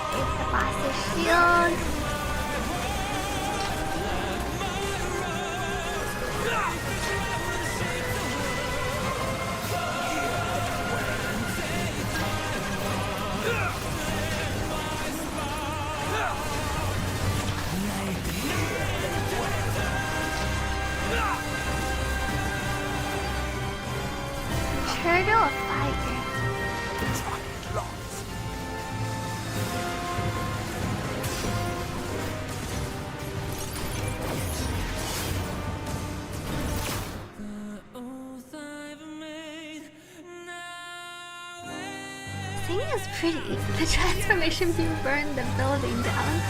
It's the fastest shield. Turtle of Fire. was pretty. The transformation beam burned the building down.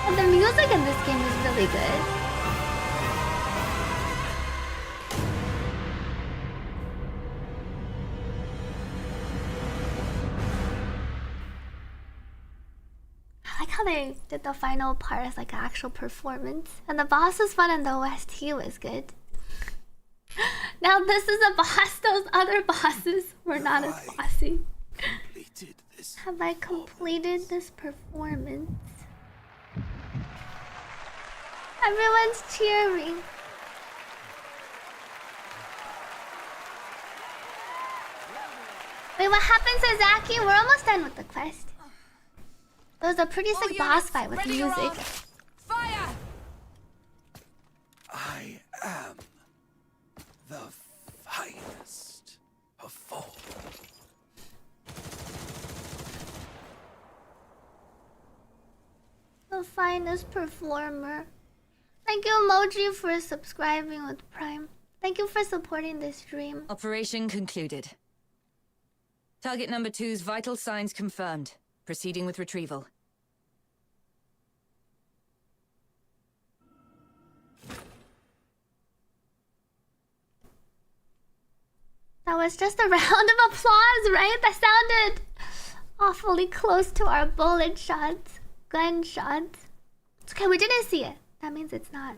And the music in this game is really good. I like how they did the final part as like an actual performance. And the boss was fun and the OST was good. Now this is a boss, those other bosses were not as bossy. Have I completed this performance? Everyone's cheering. Wait, what happened to Zaki? We're almost done with the quest. It was a pretty sick boss fight with music. Fire! I am the finest performer. The finest performer. Thank you, Emoji, for subscribing with Prime. Thank you for supporting this stream. Operation concluded. Target number 2's vital signs confirmed. Proceeding with retrieval. That was just a round of applause, right? That sounded awfully close to our bullet shots, gunshots. It's okay, we didn't see it. That means it's not.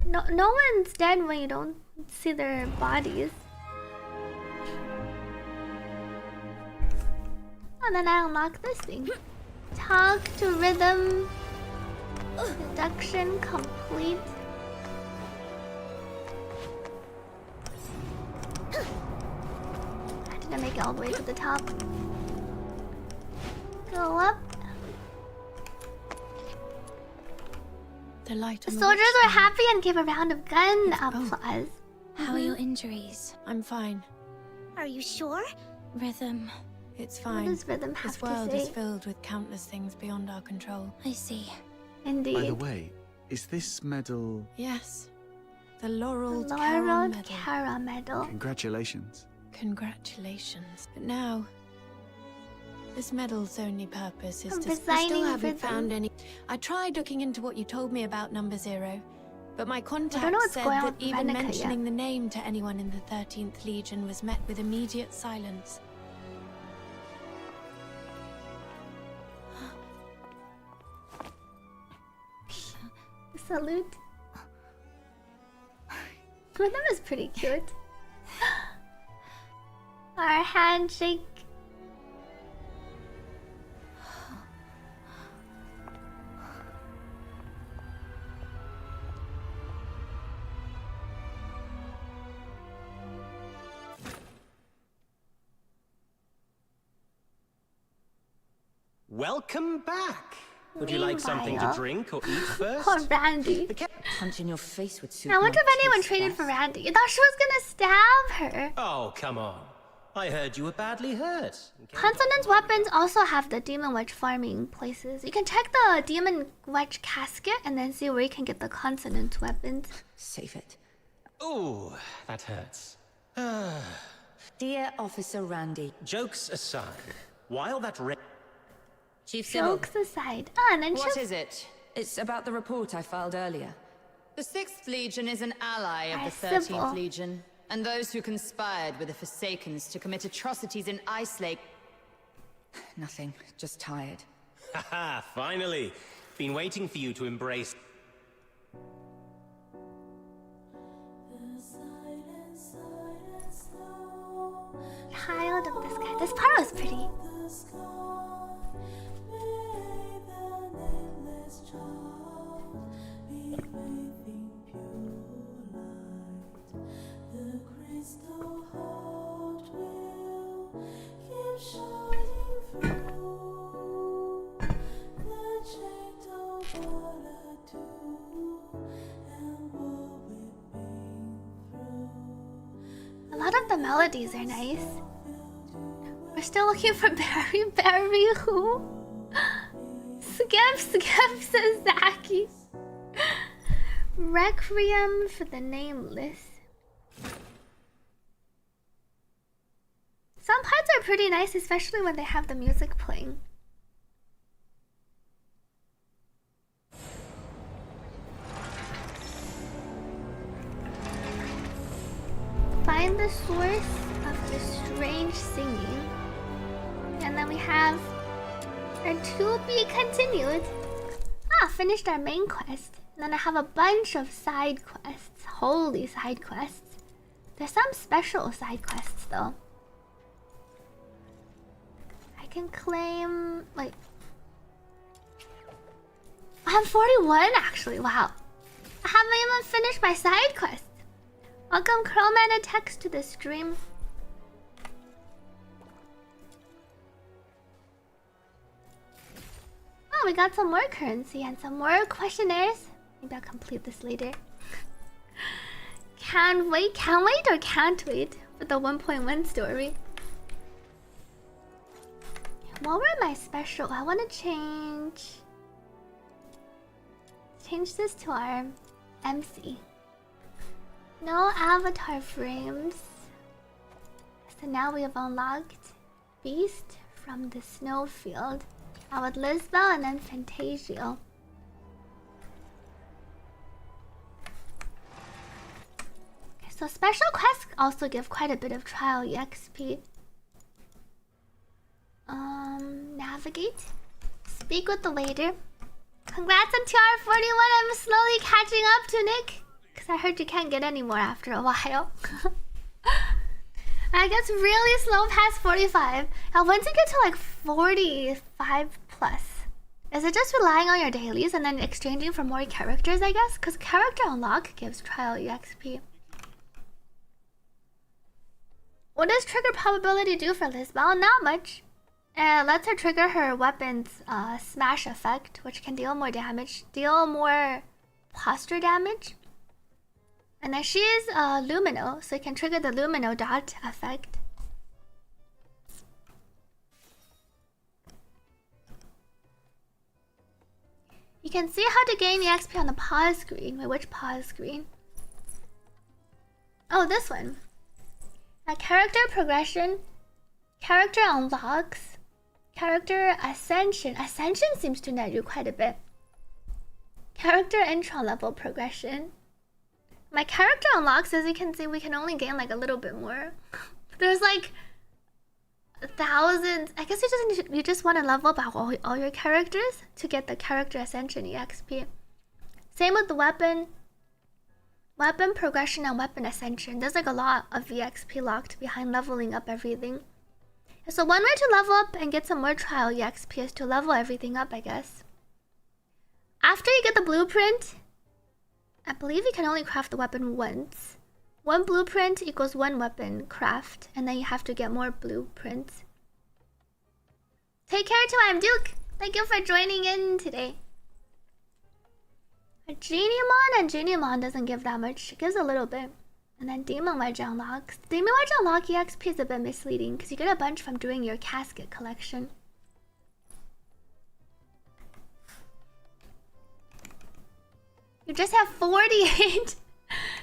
No one's dead when you don't see their bodies. And then I unlock this thing. Talk to rhythm. Deduction complete. I didn't make it all the way to the top. Go up. The light. The soldiers were happy and gave a round of gun applause. How are your injuries? I'm fine. Are you sure? Rhythm. It's fine. What does rhythm have this to world say? is filled with countless things beyond our control. I see. Indeed. By the way, is this medal... Yes. The Laurel Cara medal. Congratulations. Congratulations. But now, this medal's only purpose is I'm to... I resigning still haven't rhythm. found any... I tried looking into what you told me about Number Zero, but my I contact don't know what's said going on that with even Veronica mentioning yet. the name to anyone in the 13th Legion was met with immediate silence. Salute. Well, that was pretty cute. Our handshake. Welcome back. Would you like something to drink or eat first? Poor Randy. Punch in your face would suit. I wonder if anyone traded for Randy. I thought she was gonna stab her. Oh, come on. I heard you were badly hurt. Consonance weapons also have the demon wedge farming places. You can check the demon wedge casket and then see where you can get the consonance weapons. Save it. Ooh, that hurts. Dear Officer Randy. Jokes aside, while that Chief Sybil. Jokes aside. Ah, and then What she'll- is it? It's about the report I filed earlier. The 6th Legion is an ally of the 13th Legion, and those who conspired with the Forsakens to commit atrocities in Ice Lake... Nothing, just tired. Haha, finally. Been waiting for you to embrace... Child of the sky. This part was pretty. A lot of the melodies are nice. We're still looking for Barry. Barry who? Skip says Zaki. Requiem for the Nameless. Some parts are pretty nice, especially when they have the music playing. Find the source of the strange singing. And then we have our to be continued. Finished our main quest. And then I have a bunch of side quests. Holy side quests. There's some special side quests though. I can claim, like... I have 41 actually, wow. I haven't even finished my side quest. Welcome Chroman and Text to the stream. Oh, we got some more currency and some more questionnaires. Maybe I'll complete this later. Can't wait or can't wait for the 1.1 story. What were my special? I want to change this to our MC. No avatar frames. So now we have unlocked Beast from the Snowfield. Now with Lisbel and then Fantasio. Okay, so special quests also give quite a bit of trial EXP. Navigate. Speak with the waiter. Congrats on TR41. I'm slowly catching up to Nick. Because I heard you can't get any more after a while. I get really slow past 45. Now once you get to like 45 plus, is it just relying on your dailies and then exchanging for more characters, I guess? Because character unlock gives trial EXP. What does trigger probability do for Lisbel? Not much. It lets her trigger her weapon's smash effect, which can deal more damage, deal more posture damage. And then she is Lumino, so you can trigger the Lumino dot effect. You can see how to gain EXP on the pause screen. Wait, which pause screen? Oh, this one. Character progression, character unlocks, character ascension. Ascension seems to net you quite a bit. Character intro level progression. My character unlocks, as you can see, we can only gain like a little bit more. There's like thousands. I guess you just want to level up all your characters to get the character ascension EXP. Same with the weapon progression and weapon ascension. There's like a lot of EXP locked behind leveling up everything. So one way to level up and get some more trial EXP is to level everything up, I guess. After you get the blueprint, I believe you can only craft the weapon once. One blueprint equals one weapon craft, and then you have to get more blueprints. Take care to I'm Duke. Thank you for joining in today. A Geniemon and Geniemon doesn't give that much. It gives a little bit. And then Demon Wedge unlocks. Demon Wedge unlock EXP is a bit misleading because you get a bunch from doing your casket collection. You just have 48.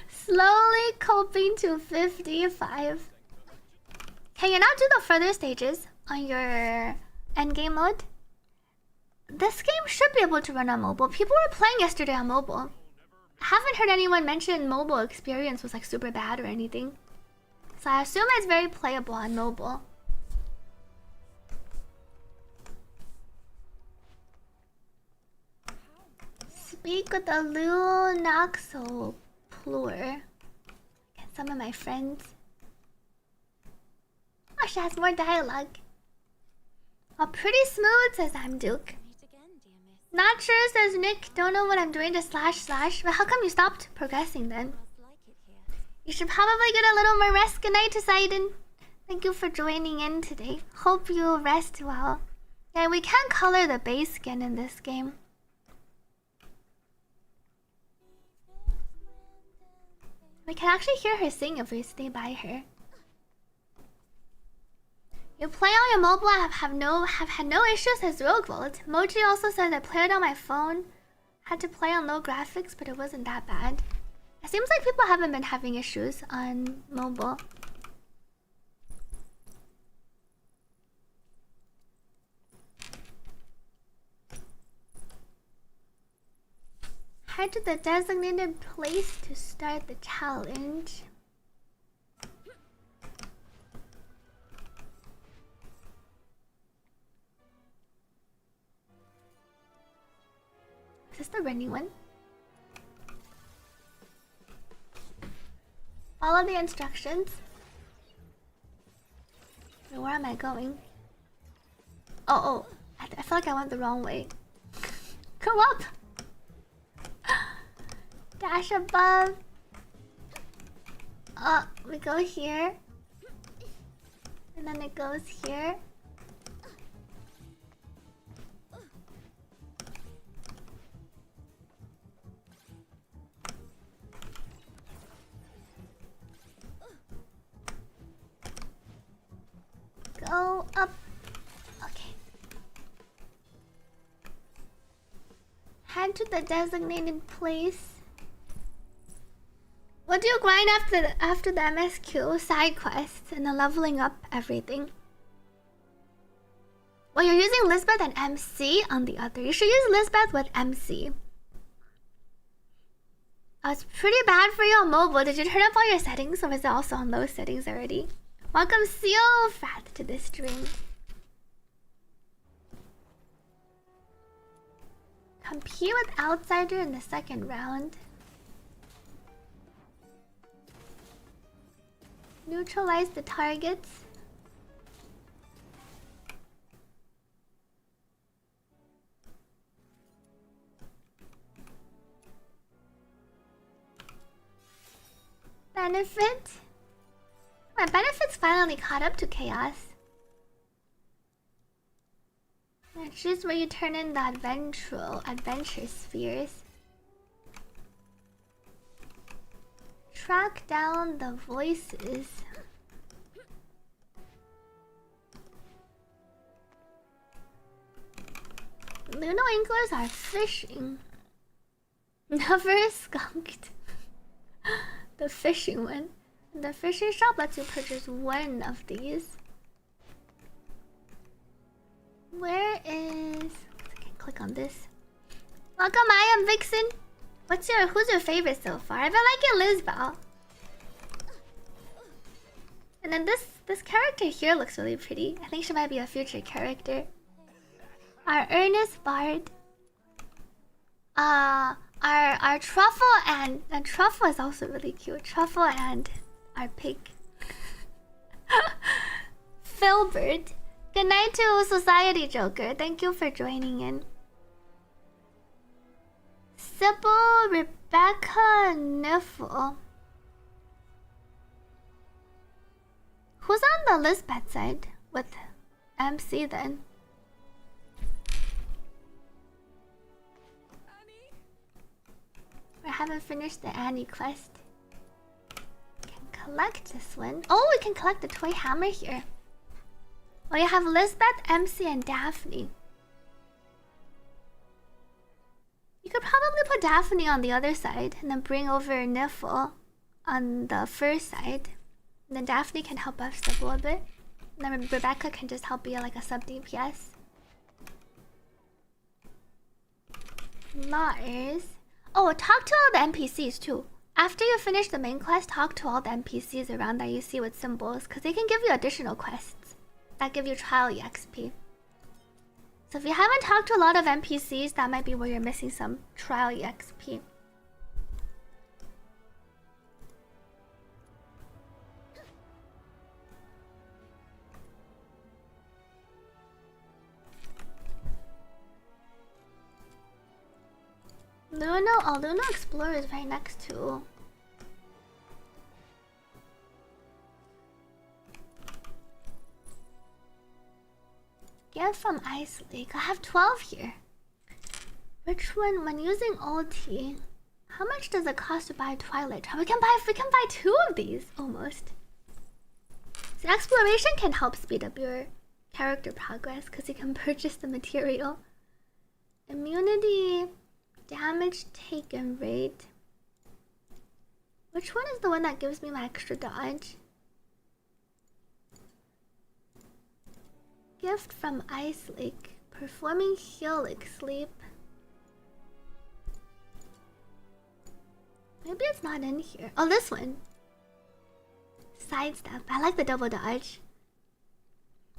Slowly coping to 55. Can you not do the further stages on your endgame mode? This game should be able to run on mobile. People were playing yesterday on mobile. I haven't heard anyone mention mobile experience was like super bad or anything. So I assume it's very playable on mobile. Speak with the Lunoxoplure. Get some of my friends. Oh, she has more dialogue. Oh, pretty smooth, says I'm Duke. Not sure, says Nick. Don't know what I'm doing to // But how come you stopped progressing then? You should probably get a little more rest. Good night to Poseidon. Thank you for joining in today. Hope you rest well. Yeah, we can color the base skin in this game. We can actually hear her sing if we stay by her. You play on your mobile. I have had no issues as Rogue Vault. Moji also said I played on my phone. Had to play on low graphics, but it wasn't that bad. It seems like people haven't been having issues on mobile. Head to the designated place to start the challenge. Is this the running one? Follow the instructions. Wait, where am I going? Oh, I feel like I went the wrong way. Come up! Dash above. We go here. And then it goes here. Go up. Okay. Head to the designated place. What do you grind after the MSQ? Side quests and then leveling up everything. Well, you're using Lisbeth and MC on the other. You should use Lisbeth with MC. Oh, it's pretty bad for you on mobile. Did you turn up all your settings, or is it also on those settings already? Welcome Fat to this stream. Compete with Outsider in the second round. Neutralize the targets. Benefit. My benefits finally caught up to Chaos. It's just where you turn in the adventure spheres. Track down the voices. Luno anglers are fishing. Never skunked. The fishing one. The fishing shop lets you purchase one of these. Where is... I can click on this. Welcome, I am Vixen. Who's your favorite so far? I've been liking Lisbeth. And then this character here looks really pretty. I think she might be a future character. Our Ernest Bard. Our Truffle and Truffle is also really cute. Truffle and our pig. Filbert. Good night to Society Joker. Thank you for joining in. Sybil, Rebecca, Niffle. Who's on the Lisbeth side with MC then? I haven't finished the Annie quest. Can collect this one. Oh, we can collect the toy hammer here. Oh, you have Lisbeth, MC, and Daphne. You could probably put Daphne on the other side and then bring over Niffle on the first side. And then Daphne can help us Sybil a bit. And then Rebecca can just help be like a sub DPS. Lars. Oh, talk to all the NPCs too. After you finish the main quest, talk to all the NPCs around that you see with symbols, because they can give you additional quests that give you trial EXP. So if you haven't talked to a lot of NPCs, that might be where you're missing some trial EXP. Luno Explorer is right next to. Get from Ice Lake. I have 12 here. Which one? When using ulti, how much does it cost to buy Twilight Charm? We can buy 2 of these almost. So exploration can help speed up your character progress because you can purchase the material. Immunity, damage taken rate. Which one is the one that gives me my extra dodge? Gift from Ice Lake. Performing heal like sleep. Maybe it's not in here. Oh, this one. Sidestep. I like the double dodge.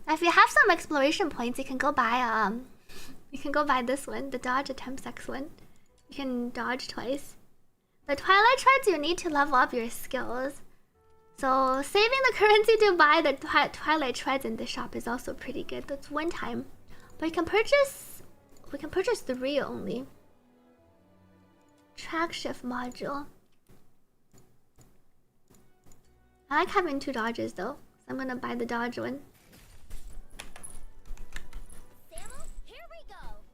If you have some exploration points, you can go buy this one, the dodge attempt X one. You can dodge twice. The Twilight Treads, you need to level up your skills. So saving the currency to buy the Twilight Treads in the shop is also pretty good. That's one time. But we can purchase 3 only. Track shift module. I like having 2 dodges though, so I'm gonna buy the dodge one.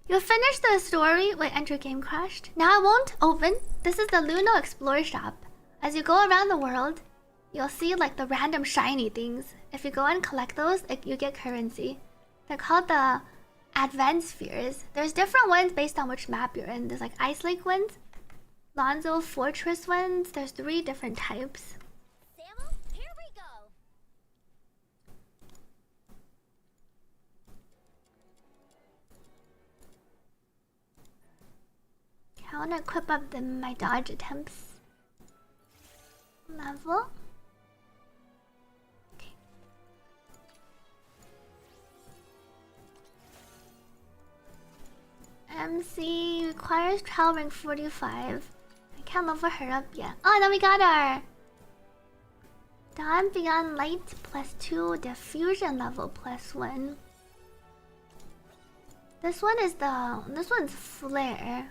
You'll finish the story. Wait, enter game crashed. Now I won't open. This is the Luno Explore shop. As you go around the world, you'll see like the random shiny things. If you go and collect those, you get currency. They're called the Advent Spheres. There's different ones based on which map you're in. There's like Ice Lake ones, Lonzo Fortress ones. There's 3 different types. I want to equip up my dodge attempts level. Okay. MC requires trial rank 45. I can't level her up yet. Oh, then we got our Dawn Beyond Light +2, diffusion level +1. This one's flare.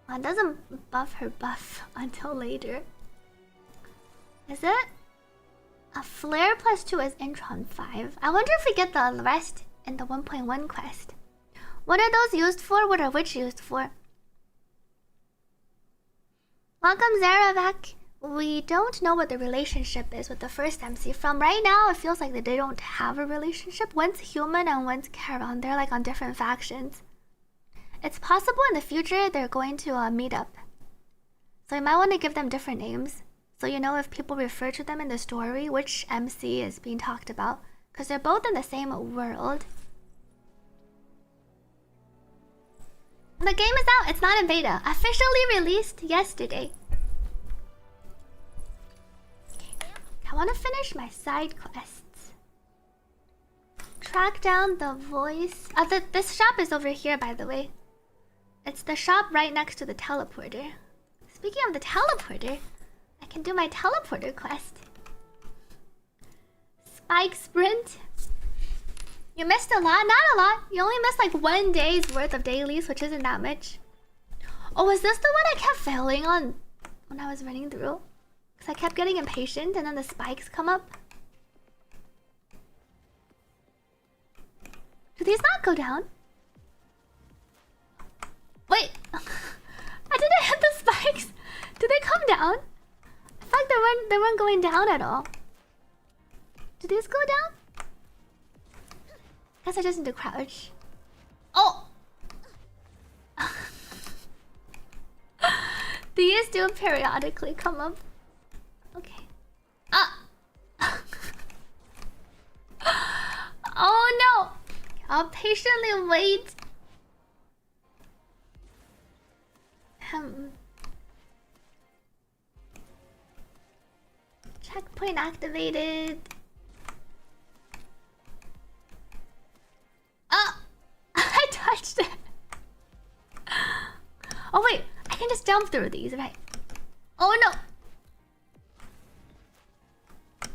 Well, it doesn't buff her buff until later. Is it? A flare +2 is Intron 5. I wonder if we get the rest in the 1.1 quest. What are those used for? What are which used for? Welcome Zaravac. We don't know what the relationship is with the first MC. From right now, it feels like that they don't have a relationship. One's human and one's Charon. They're like on different factions. It's possible in the future they're going to meet up. So you might want to give them different names. So you know if people refer to them in the story, which MC is being talked about. Because they're both in the same world. The game is out. It's not in beta. Officially released yesterday. Okay. I want to finish my side quests. Track down the voice. This shop is over here, by the way. It's the shop right next to the teleporter. Speaking of the teleporter, I can do my teleporter quest. Spike sprint. You missed a lot? Not a lot. You only missed like 1 day's worth of dailies, which isn't that much. Oh, is this the one I kept failing on when I was running through? Because I kept getting impatient and then the spikes come up. Do these not go down? Wait, I didn't hit the spikes. Did they come down? I feel like they weren't going down at all. Do these go down? Guess I just need to crouch. Oh! These do periodically come up. Okay. Ah! Oh no! I'll patiently wait. Checkpoint activated. Ah! I touched it. Oh wait, I can just jump through these, right? Oh no! I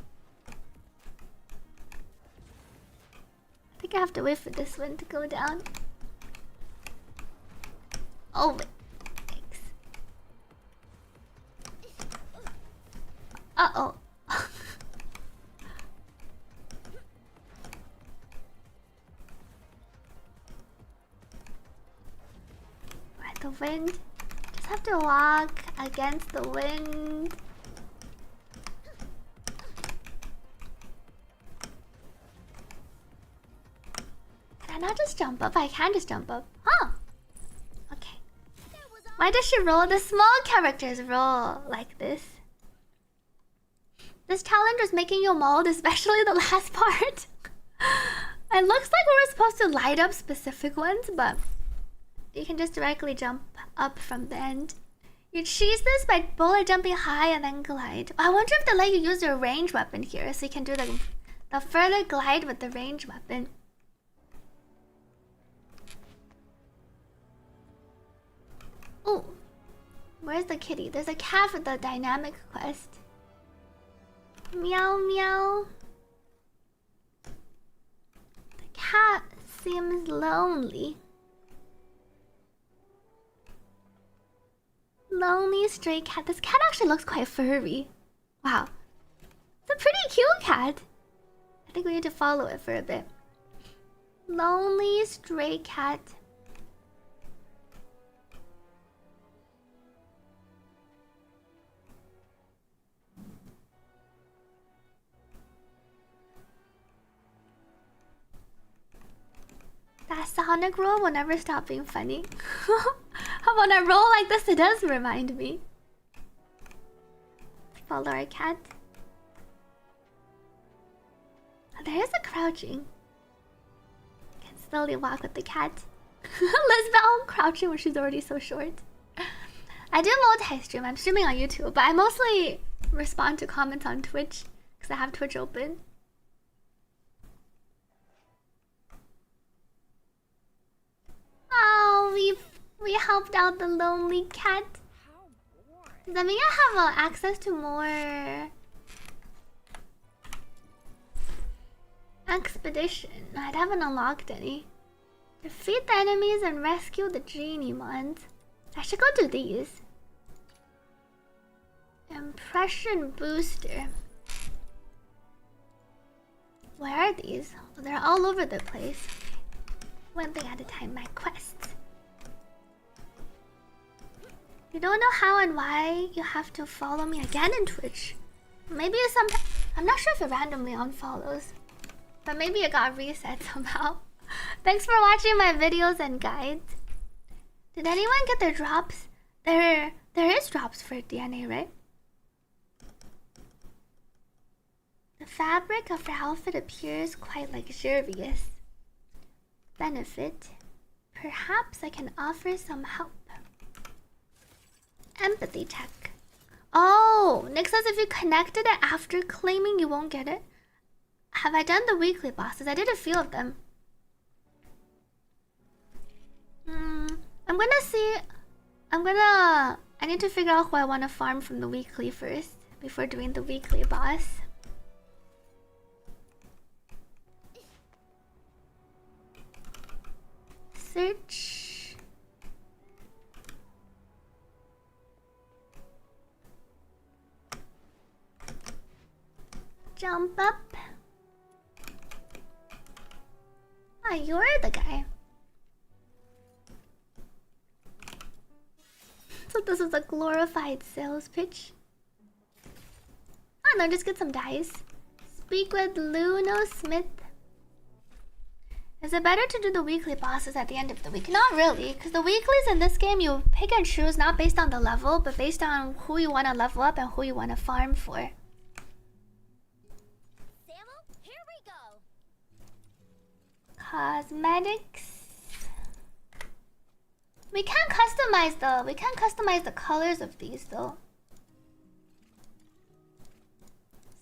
think I have to wait for this one to go down. Oh wait. Uh-oh. Right, the wind. Just have to walk against the wind. Can I not just jump up? I can just jump up. Huh. Okay. Why does she roll? The small characters roll like this. This challenge is making you mold, especially the last part. It looks like we were supposed to light up specific ones, but you can just directly jump up from the end. You cheese this by bullet jumping high and then glide. I wonder if they let you use your range weapon here, so you can do the further glide with the range weapon. Ooh, where's the kitty? There's a cat with the dynamic quest. Meow meow. The cat seems lonely. Lonely stray cat. This cat actually looks quite furry. Wow. It's a pretty cute cat. I think we need to follow it for a bit. Lonely stray cat. That Sonic roll will never stop being funny. When I roll like this, it does remind me. Follow our cat. Oh, there is a crouching. Can slowly walk with the cat. Lisbeth crouching when she's already so short. I do multi-stream. I'm streaming on YouTube, but I mostly respond to comments on Twitch because I have Twitch open. Oh, we helped out the lonely cat. Does that mean I have access to more expedition? I haven't unlocked any. Defeat the enemies and rescue the genie ones. I should go do these. Impression booster. Where are these? Oh, they're all over the place. One thing at a time, my quests. You don't know how and why you have to follow me again in Twitch. Maybe I'm not sure if it randomly unfollows, but maybe it got reset somehow. Thanks for watching my videos and guides. Did anyone get their drops? There is drops for DNA, right? The fabric of her outfit appears quite luxurious. Benefit. Perhaps I can offer some help. Empathy check. Oh, Nick says if you connected it after claiming, you won't get it. Have I done the weekly bosses? I did a few of them. I need to figure out who I want to farm from the weekly first before doing the weekly boss. Search. Jump up. Ah, you're the guy. So this is a glorified sales pitch. Ah, no, just get some dice. Speak with Luno Smith. Is it better to do the weekly bosses at the end of the week? Not really, because the weeklies in this game you pick and choose not based on the level, but based on who you want to level up and who you want to farm for. Here we go. Cosmetics. We can't customize the colors of these though.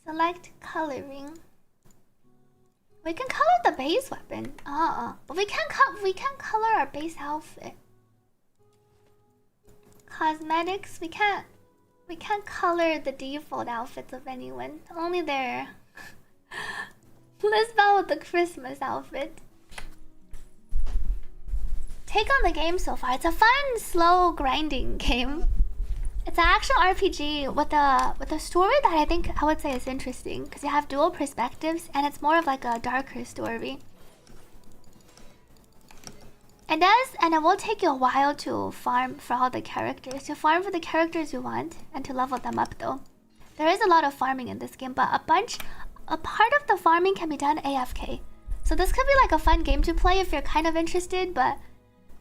Select coloring. We can color the base weapon. But we can't color our base outfit. Cosmetics, we can't color the default outfits of anyone. Only their Lisbeth with the Christmas outfit. Take on the game so far. It's a fun, slow, grinding game. It's an actual RPG with a story that I think I would say is interesting because you have dual perspectives and it's more of like a darker story. It does, and it will take you a while to farm for all the characters. To farm for the characters you want and to level them up though. There is a lot of farming in this game, but a part of the farming can be done AFK. So this could be like a fun game to play if you're kind of interested, but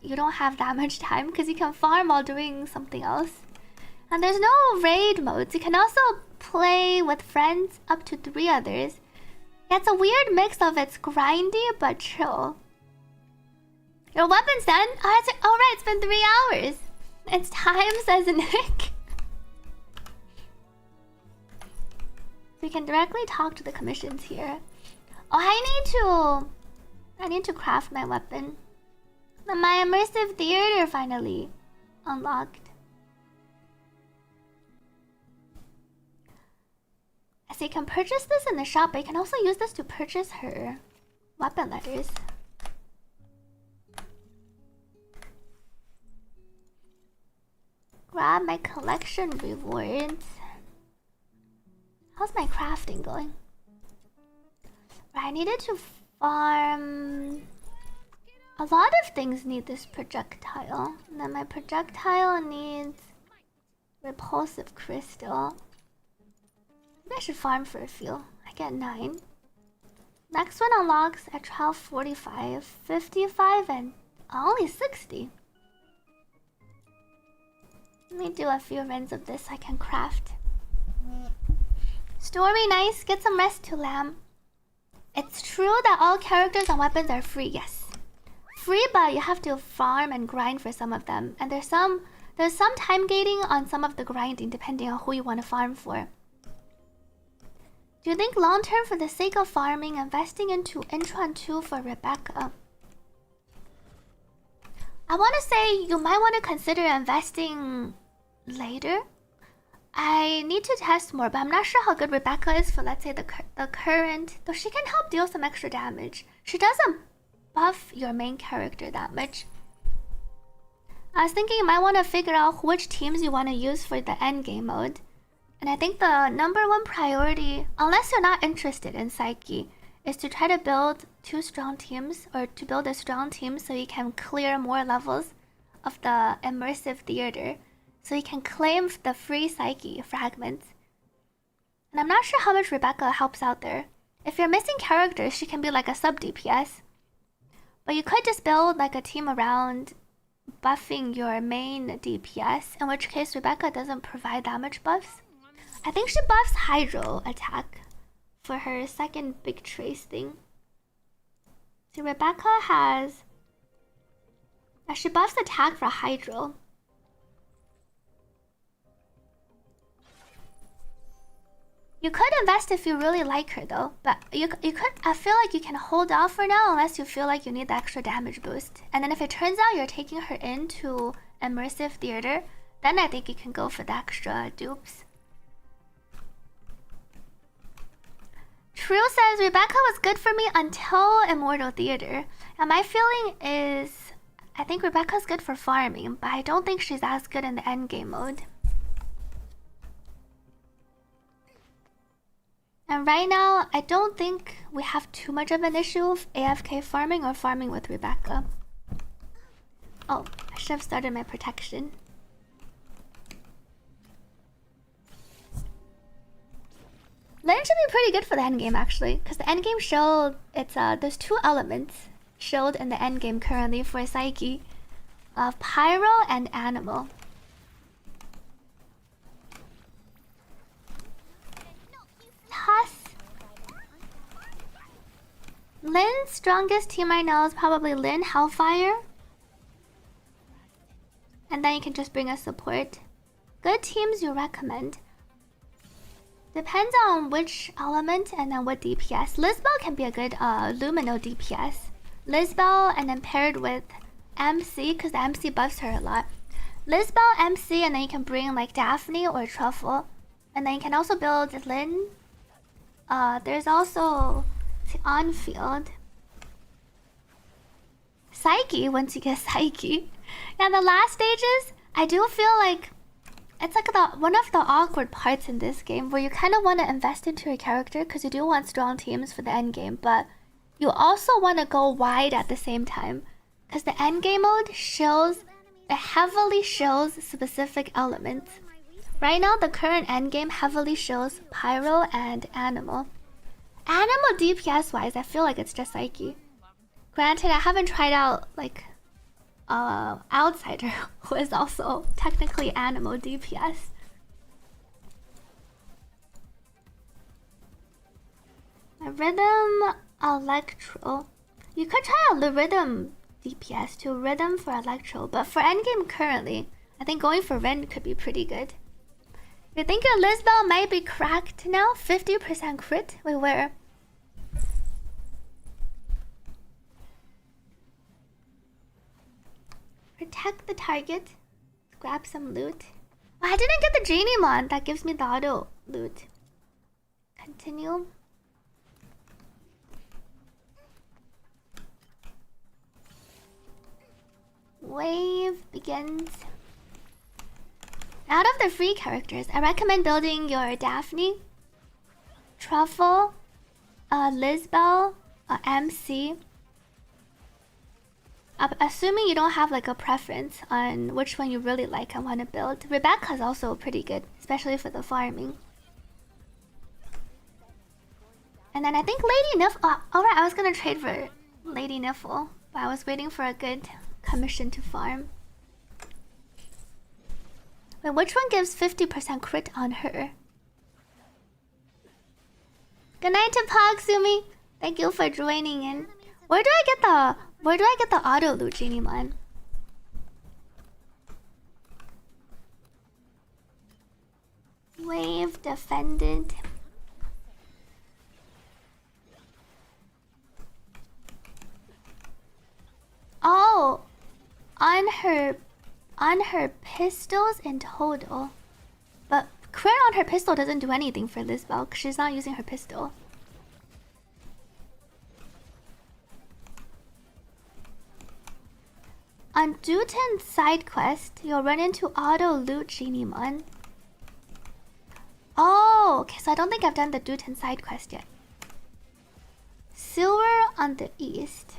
you don't have that much time because you can farm while doing something else. And there's no raid modes. You can also play with friends up to 3 others. Yeah, it's a weird mix of it's grindy but chill. Your weapon's done? Oh, right, it's been 3 hours. It's time, says Nick. We can directly talk to the commissions here. Oh, I need to craft my weapon. My immersive theater finally unlocked. So you can purchase this in the shop, but you can also use this to purchase her weapon letters. Grab my collection rewards. How's my crafting going? I needed to farm. A lot of things need this projectile. And then my projectile needs repulsive crystal. Maybe I should farm for a few. I get 9. Next one unlocks at 12:45, 55, and only 60. Let me do a few runs of this so I can craft. Story nice. Get some rest to lamb. It's true that all characters and weapons are free, yes. Free, but you have to farm and grind for some of them. And there's some time gating on some of the grinding depending on who you want to farm for. Do you think long term, for the sake of farming, investing into Intron 2 for Rebecca? I want to say you might want to consider investing later. I need to test more, but I'm not sure how good Rebecca is for, let's say, the current. Though she can help deal some extra damage. She doesn't buff your main character that much. I was thinking you might want to figure out which teams you want to use for the endgame mode. And I think the #1 priority, unless you're not interested in Psyche, is to try to build 2 strong teams, or to build a strong team so you can clear more levels of the immersive theater, so you can claim the free Psyche fragments. And I'm not sure how much Rebecca helps out there. If you're missing characters, she can be like a sub DPS. But you could just build like a team around buffing your main DPS, in which case Rebecca doesn't provide that much buffs. I think she buffs Hydro attack for her second big trace thing. So Rebecca has... she buffs attack for Hydro. You could invest if you really like her though, but you could, I feel like you can hold off for now unless you feel like you need the extra damage boost. And then if it turns out you're taking her into immersive theater, then I think you can go for the extra dupes. True says Rebecca was good for me until Immortal Theater. And my feeling is I think Rebecca's good for farming, but I don't think she's as good in the endgame mode. And right now, I don't think we have too much of an issue of AFK farming or farming with Rebecca. Oh, I should have started my protection. Lynn should be pretty good for the endgame actually, because the endgame showed there's 2 elements showed in the endgame currently for Psyche, Pyro and Animal. Thus, Lynn's strongest team right now is probably Lynn, Hellfire, and then you can just bring a support. Good teams you recommend. Depends on which element and then what DPS. Lisbel can be a good Lumino DPS. Lisbel and then paired with MC, because the MC buffs her a lot. Lisbel, MC, and then you can bring like Daphne or Truffle. And then you can also build Lynn. There's also on-field Psyche once you get Psyche. And the last stages, I do feel like it's like one of the awkward parts in this game where you kind of want to invest into your character because you do want strong teams for the end game, but you also want to go wide at the same time because the end game mode heavily shows specific elements. Right now, the current end game heavily shows Pyro and Animal. Animal DPS wise, I feel like it's just Psyche. Granted, I haven't tried out like Outsider, who is also technically Animal DPS. A Rhythm Electro. You could try out the Rhythm DPS to Rhythm for Electro, but for endgame currently, I think going for Ren could be pretty good. You think your Lisbel might be cracked now? 50% crit? Wait, where? Protect the target. Grab some loot. Oh, I didn't get the Genie Mon. That gives me the auto loot. Continue. Wave begins. Out of the free characters, I recommend building your Daphne, Truffle, Lisbel, MC. Assuming you don't have like a preference on which one you really like and want to build. Rebecca's also pretty good, especially for the farming. And then I think Lady Niffle. Oh, alright, I was gonna trade for Lady Niffle, but I was waiting for a good commission to farm. Wait, which one gives 50% crit on her? Good night to Pogsumi. Thank you for joining in. Where do I get the auto loot, Genie Mon? Wave defended. Oh, on her pistols in total. But crit on her pistol doesn't do anything for Lisbel because she's not using her pistol. On Duten's side quest, you'll run into auto loot Genie Mon. Oh, okay, so I don't think I've done the Duten side quest yet. Silver on the east.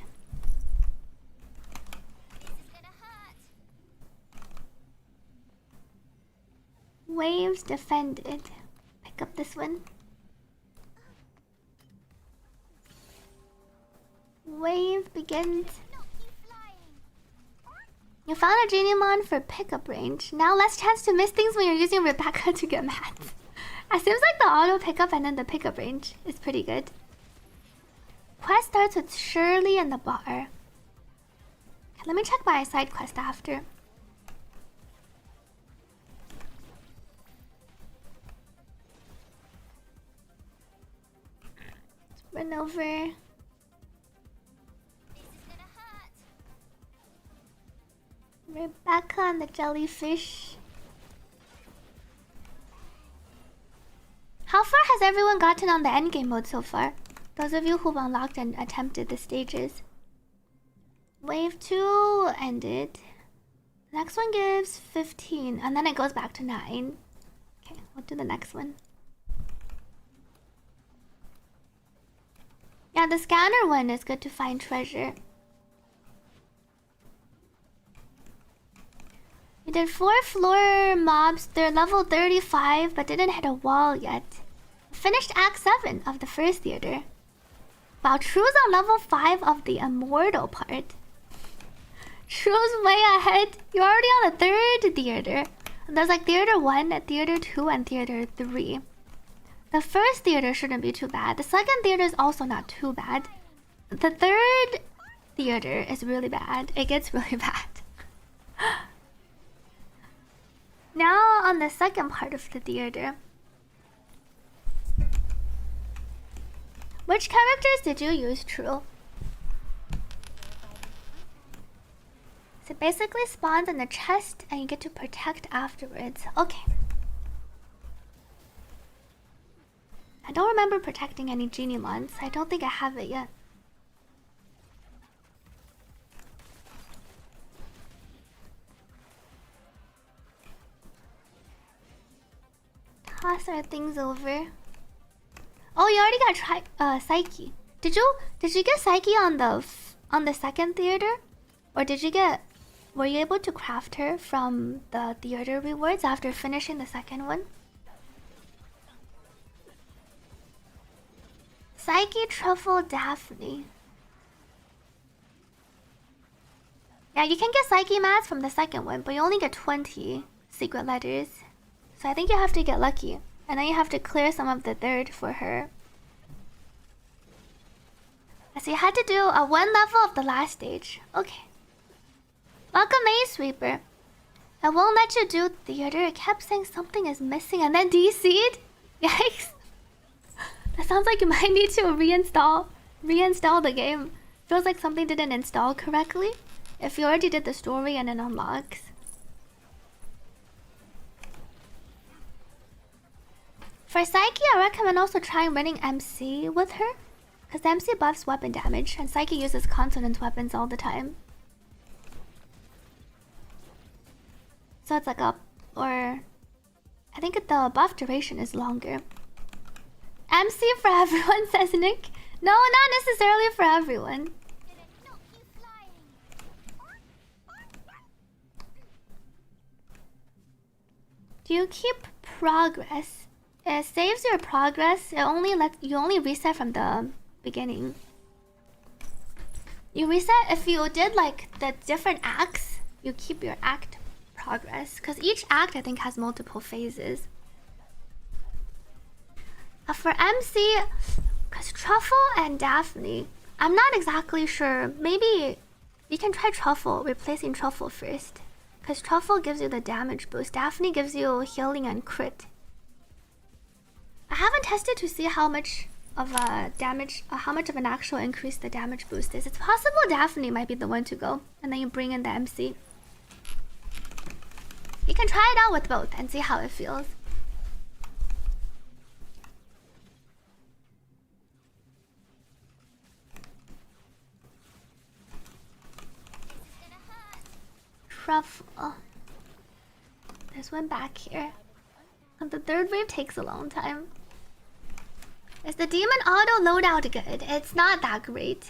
Waves defended. Pick up this one. Wave begins. You found a Genie Mon for pickup range. Now less chance to miss things when you're using Rebecca to get mats. It seems like the auto pickup and then the pickup range is pretty good. Quest starts with Shirley and the bar. Okay, let me check my side quest after. Run over. Rebecca and the jellyfish. How far has everyone gotten on the endgame mode so far? Those of you who've unlocked and attempted the stages. Wave 2 ended. The next one gives 15, and then it goes back to 9. Okay, we'll do the next one. Yeah, the scanner one is good to find treasure. We did 4 floor mobs. They're level 35, but didn't hit a wall yet. Finished Act 7 of the first theater. Wow, True's on level 5 of the immortal part. True's way ahead. You're already on the 3rd theater. And there's like theater 1, theater 2, and theater 3. The first theater shouldn't be too bad. The second theater is also not too bad. The 3rd theater is really bad. It gets really bad. Now on the second part of the theater. Which characters did you use, True? So it basically spawns in the chest and you get to protect afterwards. Okay. I don't remember protecting any Genie Mons. I don't think I have it yet. Toss our things over. Oh, you already got Psyche. Did you get Psyche on the second theater, or were you able to craft her from the theater rewards after finishing the second one? Psyche, Truffle, Daphne. Yeah, you can get Psyche mats from the second one, but you only get 20 secret letters. So I think you have to get lucky. And then you have to clear some of the 3rd for her. So you had to do one level of the last stage. Okay. Welcome, Maze Sweeper. I won't let you do theater. It kept saying something is missing and then DC'd. Yikes. That sounds like you might need to reinstall the game. Feels like something didn't install correctly. If you already did the story and it unlocks. For Psyche, I recommend also trying running MC with her. Because MC buffs weapon damage, and Psyche uses consonant weapons all the time. So it's like a... or... I think the buff duration is longer. MC for everyone, says Nick. No, not necessarily for everyone. Do you keep progress? It saves your progress. It only lets you only reset from the beginning. You reset if you did like the different acts. You keep your act progress because each act I think has multiple phases. For MC, because Truffle and Daphne, I'm not exactly sure. Maybe you can try Truffle, replacing Truffle first. Because Truffle gives you the damage boost. Daphne gives you healing and crit. I haven't tested to see how much of a damage, how much of an actual increase the damage boost is. It's possible Daphne might be the one to go, and then you bring in the MC. You can try it out with both and see how it feels. Truffle. There's one back here. The third wave takes a long time. Is the demon auto loadout good? It's not that great.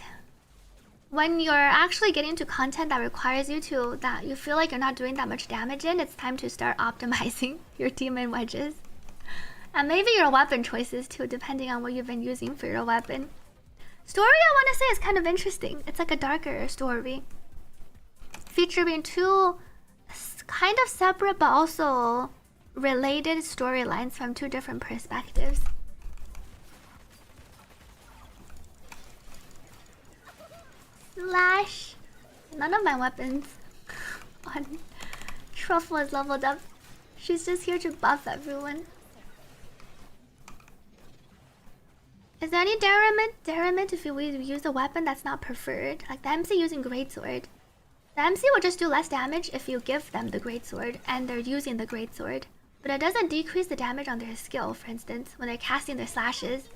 When you're actually getting to content that requires you to, that you feel like you're not doing that much damage in, it's time to start optimizing your demon wedges. And maybe your weapon choices too, depending on what you've been using for your weapon. Story, I want to say, is kind of interesting. It's like a darker story. Featuring two kind of separate but also related storylines from two different perspectives. Slash. None of my weapons on Truffle is leveled up. She's just here to buff everyone. Is there any deriment if you use a weapon that's not preferred? Like the MC using Greatsword. The MC will just do less damage if you give them the Greatsword and they're using the Greatsword. But it doesn't decrease the damage on their skill, for instance, when they're casting their slashes.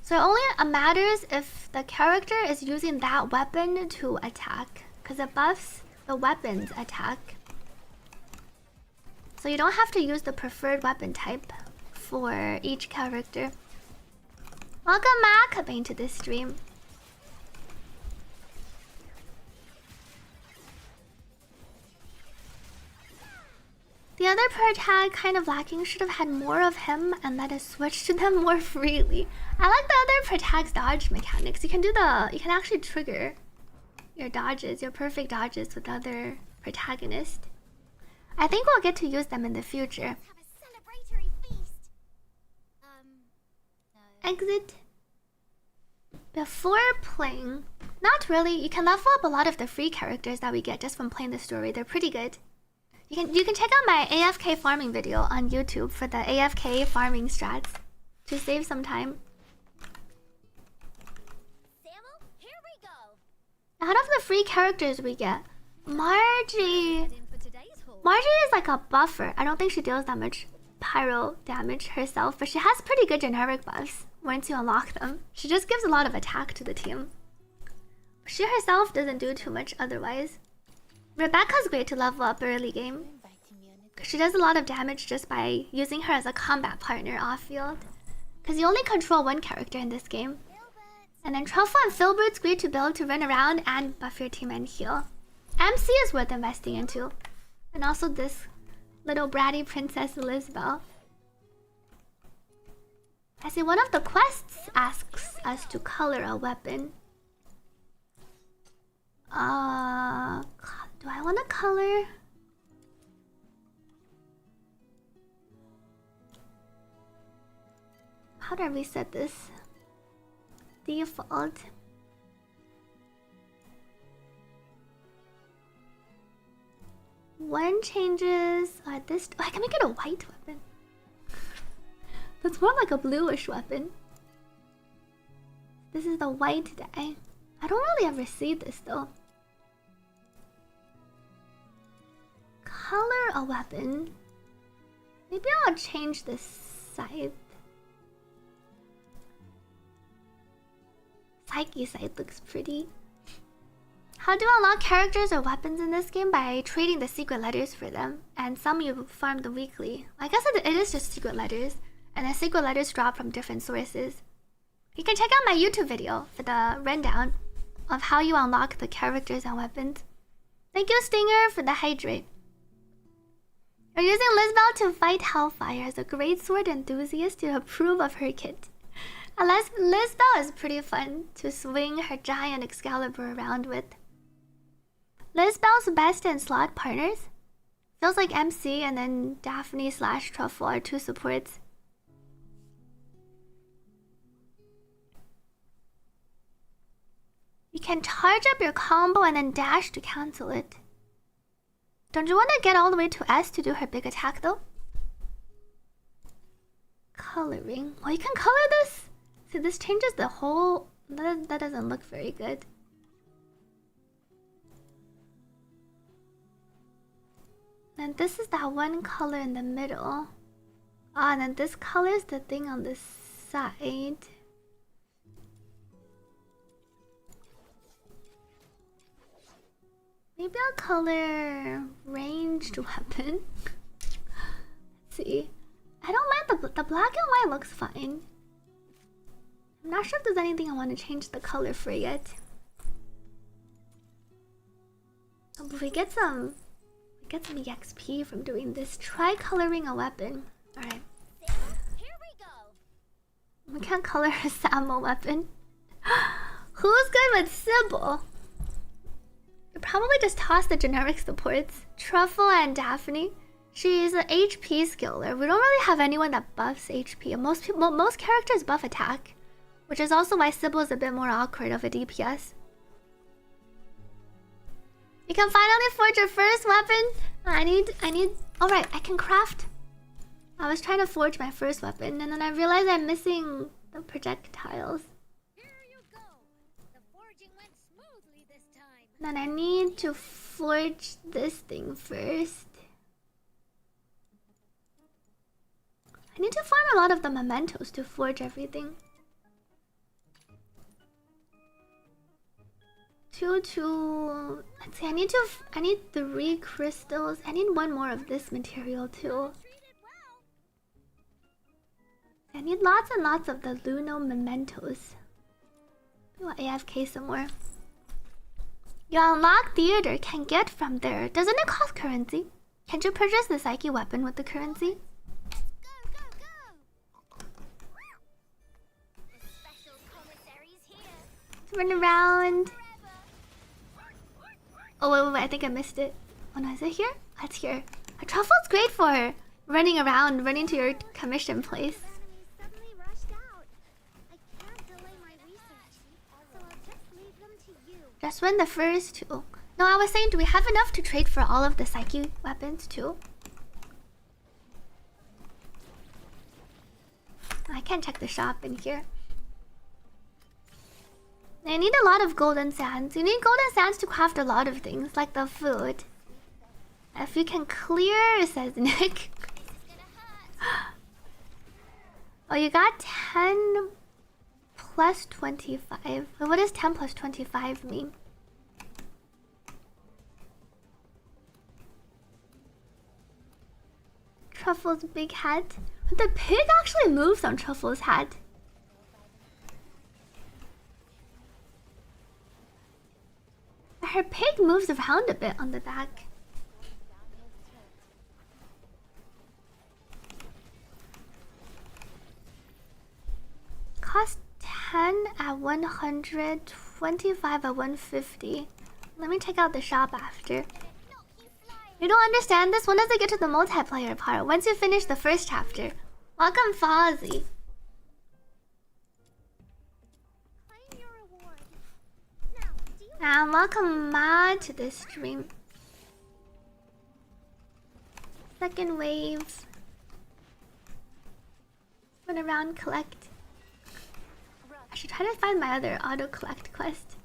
So it only matters if the character is using that weapon to attack, because it buffs the weapon's attack. So you don't have to use the preferred weapon type for each character. Welcome Macabane to this stream. The other per tag kind of lacking, should have had more of him and let us switch to them more freely. I like the other per tag's dodge mechanics. You can actually trigger your dodges, your perfect dodges with other protagonists. I think we'll get to use them in the future. Exit. Before playing, not really. You can level up a lot of the free characters that we get just from playing the story. They're pretty good. You can check out my AFK farming video on YouTube for the AFK farming strats to save some time. Out of the free characters we get, Margie is like a buffer. I don't think she deals that much pyro damage herself, but she has pretty good generic buffs once you unlock them. She just gives a lot of attack to the team. She herself doesn't do too much otherwise. Rebecca's great to level up early game. She does a lot of damage just by using her as a combat partner off-field. Because you only control one character in this game. And then Truffle and Filbert's great to build to run around and buff your team and heal. MC is worth investing into. And also this little bratty Princess Elizabeth. I see one of the quests asks us to color a weapon. Do I want to color? How do I reset this? Default. One changes this. Oh, I can make it a white weapon. That's more like a bluish weapon. This is the white dye. I don't really ever see this though. Color a weapon. Maybe I'll change this side. Psyche side looks pretty. How do you unlock characters or weapons in this game? By trading the secret letters for them. And some you farm the weekly. I guess it is just secret letters. And the secret letters drop from different sources. You can check out my YouTube video for the rundown of how you unlock the characters and weapons. Thank you, Stinger, for the hydrate. You're using Lisbeth to fight Hellfire as a great sword enthusiast. You approve of her kit. Lisbeth is pretty fun to swing her giant Excalibur around with. Lisbeth's best and slot partners. Feels like MC and then Daphne / Truffle are two supports. You can charge up your combo and then dash to cancel it. Don't you want to get all the way to S to do her big attack though? Coloring. Well, you can color this. See, this changes the whole... That doesn't look very good. And this is that one color in the middle. Ah, and then this color is the thing on the side. Maybe I'll color ranged weapon. Let's see. I don't mind the black and white looks fine. I'm not sure if there's anything I want to change the color for yet. Oh, but we get some EXP from doing this. Try coloring a weapon. Alright. Here we go. We can't color a Samo weapon. Who's good with Sybil? You probably just toss the generic supports. Truffle and Daphne. She's an HP skiller. We don't really have anyone that buffs HP. Most characters buff attack, which is also why Sybil is a bit more awkward of a DPS. You can finally forge your first weapon. I need. All right, I can craft. I was trying to forge my first weapon, and then I realized I'm missing the projectiles. Then I need to forge this thing first. I need to farm a lot of the mementos to forge everything. Let's see, I need 3 crystals. I need one more of this material too. I need lots and lots of the Luno mementos. Ooh, AFK some more. Your unlocked theater can get from there. Doesn't it cost currency? Can't you purchase the Psyche weapon with the currency? Let's run around. Oh wait, I think I missed it. Oh no, is it here? Oh, it's here. A truffle's great for running around, running to your commission place. Just run the first 2. No, I was saying, do we have enough to trade for all of the Psyche weapons too? I can't check the shop in here. I need a lot of golden sands. You need golden sands to craft a lot of things, like the food. If you can clear, says Nick. Oh, you got 10 plus 25. What does 10 plus 25 mean? Truffle's big hat. The pig actually moves on Truffle's hat. Her pig moves around a bit on the back. Cost 10 at 100, 25 at 150. Let me check out the shop after. You don't understand this? When does it get to the multiplayer part? Once you finish the first chapter. Welcome, Fozzie. And welcome Ma to this stream. Second wave. Run around, collect. I should try to find my other auto collect quest.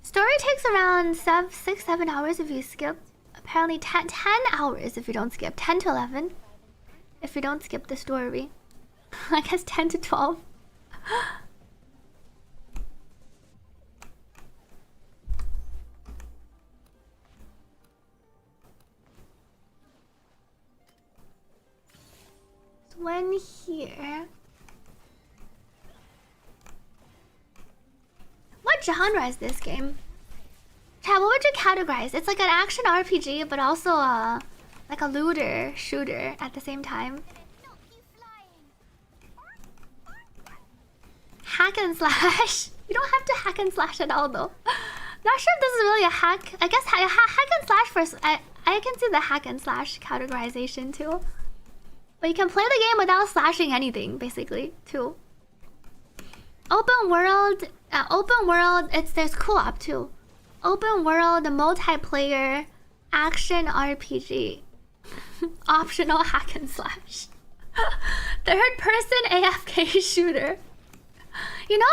Story takes around 6-7 hours if you skip. Apparently 10 hours if you don't skip. 10 to 11 if you don't skip the story. I guess 10 to 12. When here. What genre is this game? Chad, what would you categorize? It's like an action RPG, but also like a looter shooter at the same time. Hack and slash. You don't have to hack and slash at all though. Not sure if this is really a hack. I guess hack and slash first. I can see the hack and slash categorization too. But you can play the game without slashing anything, basically, too. Open world, there's co-op too. Open world, multiplayer, action RPG, optional hack and slash, third person AFK shooter. You know,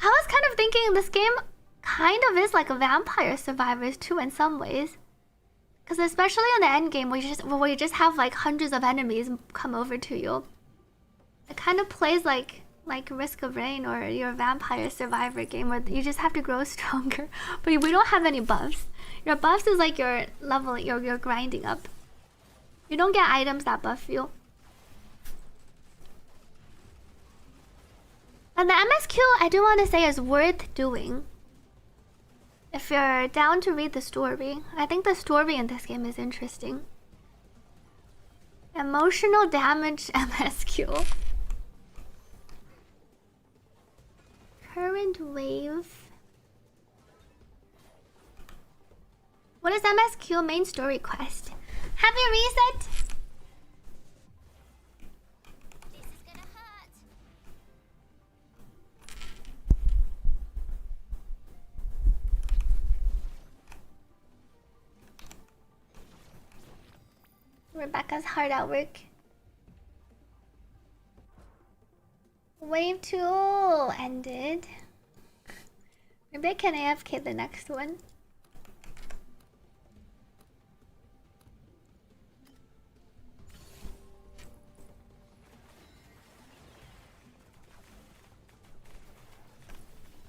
I was kind of thinking this game kind of is like a Vampire Survivors too in some ways. Because especially in the endgame where you just have like hundreds of enemies come over to you. It kind of plays like Risk of Rain or your Vampire Survivor game where you just have to grow stronger. But we don't have any buffs. Your buffs is like your level, you're grinding up. You don't get items that buff you. And the MSQ I do want to say is worth doing. If you're down to read the story, I think the story in this game is interesting. Emotional damage MSQ. Current wave. What is MSQ main story quest? Happy reset! Rebecca's hard at work. Wave 2 ended. Maybe I can AFK the next one.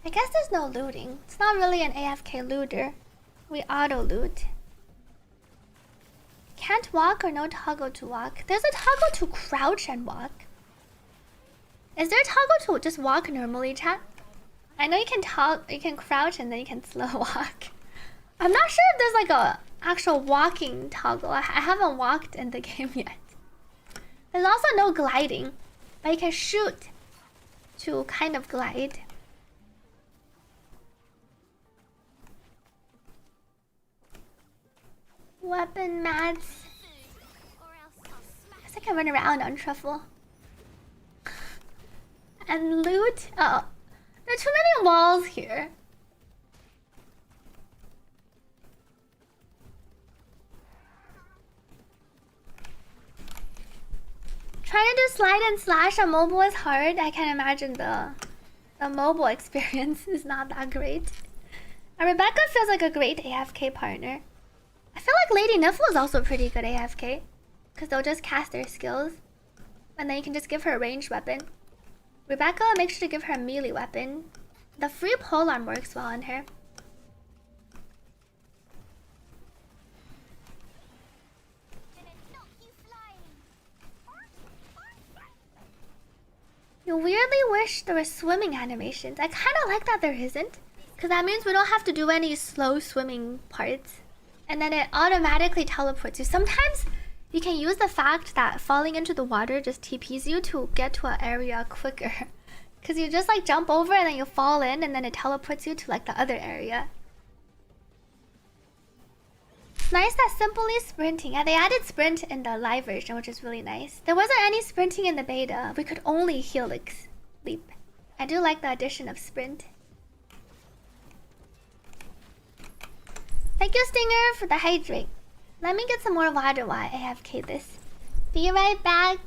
I guess there's no looting. It's not really an AFK looter. We auto loot. Can't walk or no toggle to walk. There's a toggle to crouch and walk. Is there a toggle to just walk normally, chat? I know you can crouch and then you can slow walk. I'm not sure if there's like a actual walking toggle. I haven't walked in the game yet. There's also no gliding, but you can shoot to kind of glide. Weapon mats. I think I run around on truffle. And loot. Oh, there are too many walls here. Trying to do slide and slash on mobile is hard. I can imagine the mobile experience is not that great. And Rebecca feels like a great AFK partner. I feel like Lady Niffle is also pretty good AFK. Because they'll just cast their skills. And then you can just give her a ranged weapon. Rebecca, make sure to give her a melee weapon. The free polearm works well on her. You weirdly wish there were swimming animations. I kind of like that there isn't. Because that means we don't have to do any slow swimming parts. And then it automatically teleports you. Sometimes you can use the fact that falling into the water just TPs you to get to an area quicker. Because you just like jump over and then you fall in and then it teleports you to like the other area. It's nice that simply sprinting. Yeah, they added sprint in the live version, which is really nice. There wasn't any sprinting in the beta. We could only helix leap. I do like the addition of sprint. Thank you, Stinger, for the hydrate. Let me get some more water while I AFK this. Be right back.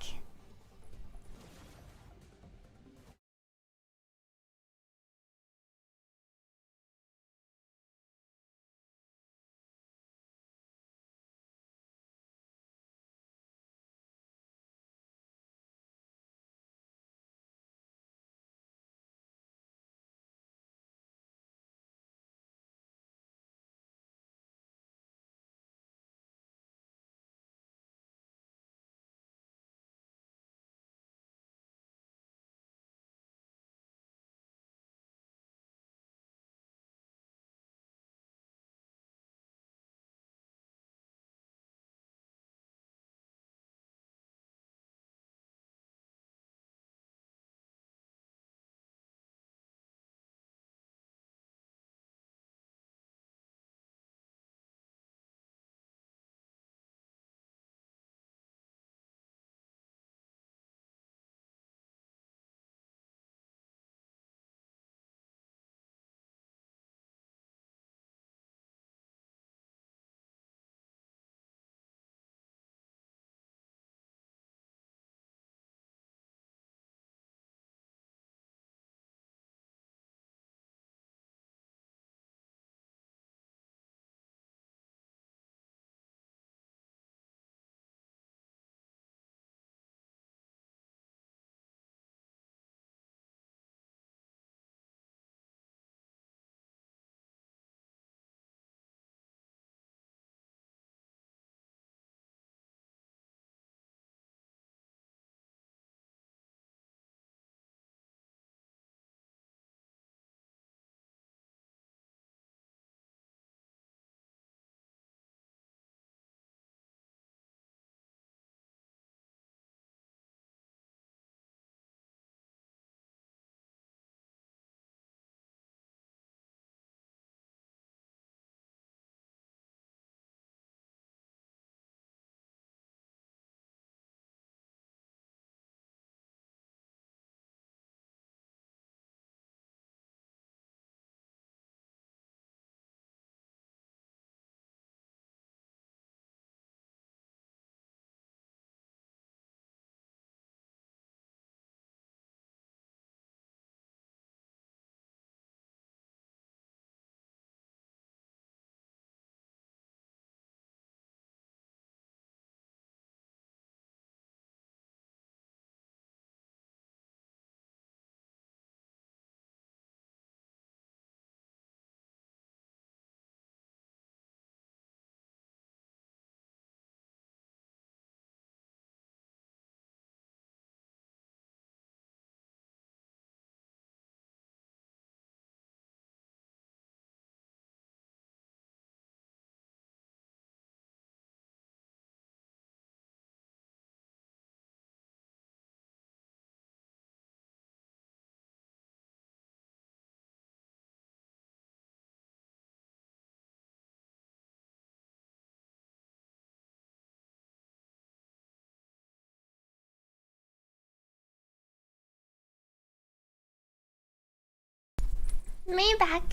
Me back.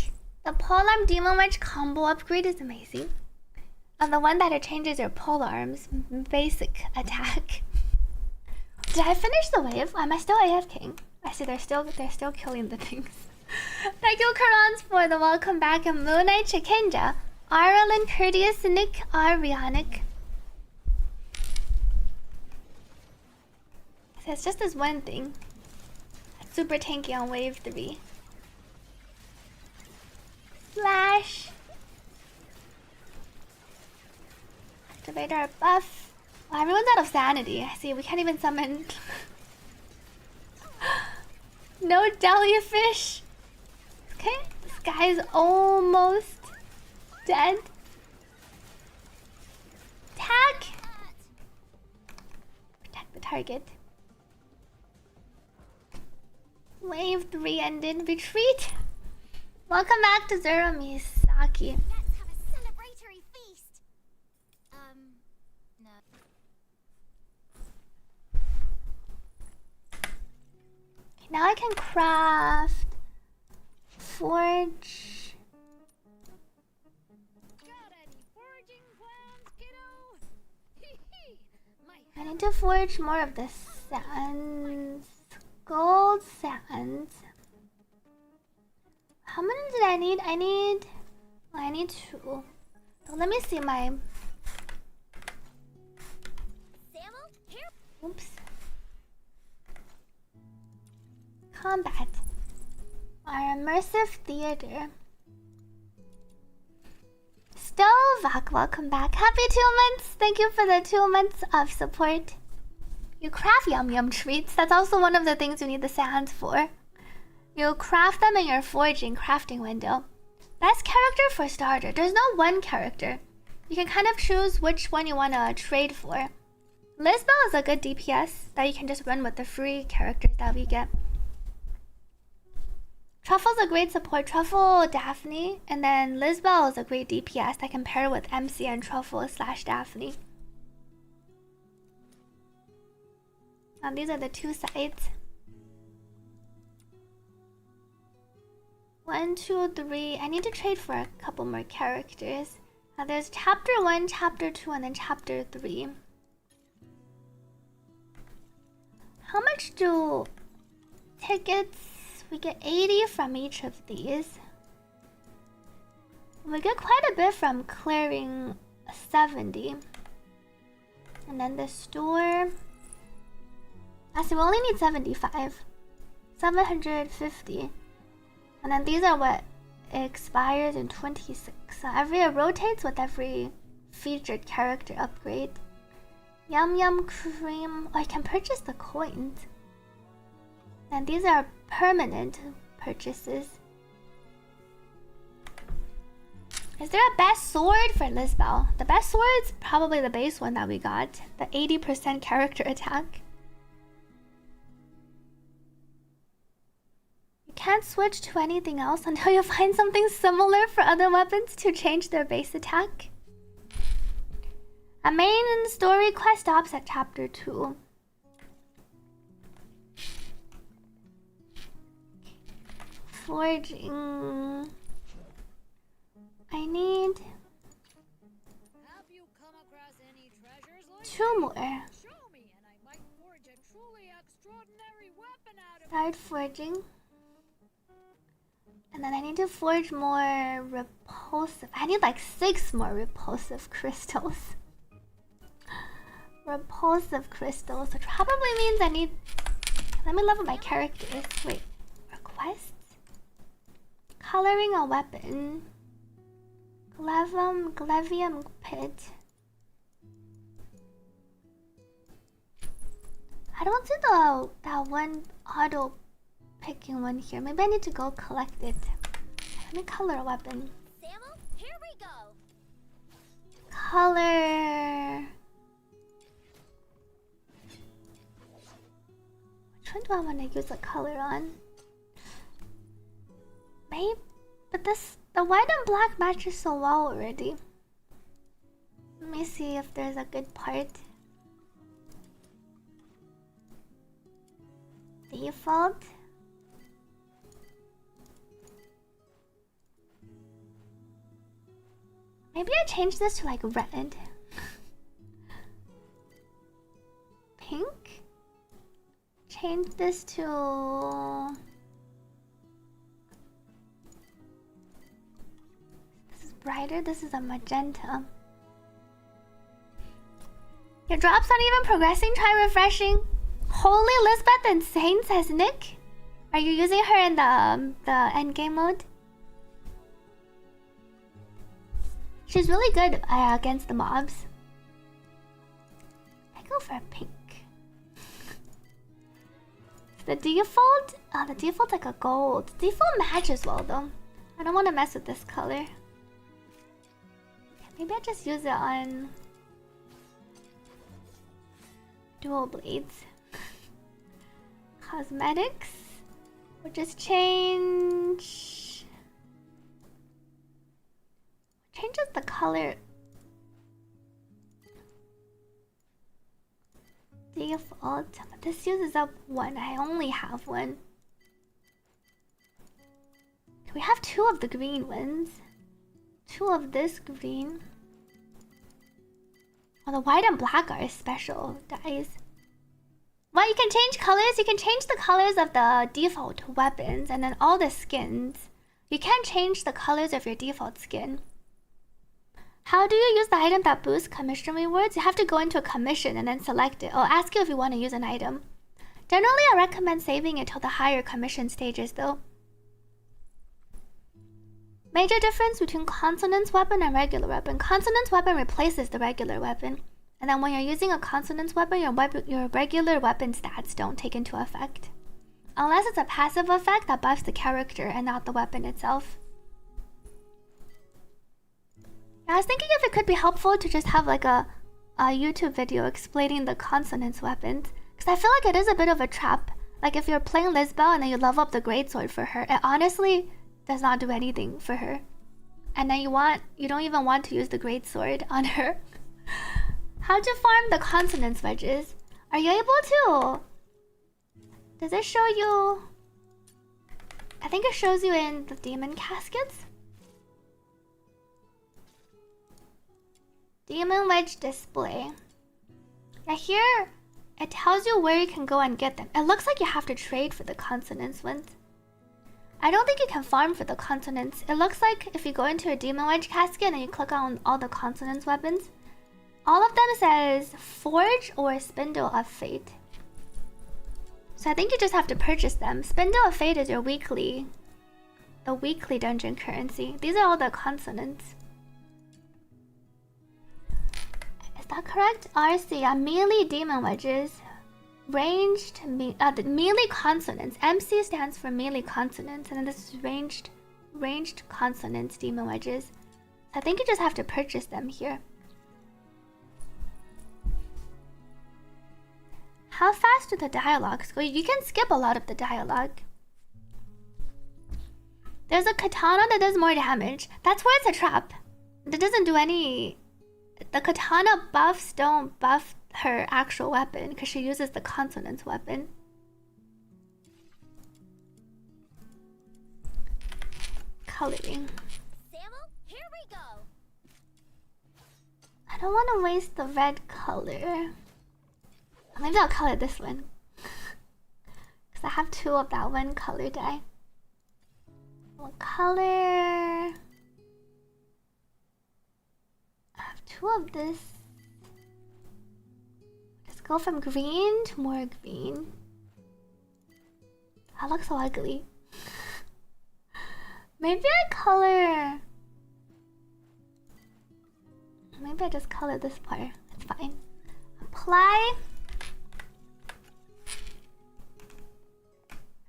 The polearm demon wedge combo upgrade is amazing. And the one that it changes your polearm's basic attack. Did I finish the wave? Am I still AFKing? I see they're still killing the things. Thank you, Karans, for the welcome back, and Moon Knight Chikinja, Ireland Courteous, Nick Arianic. So it's just this one thing. Super tanky on wave 3. Flash. Activate our buff. Well, everyone's out of sanity. I see we can't even summon. No jellyfish. Okay, this guy's almost dead. Attack. Protect the target. Wave 3 ended. Retreat. Welcome back to Zero Misaki. Let's have a celebratory feast. No. Now I can craft, forge. I need to forge more of the sands. Gold sands. How many did I need? I need 2. So let me see my... Oops. Combat. Our immersive theater. Stovak, welcome back. Happy 2 months. Thank you for the 2 months of support. You craft yum yum treats. That's also one of the things you need the sands for. You craft them in your forging crafting window. Best character for starter. There's no one character. You can kind of choose which one you want to trade for. Lisbel is a good DPS that you can just run with the free characters that we get. Truffle's a great support. Truffle, Daphne, and then Lisbel is a great DPS that can pair with MC and Truffle / Daphne. Now these are the 2 sides. 1, 2, 3. I need to trade for a couple more characters. Now there's chapter 1, chapter 2, and then chapter 3. How much do tickets? We get 80 from each of these. We get quite a bit from clearing 70. And then the store. Actually, we only need 75. 750. And then these are what expires in 26. So it rotates with every featured character upgrade. Yum Yum Cream. Oh, I can purchase the coins. And these are permanent purchases. Is there a best sword for Lisbel? The best sword's probably the base one that we got. The 80% character attack. You can't switch to anything else until you find something similar for other weapons to change their base attack. A main story quest stops at chapter 2. Forging. I need 2 more. Start forging. And then I need to forge more repulsive. I need like 6 more repulsive crystals. Repulsive crystals, which probably means I need... Let me level my characters. Wait, requests? Coloring a weapon. Glevium pit. I don't see that one auto picking one here. Maybe I need to go collect it. Let me color a weapon. Samuel, here we go. Color. Which one do I want to use a color on? Maybe, but the white and black matches so well already. Let me see if there's a good part. Default. Maybe I change this to like red. Pink. Change this to... This is brighter. This is a magenta. Your drops aren't even progressing. Try refreshing. Holy Lisbeth Insane, says Nick. Are you using her in the endgame mode? She's really good against the mobs. I go for a pink. The default? Oh, the default's like a gold. Default matches well though. I don't want to mess with this color. Okay, maybe I just use it on dual blades. Cosmetics. We'll just changes the color. Default. This uses up 1. I only have 1. We have 2 of the green ones. 2 of this green. Oh, the white and black are special, guys. Well, you can change colors. You can change the colors of the default weapons and then all the skins. You can't change the colors of your default skin. How do you use the item that boosts commission rewards? You have to go into a commission and then select it. I'll ask you if you want to use an item. Generally, I recommend saving it till the higher commission stages though. Major difference between consonance weapon and regular weapon. Consonance weapon replaces the regular weapon. And then when you're using a consonance weapon, your regular weapon stats don't take into effect. Unless it's a passive effect that buffs the character and not the weapon itself. I was thinking if it could be helpful to just have like a YouTube video explaining the consonance weapons. Because I feel like it is a bit of a trap. Like if you're playing Lisbel and then you level up the greatsword for her, it honestly does not do anything for her. And then you don't even want to use the greatsword on her. How to farm the consonance wedges? Are you able to? Does it show you? I think it shows you in the demon caskets. Demon wedge display. Yeah, here it tells you where you can go and get them. It looks like you have to trade for the consonance ones. I don't think you can farm for the consonants. It looks like if you go into a demon wedge casket and you click on all the consonance weapons, all of them says Forge or Spindle of Fate. So I think you just have to purchase them. Spindle of Fate is your weekly, the weekly dungeon currency. These are all the consonants. Is that correct? RC, melee demon wedges. Ranged, the melee consonants. MC stands for melee consonants, and then this is ranged consonants demon wedges. So I think you just have to purchase them here. How fast do the dialogues go? You can skip a lot of the dialogue. There's a katana that does more damage. That's where it's a trap. It doesn't do any... The katana buffs don't buff her actual weapon because she uses the consonance weapon. Coloring. Samuel, here we go. I don't want to waste the red color. Maybe I'll color this one. Because I have 2 of that one color dye. What color? I have 2 of this. Just go from green to more green. That looks so ugly. Maybe I color... Maybe I just color this part. It's fine. Apply.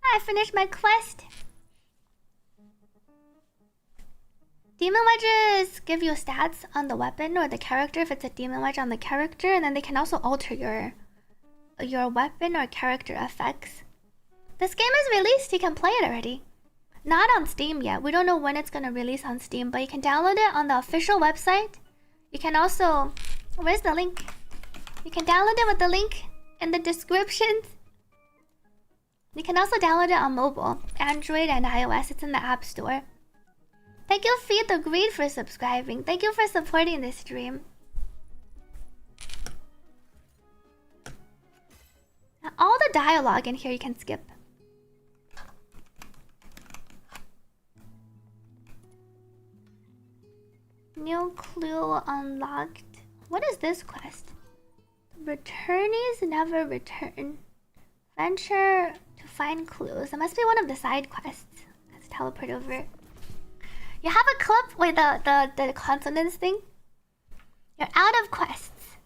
I finished my quest. Demon wedges give you stats on the weapon or the character if it's a demon wedge on the character, and then they can also alter your weapon or character effects. This game is released, you can play it already. Not on Steam yet. We don't know when it's gonna release on Steam, but you can download it on the official website. You can also... Where's the link? You can download it with the link in the descriptions. You can also download it on mobile, Android and iOS. It's in the App Store. Thank you, Feed the Greed, for subscribing. Thank you for supporting this stream. Now, all the dialogue in here you can skip. New clue unlocked. What is this quest? Returnees never return. Venture to find clues. It must be one of the side quests. Let's teleport over. You have a clip with the consonants thing. You're out of quests.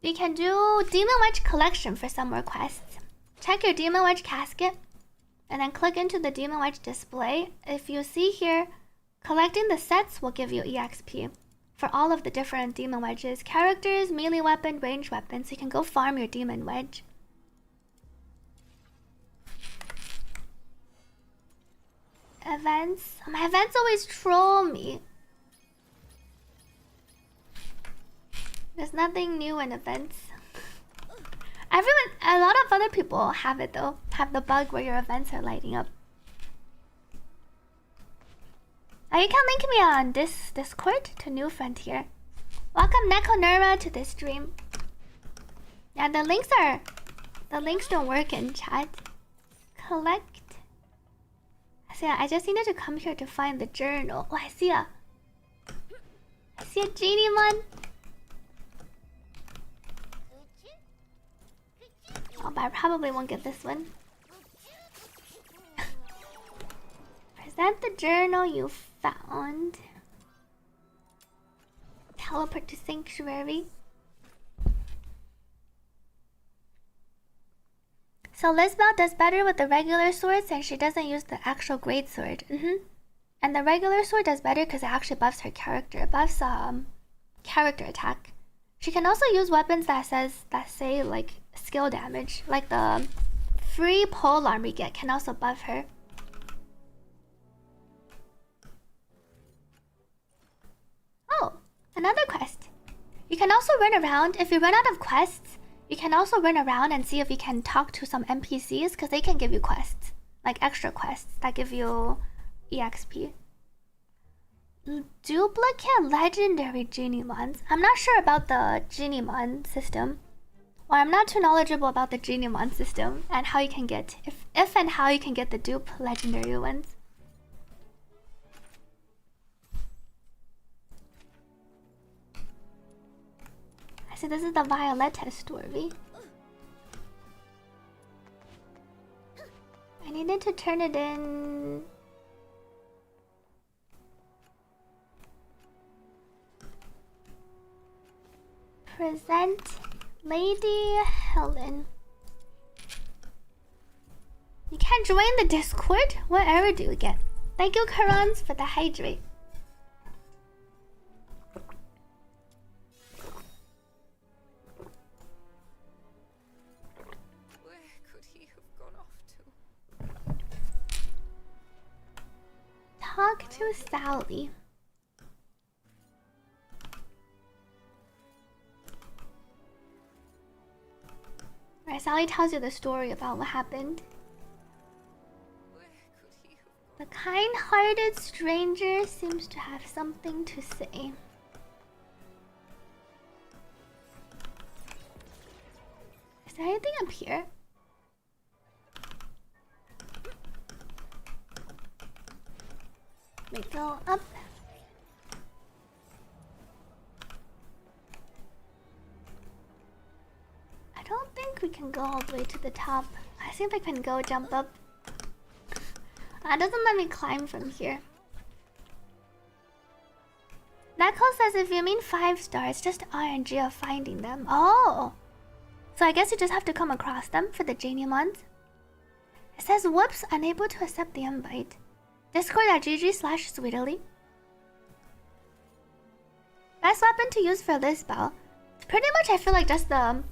You can do Demon Wedge collection for some more quests. Check your Demon Wedge casket and then click into the Demon Wedge display. If you see here, collecting the sets will give you EXP for all of the different Demon Wedges. Characters, melee weapon, ranged weapon. So you can go farm your Demon Wedge. Events. My events always troll me. There's nothing new in events. A lot of other people have it though. Have the bug where your events are lighting up. You can link me on this Discord to New Frontier. Welcome Neko Nura to this stream. Yeah, the links don't work in chat. Collect. I just needed to come here to find the journal. Oh, I see a genie one. Oh, but I probably won't get this one. Present the journal you found. Teleport to Sanctuary. So Lisbeth does better with the regular sword since she doesn't use the actual great sword. And the regular sword does better because it actually buffs her character. It buffs character attack. She can also use weapons that say like skill damage, like the free pole arm we get can also buff her. Oh, another quest. You can also run around. If you run out of quests, you can also run around and see if you can talk to some NPCs because they can give you quests, like extra quests that give you EXP. Duplicate legendary genie mons. I'm not sure about the genie mon system, or I'm not too knowledgeable about the genie mon system and how you can get if and how you can get the dupe legendary ones. I see this is the Violetta story. I needed to turn it in. Present Lady Helen. You can't join the Discord? What error do you get? Thank you, Karans, for the hydrate. Where could he have gone off to? Talk to Sally. Right, Sally tells you the story about what happened. The kind-hearted stranger seems to have something to say. Is there anything up here? We go up. I don't think we can go all the way to the top. I see if I can go jump up. It doesn't let me climb from here. Neko says if you mean 5 stars, just RNG of finding them. Oh! So I guess you just have to come across them for the genie mons. It says, whoops, unable to accept the invite. Discord.gg/sweetily. Best weapon to use for this spell. It's pretty much, I feel like, just the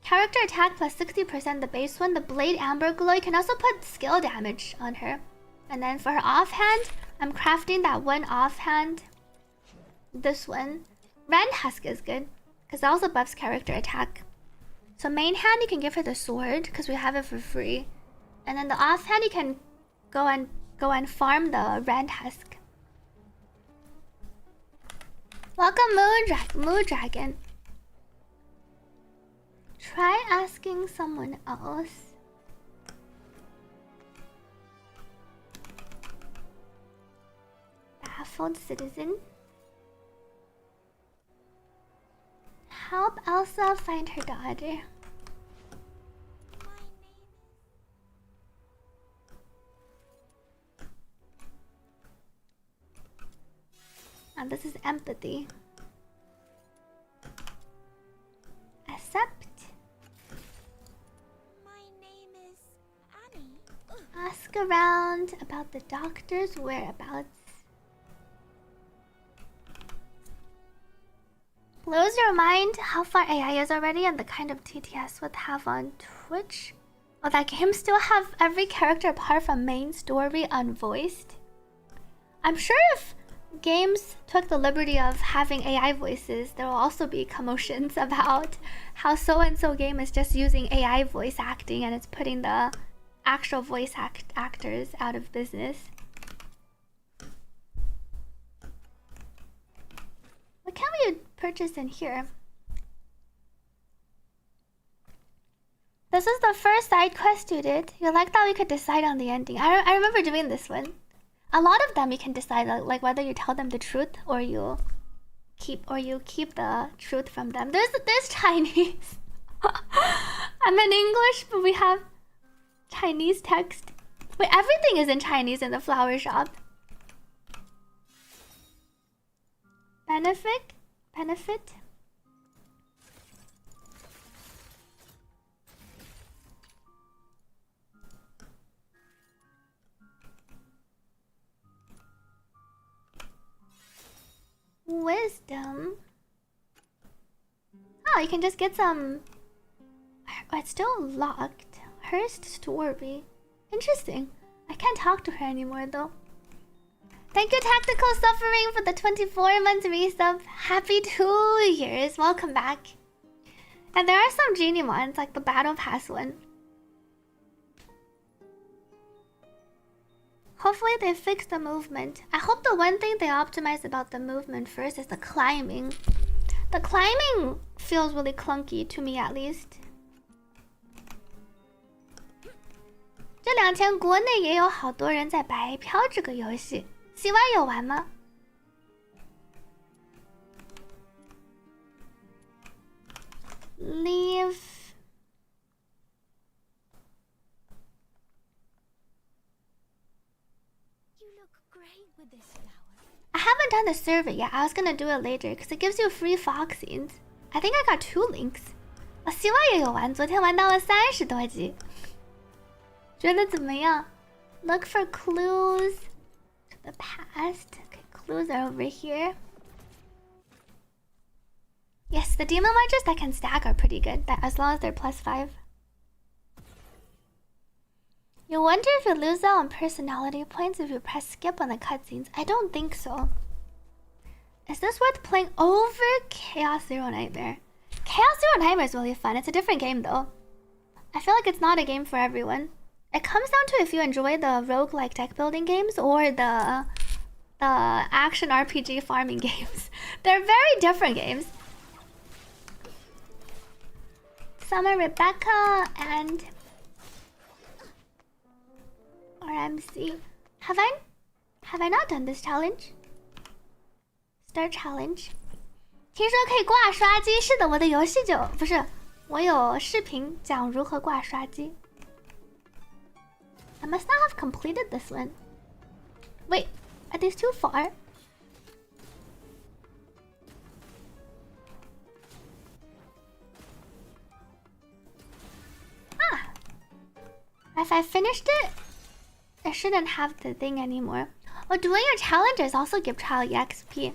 character attack plus 60% the base one. The Blade Amber Glow, you can also put skill damage on her. And then for her offhand, I'm crafting that one offhand. This one. Rend Husk is good, because it also buffs character attack. So main hand, you can give her the sword, because we have it for free. And then the offhand, you can go and farm the Rend Husk. Welcome Moon Dragon. Try asking someone else. Baffled citizen. Help Elsa find her daughter. And this is empathy. Accept. My name is Annie. Ask around about the doctor's whereabouts. Blows your mind how far AI is already and the kind of TTS would have on Twitch. Will that game still have every character apart from main story unvoiced? I'm sure if games took the liberty of having AI voices, there will also be commotions about how so-and-so game is just using AI voice acting and it's putting the actual voice actors out of business. What can we purchase in here? This is the first side quest you did. You like that we could decide on the ending. I remember doing this one. A lot of them you can decide like whether you tell them the truth or you keep the truth from them. There's Chinese. I'm in English, but we have Chinese text. Wait, everything is in Chinese in the flower shop. Benefit? Wisdom. Oh, you can just get some. Oh, it's still locked. Hearst Storby. Interesting. I can't talk to her anymore though. Thank you, Tactical Suffering, for the 24-month resub. Happy 2 years. Welcome back. And there are some genie ones, like the Battle Pass one. Hopefully they fix the movement. I hope the one thing they optimize about the movement first is the climbing. The climbing feels really clunky to me, at least. 这2天国内也有好多人在白嫖这个游戏。CY 有玩吗？ Leave. You look great with this flower. I haven't done the survey yet. I was gonna do it later because it gives you free fog scenes. I think I got 2 links. CY 也有玩，昨天玩到了30多级。觉得怎么样？ Look for clues to the past. Okay, clues are over here. Yes, the demon wedges that can stack are pretty good, as long as they're +5. You wonder if you lose out on personality points if you press skip on the cutscenes. I don't think so. Is this worth playing over Chaos Zero Nightmare? Chaos Zero Nightmare is really fun. It's a different game though. I feel like it's not a game for everyone. It comes down to if you enjoy the roguelike deck building games or the action RPG farming games. They're very different games. Summer Rebecca and RMC. Have I not done this challenge? Start challenge. 听说可以挂刷机，是的，我的游戏就不是，我有视频讲如何挂刷机。I must not have completed this one. Wait, are these too far? Ah! If I finished it, I shouldn't have the thing anymore. Oh, doing your challenges also give trial EXP.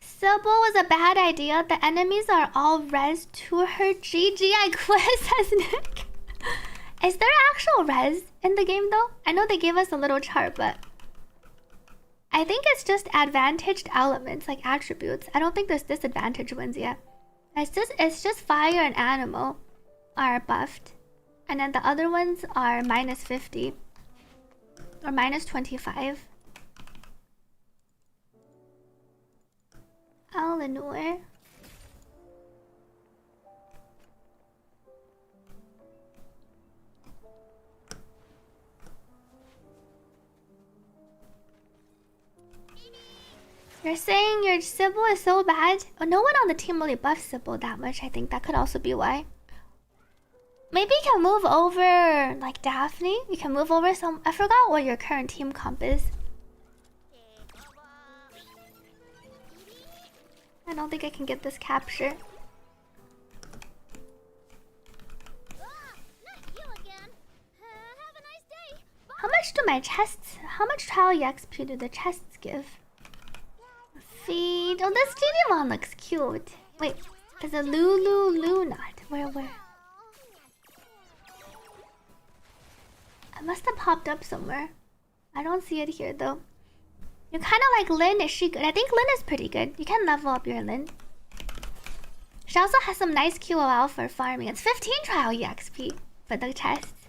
Sybil was a bad idea. The enemies are all res to her. GG, I quit, says Nick. Is there actual res in the game though? I know they gave us a little chart, but I think it's just advantaged elements, like attributes. I don't think there's disadvantaged ones yet. It's just fire and animal are buffed. And then the other ones are -50 or -25. Eleanor. You're saying your Sybil is so bad? Oh, no one on the team really buffs Sybil that much. I think that could also be why. Maybe you can move over, like Daphne. You can move over some. I forgot what your current team comp is. I don't think I can get this capture. How much do my chests? How much trial EXP do the chests give? Feed. Oh, this Digimon looks cute. Wait, there's a Lulu not. Where? It must have popped up somewhere. I don't see it here though. You're kind of like Lynn. Is she good? I think Lynn is pretty good. You can level up your Lynn. She also has some nice QOL for farming. It's 15 trial EXP for the chests.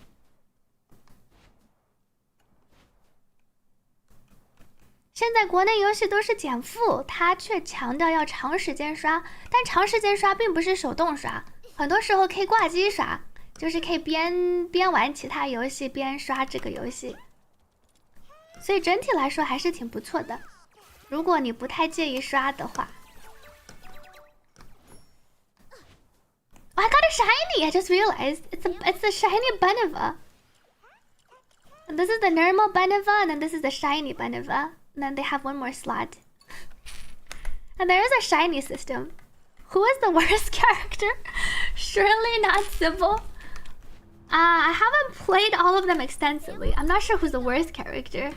现在国内游戏都是减负，他却强调要长时间刷，但长时间刷并不是手动刷，很多时候可以挂机刷，就是可以边玩其他游戏边刷这个游戏，所以整体来说还是挺不错的。如果你不太介意刷的话。Oh, I got a shiny! I just realized it's the shiny Beneva. And this is the normal Beneva, and then this is the shiny Beneva. And then they have one more slot. And there is a shiny system. Who is the worst character? Surely not Sybil. I haven't played all of them extensively. I'm not sure who's the worst character.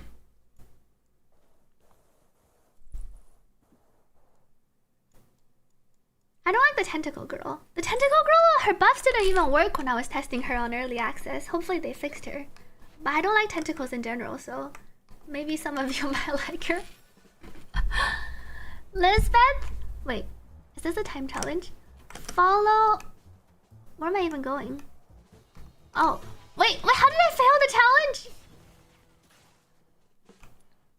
I don't like the tentacle girl. The tentacle girl, her buffs didn't even work when I was testing her on early access. Hopefully they fixed her. But I don't like tentacles in general, so maybe some of you might like her. Lisbeth? Wait, is this a time challenge? Follow... Where am I even going? Oh, wait, how did I fail the challenge?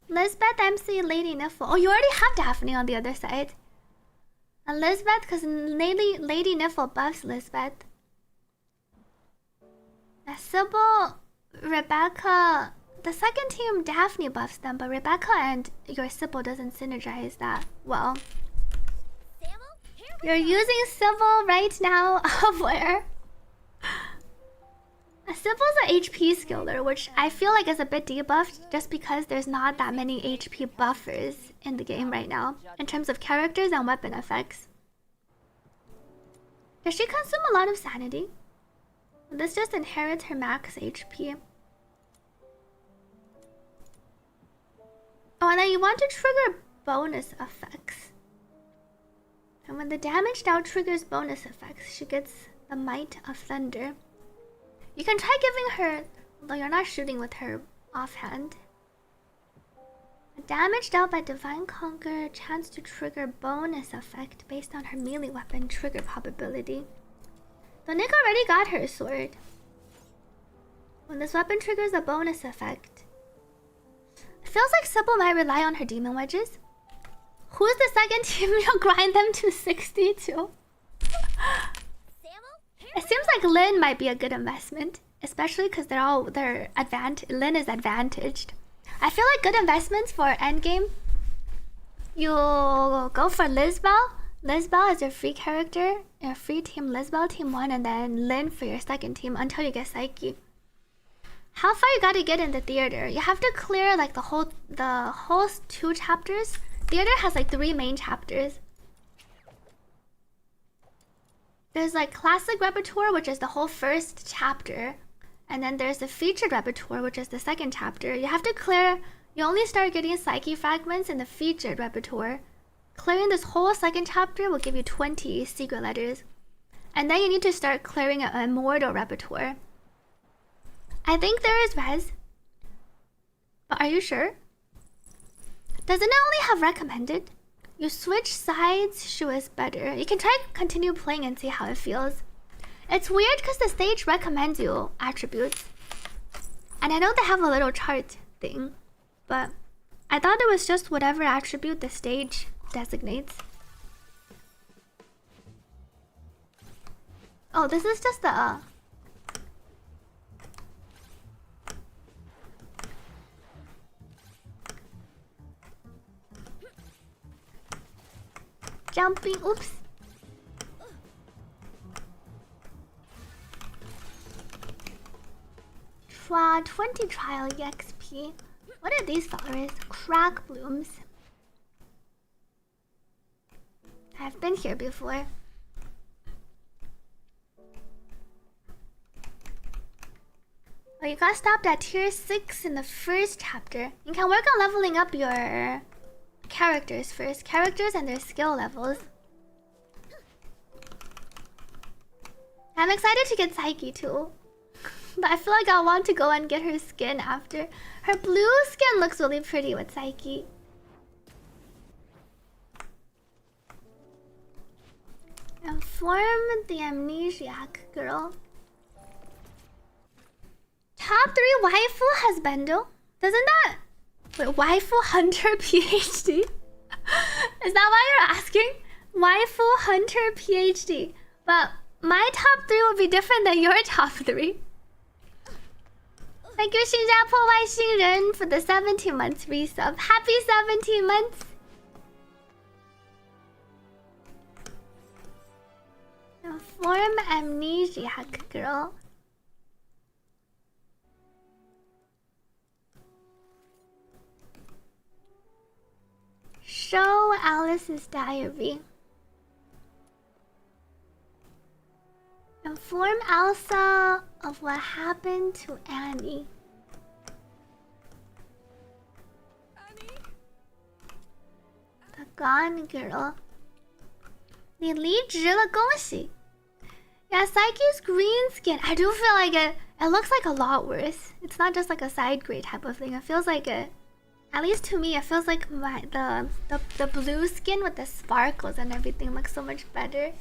Lisbeth, MC, Lady Niffle. Oh, you already have Daphne on the other side. And Lisbeth, because Lady Niffle buffs Lisbeth. Sybil, Rebecca... The second team, Daphne buffs them, but Rebecca and your Sybil doesn't synergize that well. You're using Sybil right now. Where? Sybil's an HP skiller, which I feel like is a bit debuffed just because there's not that many HP buffers in the game right now in terms of characters and weapon effects. Does she consume a lot of sanity? This just inherits her max HP. Oh, and then you want to trigger bonus effects. And when the damage now triggers bonus effects, she gets the Might of Thunder. You can try giving her, although you're not shooting with her offhand. Damage dealt by Divine Conquer, chance to trigger bonus effect based on her melee weapon trigger probability. Though Nick already got her sword. When this weapon triggers a bonus effect. It feels like Sybil might rely on her demon wedges. Who's the second team? You'll grind them to 62. It seems like Lynn might be a good investment, especially because Lynn is advantaged. I feel like good investments for endgame. You go for Lisbel. Lisbel is your free character, your free team Lisbel, team 1, and then Lynn for your second team until you get Psyche. How far you gotta get in the theater? You have to clear like the whole 2 chapters. Theater has like 3 main chapters. There's like classic repertoire, which is the whole first chapter. And then there's the featured repertoire, which is the second chapter. You have to clear, you only start getting Psyche fragments in the featured repertoire. Clearing this whole second chapter will give you 20 secret letters. And then you need to start clearing an immortal repertoire. I think there is res. But are you sure? Doesn't it only have recommended? You switch sides, Shu is better. You can try continue playing and see how it feels. It's weird because the stage recommends you attributes. And I know they have a little chart thing, but I thought it was just whatever attribute the stage designates. Oh, this is just the... Jumping, oops. 20 trial EXP. What are these flowers? Crack blooms. I've been here before. Oh, you got stopped at tier 6 in the first chapter. You can work on leveling up your characters first. Characters and their skill levels. I'm excited to get Psyche too. But I feel like I want to go and get her skin after. Her blue skin looks really pretty with Psyche. Inform the amnesiac girl. Top 3 waifu husbando. Doesn't that Wait, waifu hunter PhD? Is that why you're asking? Waifu hunter PhD. But my top 3 will be different than your top 3. Thank you, 新加坡外星人 for the 17 months resub. Happy 17 months! Form amnesiac girl. Show Alice's diary. Inform Elsa of what happened to Annie. The Gone Girl. 你离职了，恭喜。Yeah, Psyche's green skin. I do feel like it looks like a lot worse. It's not just like a side grade type of thing. It feels like it, at least to me, it feels like the blue skin with the sparkles and everything looks so much better.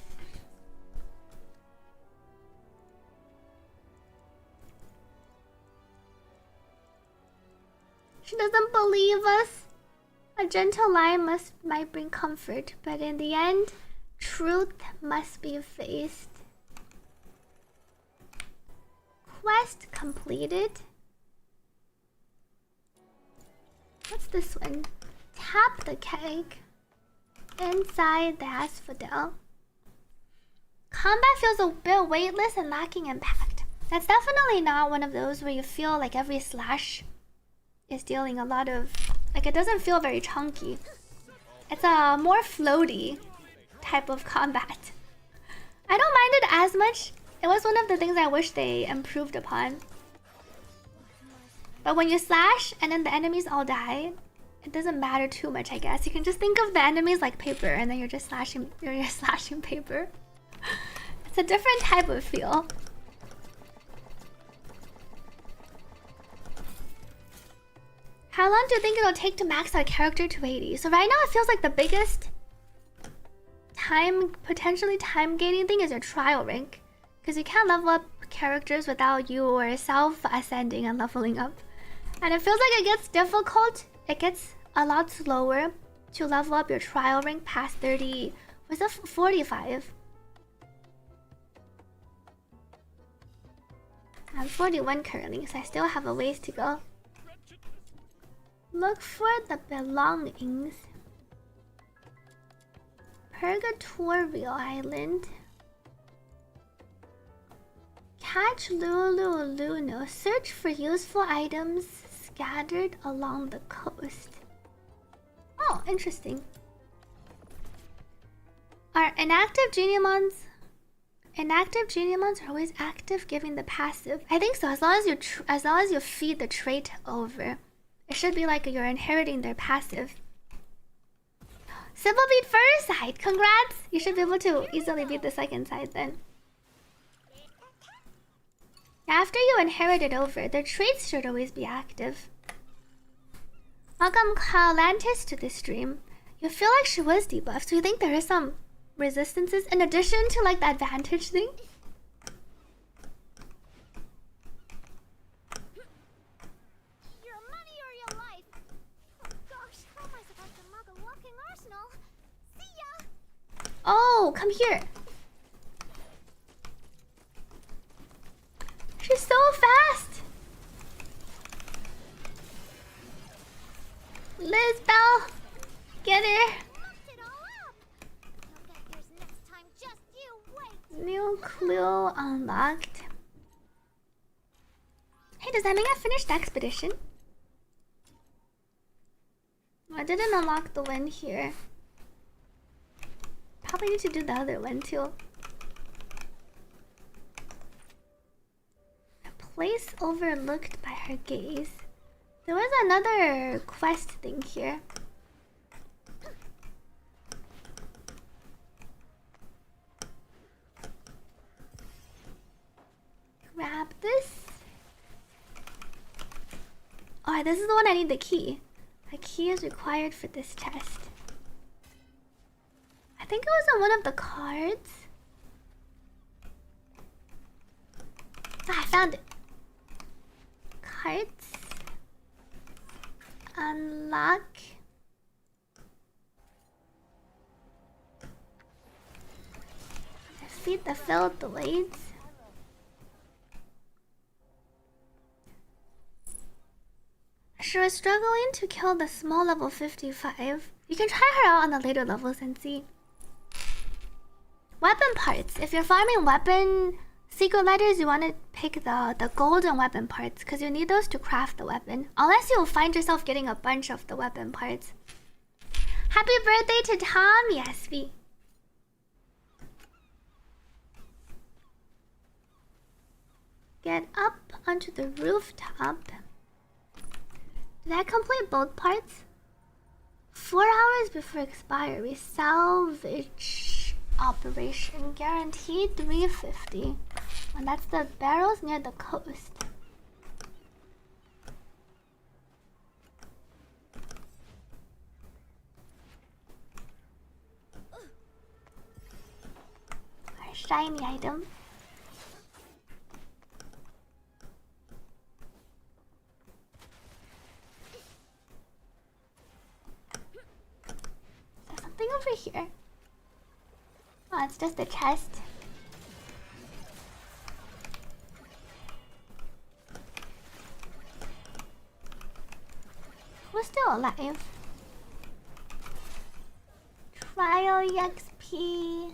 She doesn't believe us. A gentle lie might bring comfort, but in the end, truth must be faced. Quest completed. What's this one? Tap the keg inside the asphodel. Combat feels a bit weightless and lacking impact. That's definitely not one of those where you feel like every slash is dealing a lot of... Like, it doesn't feel very chunky. It's a more floaty type of combat. I don't mind it as much. It was one of the things I wish they improved upon. But when you slash and then the enemies all die, it doesn't matter too much, I guess. You can just think of the enemies like paper and then you're just slashing paper. It's a different type of feel. How long do you think it'll take to max out a character to 80? So right now it feels like the biggest potentially time gaining thing is your trial rank. Because you can't level up characters without yourself ascending and leveling up. And it feels like it gets difficult. It gets a lot slower to level up your trial rank past 30. Was that 45? I'm 41 currently, so I still have a ways to go. Look for the belongings. Purgatorial Island. Catch Lululuno. Search for useful items scattered along the coast. Oh, interesting. Are inactive Geniumons are always active, giving the passive? I think so. As long as you feed the trait over, it should be like you're inheriting their passive. Sybil beat first side. Congrats! You should be able to easily beat the second side then. After you inherit it over, their traits should always be active. Welcome Kalantis to this stream. You feel like she was debuffed, so you think there is some resistances in addition to like the advantage thing? Your money or your life. Oh gosh, how am I supposed to mug a walking arsenal? See ya! Oh, come here. She's so fast. Lizbel, get her. New clue unlocked. Hey, does that mean I finished the expedition? I didn't unlock the one here. Probably need to do the other one too. A place overlooked by her gaze. There was another quest thing here. Grab this. Oh, this is the one I need the key. A key is required for this test. I think it was on one of the cards. Ah, I found it. Cards. Unlock. Defeat the filled blades. She was struggling to kill the small level 55. You can try her out on the later levels and see. Weapon parts. If you're farming weapon secret letters, you want to pick the golden weapon parts because you need those to craft the weapon. Unless you find yourself getting a bunch of the weapon parts. Happy birthday to Tom! Yes, V. Get up onto the rooftop. Did I complete both parts? 4 hours before expiry. Salvage operation. Guaranteed 350. And that's the barrels near the coast. Our shiny item. Something over here. Oh, it's just a chest. Who's still alive? Trial EXP.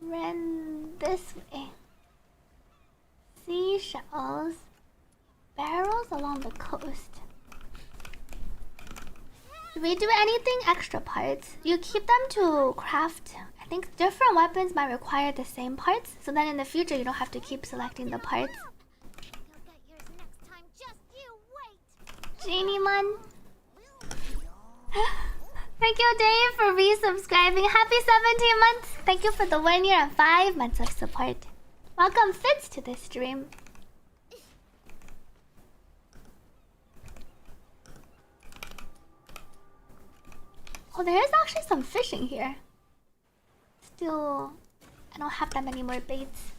Run this way. Seashells. Barrels along the coast. Do we do anything extra parts? You keep them to craft. I think different weapons might require the same parts, so then in the future you don't have to keep selecting the parts. Genie man. Thank you, Dave, for resubscribing. Happy 17 months. Thank you for the 1 year and 5 months of support. Welcome, Fitz, to this stream. Oh, there is actually some fishing here. Still, I don't have that many more baits.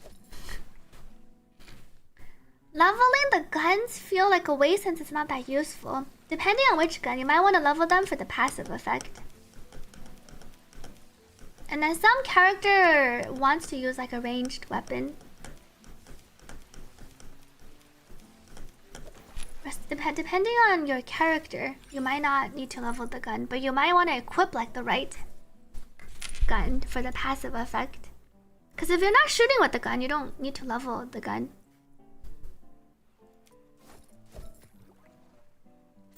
Leveling the guns feel like a waste since it's not that useful. Depending on which gun, you might want to level them for the passive effect. And then some character wants to use like a ranged weapon. Depending on your character, you might not need to level the gun, but you might want to equip like the right gun for the passive effect. Because if you're not shooting with the gun, you don't need to level the gun.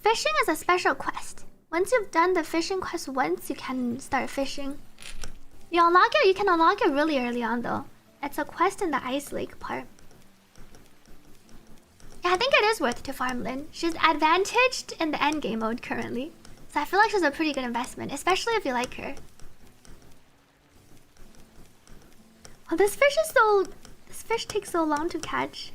Fishing is a special quest. Once you've done the fishing quest once, you can start fishing. You can unlock it really early on though. It's a quest in the ice lake part. Yeah, I think it is worth to farm Lynn. She's advantaged in the endgame mode currently. So I feel like she's a pretty good investment, especially if you like her. Well, this fish takes so long to catch.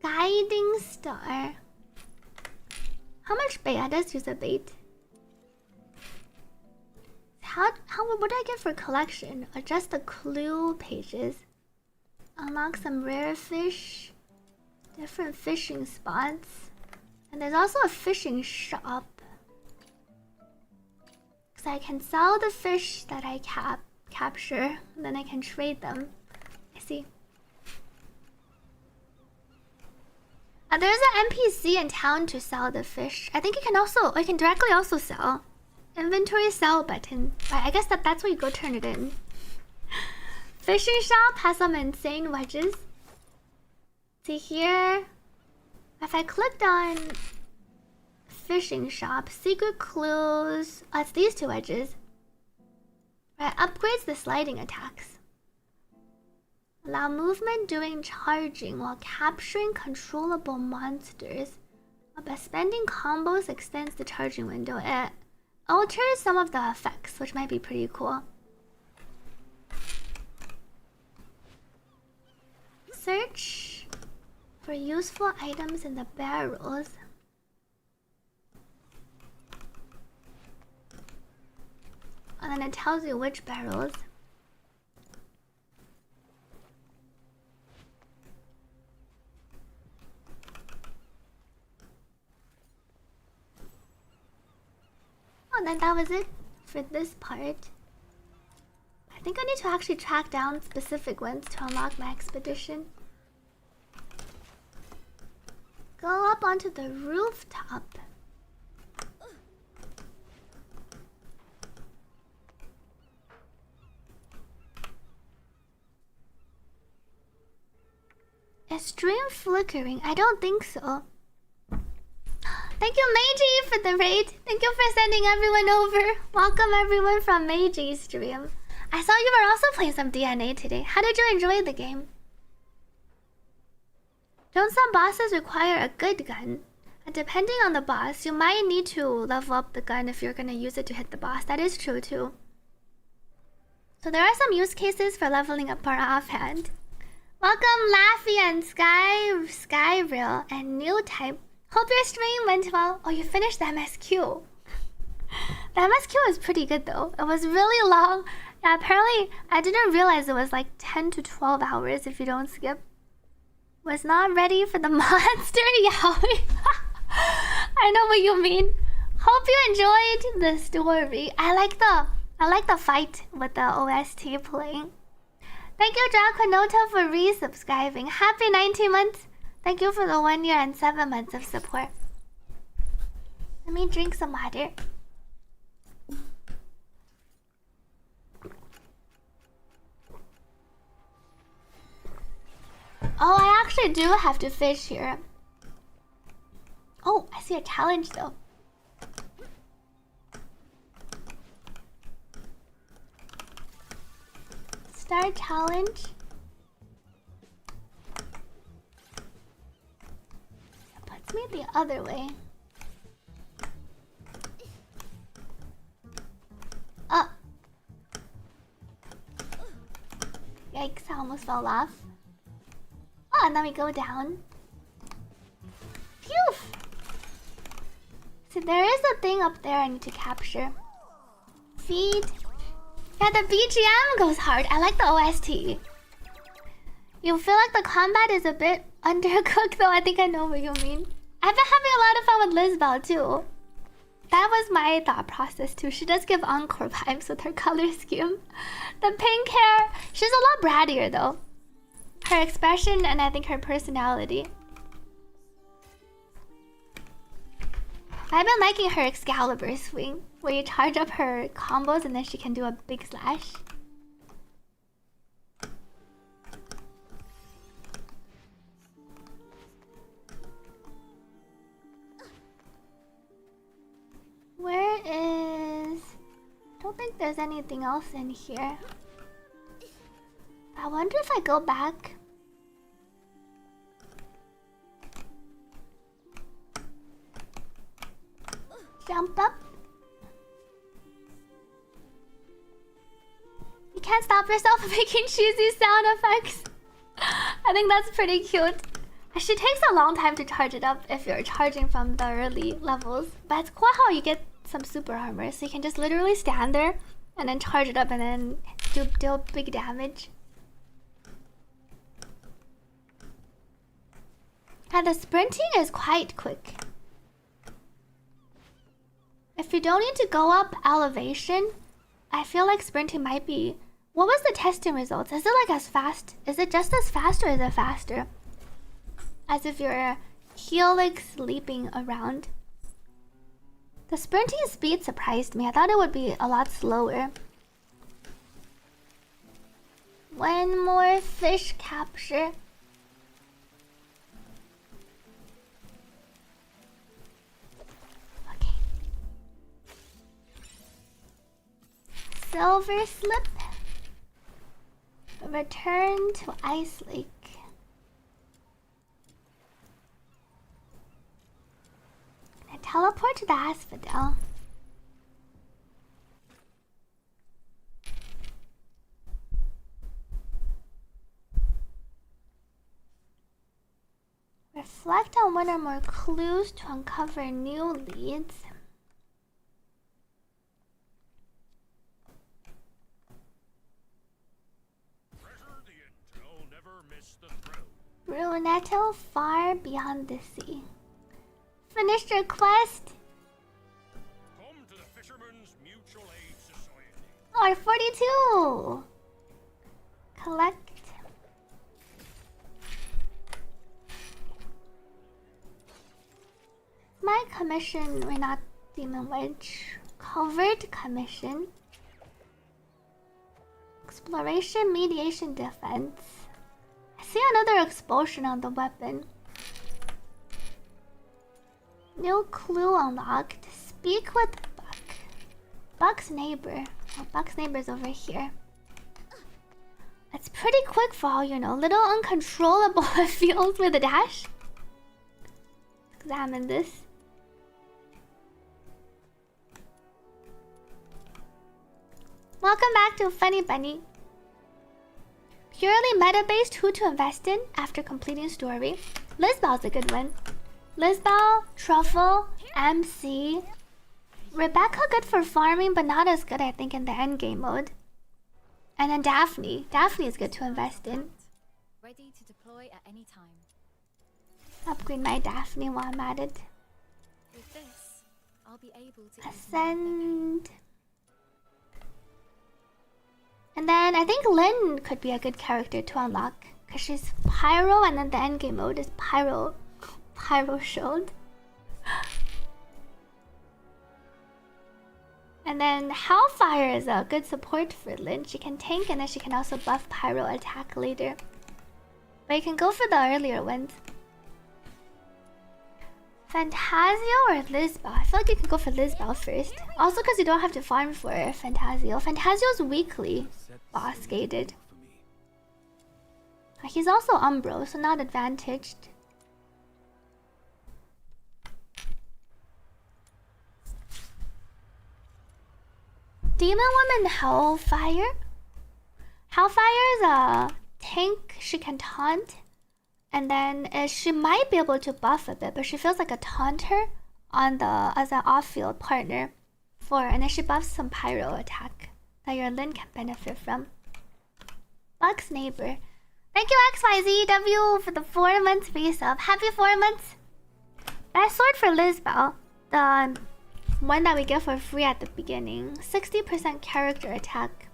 Guiding star. How much bait? I just use a bait. What do I get for collection? Adjust the clue pages. Unlock some rare fish. Different fishing spots. And there's also a fishing shop. So I can sell the fish that I capture. And then I can trade them. I see. There's an NPC in town to sell the fish. I think I can directly also sell. Inventory sell button. Right, I guess that's where you go turn it in. Fishing shop has some insane wedges. See here. If I clicked on fishing shop, secret clues. Oh, it's these two wedges. Right, upgrades the sliding attacks. Allow movement during charging while capturing controllable monsters. By spending combos extends the charging window. It alters some of the effects, which might be pretty cool. Search for useful items in the barrels. and it tells you which barrels. Oh, then that was it for this part. I think I need to actually track down specific ones to unlock my expedition. Go up onto the rooftop. Is stream flickering? I don't think so. Thank you, Meiji, for the raid. Thank you for sending everyone over. Welcome everyone from Meiji's stream. I saw you were also playing some DNA today. How did you enjoy the game? Don't some bosses require a good gun? And depending on the boss, you might need to level up the gun if you're gonna use it to hit the boss. That is true too. So there are some use cases for leveling up our offhand. Welcome Laffy and Skyreal and New Type. Hope your stream went well. Oh, you finished the MSQ. The MSQ was pretty good though. It was really long. Yeah, apparently I didn't realize it was like 10 to 12 hours if you don't skip. Was not ready for the monster yaoi. I know what you mean. Hope you enjoyed the story. I like the fight with the OST playing. Thank you, Draconota, for resubscribing. Happy 19 months. Thank you for the 1 year and 7 months of support. Let me drink some water. Oh, I actually do have to fish here. Oh, I see a challenge though. Start challenge. It puts me the other way. Oh. Yikes, I almost fell off. Oh, and then we go down. Phew! So there is a thing up there I need to capture. Feed. Yeah, the BGM goes hard. I like the OST. You feel like the combat is a bit undercooked though. I think I know what you mean. I've been having a lot of fun with Lisbel too. That was my thought process too. She does give encore vibes with her color scheme. The pink hair. She's a lot brattier though. Her expression and I think her personality. I've been liking her Excalibur swing, where you charge up her combos and then she can do a big slash. Where is... Don't think there's anything else in here. I wonder if I go back. Jump up. You can't stop yourself from making cheesy sound effects. I think that's pretty cute. She takes a long time to charge it up if you're charging from the early levels. But it's cool how you get some super armor. So you can just literally stand there and then charge it up and then deal big damage. And the sprinting is quite quick. If you don't need to go up elevation, I feel like sprinting might be... What was the testing results? Is it like as fast? Is it just as fast or is it faster? As if you're helix leaping around. The sprinting speed surprised me. I thought it would be a lot slower. One more fish capture. Silver slip. Return to Ice Lake. I teleport to the Asphodel. Reflect on one or more clues to uncover new leads. Brunetto far beyond the sea. Finished your quest? Come to the Fisherman's Mutual Aid Society. Oh, 42! Collect. My commission, we're not Demon Wedge. Covert commission. Exploration, mediation, defense. I see another expulsion on the weapon. New clue unlocked. Speak with Buck. Buck's neighbor. Oh, Buck's neighbor's over here. That's pretty quick for all you know. Little uncontrollable it feels with a dash. Examine this. Welcome back to Funny Bunny. Purely meta-based who to invest in after completing story. Lisbel's a good one. Lisbel, Truffle, MC. Rebecca good for farming, but not as good I think in the endgame mode. And then Daphne. Daphne is good to invest in. Ready to deploy at any time. Upgrade my Daphne while I'm at it. With this, I'll be able to Ascend. And then I think Lynn could be a good character to unlock. Because she's Pyro and then the endgame mode is Pyro Shield. And then Hellfire is a good support for Lynn. She can tank and then she can also buff Pyro attack later. But you can go for the earlier ones. Fantasio or Lisbel? I feel like you can go for Lisbel first. Also because you don't have to farm for Fantasio. Fantasio's weekly boss gated. He's also Umbro, so not advantaged. Demon Woman Hellfire? Hellfire is a tank she can taunt. And then she might be able to buff a bit, but she feels like a taunter on the as an off-field partner and then she buffs some pyro attack that your Lin can benefit from. Buck's neighbor. Thank you XYZW for the 4 months resub. Happy 4 months. Best sword for Lisbel. The one that we get for free at the beginning. 60% character attack.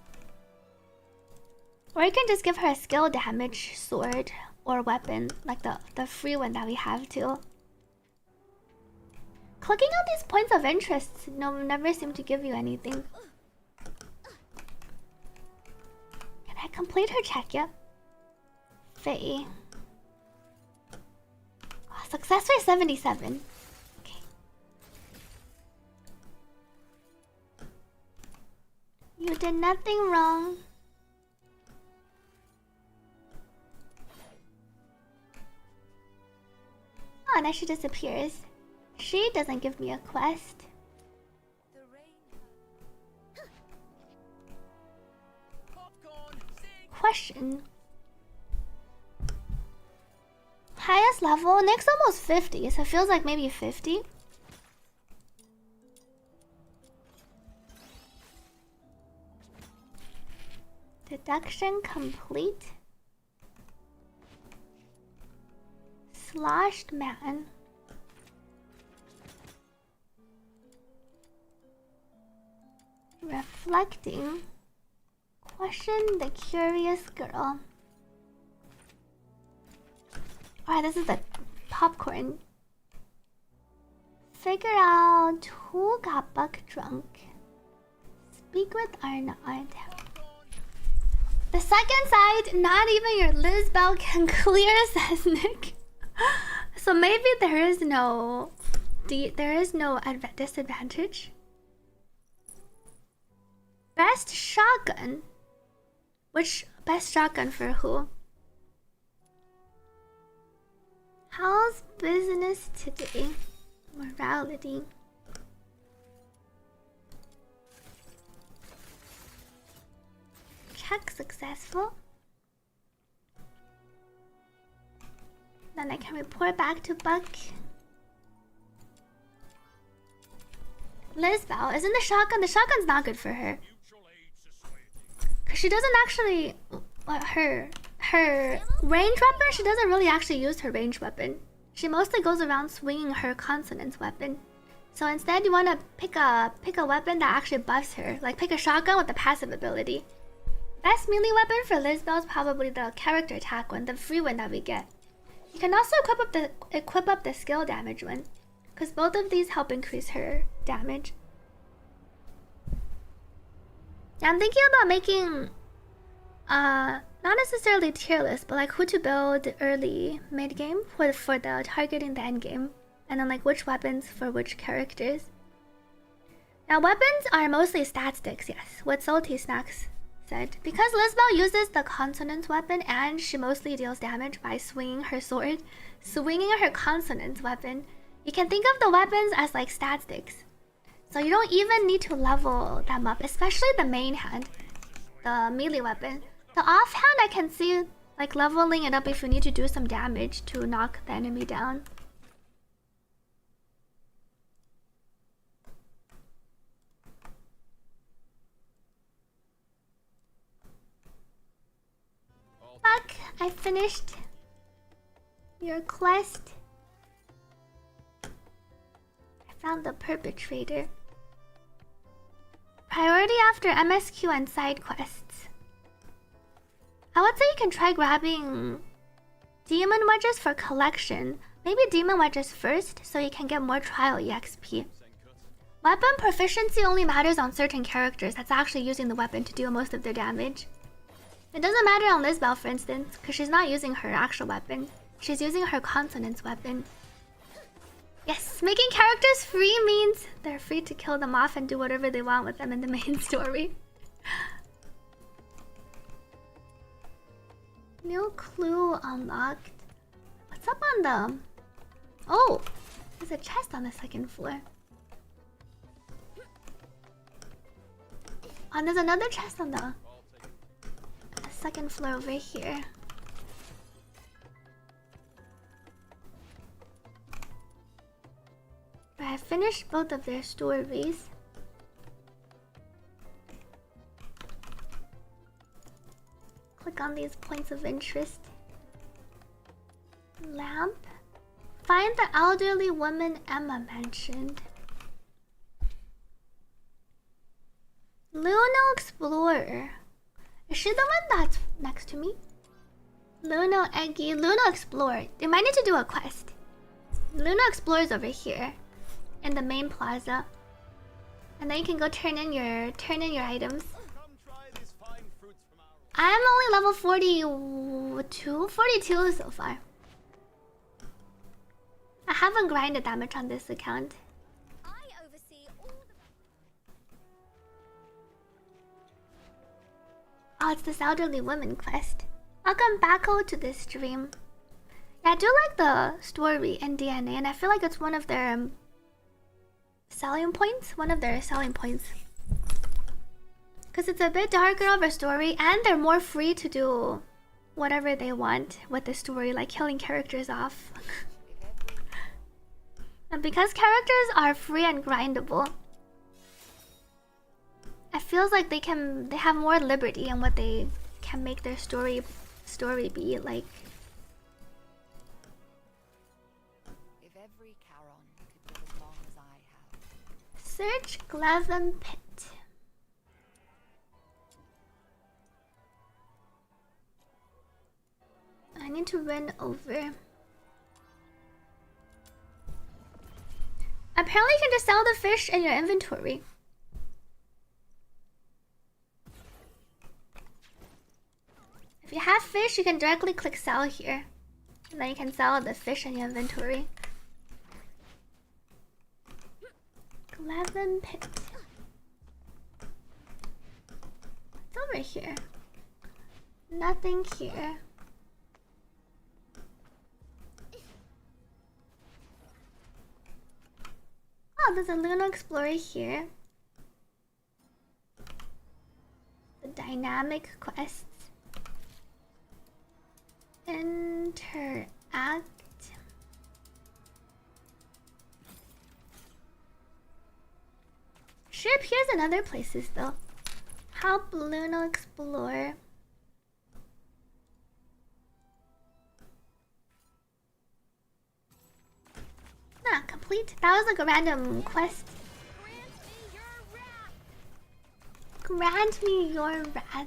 Or you can just give her a skill damage sword. Or weapon, like the free one that we have too. Clicking on these points of interest never seem to give you anything. Can I complete her check? Yep. Faye. Oh, success rate 77. Okay. You did nothing wrong. Oh, and then she disappears. She doesn't give me a quest. Question. Highest level? Nick's almost 50, so it feels like maybe 50. Deduction complete. Sloshed man. Reflecting. Question the curious girl. Alright, this is the popcorn. Figure out who got Buck drunk. Speak with Arnaud. The second side, not even your Lisbel can clear, says Nick. So maybe there is no disadvantage. Best shotgun. Which best shotgun for who? How's business today? Morality. Check successful. Then I can report back to Buck. Lisbel, isn't the shotgun? The shotgun's not good for her. Cause she doesn't actually, her her range weapon, she doesn't really actually use her range weapon. She mostly goes around swinging her consonance weapon. So instead, you want to pick a weapon that actually buffs her. Like pick a shotgun with the passive ability. Best melee weapon for Lisbel is probably the character attack one, the free one that we get. You can also equip up the skill damage one, because both of these help increase her damage. Yeah, I'm thinking about making not necessarily tier list, but like who to build early mid game for the targeting the end game, and then like which weapons for which characters. Now weapons are mostly stat sticks, yes, what Salty Snacks said. Because Lisbel uses the consonance weapon and she mostly deals damage by swinging her sword, swinging her consonance weapon, you can think of the weapons as like stat sticks. So you don't even need to level them up, especially the main hand, the melee weapon. The offhand I can see like leveling it up if you need to do some damage to knock the enemy down. Fuck, I finished your quest. I found the perpetrator. Priority after MSQ and side quests. I would say you can try grabbing demon wedges for collection. Maybe demon wedges first so you can get more trial EXP. Weapon proficiency only matters on certain characters that's actually using the weapon to deal most of their damage. It doesn't matter on Lisbel, for instance, because she's not using her actual weapon. She's using her consonance weapon. Yes, making characters free means they're free to kill them off and do whatever they want with them in the main story. New clue unlocked. What's up on the... Oh! There's a chest on the second floor. Oh, there's another chest on the second floor over here. I finished both of their stories. Click on these points of interest. Lamp. Find the elderly woman Emma mentioned. Luna Explorer. Is she the one that's next to me? Luna Eggy, Luna Explorer. They might need to do a quest. Luna Explorer is over here in the main plaza. And then you can go turn in your items. I'm only level 42 so far. I haven't grinded that much on this account. Oh, it's this elderly woman quest. Welcome back to this stream. Yeah, I do like the story in DNA, and I feel like it's one of their selling points. Because it's a bit darker of a story, and they're more free to do whatever they want with the story, like killing characters off. And because characters are free and grindable, it feels like they have more liberty in what they can make their story be like. If every Charon could live as long as I have. Search Glavin Pit. I need to run over. Apparently you can just sell the fish in your inventory. If you have fish, you can directly click sell here. And then you can sell the fish in your inventory. Glavin Pit. It's over here. Nothing here. Oh, there's a Luna Explorer here. The dynamic quests. Interact. Sure appears in other places though. Help Luna explore. complete. That was like a random quest. Grant me your wrath.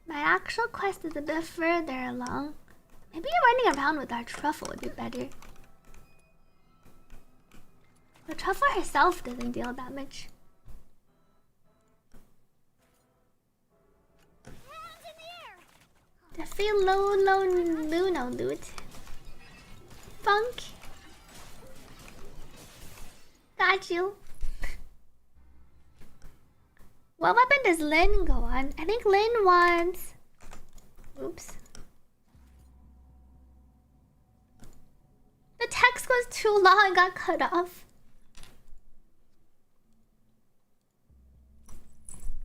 My actual quest is a bit further along. Maybe running around with our truffle would be better. The truffle herself doesn't deal damage. Defeat Luno loot. Funk. Got you. What weapon does Lynn go on? I think Lynn wants... Oops. The text was too long and got cut off.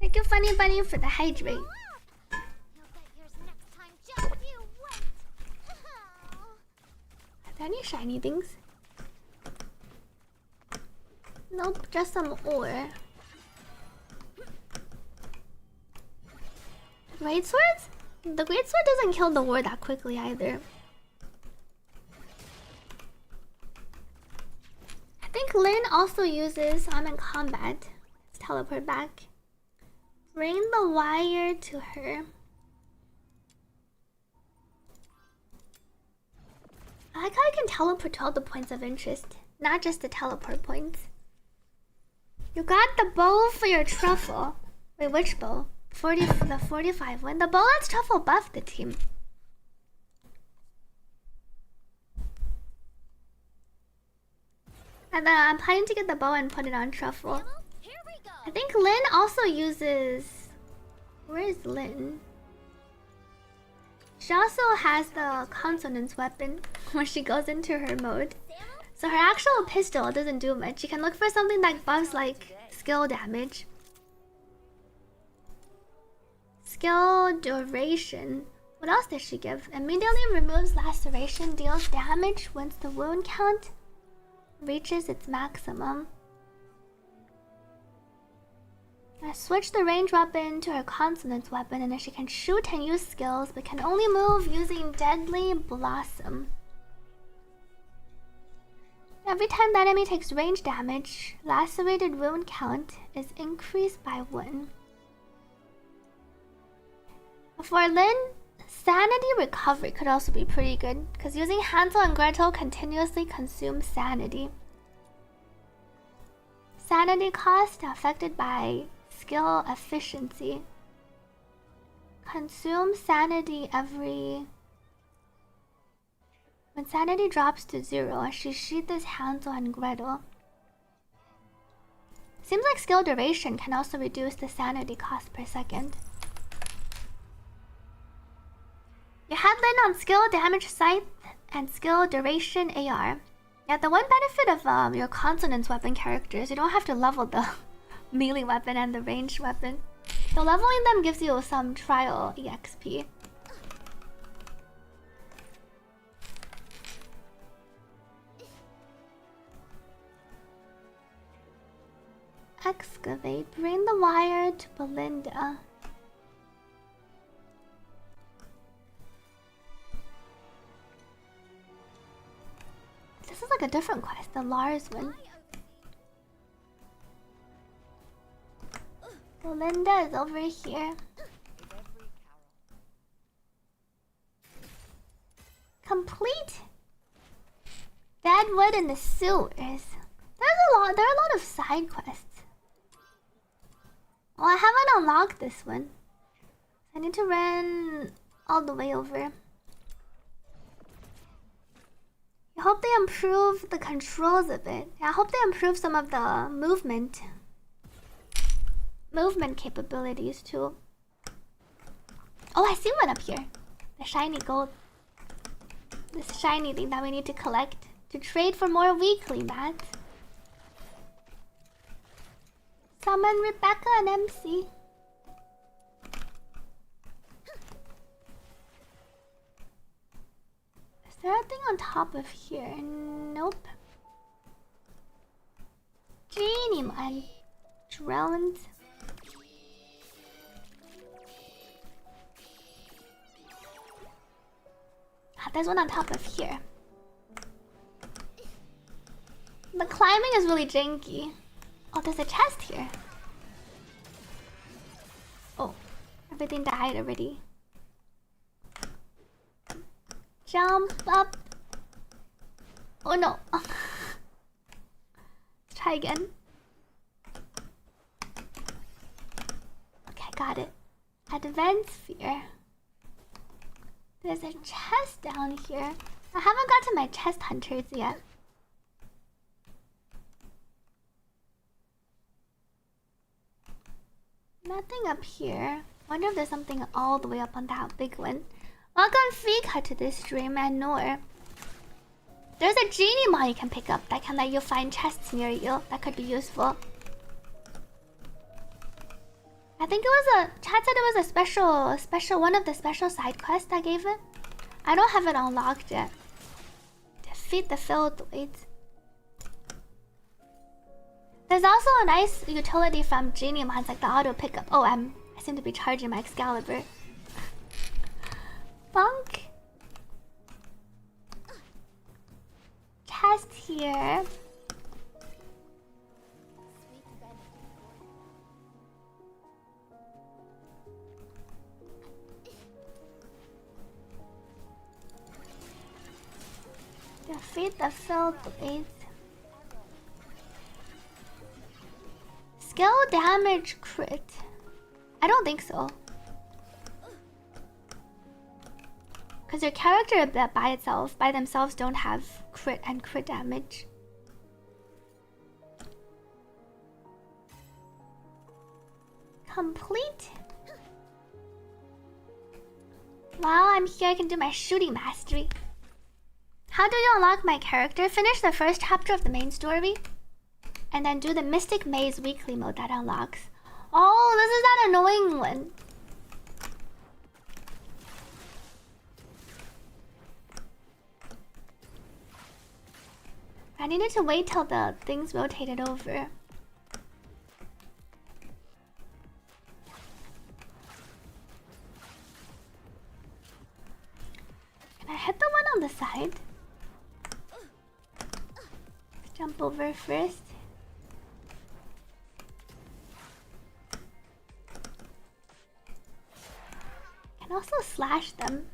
Thank you, Funny Bunny, for the hydrate. Are there any shiny things? Nope, just some ore. Great swords? The great sword doesn't kill the ore that quickly either. I think Lynn also uses I'm in combat. Let's teleport back. Bring the wire to her. I like how I can teleport to all the points of interest, not just the teleport points. You got the bow for your truffle. Wait, which bow? The 45 one. The bow lets truffle buff the team. And I'm planning to get the bow and put it on truffle. I think Lynn also uses... Where is Lynn? She also has the consonance weapon when she goes into her mode. So her actual pistol doesn't do much. You can look for something that buffs like skill damage. Skill duration. What else does she give? Immediately removes laceration, deals damage once the wound count reaches its maximum. I switch the range weapon to her consonance weapon, and then she can shoot and use skills, but can only move using Deadly Blossom. Every time the enemy takes range damage, lacerated wound count is increased by 1. For Lynn, sanity recovery could also be pretty good, because using Hansel and Gretel continuously consumes sanity. Sanity cost affected by skill efficiency. Consume sanity every... When sanity drops to 0, she sheathes Hansel and Gretel. Seems like skill duration can also reduce the sanity cost per second. You had Lynn on skill damage scythe and skill duration AR. Yeah, the one benefit of your consonance weapon characters, you don't have to level the melee weapon and the ranged weapon. So leveling them gives you some trial EXP. Excavate. Bring the wire to Belinda. This is like a different quest, the Lars one. Belinda is over here. Complete dead wood in the sewers. There are a lot of side quests. Well, I haven't unlocked this one. I need to run all the way over. I hope they improve the controls a bit. I hope they improve some of the movement capabilities too. Oh, I see one up here. The shiny gold. This shiny thing that we need to collect to trade for more weekly mats. Summon Rebecca and MC. Is there a thing on top of here? Nope. Genie man. Drones. There's one on top of here. The climbing is really janky. Oh, there's a chest here. Oh, everything died already. Jump up. Oh no. Let's try again. Okay, got it. Advance sphere. There's a chest down here. I haven't got to my chest hunters yet. Nothing up here. Wonder if there's something all the way up on that big one. Welcome Fika to this stream and Noor. There's a genie mod you can pick up that can let you find chests near you. That could be useful. I think it was a chat said it was a special one of the special side quests I gave it. I don't have it unlocked yet. Defeat the Filled-Weights. There's also a nice utility from genie mods like the auto pickup. Oh, I seem to be charging my Excalibur. Bonk. Chest here. Defeat the Filled-Weights. Skill damage crit. I don't think so. Because your character that by themselves don't have crit and crit damage. Complete. While I'm here, I can do my shooting mastery. How do you unlock my character? Finish the first chapter of the main story. And then do the Mystic Maze weekly mode that unlocks. Oh, this is that annoying one. I needed to wait till the things rotated over. Can I hit the one on the side? Let's jump over first. Can also slash them.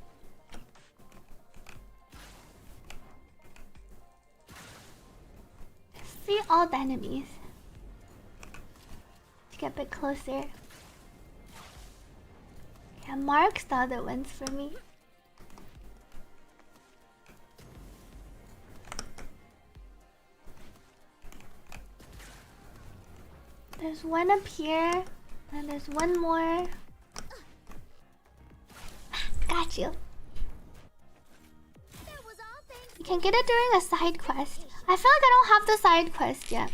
See all the enemies. To get a bit closer. Yeah, marks the other ones for me. There's one up here, and there's one more. Got you. You can get it during a side quest. I feel like I don't have the side quest yet.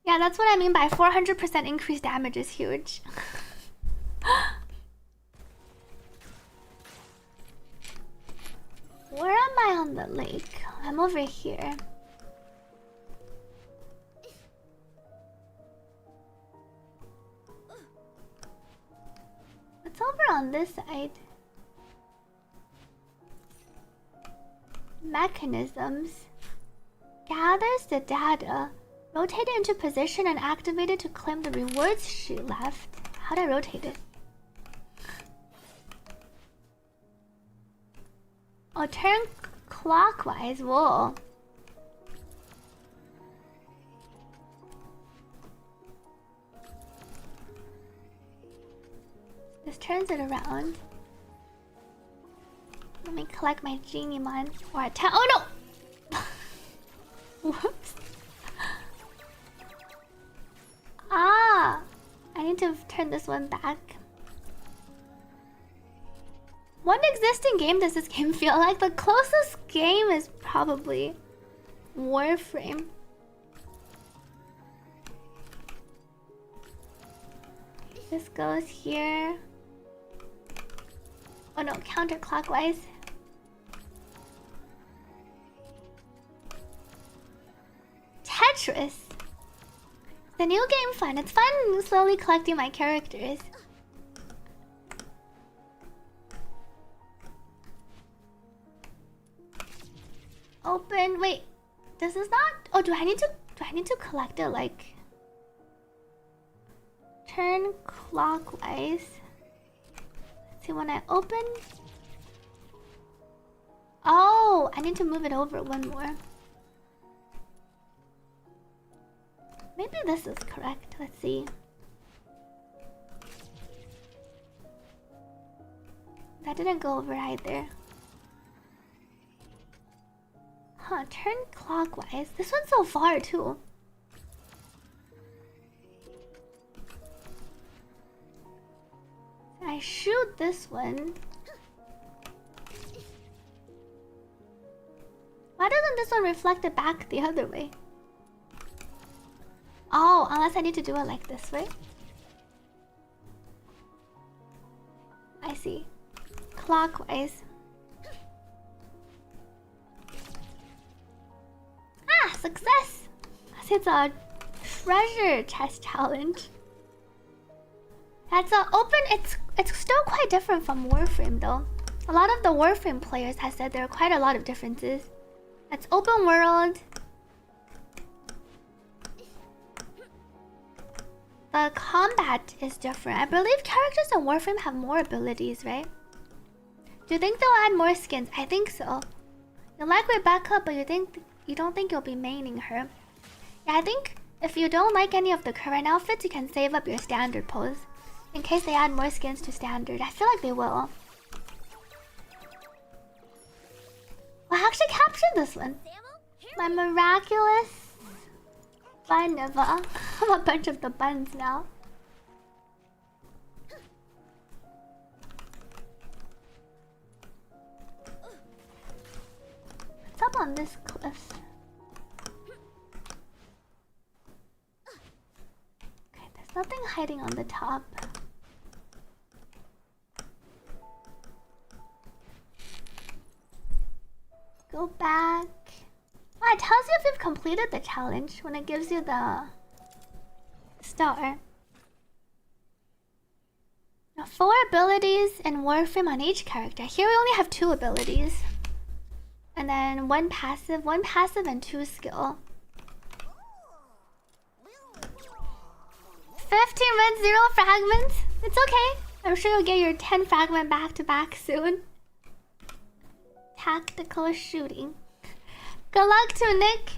Yeah, that's what I mean by 400% increased damage is huge. Where am I on the lake? I'm over here. It's over on this side. Mechanisms. Gathers the data. Rotate it into position and activate it to claim the rewards she left. How do I rotate it? Oh, turn clockwise. Whoa. This turns it around. Let me collect my genie mon or attack. Oh no! Whoops. Ah! I need to turn this one back. What existing game does this game feel like? The closest game is probably Warframe. This goes here. Oh no, counterclockwise. Tetris. The new game fun. It's fun slowly collecting my characters. Open. Wait, does this not? Oh, do I need to collect it like? Turn clockwise. Let's see when I open. Oh, I need to move it over one more. Maybe this is correct. Let's see. That didn't go over either. Huh, turn clockwise. This one's so far too. I shoot this one. Why doesn't this one reflect it back the other way? Oh, unless I need to do it like this way. I see. Clockwise. Ah, success! It's a treasure chest challenge. That's open. It's still quite different from Warframe though. A lot of the Warframe players have said there are quite a lot of differences. It's open world. The combat is different. I believe characters in Warframe have more abilities, right? Do you think they'll add more skins? I think so. You like Rebecca, but you don't think you'll be maining her. Yeah, I think if you don't like any of the current outfits, you can save up your standard pose in case they add more skins to standard. I feel like they will. Well, I actually captured this one. My miraculous Bunniva. I'm a bunch of the buns now. What's up on this cliff? Okay, there's nothing hiding on the top. Go back. Oh, it tells you if you've completed the challenge when it gives you the star. Now, 4 abilities in Warframe on each character. Here we only have 2 abilities. And then 1 passive and 2 skill. 15 red 0 fragments. It's okay. I'm sure you'll get your 10 fragment back to back soon. Tactical shooting. Good luck to Nick.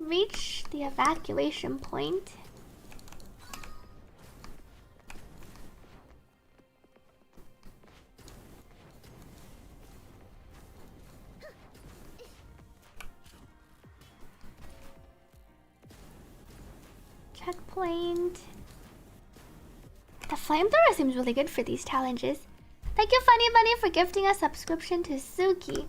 Reach the evacuation point. Checkpoint. The flamethrower seems really good for these challenges. Thank you, Funny Bunny, for gifting a subscription to Suki.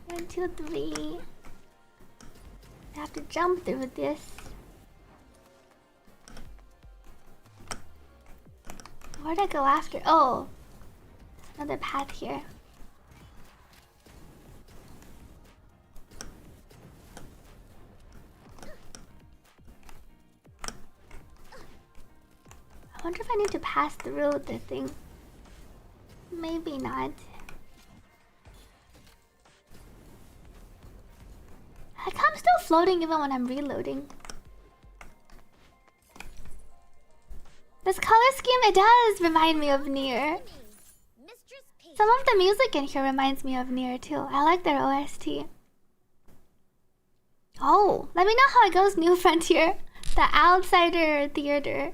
One, two, three. I have to jump through this. Where'd I go after? Oh, another path here. I wonder if I need to pass through the thing. Maybe not. Like, I'm still floating even when I'm reloading. This color scheme, it does remind me of Nier. Some of the music in here reminds me of Nier too. I like their OST. Oh, let me know how it goes, New Frontier. The Outsider Theater.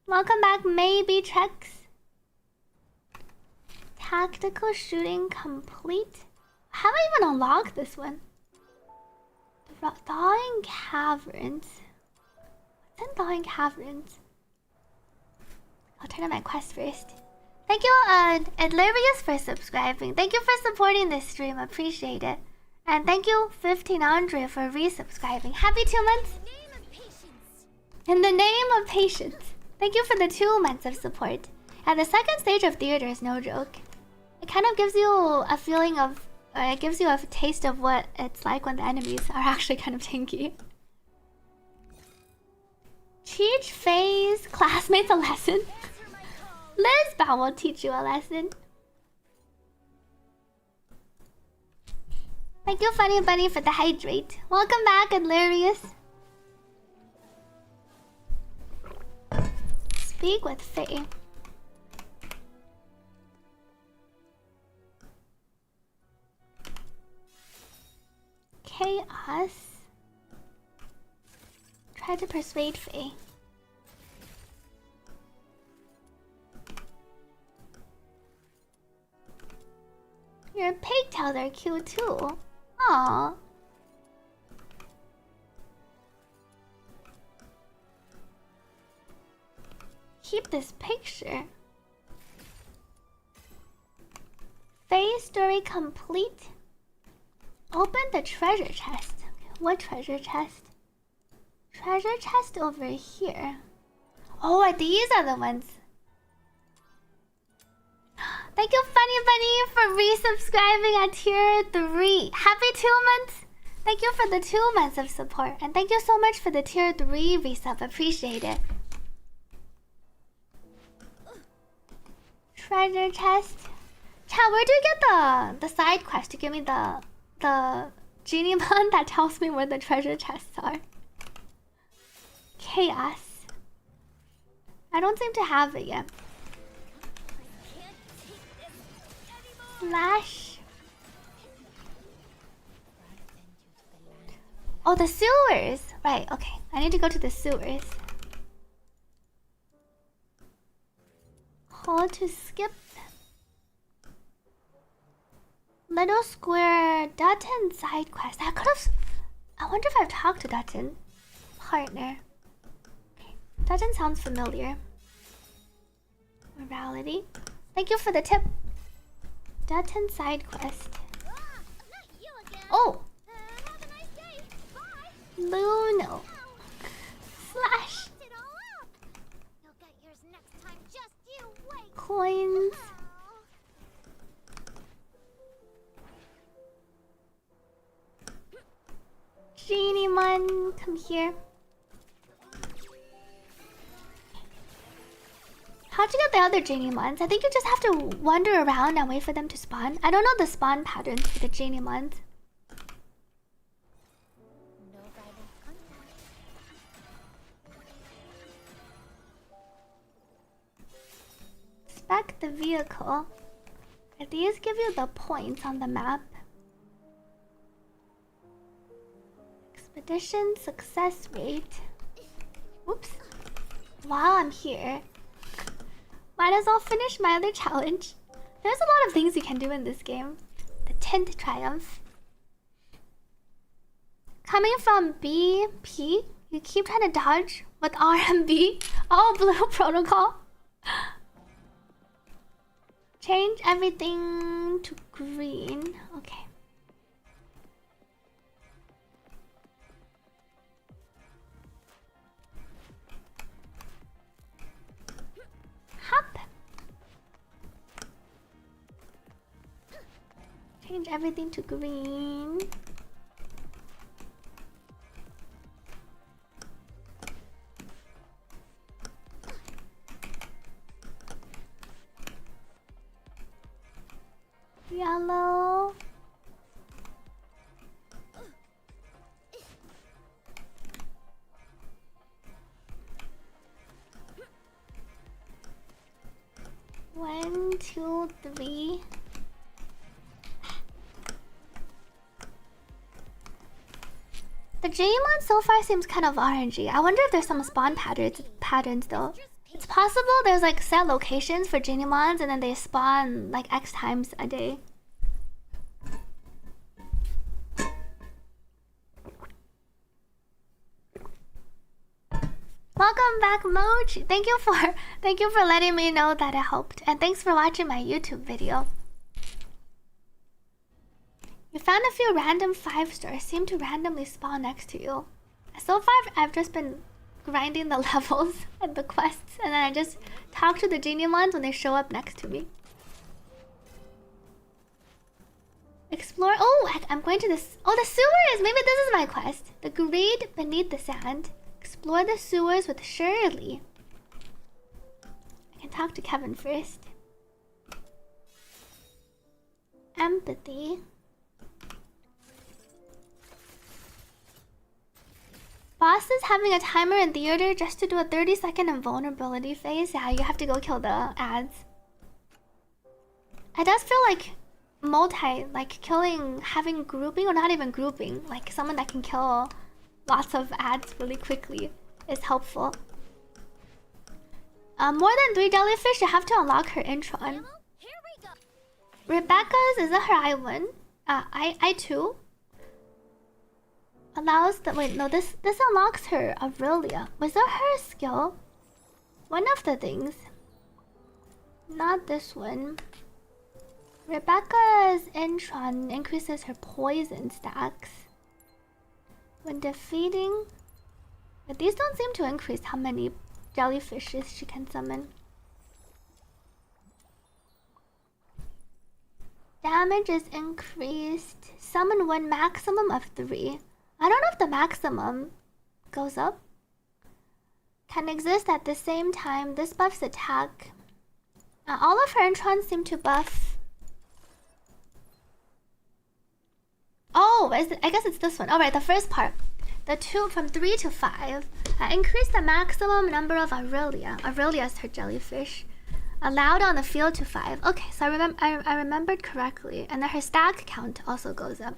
Welcome back, Maybe Trex. Tactical shooting complete. I haven't even unlocked this one. Thawing Caverns. What's in Thawing Caverns? I'll turn on my quest first. Thank you, Adlarius, for subscribing. Thank you for supporting this stream. Appreciate it. And thank you, 1500, for resubscribing. Happy 2 months. In the name of patience. Thank you for the 2 months of support. And the second stage of theater is no joke. It kind of gives you a feeling of, it gives you a taste of what it's like when the enemies are actually kind of tanky. Teach Faye's classmates a lesson. Lisbon will teach you a lesson. Thank you, Funny Bunny, for the hydrate. Welcome back, Adlarius. Speak with Faye. Chaos. Try to persuade Faye. Your pigtails are cute too. Aww. Keep this picture. Faye's story complete. Open the treasure chest. What treasure chest? Treasure chest over here. Oh, these are the ones. Thank you, Funny Bunny, for resubscribing at tier 3. Happy 2 months. Thank you for the 2 months of support. And thank you so much for the tier 3 resub. Appreciate it. Treasure chest. Chat, where do you get the side quest to give me the genie mon that tells me where the treasure chests are? Chaos. I don't seem to have it yet. Slash. Oh, the sewers. Right, okay. I need to go to the sewers. Hold to skip. Little square Dutton side quest. I could have. I wonder if I've talked to Dutton. Partner. Okay. Dutton sounds familiar. Morality. Thank you for the tip. Dutton side quest. Oh! Luno. Slash. Coins. Genie man, come here. How'd you get the other genie mons? I think you just have to wander around and wait for them to spawn. I don't know the spawn patterns for the genie mons. Spec the vehicle. These give you the points on the map. Expedition success rate. Oops. While I'm here, might as well finish my other challenge. There's a lot of things you can do in this game. The Tint Triumph. Coming from BP, you keep trying to dodge with RMB. Oh, Blue Protocol. Change everything to green. Okay. Hop. Change everything to green. Yellow. One, two, three. The Digimon so far seems kind of RNG. I wonder if there's some spawn patterns though. It's possible there's like set locations for Digimons and then they spawn like X times a day. Welcome back, Mochi. Thank you for letting me know that it helped, and thanks for watching my YouTube video. You found a few random 5-stars seem to randomly spawn next to you. So far, I've just been grinding the levels and the quests, and then I just talk to the genie ones when they show up next to me. Explore. Oh, I'm going to this. Oh, the sewers. Maybe this is my quest. The grade beneath the sand. Explore the sewers with Shirley. I can talk to Kevin first. Empathy. Boss is having a timer in theater just to do a 30-second invulnerability phase. Yeah, you have to go kill the ads. It does feel like having grouping, or not even grouping, like someone that can kill lots of ads really quickly is helpful. More than 3 jellyfish, you have to unlock her intron. Rebecca's, is that her I1? I2? Allows the, wait, no, this unlocks her Aurelia. Was that her skill? One of the things. Not this one. Rebecca's intron increases her poison stacks when defeating. But these don't seem to increase how many jellyfishes she can summon. Damage is increased. Summon one maximum of 3. I don't know if the maximum goes up. Can exist at the same time. This buffs attack. All of her introns seem to buff. Oh, I guess it's this one. Alright, the first part. The 2 from 3 to 5. Increase the maximum number of Aurelia. Aurelia is her jellyfish. Allowed on the field to 5. Okay, so I remembered correctly. And then her stack count also goes up.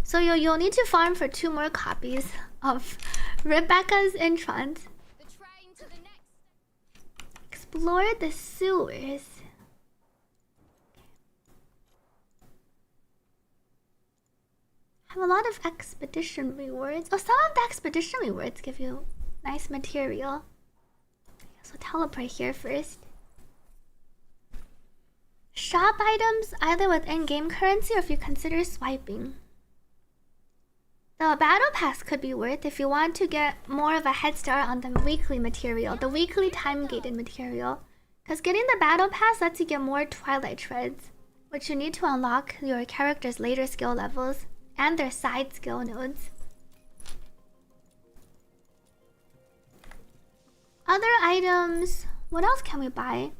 So you'll need to farm for 2 more copies of Rebecca's introns. Explore the sewers. Have a lot of expedition rewards. Oh, some of the expedition rewards give you nice material. So teleport here first. Shop items either with in-game currency or if you consider swiping. The battle pass could be worth if you want to get more of a head start on the weekly material, the weekly time-gated material. Because getting the battle pass lets you get more Twilight Shreds, which you need to unlock your character's later skill levels and their side skill nodes. Other items, what else can we buy?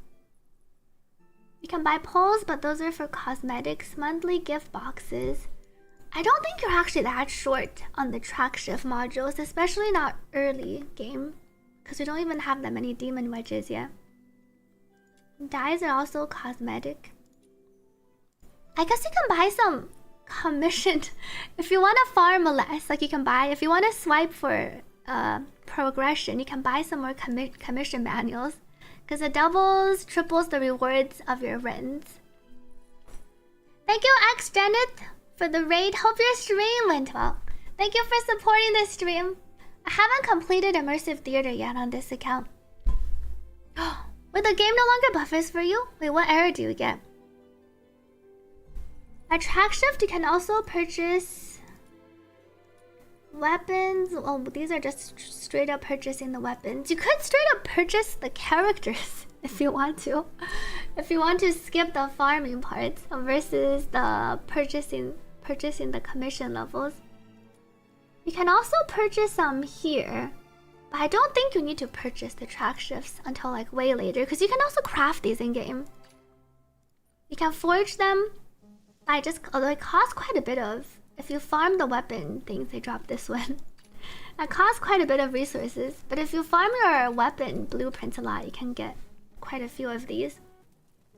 You can buy poles, but those are for cosmetics. Monthly gift boxes. I don't think you're actually that short on the track shift modules, especially not early game, because we don't even have that many demon wedges yet. Dyes are also cosmetic. I guess you can buy some commissioned if you want to farm less. Like you can buy, if you want to swipe for progression, you can buy some more commission manuals, because it doubles, triples the rewards of your friends. Thank you, X Janet, for the raid. Hope your stream went well. Thank you for supporting this stream. I haven't completed immersive theater yet on this account. Wait, the game no longer buffers for you? Wait, what error do you get? At track shift, you can also purchase weapons. Oh, these are just straight up purchasing the weapons. You could straight up purchase the characters if you want to. If you want to skip the farming parts versus the purchasing the commission levels. You can also purchase some here, but I don't think you need to purchase the track shifts until like way later, because you can also craft these in game. You can forge them by just, although it costs quite a bit of, if you farm the weapon things, they drop this one. It costs quite a bit of resources, but if you farm your weapon blueprints a lot, you can get quite a few of these.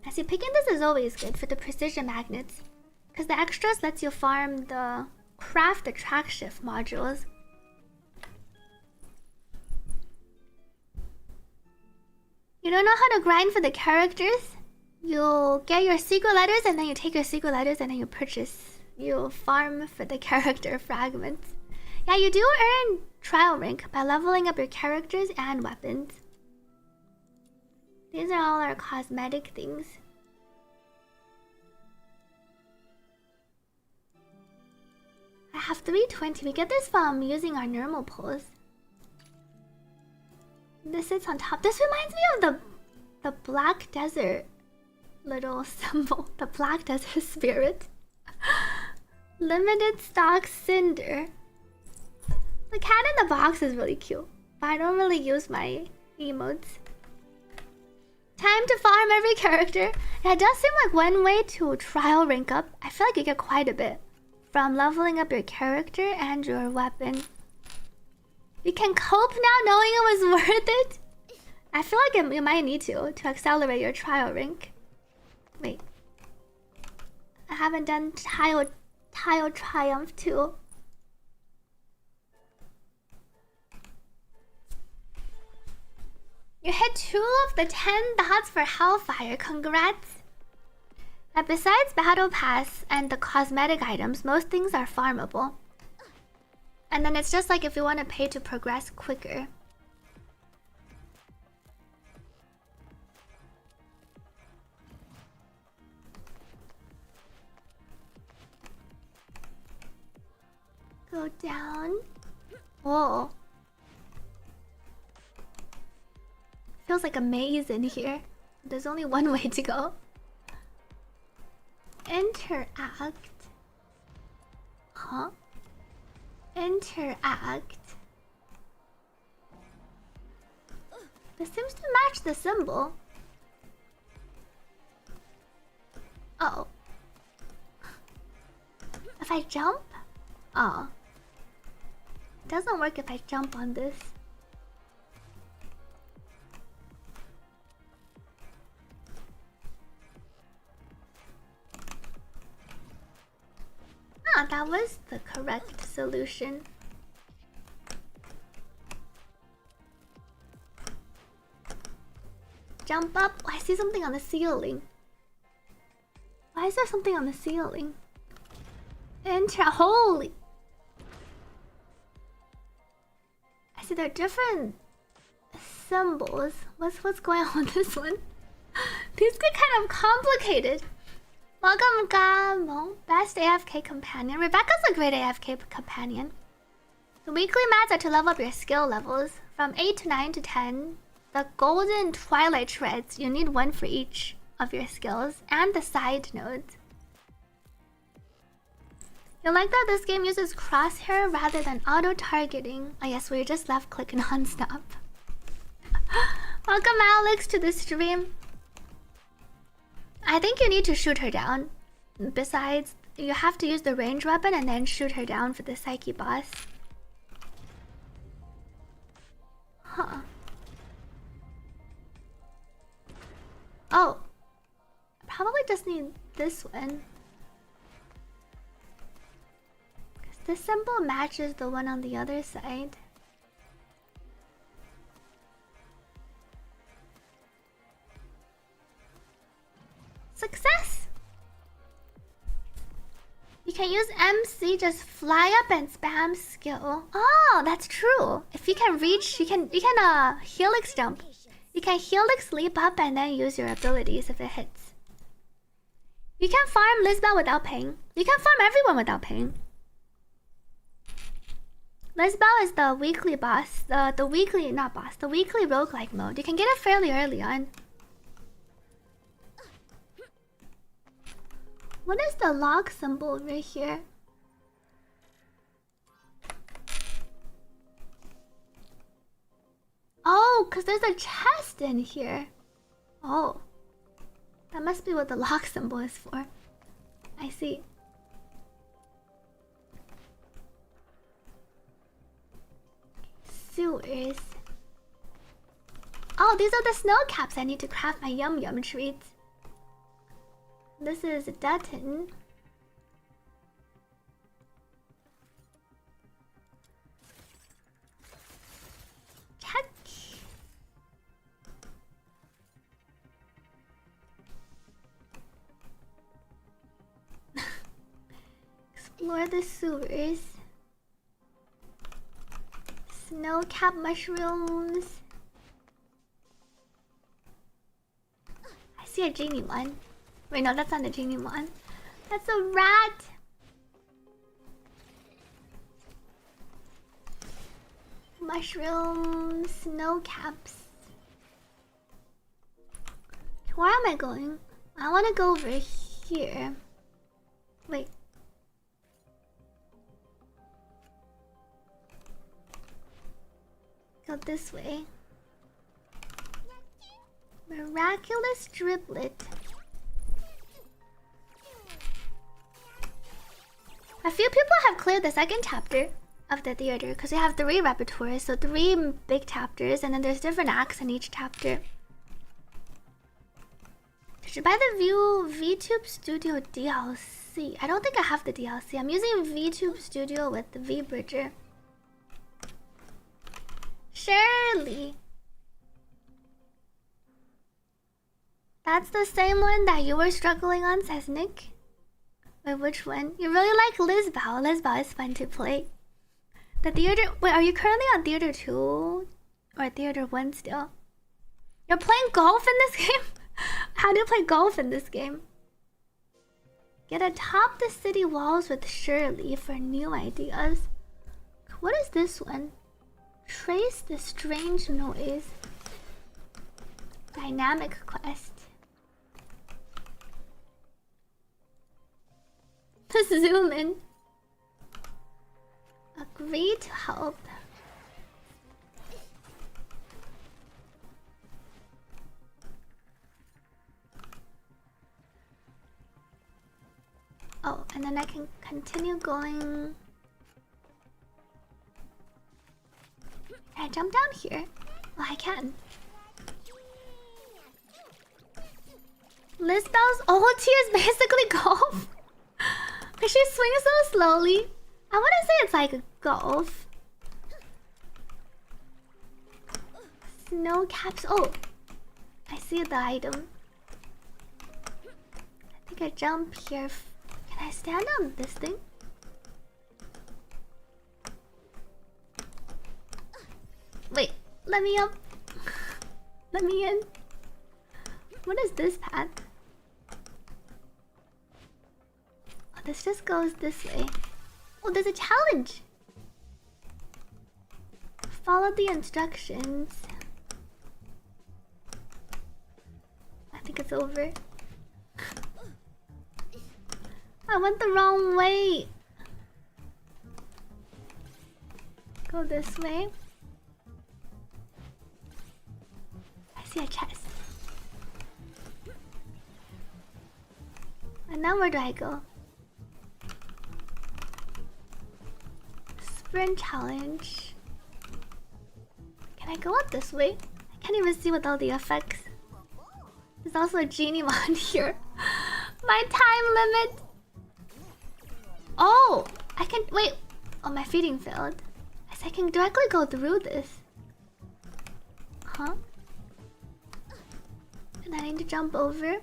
I see picking this is always good for the precision magnets, because the extras lets you farm the craft the track shift modules. You don't know how to grind for the characters? You'll get your secret letters, and then you take your secret letters and then you farm for the character fragments. Yeah, you do earn trial rank by leveling up your characters and weapons. These are all our cosmetic things. I have 320. We get this from using our normal pulls. This sits on top. This reminds me of the Black Desert little symbol. The Black Desert Spirit. Limited stock Cinder. The cat in the box is really cute, but I don't really use my emotes. Time to farm every character. Yeah, it does seem like one way to trial rank up. I feel like you get quite a bit from leveling up your character and your weapon. You can cope now knowing it was worth it. I feel like you might need to accelerate your trial rank. Wait. I haven't done Tile Triumph 2. You hit 2 of the 10 dots for Hellfire. Congrats! Now, besides Battle Pass and the cosmetic items, most things are farmable. And then it's just like if you want to pay to progress quicker. Go down. Whoa. Feels like a maze in here. There's only one way to go. Interact. Huh? Interact. This seems to match the symbol. Uh oh. If I jump? Oh. It doesn't work if I jump on this. Ah, that was the correct solution. Jump up. Oh, I see something on the ceiling. Why is there something on the ceiling? Holy. I see there are different symbols. What's going on with this one? These get kind of complicated. Welcome, Gamo. Best AFK companion. Rebecca's a great AFK companion. The weekly mats are to level up your skill levels from 8 to 9 to 10. The golden twilight shreds, you need one for each of your skills, and the side nodes. You like that this game uses crosshair rather than auto-targeting. Oh yes, we're just left clicking non-stop. Welcome, Alex, to the stream. I think you need to shoot her down. Besides, you have to use the range weapon and then shoot her down for the Psyche boss. Huh. Oh. I probably just need this one. Because this symbol matches the one on the other side. Success! You can use MC, just fly up and spam skill. Oh, that's true. If you can reach, you can helix jump. You can helix leap up and then use your abilities if it hits. You can farm Lisbeth without paying. You can farm everyone without paying. Lisbeth is the weekly boss. The weekly roguelike mode. You can get it fairly early on. What is the log symbol right here? Oh, because there's a chest in here. Oh. That must be what the log symbol is for. I see. Sewers. Oh, these are the snow caps I need to craft my yum yum treats. This is Dutton. Check. Explore the sewers. Snow cap mushrooms. I see a genie one. Wait, no, that's not a genie one. That's a rat. Mushrooms, snow caps. Where am I going? I want to go over here. Wait. Go this way. Miraculous driblet. A few people have cleared the second chapter of the theater because we have 3 repertoires, so 3 big chapters, and then there's different acts in each chapter. Did you buy the VTube Studio DLC? I don't think I have the DLC. I'm using VTube Studio with the V-Bridger. Shirley. That's the same one that you were struggling on, says Nick. Wait, which one? You really like Lisboa. Lisboa is fun to play. The theater... Wait, are you currently on Theater 2? Or Theater 1 still? You're playing golf in this game? How do you play golf in this game? Get atop the city walls with Shirley for new ideas. What is this one? Trace the strange noise. Dynamic quest. Zoom in. Agree to help. Oh, and then I can continue going. Can I jump down here? Oh, I can. Lisbel's ulti is basically golf. She swings so slowly. I want to say it's like golf. Snow caps. Oh, I see the item. I think I jump here. Can I stand on this thing? Wait, let me up. Let me in. What is this path? Oh, this just goes this way. Oh, there's a challenge. Follow the instructions. I think it's over. I went the wrong way. Go this way. I see a chest. And now where do I go? Sprint challenge. Can I go up this way? I can't even see with all the effects. There's also a genie mod here. My time limit. Oh, I can wait. Oh, my feeding failed. I can directly go through this. Huh? And I need to jump over.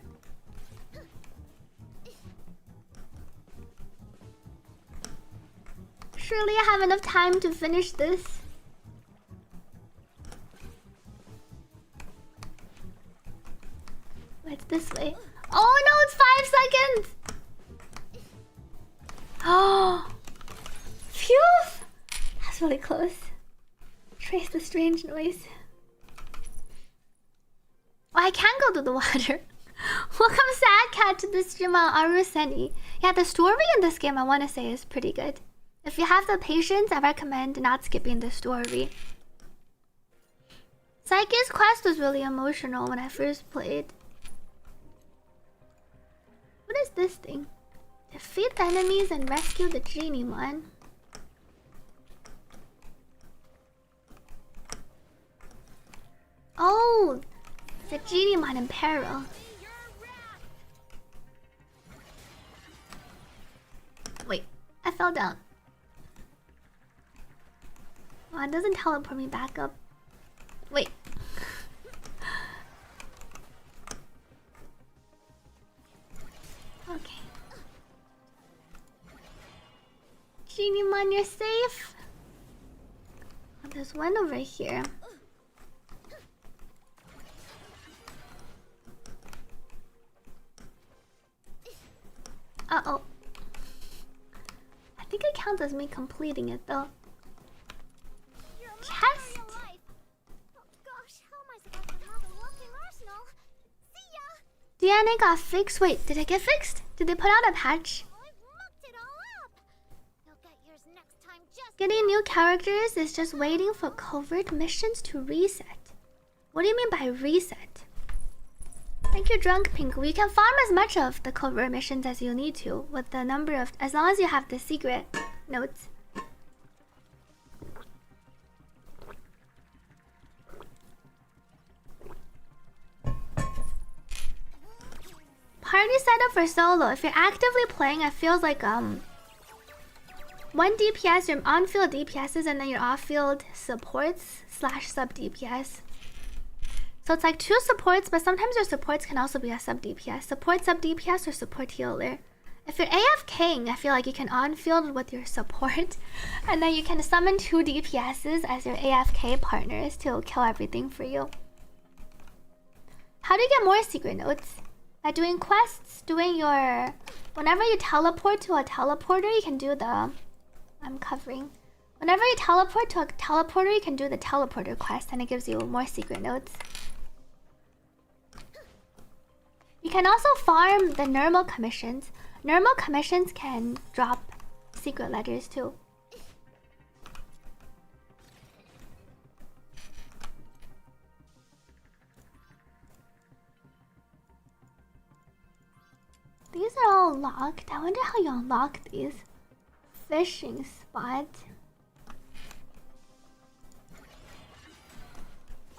Surely I have enough time to finish this. It's this way. Oh no, it's 5 seconds! Oh! Phew! That's really close. Trace the strange noise. Oh, I can go through the water. Welcome, Sad Cat, to the stream on Aruseni. Yeah, the story in this game, I want to say, is pretty good. If you have the patience, I recommend not skipping the story. Psyche's quest was really emotional when I first played. What is this thing? Defeat the enemies and rescue the genie one. Oh, it's a genie one in peril. Wait, I fell down. Oh, it doesn't teleport me back up. Wait. Okay. Genie man, you're safe. Oh, There's one over here. Uh-oh. I think it counts as me completing it though. Chest. DNA got fixed. Wait, did it get fixed? Did they put out a patch? Getting new characters is just waiting for covert missions to reset. What do you mean by reset? Thank you, Drunk Pink. You can farm as much of the covert missions as you need to with the number of, as long as you have the secret notes. Party setup for solo. If you're actively playing, it feels like 1 DPS, your on-field DPSs, and then your off-field supports / sub DPS. So it's like 2 supports, but sometimes your supports can also be a sub DPS. Support sub DPS or support healer. If you're AFKing, I feel like you can on-field with your support, and then you can summon 2 DPSs as your AFK partners to kill everything for you. How do you get more secret notes? By doing quests, doing your... Whenever you teleport to a teleporter, you can do the... I'm covering. Whenever you teleport to a teleporter, you can do the teleporter quest, and it gives you more secret notes. You can also farm the normal commissions. Normal commissions can drop secret letters too. These are all locked. I wonder how you unlock these. Fishing spot.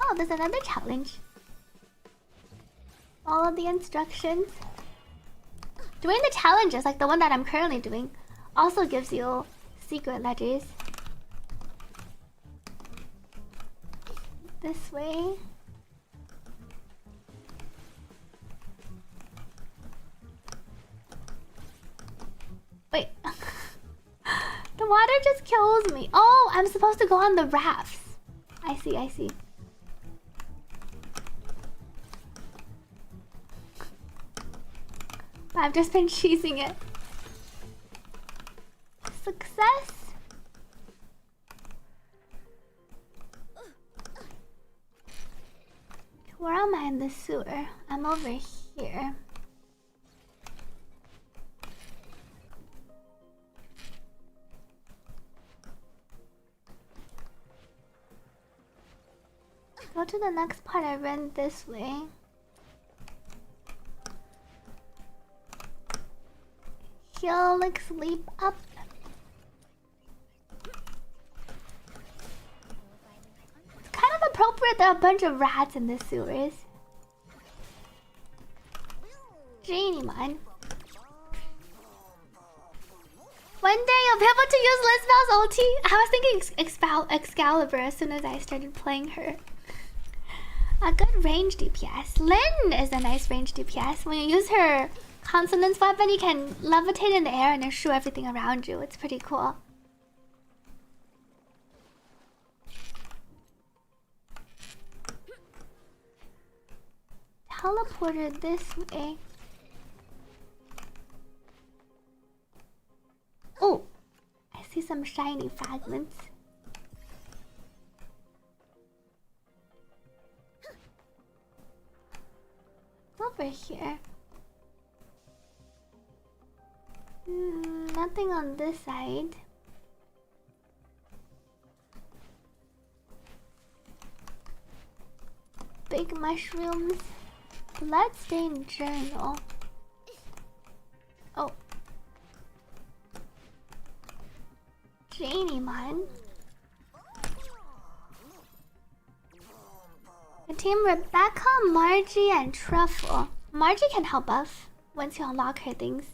Oh, there's another challenge. Follow the instructions. Doing the challenges, like the one that I'm currently doing, also gives you secret letters. This way. Wait. The water just kills me. Oh, I'm supposed to go on the rafts. I see, I see. But I've just been cheesing it. Success. Where am I in the sewer? I'm over here. Go to the next part. I ran this way. Helix leap up. It's kind of appropriate there are a bunch of rats in the sewers. Genie man. One day you'll be able to use Lisbel's ulti. I was thinking Excalibur as soon as I started playing her. A good range DPS. Lynn is a nice range DPS. When you use her consonance weapon, you can levitate in the air and then shoot everything around you. It's pretty cool. Teleported this way. Oh, I see some shiny fragments. Over here. Nothing on this side. Big mushrooms. Bloodstained journal. Oh. Janie man. The team Rebecca, Margie, and Truffle. Margie can help us once you unlock her things.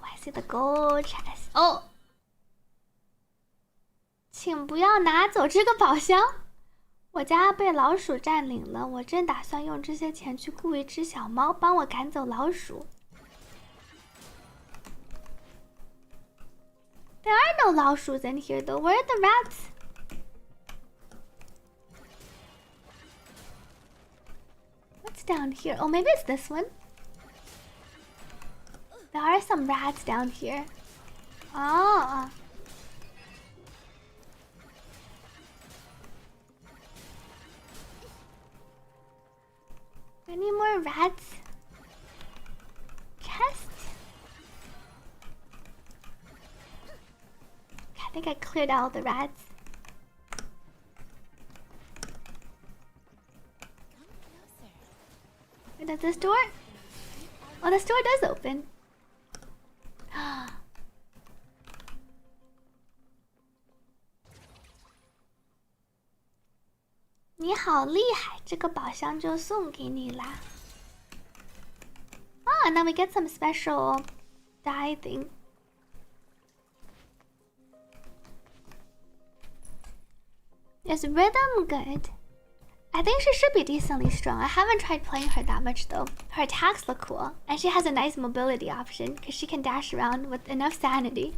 Oh, I see the gold chest. Oh! 请不要拿走这个宝箱。我家被老鼠占领了，我正打算用这些钱去雇一只小猫帮我赶走老鼠。There are no laoshus in here though. Where are the rats? What's down here? Oh, maybe it's this one. There are some rats down here. Ah. Any more rats? Chest? I think I cleared out the rats. Wait, does this door? Oh, this door does open. 你好厉害，这个宝箱就送给你啦。Ah, now we get some special dye thing. Is Rhythm good? I think she should be decently strong. I haven't tried playing her that much though. Her attacks look cool, and she has a nice mobility option because she can dash around with enough sanity.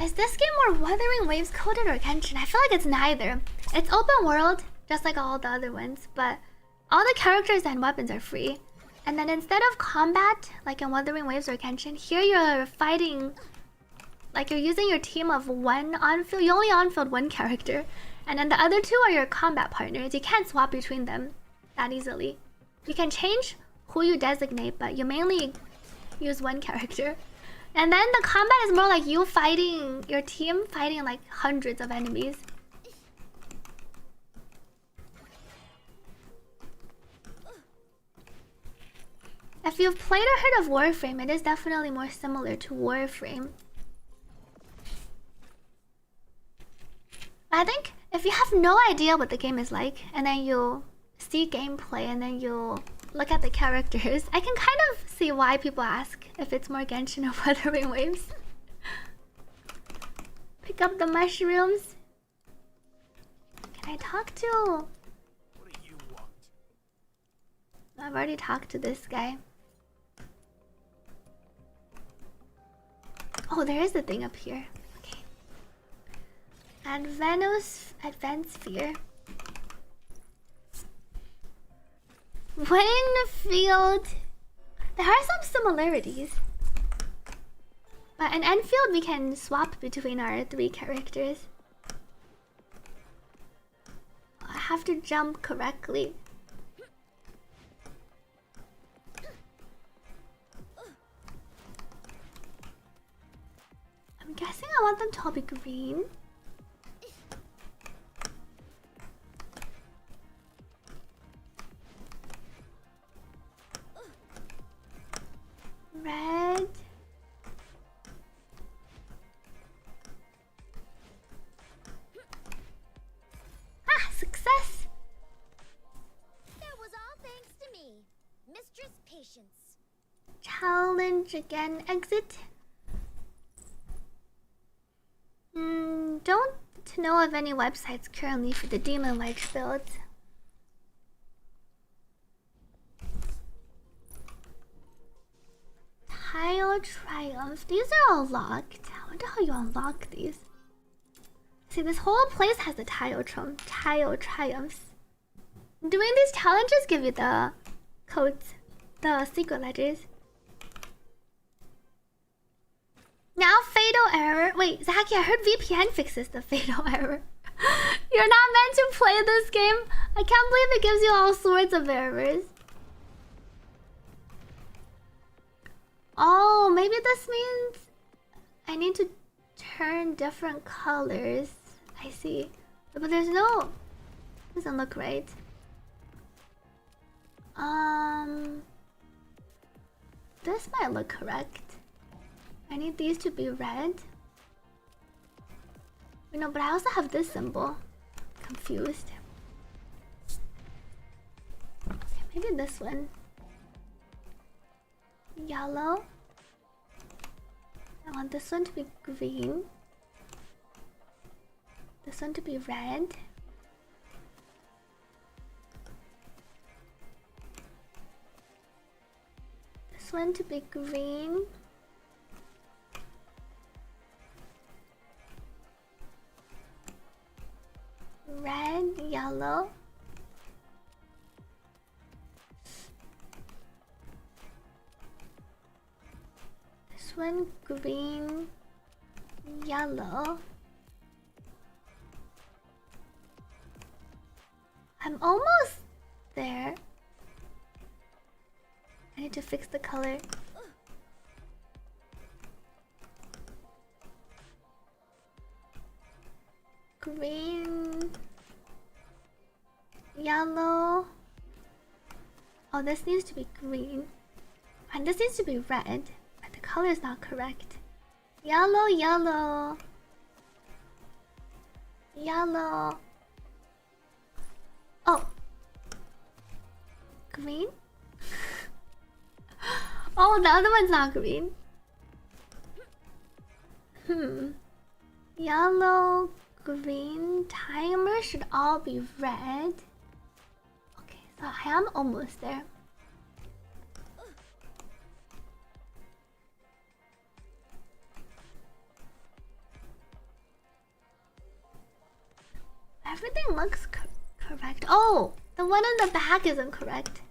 Is this game more Wuthering Waves coded or Genshin? I feel like it's neither. It's open world, just like all the other ones, but all the characters and weapons are free. And then instead of combat, like in Wuthering Waves or Genshin, here you're fighting, like you're using your team of one on-field. You only on-field one character. And then the other two are your combat partners. You can't swap between them that easily. You can change who you designate, but you mainly use one character. And then the combat is more like you fighting, your team fighting like hundreds of enemies. If you've played or heard of Warframe, it is definitely more similar to Warframe. I think if you have no idea what the game is like, and then you see gameplay, and then you look at the characters, I can kind of see why people ask if it's more Genshin or Wuthering Waves. Pick up the mushrooms. Can I talk to... What do you want? I've already talked to this guy. Oh, there is a thing up here. Okay. Advanced Sphere. Winfield. There are some similarities. But in Enfield, we can swap between our 3 characters. I have to jump correctly. I'm guessing I want them to all be green. Red. Ah, success! That was all thanks to me, Mistress Patience. Challenge again. Exit. Don't know of any websites currently for the Demon Lich build. Tile Triumph. These are all locked. I wonder how you unlock these. See, this whole place has the Tile Triumphs. Doing these challenges give you the codes, the secret ledgers. Now fatal error. Wait, Zaki, I heard VPN fixes the fatal error. You're not meant to play this game. I can't believe it gives you all sorts of errors. Oh, maybe this means I need to turn different colors. I see. But there's no... Doesn't look right. This might look correct. I need these to be red. No, but I also have this symbol. Confused. Okay, maybe this one. Yellow. I want this one to be green. This one to be red. This one to be green. yellow. This one green, yellow. I'm almost there. I need to fix the color. Green, yellow. Oh, this needs to be green. And this needs to be red. But the color is not correct. Yellow, yellow. Yellow. Oh. Green? Oh, the other one's not green. Yellow, green, timer should all be red. Okay, so I am almost there. Everything looks correct. Oh, the one in the back isn't correct.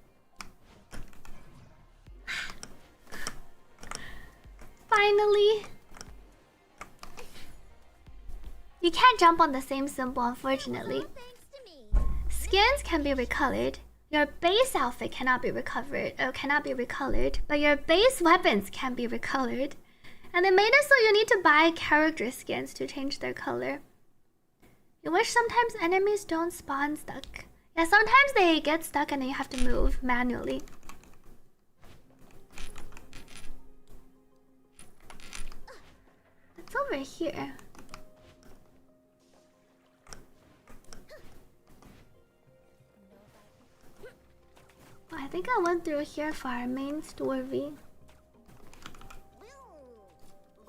Finally. You can't jump on the same symbol, unfortunately. Skins can be recolored. Your base outfit cannot be recolored, but your base weapons can be recolored. And they made it so you need to buy character skins to change their color. You wish sometimes enemies don't spawn stuck. Yeah, sometimes they get stuck and then you have to move manually. It's over here. Oh, I think I went through here for our main story.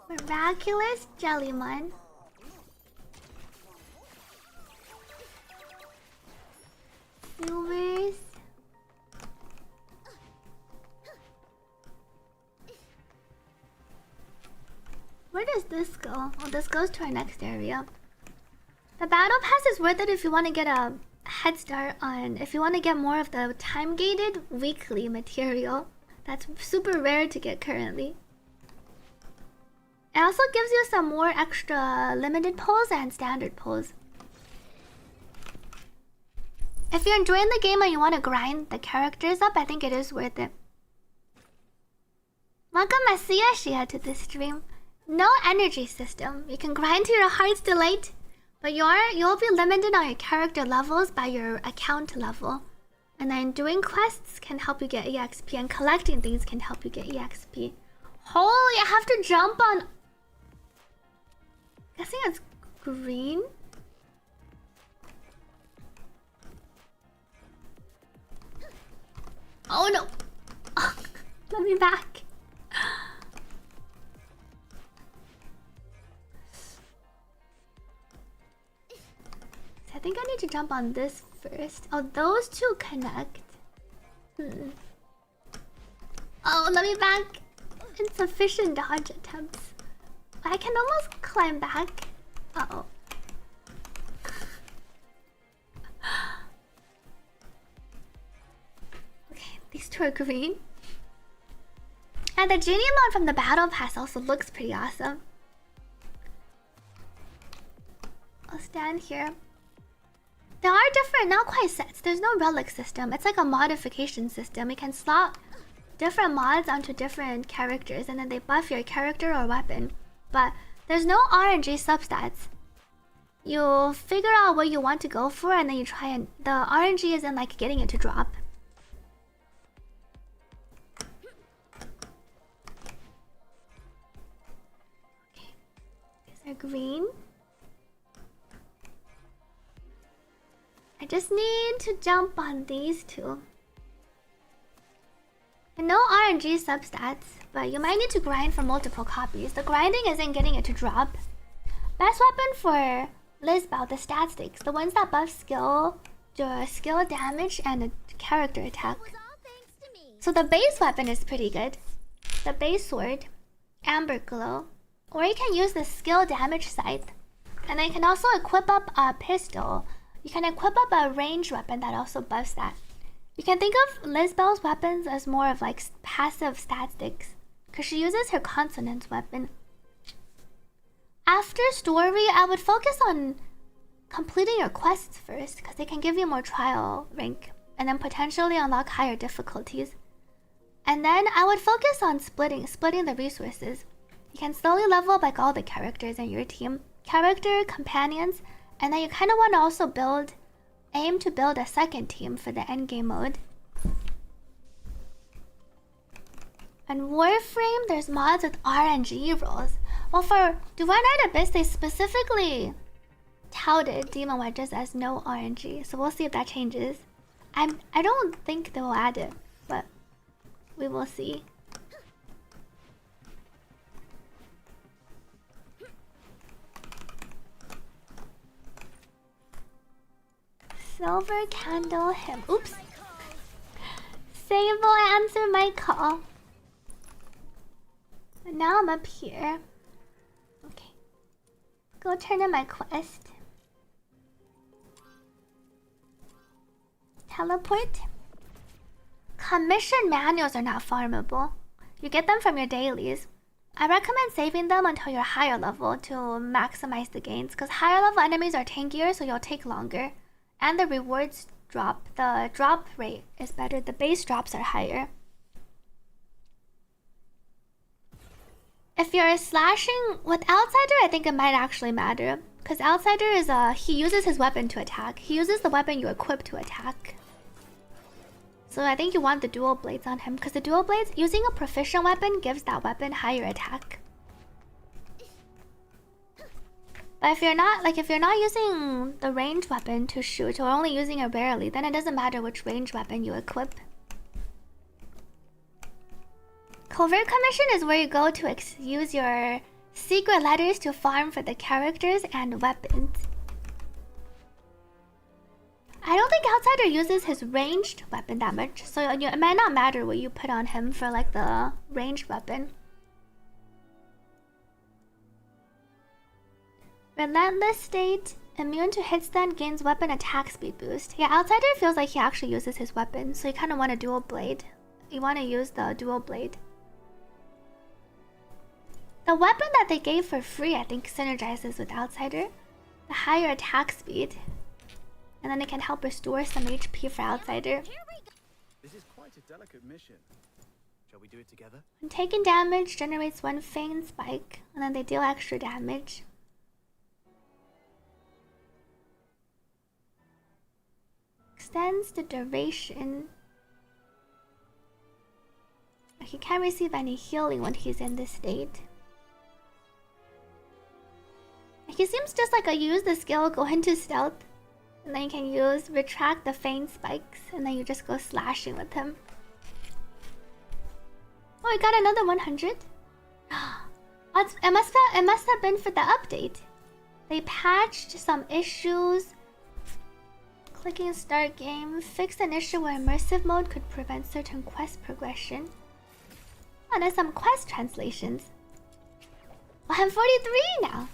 Miraculous Jellymon. Silvers. Where does this go? Oh, this goes to our next area. The battle pass is worth it if you want to get a head start on, if you want to get more of the time-gated weekly material. That's super rare to get currently. It also gives you some more extra limited pulls and standard pulls. If you're enjoying the game and you want to grind the characters up, I think it is worth it. Welcome Shia to this stream. No energy system. You can grind to your heart's delight, but you'll be limited on your character levels by your account level. And then doing quests can help you get EXP, and collecting things can help you get EXP. Holy, I have to jump on... Guessing it's green? Oh no! Oh, let me back. I think I need to jump on this first. Oh, those two connect. Oh, let me back. Insufficient dodge attempts. I can almost climb back. Uh-oh. Okay, these two are green. And the Genie mod from the Battle Pass also looks pretty awesome. I'll stand here. There are different, not quite sets. There's no relic system. It's like a modification system. You can slot different mods onto different characters and then they buff your character or weapon. But there's no RNG substats. You figure out what you want to go for and then you try, and the RNG isn't like getting it to drop. Okay. These are green. I just need to jump on these two. And no RNG substats, but you might need to grind for multiple copies. The grinding isn't getting it to drop. Best weapon for Lisbeth, the stat sticks, the ones that buff skill damage and a character attack. So the base weapon is pretty good. The base sword, Amber Glow, or you can use the skill damage scythe. And then you can also equip up a pistol you can equip up a ranged weapon that also buffs that. You can think of Lisbel's weapons as more of like passive statistics, because she uses her consonance weapon. After story, I would focus on completing your quests first, because they can give you more trial rank, and then potentially unlock higher difficulties. And then I would focus on splitting the resources. You can slowly level up like all the characters in your team. Character, companions, and then you kind of want to also aim to build a second team for the endgame mode. And Warframe, there's mods with RNG rolls. Well, for Duet Night Abyss, they specifically touted Demon Wedges as no RNG, so we'll see if that changes. I don't think they will add it, but we will see. Silver candle him. Oops. Sable answer my call. And now I'm up here. Okay. Go turn in my quest. Teleport. Commission manuals are not farmable. You get them from your dailies. I recommend saving them until you're higher level to maximize the gains, because higher level enemies are tankier, so you'll take longer. And the rewards drop. The drop rate is better. The base drops are higher. If you're slashing with Outsider, I think it might actually matter. Because Outsider is he uses his weapon to attack. He uses the weapon you equip to attack. So I think you want the dual blades on him, because the dual blades, using a proficient weapon gives that weapon higher attack. But if you're not using the ranged weapon to shoot, or only using it rarely, then it doesn't matter which ranged weapon you equip. Covert commission is where you go to use your secret letters to farm for the characters and weapons. I don't think Outsider uses his ranged weapon that much, so it might not matter what you put on him for like the ranged weapon. Relentless state, immune to hit stun, gains weapon attack speed boost. Yeah, Outsider feels like he actually uses his weapon, so you kind of want a dual blade. You want to use the dual blade. The weapon that they gave for free, I think, synergizes with Outsider. The higher attack speed. And then it can help restore some HP for Outsider. This is quite a delicate mission. Shall we do it together? When taking damage, generates one feign spike, and then they deal extra damage. Extends the duration. He can't receive any healing when he's in this state. He seems just like a use the skill, go into stealth. And then you can retract the feign spikes, and then you just go slashing with him. Oh, I got another 100. It must have been for the update. They patched some issues. Clicking start game, fixed an issue where immersive mode could prevent certain quest progression. Oh, there's some quest translations. Oh, I'm 43 now.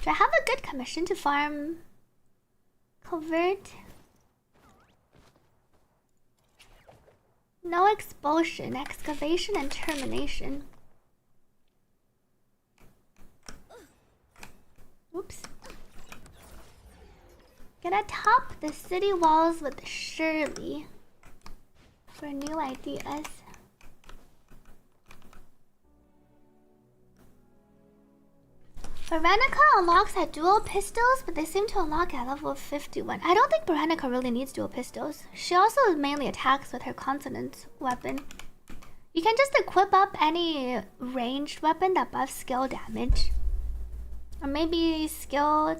Do I have a good commission to farm? Covert. No expulsion, excavation, and termination. Oops. Gonna top the city walls with Shirley for new ideas. Veronica unlocks at dual pistols, but they seem to unlock at level 51. I don't think Veronica really needs dual pistols. She also mainly attacks with her consonant weapon. You can just equip up any ranged weapon that buffs skill damage. Or maybe skill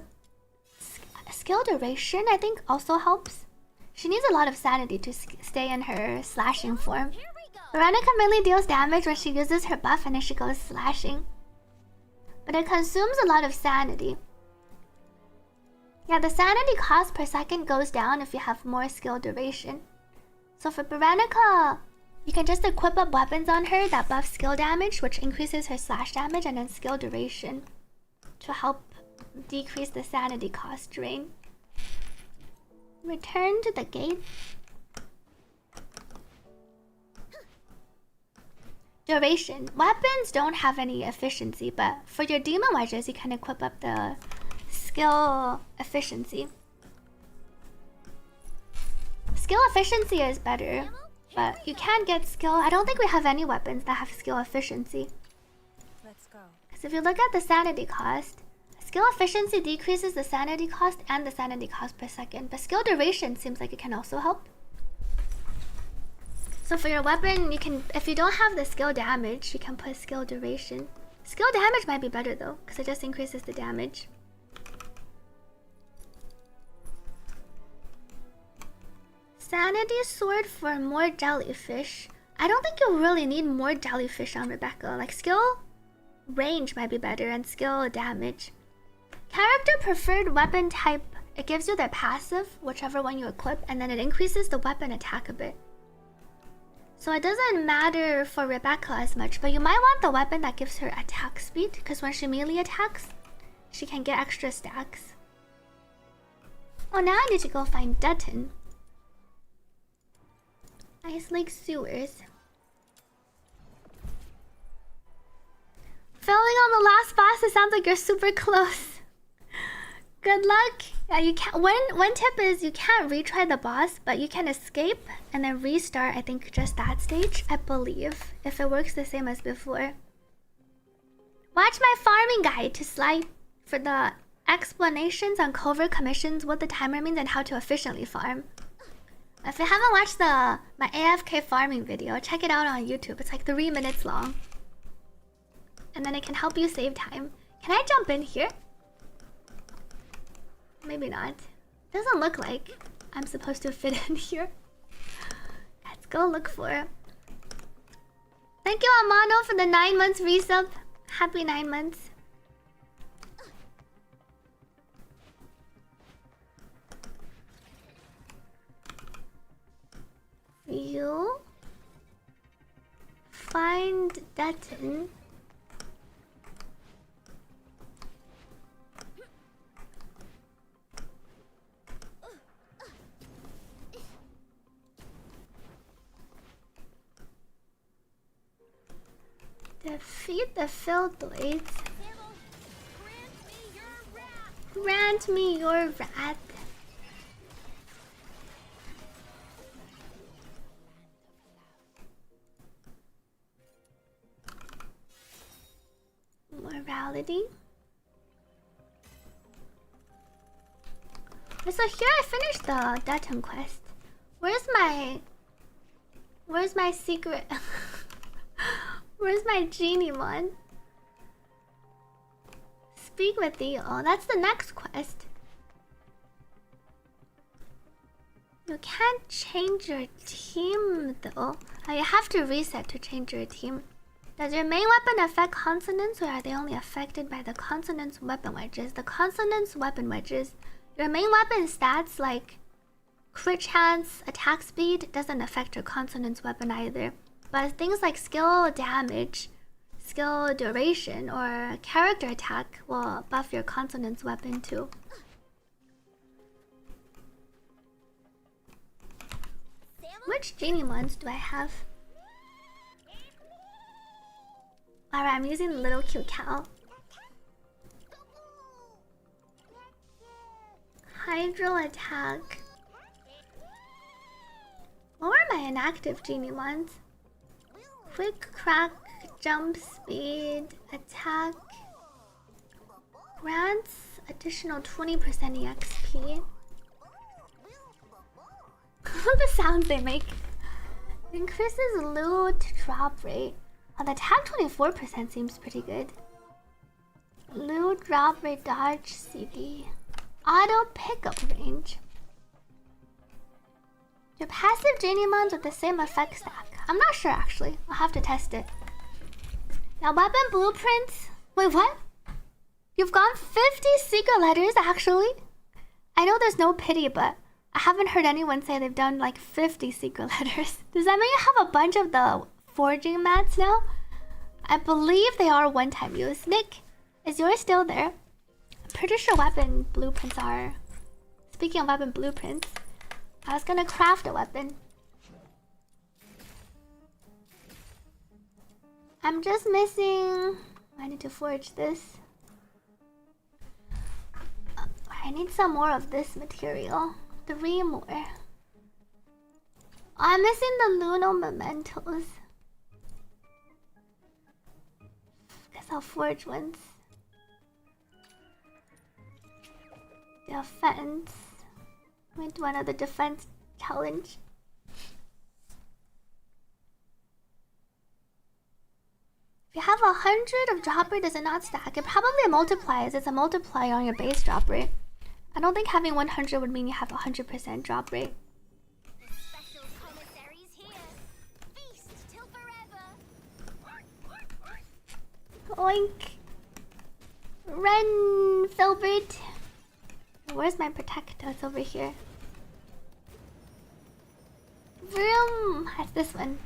duration, I think, also helps. She needs a lot of sanity to stay in her slashing form. Veronica mainly deals damage when she uses her buff and then she goes slashing. But it consumes a lot of sanity. Yeah, the sanity cost per second goes down if you have more skill duration. So for Veronica, you can just equip up weapons on her that buff skill damage, which increases her slash damage, and then skill duration to help decrease the sanity cost drain. Return to the gate. Duration. Weapons don't have any efficiency, but for your demon wedges, you can equip up the skill efficiency. Skill efficiency is better, but you can get skill. I don't think we have any weapons that have skill efficiency. Let's go. Because if you look at the sanity cost, skill efficiency decreases the sanity cost and the sanity cost per second, but skill duration seems like it can also help. So for your weapon, you can, if you don't have the skill damage, you can put skill duration. Skill damage might be better though, because it just increases the damage. Sanity sword for more jellyfish. I don't think you really need more jellyfish on Rebecca. Like skill range might be better and skill damage. Character preferred weapon type. It gives you their passive, whichever one you equip, and then it increases the weapon attack a bit. So it doesn't matter for Rebecca as much, but you might want the weapon that gives her attack speed, because when she melee attacks, she can get extra stacks. Oh, now I need to go find Dutton. Ice Lake Sewers. Failing on the last boss, it sounds like you're super close. Good luck. Yeah, you can't. One tip is you can't retry the boss, but you can escape and then restart. I think just that stage, I believe, if it works the same as before. Watch my farming guide to slide for the explanations on covert commissions, what the timer means, and how to efficiently farm. If you haven't watched my AFK farming video, check it out on YouTube. It's like 3 minutes long. And then it can help you save time. Can I jump in here? Maybe not. Doesn't look like I'm supposed to fit in here. Let's go look for it. Thank you, Amano, for the 9 months resub. Happy 9 months. You find Dutton. Defeat the field blades. Grant me your wrath. Morality. So here I finished the Dutton quest. Where's my secret? Where's my genie one? Speak with thee. Oh, that's the next quest. You can't change your team though. Oh, you have to reset to change your team. Does your main weapon affect consonants, or are they only affected by the consonants weapon wedges? The consonants weapon wedges. Your main weapon stats like crit chance, attack speed doesn't affect your consonants weapon either. But things like skill damage, skill duration, or character attack will buff your consonants weapon too. Which genie ones do I have? Alright, I'm using the little cute cow. Hydro attack. What were my inactive genie ones? Quick crack, jump speed, attack. Grants additional 20% EXP. The sounds they make. Increases loot drop rate. Oh, the attack 24% seems pretty good. Loot drop rate, dodge CD. Auto pickup range. Your passive genie mons with the same effect stack. I'm not sure actually. I'll have to test it. Now weapon blueprints. Wait, what? You've gone 50 secret letters actually? I know there's no pity, but I haven't heard anyone say they've done like 50 secret letters. Does that mean you have a bunch of the forging mats now? I believe they are one-time use. Nick, is yours still there? I'm pretty sure weapon blueprints are... Speaking of weapon blueprints, I was gonna craft a weapon. I'm just missing... I need to forge this. I need some more of this material. 3 more. I'm missing the Luno mementos. Guess I'll forge ones. Defense. I'm gonna do another defense challenge. If you have 100 of drop rate, does it not stack? It probably multiplies. It's a multiplier on your base drop rate. I don't think having 100 would mean you have 100% drop rate. Special commissaries here. Feast till forever. Oink. Run, Filbert. Where's my protector? It's over here. Vroom. That's this one.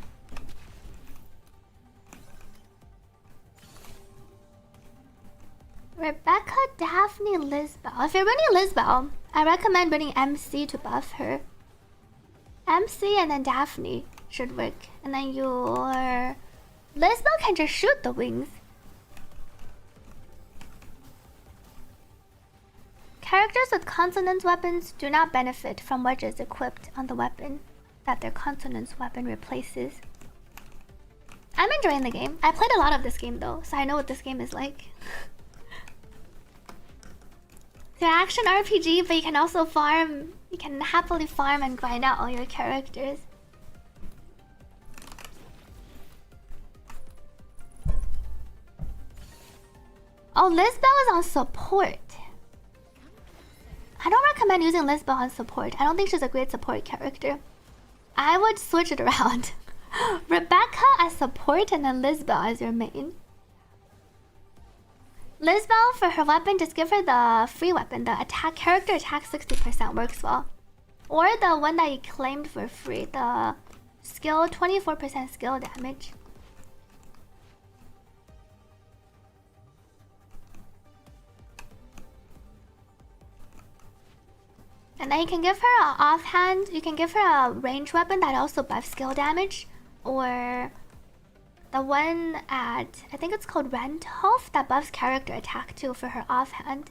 Rebecca, Daphne, Lisbel. If you're running Lisbel, I recommend running MC to buff her. MC and then Daphne should work. And then your Lisbel can just shoot the wings. Characters with consonance weapons do not benefit from wedges equipped on the weapon that their consonance weapon replaces. I'm enjoying the game. I played a lot of this game though, so I know what this game is like. It's an action RPG, but you can also farm. You can happily farm and grind out all your characters. Oh, Lisbel is on support. I don't recommend using Lisbel on support. I don't think she's a great support character. I would switch it around. Rebecca as support and then Lisbel as your main. Lisbel, for her weapon, just give her the free weapon. The attack character attack 60% works well. Or the one that you claimed for free. The skill, 24% skill damage. And then you can give her an offhand. You can give her a range weapon that also buffs skill damage. Or the one at, I think it's called Renthoff, that buffs character attack too for her offhand.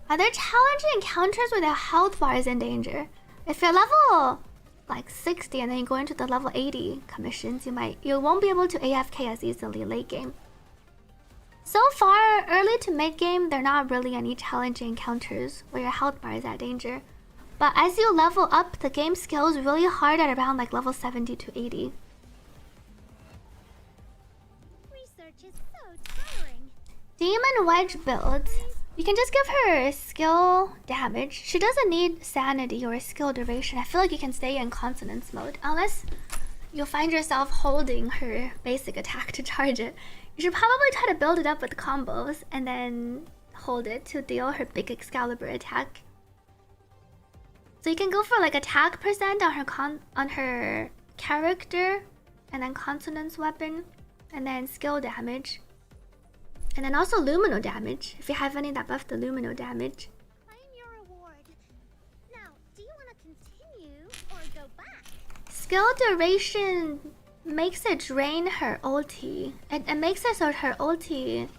Are there challenging encounters where the health bar is in danger? If you're level like 60 and then you go into the level 80 commissions, you won't be able to AFK as easily late game. So far, early to mid game, there are not really any challenging encounters where your health bar is at danger. But as you level up, the game scales really hard at around like level 70 to 80. Research is so tiring. Demon Wedge builds. You can just give her skill damage. She doesn't need sanity or skill duration. I feel like you can stay in consonance mode. Unless you find yourself holding her basic attack to charge it. You should probably try to build it up with combos and then hold it to deal her big Excalibur attack. So you can go for like attack percent on her character, and then consonance weapon, and then skill damage, and then also lumino damage if you have any that buff the lumino damage. Claim your reward. Now, do you want to continue or go back? Skill duration makes it drain her ulti. It makes it so her ulti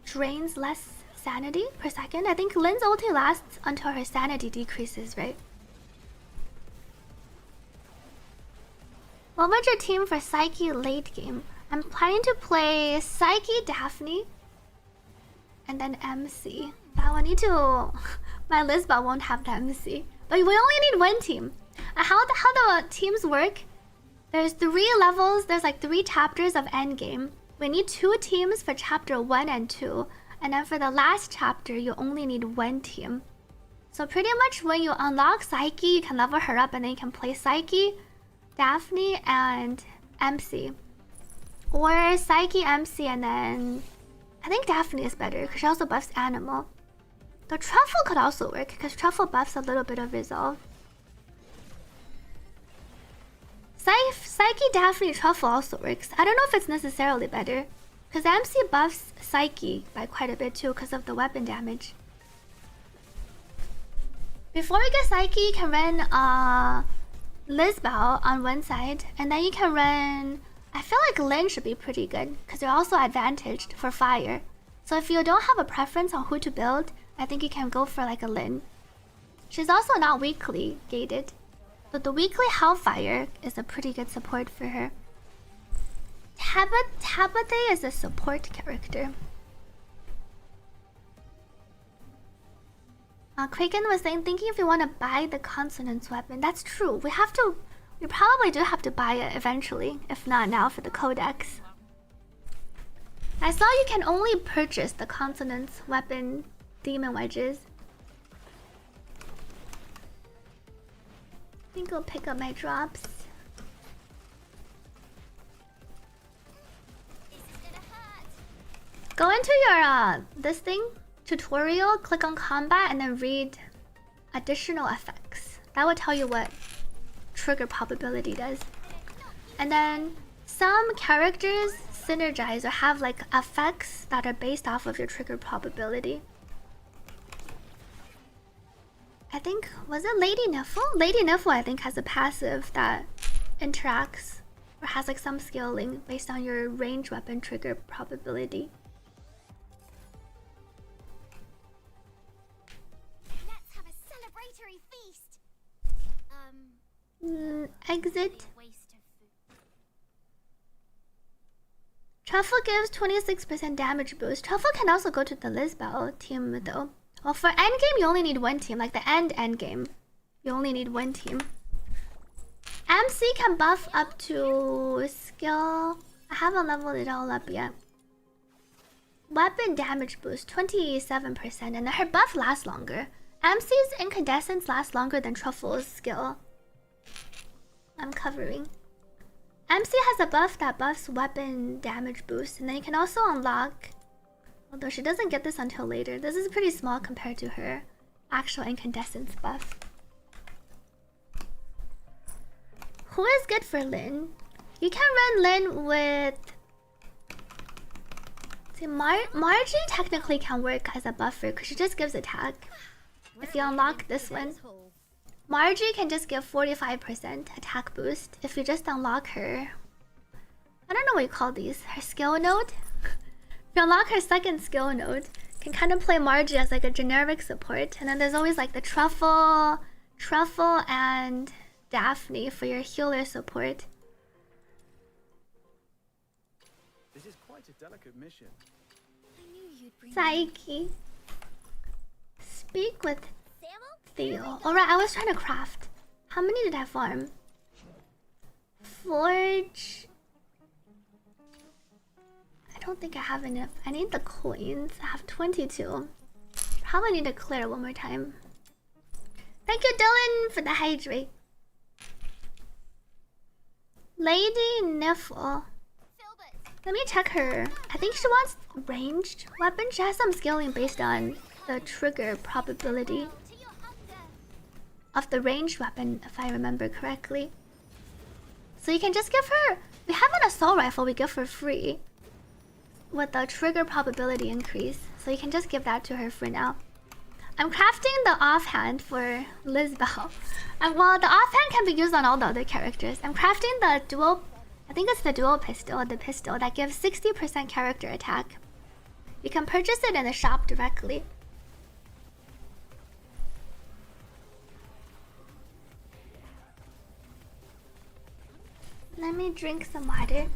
drains less sanity per second. I think Lynn's ulti lasts until her sanity decreases, right? What was your team for Psyche late game? I'm planning to play Psyche, Daphne, and then MC. But I need to... My Lisbel won't have the MC. But we only need one team. How the teams work? There's 3 levels. There's like 3 chapters of Endgame. We need 2 teams for chapter 1 and 2. And then for the last chapter, you only need 1 team. So pretty much when you unlock Psyche, you can level her up and then you can play Psyche, Daphne, and MC. Or Psyche, MC, and then... I think Daphne is better because she also buffs Animal. The Truffle could also work because Truffle buffs a little bit of Resolve. Psyche, Daphne, Truffle also works. I don't know if it's necessarily better. Because MC buffs Psyche by quite a bit too because of the weapon damage. Before we get Psyche, you can run Lisbao on one side, and then you can run... I feel like Lin should be pretty good because they're also advantaged for fire. So if you don't have a preference on who to build, I think you can go for like a Lin. She's also not weekly gated, but the weekly Hellfire is a pretty good support for her. Tabitha is a support character. Kraken was saying, thinking if you want to buy the consonance weapon. That's true. We probably do have to buy it eventually, if not now for the codex. I saw you can only purchase the consonance weapon demon wedges. I think I'll pick up my drops. Go into your this thing tutorial, click on combat, and then read additional effects. That will tell you what trigger probability does. And then some characters synergize or have like effects that are based off of your trigger probability. I think, was it Lady Niffle? Lady Niffle I think has a passive that interacts or has like some scaling based on your range weapon trigger probability. Let's have a celebratory feast. Exit. Truffle gives 26% damage boost. Truffle can also go to the Lisbao team though. Well, for endgame you only need one team, like the endgame. You only need one team. MC can buff up to skill. I haven't leveled it all up yet. Weapon damage boost 27%, and then her buff lasts longer. MC's incandescence lasts longer than Truffle's skill. I'm covering. MC has a buff that buffs weapon damage boost, and then you can also unlock, although she doesn't get this until later. This is pretty small compared to her actual incandescence buff. Who is good for Lin? You can run Lin with... See, Margie technically can work as a buffer because she just gives attack. If you unlock this one, Margie can just give 45% attack boost if you just unlock her. I don't know what you call these. Her skill node? If you unlock her second skill node, you can kind of play Margie as like a generic support. And then there's always like the Truffle and Daphne for your healer support. This is quite a delicate mission. I knew you'd bring Psyche. Speak with Theo. Alright, I was trying to craft. How many did I farm? Forge. I don't think I have enough. I need the coins. I have 22. Probably need to clear one more time. Thank you, Dylan, for the hydrate. Lady Niffle. Let me check her. I think she wants ranged weapon. She has some scaling based on the trigger probability of the ranged weapon, if I remember correctly. So you can just give her... We have an assault rifle we give for free with the trigger probability increase. So you can just give that to her for now. I'm crafting the offhand for Lisbao. Well, the offhand can be used on all the other characters. I'm crafting the dual... I think it's the dual pistol, the pistol that gives 60% character attack. You can purchase it in the shop directly. Let me drink some water.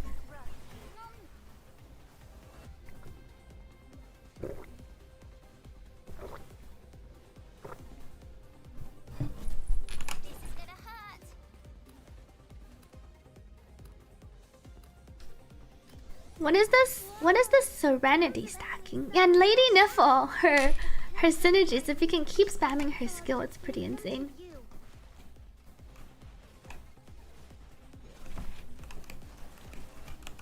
What is this? What is this serenity stacking? Yeah, and Lady Niffle, her synergies, if you can keep spamming her skill, it's pretty insane.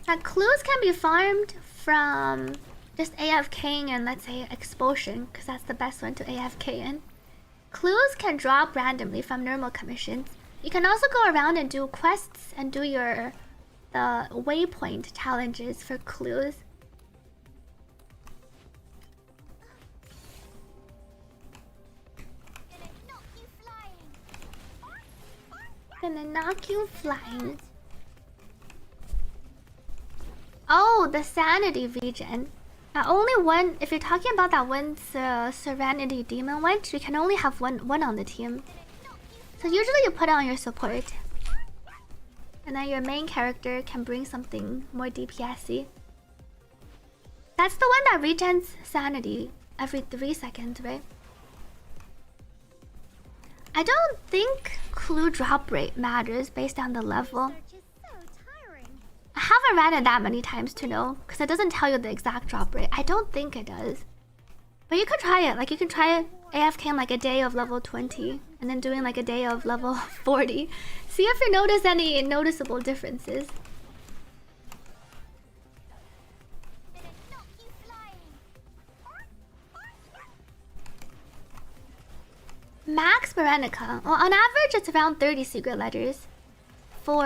Now, clues can be farmed from just AFKing and let's say expulsion, because that's the best one to AFK in. Clues can drop randomly from normal commissions. You can also go around and do quests and do the waypoint challenges for clues. Gonna knock you flying. Oh, the sanity regen. Only one. If you're talking about that one Serenity Demon Wench, you can only have one on the team. So usually you put it on your support, and then your main character can bring something more DPS-y. That's the one that regens sanity every 3 seconds, right? I don't think clue drop rate matters based on the level. I haven't ran it that many times to know, because it doesn't tell you the exact drop rate. I don't think it does. But you could try it. Like, you can try it AFKing like a day of level 20, and then doing like a day of level 40. See if you notice any noticeable differences. Max Berenica. Well, on average, it's around 30 secret letters for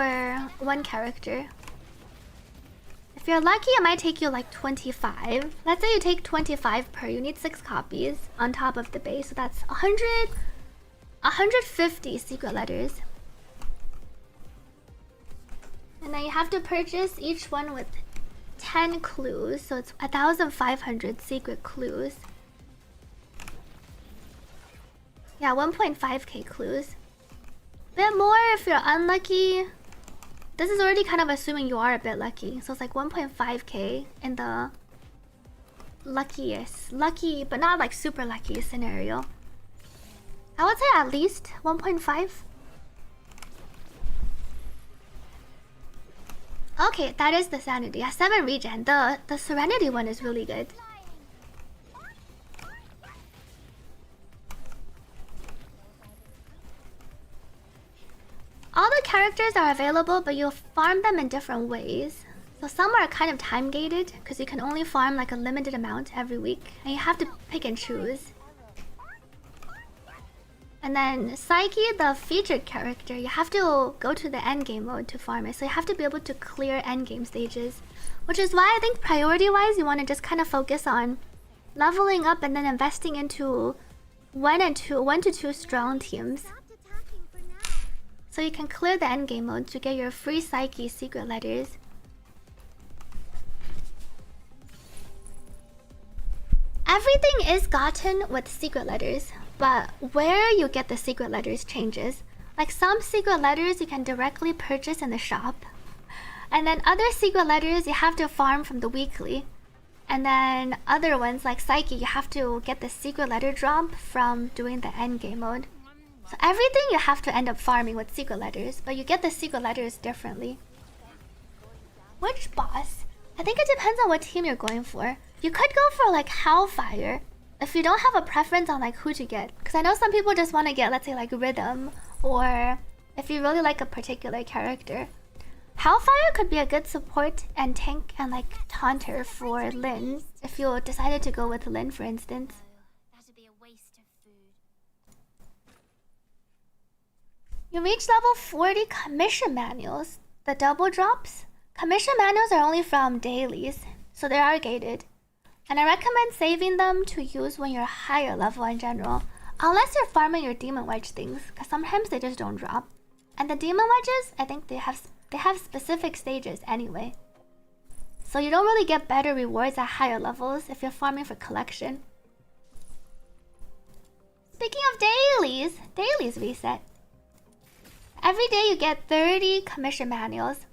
one character. If you're lucky, it might take you like 25. Let's say you take 25 per. You need 6 copies on top of the base. So that's 150 secret letters. And then you have to purchase each one with 10 clues. So it's 1,500 secret clues. Yeah, 1.5k clues. Bit more if you're unlucky. This is already kind of assuming you are a bit lucky. So it's like 1.5k in the luckiest, lucky but not like super lucky scenario. I would say at least 1.5. Okay, that is the sanity. Yeah, 7 regen. The serenity one is really good. All the characters are available, but you'll farm them in different ways. So some are kind of time gated, because you can only farm like a limited amount every week, and you have to pick and choose. And then Psyche, the featured character, you have to go to the endgame mode to farm it. So you have to be able to clear endgame stages, which is why I think priority-wise, you want to just kind of focus on leveling up and then investing into 1 to 2 strong teams. So you can clear the endgame mode to get your free Psyche secret letters. Everything is gotten with secret letters, but where you get the secret letters changes. Like some secret letters you can directly purchase in the shop. And then other secret letters you have to farm from the weekly. And then other ones like Psyche, you have to get the secret letter drop from doing the endgame mode. So everything you have to end up farming with secret letters, but you get the secret letters differently. Which boss? I think it depends on what team you're going for. You could go for like Hellfire if you don't have a preference on like who to get. Because I know some people just want to get, let's say, like Rhythm, or if you really like a particular character. Hellfire could be a good support and tank and like taunter for Lyn, if you decided to go with Lyn, for instance. You reach level 40 commission manuals. The double drops. Commission manuals are only from dailies, so they are gated. And I recommend saving them to use when you're higher level in general. Unless you're farming your demon wedge things, because sometimes they just don't drop. And the demon wedges, I think they have specific stages anyway. So you don't really get better rewards at higher levels if you're farming for collection. Speaking of dailies reset. Every day you get 30 commission manuals.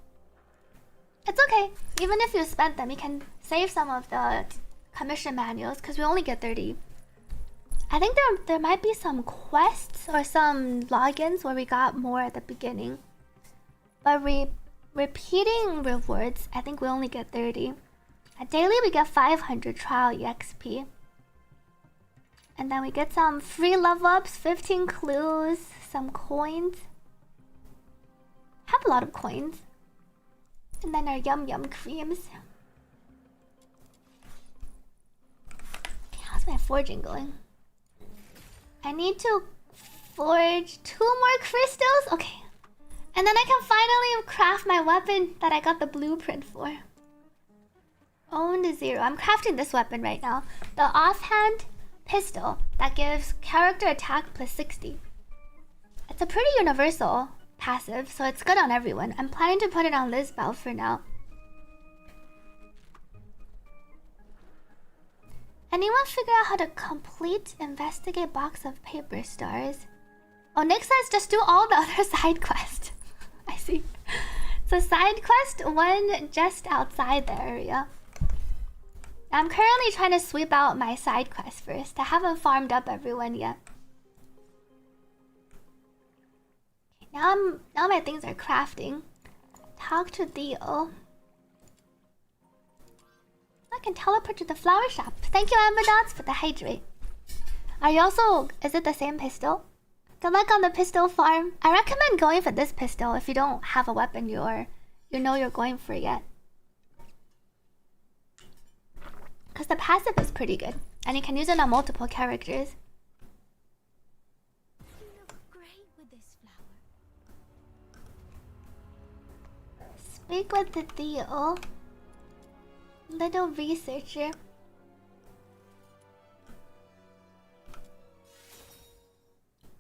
It's okay. Even if you spent them, you can save some of the commission manuals because we only get 30. I think there might be some quests or some logins where we got more at the beginning. But repeating rewards, I think we only get 30. At daily we get 500 trial EXP. And then we get some free level ups, 15 clues, some coins. Have a lot of coins. And then our yum yum creams. Okay, how's my forging going? I need to forge 2 more crystals? Okay. And then I can finally craft my weapon that I got the blueprint for. Owned 0. I'm crafting this weapon right now. The offhand pistol that gives character attack plus 60. It's a pretty universal passive, so it's good on everyone. I'm planning to put it on Lisbeth for now. Anyone figure out how to complete investigate box of paper stars? Oh, Nick says just do all the other side quests. I see. So side quest 1 just outside the area. I'm currently trying to sweep out my side quest first. I haven't farmed up everyone yet. Okay, now my things are crafting. Talk to Theo. I can teleport to the flower shop. Thank you, Amber Dots, for the hydrate. Are you also... Is it the same pistol? Good luck on the pistol farm. I recommend going for this pistol if you don't have a weapon you know you're going for yet. Because the passive is pretty good. And you can use it on multiple characters. You look great with this flower. Speak with the Theo. Little researcher.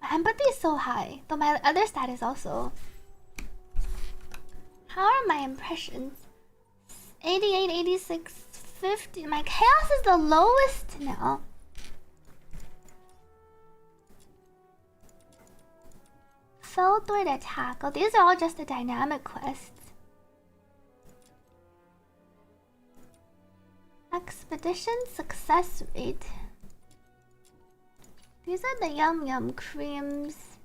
My empathy is so high, though my other stat is also. How are my impressions? 88, 86, 50. My chaos is the lowest now. Fell through attack. Oh, these are all just the dynamic quests. Expedition success rate. These are the yum yum creams.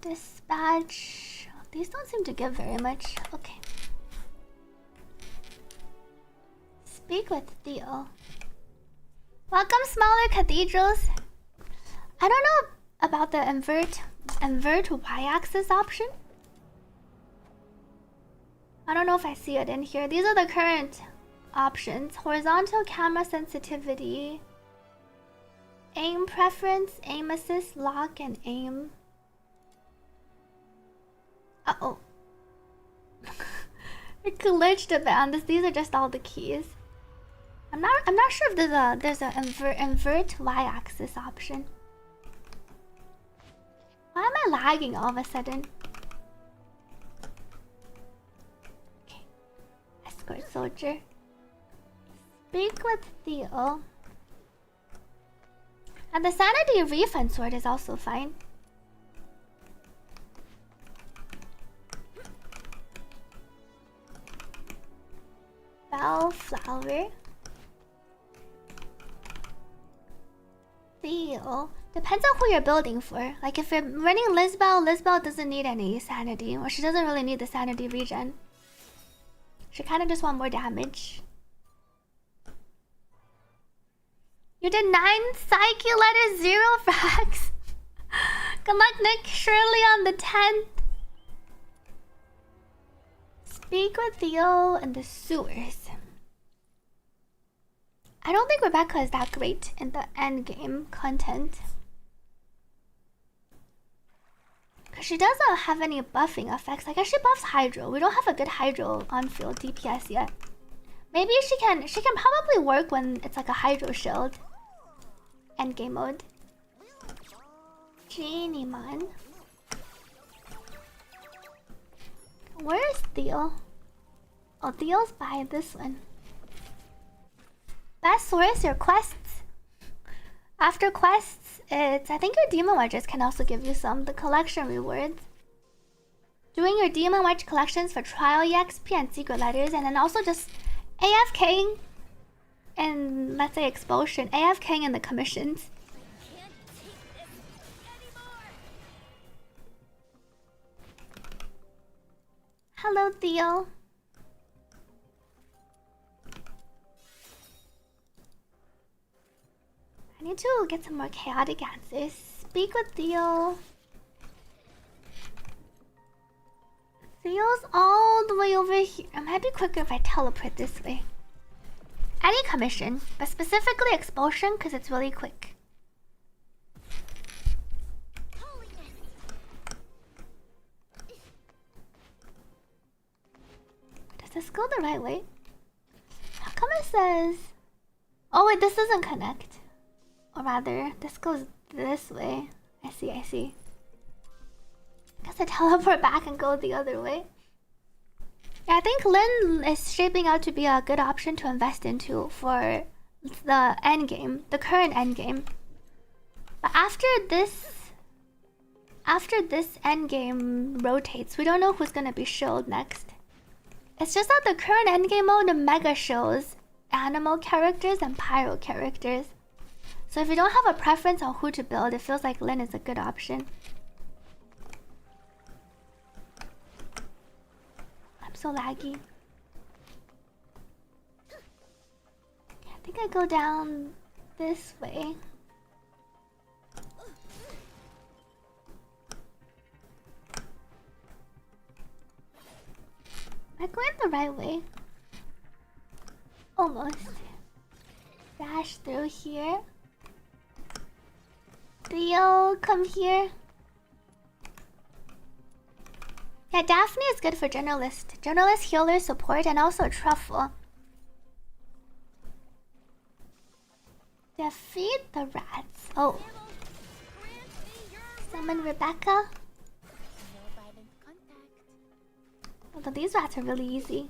Dispatch. These don't seem to give very much. Okay. Speak with Theo. Welcome, smaller cathedrals. I don't know about the invert y-axis option. I don't know if I see it in here. These are the current options. Horizontal camera sensitivity, aim preference, aim assist, lock, and aim. Uh-oh. It glitched a bit on this. These are just all the keys. I'm not sure if there's a invert y-axis option. Why am I lagging all of a sudden? Okay. Escort soldier. Speak with Theo. And the sanity refund sword is also fine. Bellflower. Theo. Depends on who you're building for. Like if you're running Lisbeth, Lisbeth doesn't need any sanity. Or she doesn't really need the sanity regen. She kind of just wants more damage. You did 9 psyche letters, 0 frags. Good luck, Nick. Shirley on the 10th. Speak with Theo in the sewers. I don't think Rebecca is that great in the endgame content. Because she doesn't have any buffing effects. I guess she buffs Hydro. We don't have a good Hydro on-field DPS yet. Maybe she can probably work when it's like a Hydro shield. Endgame mode. Genie man. Where is Theo? Oh, Theo's by this one. Best source, your quests. After quests, it's... I think your Demon Wedges can also give you some. The collection rewards. Doing your Demon Wedge collections for Trial EXP and Secret Letters. And then also just AFKing. And let's say Expulsion. AFKing in the commissions. Hello, Theo. I need to get some more chaotic answers. Speak with Theo. Theo's all the way over here. It might be quicker if I teleport this way. Any commission, but specifically Expulsion because it's really quick. Does this go the right way? How come it says... Oh wait, this doesn't connect. Or rather, this goes this way. I see. Because to teleport back and go the other way. Yeah, I think Lynn is shaping out to be a good option to invest into for the endgame, the current endgame. But after this endgame rotates, we don't know who's gonna be shilled next. It's just that the current endgame mode mega shows animal characters and pyro characters. So if you don't have a preference on who to build, it feels like Lynn is a good option. I'm so laggy. I think I go down this way. Am I going the right way? Almost. Dash through here. Theo, come here. Yeah, Daphne is good for generalist. Generalist, healer, support, and also truffle. Defeat the rats. Oh. Summon Rebecca. Although these rats are really easy.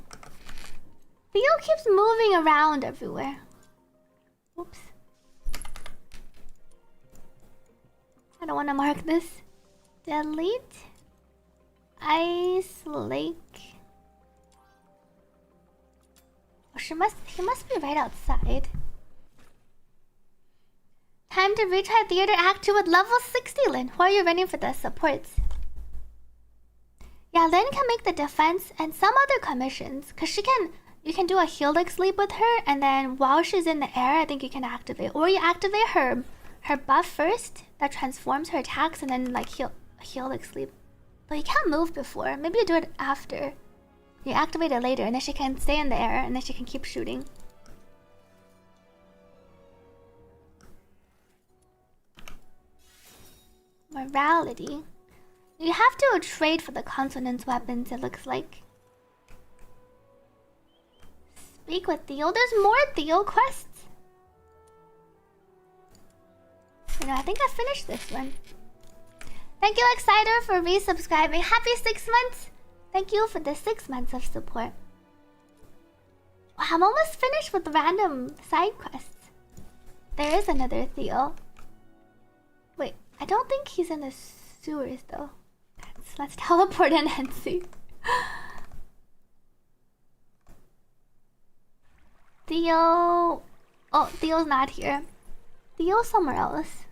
Theo keeps moving around everywhere. Oops. I don't want to mark this. Delete. Ice Lake. Oh, he must be right outside. Time to retry Theater Act 2 with level 60, Lynn. Who are you running for the supports? Yeah, Lynn can make the defense and some other commissions. Cause you can do a helix leap with her, and then while she's in the air, I think you can activate. Or you activate her buff first that transforms her attacks, and then like helix leap. But you can't move before. Maybe you do it after. You activate it later, and then she can stay in the air, and then she can keep shooting. Morality. You have to trade for the consonance weapons, it looks like. Speak with Theo. There's more Theo quests. You know, I think I finished this one. Thank you, Exciter, for resubscribing. Happy 6 months. Thank you for the 6 months of support. Wow, I'm almost finished with random side quests. There is another Theo. Wait, I don't think he's in the sewers though. Let's teleport in and see. Theo. Oh, Theo's not here. Theo's somewhere else.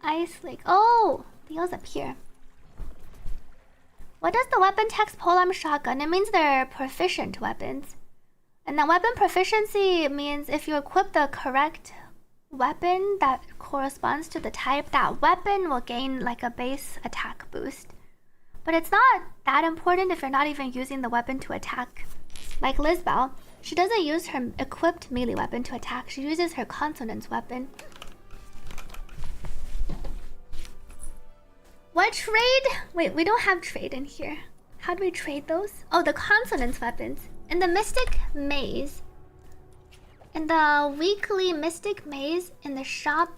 Ice Lake. Oh, Theo's up here. What does the weapon text polearm shotgun? It means they're proficient weapons. And then weapon proficiency means if you equip the correct weapon that corresponds to the type, that weapon will gain like a base attack boost. But it's not that important if you're not even using the weapon to attack. Like Lizbao, she doesn't use her equipped melee weapon to attack, she uses her consonance weapon. What trade? Wait, we don't have trade in here. How do we trade those? Oh, the consonance weapons. In the Mystic Maze. In the weekly Mystic Maze, in the shop,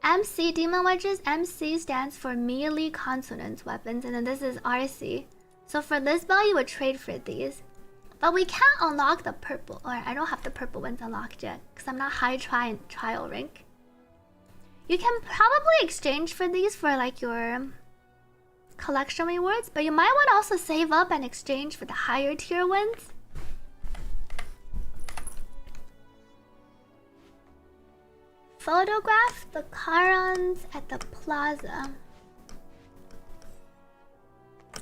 MC Demon Wedges, MC stands for melee consonance weapons, and then this is RC. So for Lizbel, you would trade for these. But we can't unlock the purple, or I don't have the purple ones unlocked yet, because I'm not high trial rank. You can probably exchange for these for like your collection rewards, but you might want to also save up and exchange for the higher tier ones. Photograph the Charons at the plaza.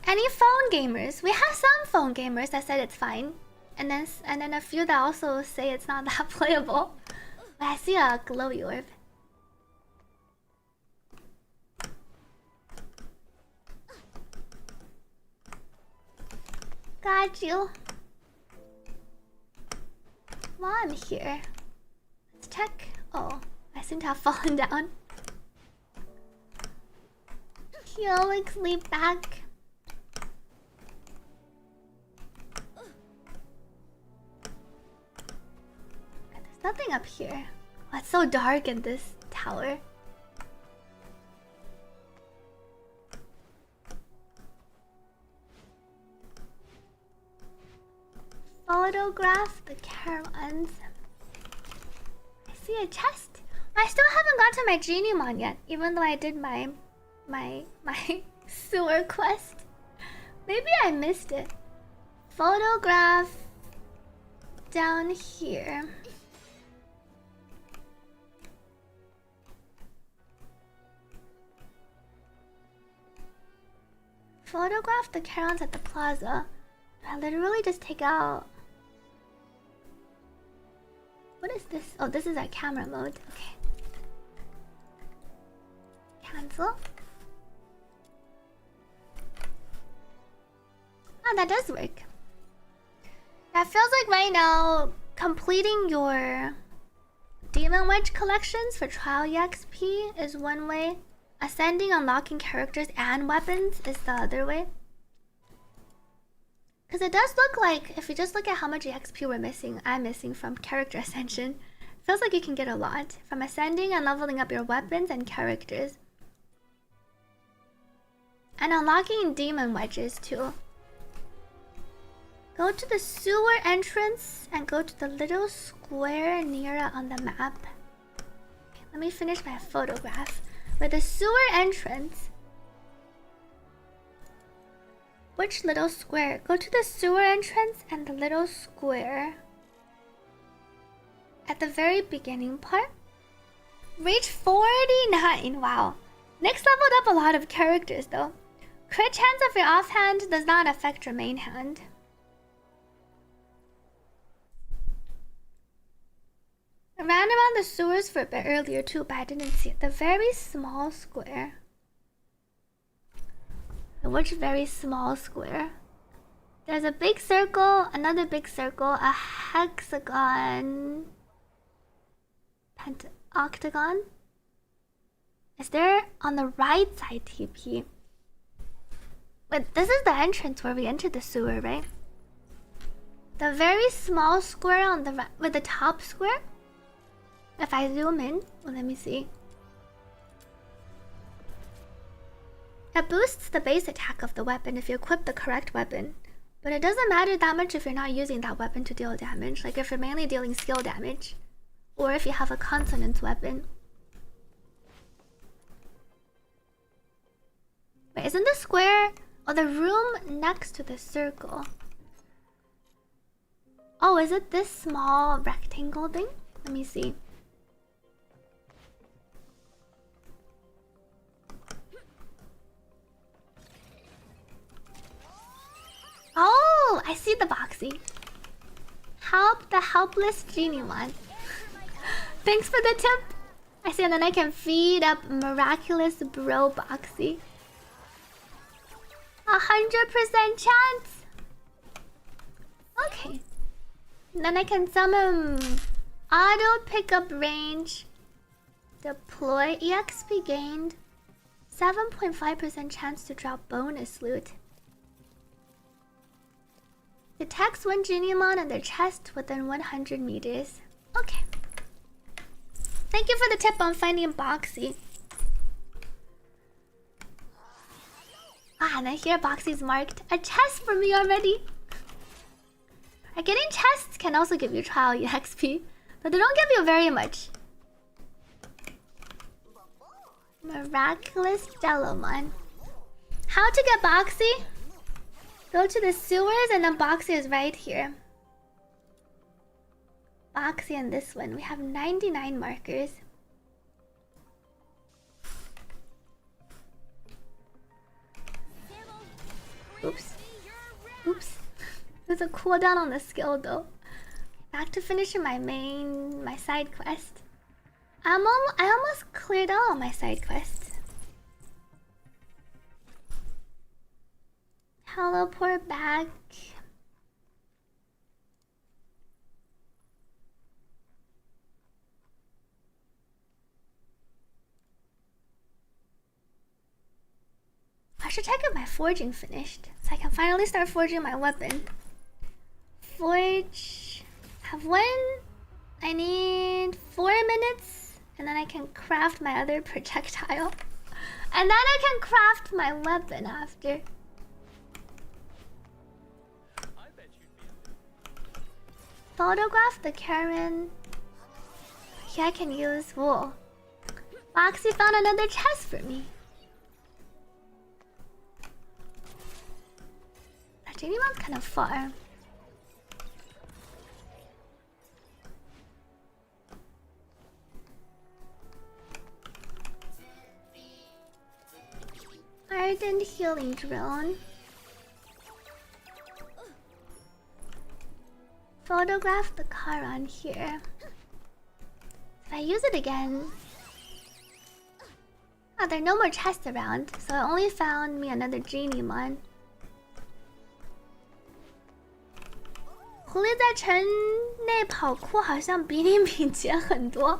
Any phone gamers? We have some phone gamers that said it's fine, and then a few that also say it's not that playable. But I see a glowy orb. Got you. While I'm here, let's check. Oh, I seem to have fallen down. Helix, leap back. There's nothing up here. Oh, it's so dark in this tower. Photograph the caravans. I see a chest. I still haven't got to my Geniemon yet, even though I did my sewer quest. Maybe I missed it. Photograph down here. Photograph the caravans at the plaza. I literally just take out. What is this? Oh, this is our camera mode. Okay. Cancel. Oh, that does work. That feels like right now completing your Demon Wedge collections for trial EXP is one way. Ascending, unlocking characters and weapons is the other way. Because it does look like, if you just look at how much EXP I'm missing from character ascension, feels like you can get a lot from ascending and leveling up your weapons and characters. And unlocking demon wedges too. Go to the sewer entrance and go to the little square near it on the map. Okay, let me finish my photograph. With the sewer entrance. Which little square? Go to the sewer entrance and the little square. At the very beginning part. Reach 49. Wow. Next leveled up a lot of characters though. Crit chance of your offhand does not affect your main hand. I ran around the sewers for a bit earlier too, but I didn't see it. The very small square. Which very small square? There's a big circle, another big circle, a hexagon, octagon. Is there on the right side TP? Wait, this is the entrance where we entered the sewer, right? The very small square on the right, with the top square. If I zoom in, well, let me see. It boosts the base attack of the weapon if you equip the correct weapon. But it doesn't matter that much if you're not using that weapon to deal damage. Like if you're mainly dealing skill damage. Or if you have a consonance weapon. Wait, isn't the square or the room next to the circle? Oh, is it this small rectangle thing? Let me see. Oh, I see the boxy. Help the helpless genie one. Thanks for the tip. I see, and then I can feed up miraculous bro boxy. 100% chance. Okay. And then I can summon auto pickup range. Deploy EXP gained. 7.5% chance to drop bonus loot. Detects one Geniemon in their chest within 100 meters. Okay. Thank you for the tip on finding Boxy. Ah, and then here Boxy's marked. A chest for me already. Getting chests can also give you trial EXP, but they don't give you very much. Miraculous Jellomon. How to get Boxy? Go to the sewers and then Boxy is right here. Boxy and this one. We have 99 markers. Oops. Oops. There's a cooldown on the skill though. Back to finishing my side quest. I almost cleared all my side quests. Teleport back. I should check if my forging finished, so I can finally start forging my weapon. Forge. Have one. I need 4 minutes, and then I can craft my other projectile. And then I can craft my weapon after. Photograph the Karen. Here I can use wool. Foxy found another chest for me. That genie one's kind of far. Ardent healing drone. Photograph the car on here. If I use it again. Oh, there are no more chests around, so I only found me another genie one. 狐狸在城内跑酷好像比你敏捷很多，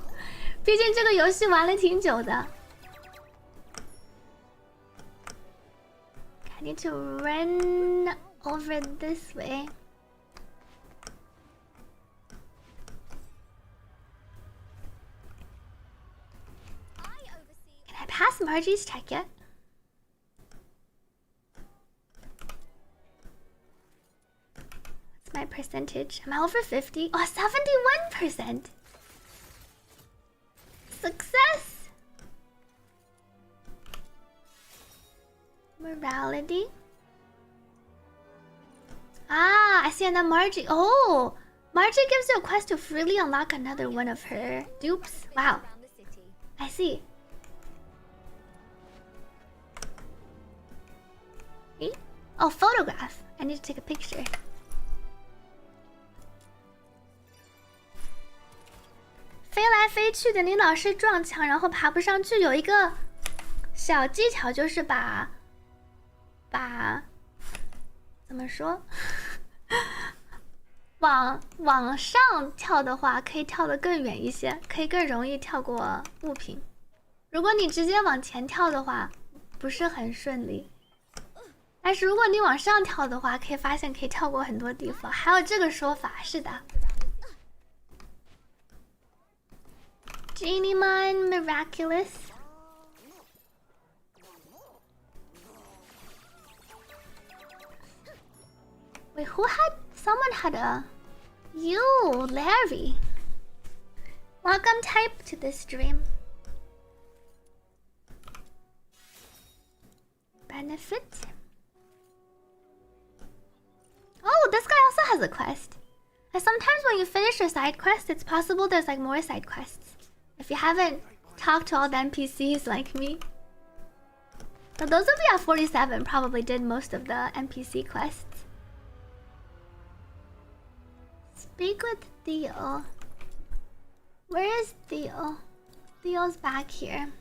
毕竟这个游戏玩了挺久的。I need to run over this way. Can I pass Margie's check yet? What's my percentage? I'm over 50. Oh, 71%. Success. Morality. Ah, I see another Margie. Oh, Margie gives you a quest to freely unlock another one of her dupes. Wow. I see. Eh? Oh, photograph. I need to take a picture. Fei来飞去的，你老是撞墙，然后爬不上去。有一个小技巧，就是把怎么说？往上跳的话，可以跳得更远一些，可以更容易跳过物品。如果你直接往前跳的话，不是很顺利。但是如果你往上跳的话，可以发现可以跳过很多地方。还有这个说法，是的。Genie Mine Miraculous. Wait, someone had a... You, Larry. Welcome type to the stream. Benefit. Oh, this guy also has a quest. And sometimes when you finish a side quest, it's possible there's like more side quests. If you haven't talked to all the NPCs like me. So those of you at 47 probably did most of the NPC quests. Speak with Theo. Where is Theo? Theo's back here.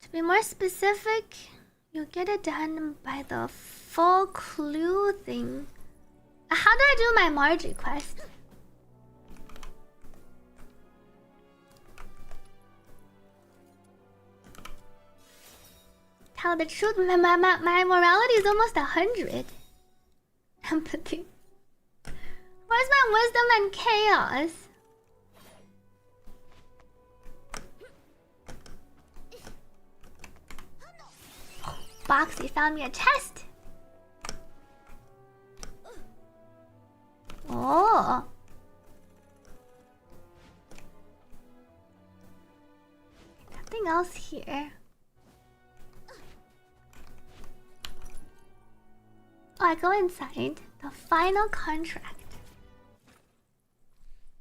To be more specific, you get it done by the full clue thing. How do I do my Margie quest? Tell the truth, my morality is almost 100. Empathy. Where's my wisdom and chaos? Boxy found me a chest. Oh. Nothing else here. Oh, I go inside. The final contract.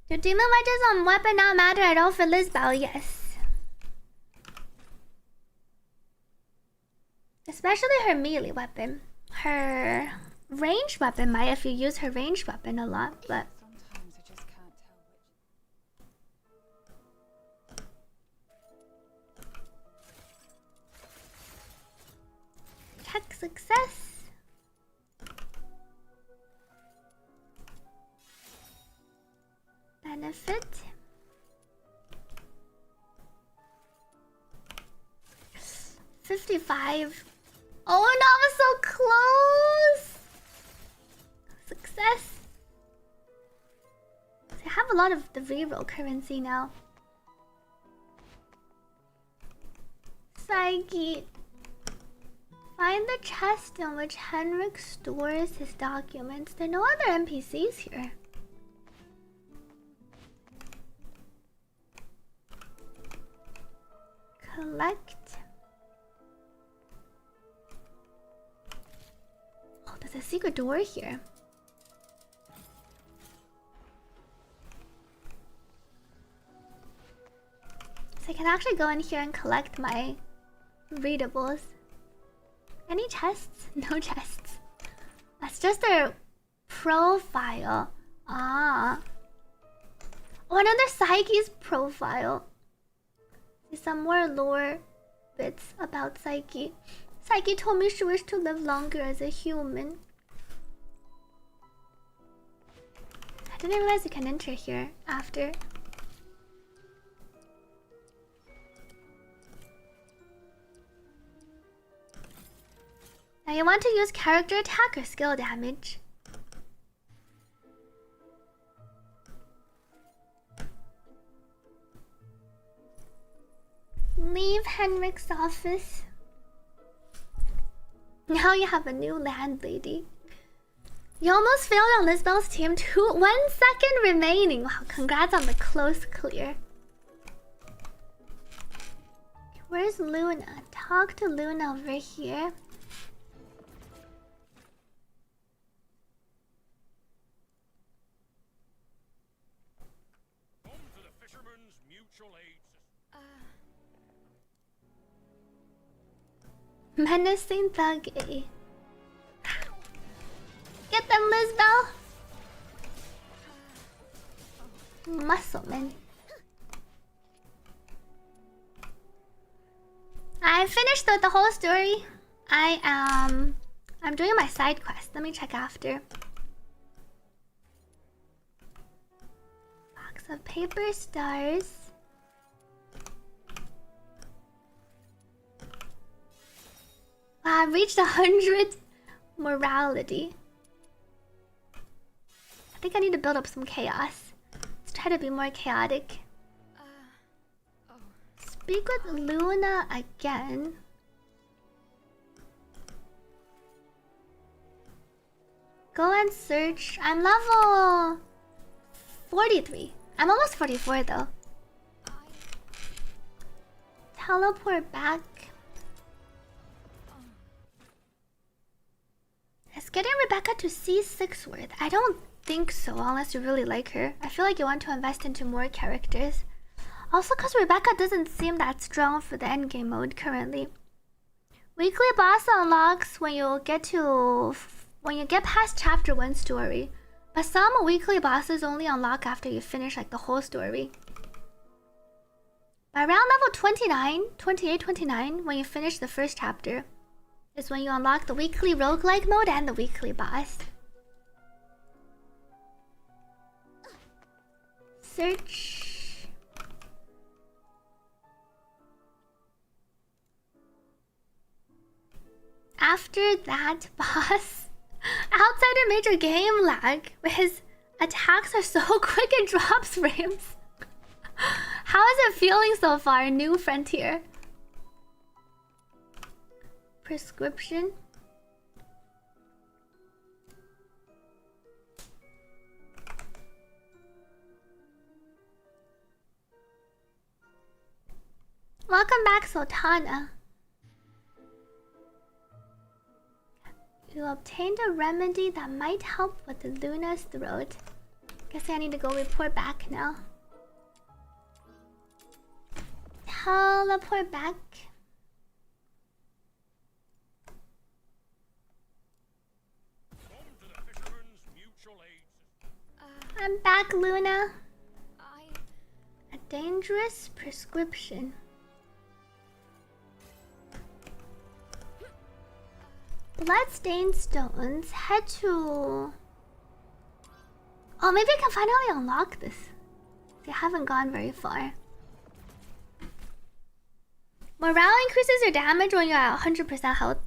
Do demon wedges on weapon not matter at all for Lisbeth? Yes. Especially her melee weapon. Her ranged weapon might if you use her ranged weapon a lot, but... Sometimes I just can't tell which... Check success. Benefit. $55. Oh no, I was so close. Success. I have a lot of the reroll currency now. Psyche. Find the chest in which Henrik stores his documents. There are no other NPCs here. Collect. Oh, there's a secret door here. So I can actually go in here and collect my readables. Any chests? No chests. That's just their profile. Ah. Oh, another Psyche's profile. See some more lore bits about Psyche. Psyche told me she wished to live longer as a human. I didn't realize you can enter here after. Now you want to use character attack or skill damage. Leave Henrik's office. Now you have a new landlady. You almost failed on Lisbel's team too. 1 second remaining. Wow, congrats on the close clear. Where's Luna? Talk to Luna over here. Menacing thug A. Get them, Lisbel! Muscleman. I finished the whole story. I'm doing my side quest. Let me check after. Box of paper stars. Wow, I've reached 100 morality. I think I need to build up some chaos. Let's try to be more chaotic. Speak with Luna again. Go and search. I'm level 43. I'm almost 44 though. Teleport back. Is getting Rebecca to C6 worth? I don't think so, unless you really like her. I feel like you want to invest into more characters. Also, because Rebecca doesn't seem that strong for the endgame mode currently. Weekly boss unlocks when you get past chapter 1 story. But some weekly bosses only unlock after you finish like the whole story. By around level 28, 29, when you finish the first chapter, is when you unlock the weekly roguelike mode and the weekly boss. Search. After that boss, Outsider major game lag, where his attacks are so quick it drops frames. How is it feeling so far, New Frontier? Prescription. Welcome back, Sultana. You obtained a remedy that might help with Luna's throat. Guess I need to go report back now. Teleport back. I'm back, Luna. A dangerous prescription. Bloodstained stones. Head to... Oh, maybe I can finally unlock this. I haven't gone very far. Morale increases your damage when you're at 100% health.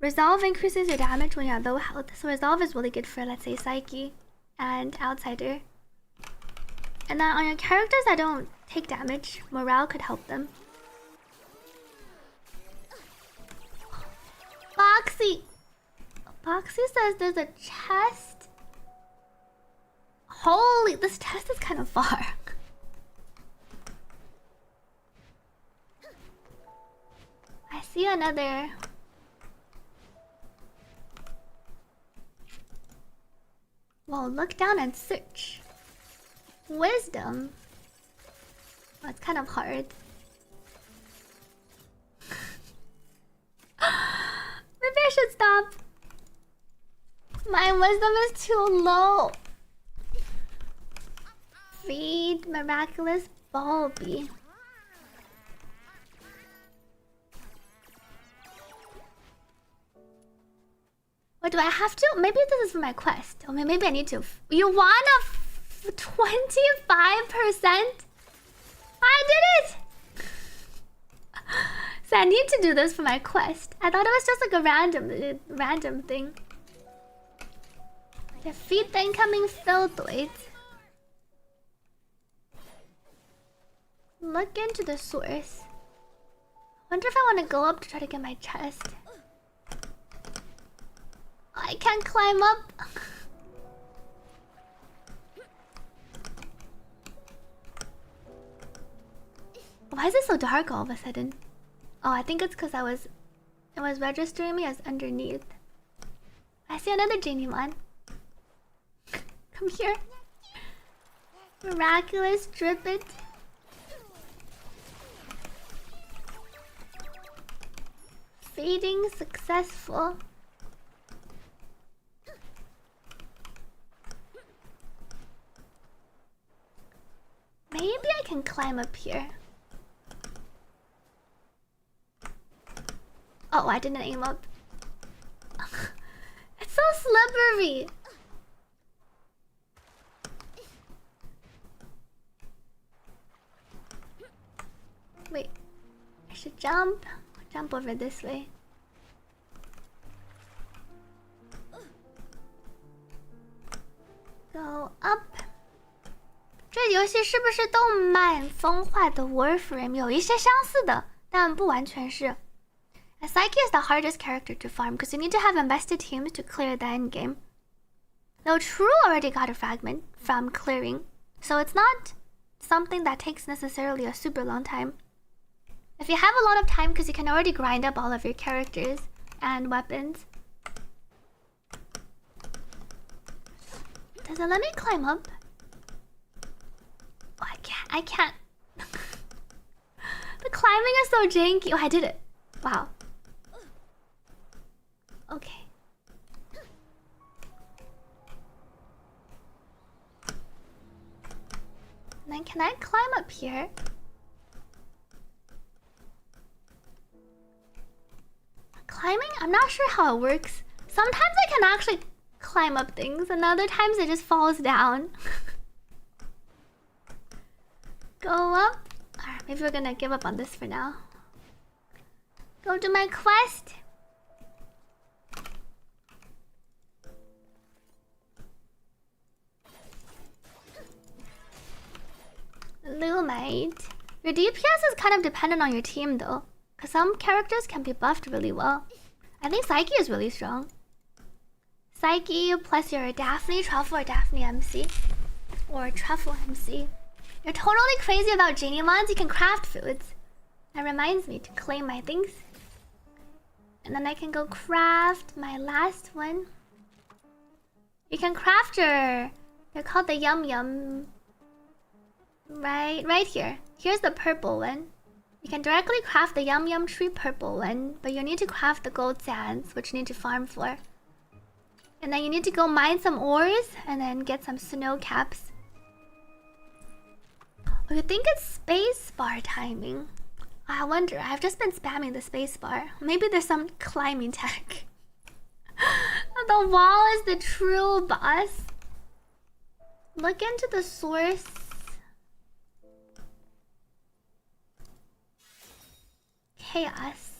Resolve increases your damage when you're at low health. So Resolve is really good for, let's say, Psyche and Outsider. And then on your characters that don't take damage, Morale could help them. Boxy. Boxy says there's a chest. Holy, this chest is kind of far. I see another. Well, look down and search. Wisdom. Oh, it's kind of hard. Maybe I should stop. My wisdom is too low. Feed miraculous Bulby. What do I have to? Maybe this is for my quest. Or maybe I need to. You want a 25%? I did it! So I need to do this for my quest. I thought it was just like a random thing. Defeat the incoming Filthoid. Look into the source. Wonder if I want to go up to try to get my chest. I can't climb up. Why is it so dark all of a sudden? Oh, I think it's because it was registering me as underneath. I see another Geniemon. Come here. Miraculous drip it. Fading successful. Maybe I can climb up here. Oh, I didn't aim up. It's so slippery. Wait, I should jump. Jump over this way. Go up. 这游戏是不是动漫风化的 Warframe 有一些相似的，但不完全是。Psyche is the hardest character to farm because you need to have invested teams to clear the endgame. Though True already got a fragment from clearing, so it's not something that takes necessarily a super long time. If you have a lot of time because you can already grind up all of your characters and weapons. Does it let me climb up? Oh, I can't. The climbing is so janky. Oh, I did it. Wow. Okay. And then can I climb up here? Climbing? I'm not sure how it works. Sometimes I can actually climb up things, and other times it just falls down. Go up. Alright, maybe we're gonna give up on this for now. Go to my quest. Lumite. Your DPS is kind of dependent on your team though, because some characters can be buffed really well. I think Psyche is really strong. Psyche plus your Daphne Truffle or Daphne MC. Or Truffle MC. You're totally crazy about Geniemons, you can craft foods. That reminds me to claim my things. And then I can go craft my last one. You can craft your... They're called the Yum Yum. Right here. Here's the purple one. You can directly craft the Yum Yum Tree purple one, but you need to craft the gold sands, which you need to farm for. And then you need to go mine some ores, and then get some snow caps. Oh, you think it's space bar timing? I wonder, I've just been spamming the space bar. Maybe there's some climbing tech. The wall is the true boss. Look into the source. Chaos.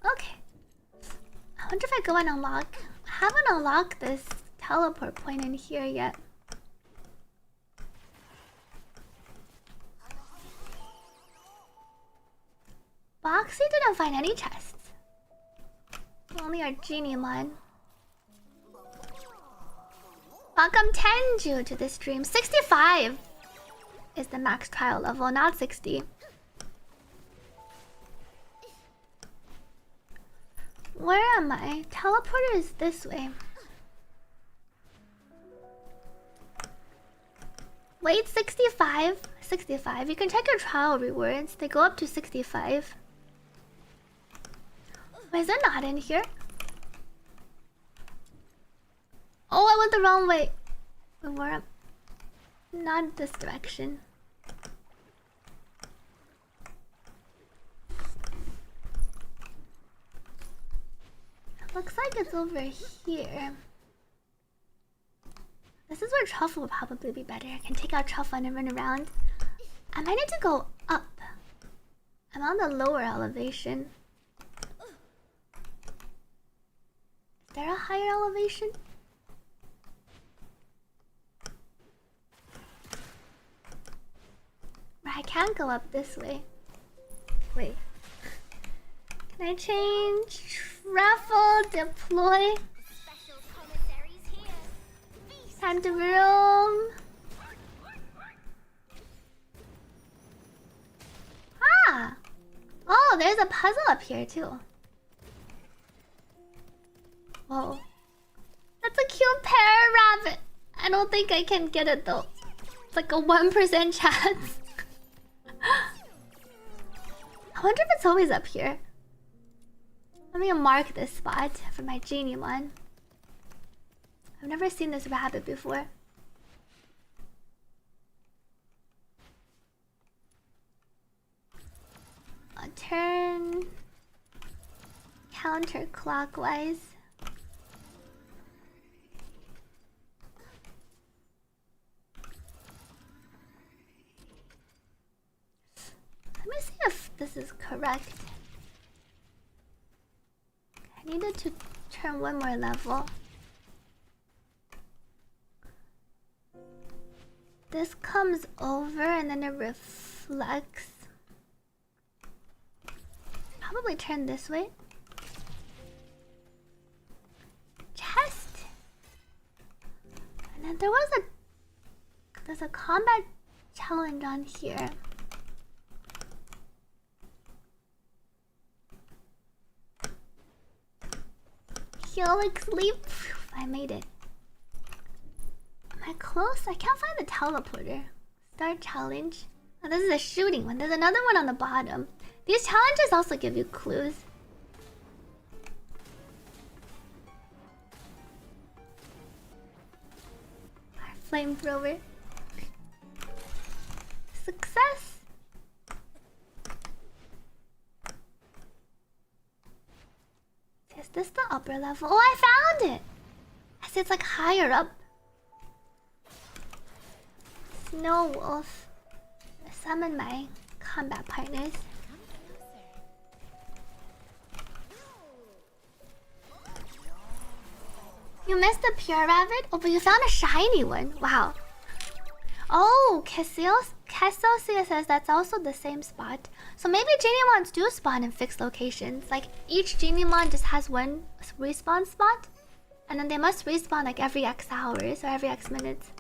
Okay. I wonder if I go and unlock. I haven't unlocked this teleport point in here yet. Boxy didn't find any chests. Only our Geniemon. Welcome Tenju to the stream. 65 is the max trial level, not 60. Where am I? Teleporter is this way. Wait, 65? 65. You can check your trial rewards. They go up to 65. Why is there not in here? Oh, I went the wrong way. Where am I? Not this direction. Looks like it's over here. This is where Truffle would probably be better. I can take out Truffle and run around. I might need to go up. I'm on the lower elevation. Is there a higher elevation? I can't go up this way. Wait. Can I change? Truffle, deploy. Time to roam. Ah! Oh, there's a puzzle up here too. Whoa. That's a cute parrot rabbit. I don't think I can get it though. It's like a 1% chance. I wonder if it's always up here. Let me mark this spot for my Geniemon. I've never seen this rabbit before. I'll turn counterclockwise. Let me see if this is correct. I needed to turn one more level. This comes over and then it reflects. Probably turn this way. Chest. And then there's a combat challenge on here. Helix leap. I made it. Am I close? I can't find the teleporter. Start challenge. Oh, this is a shooting one. There's another one on the bottom. These challenges also give you clues. Our flamethrower. Success. Is this the upper level? Oh, I found it! I see it's like higher up. Snow Wolf. I summon my combat partners. You missed the pure rabbit? Oh, but you found a shiny one. Wow. Oh, Cassiosia says that's also the same spot. So maybe Geniemons do spawn in fixed locations. Like, each Geniemon just has one respawn spot. And then they must respawn like every X hours or every X minutes.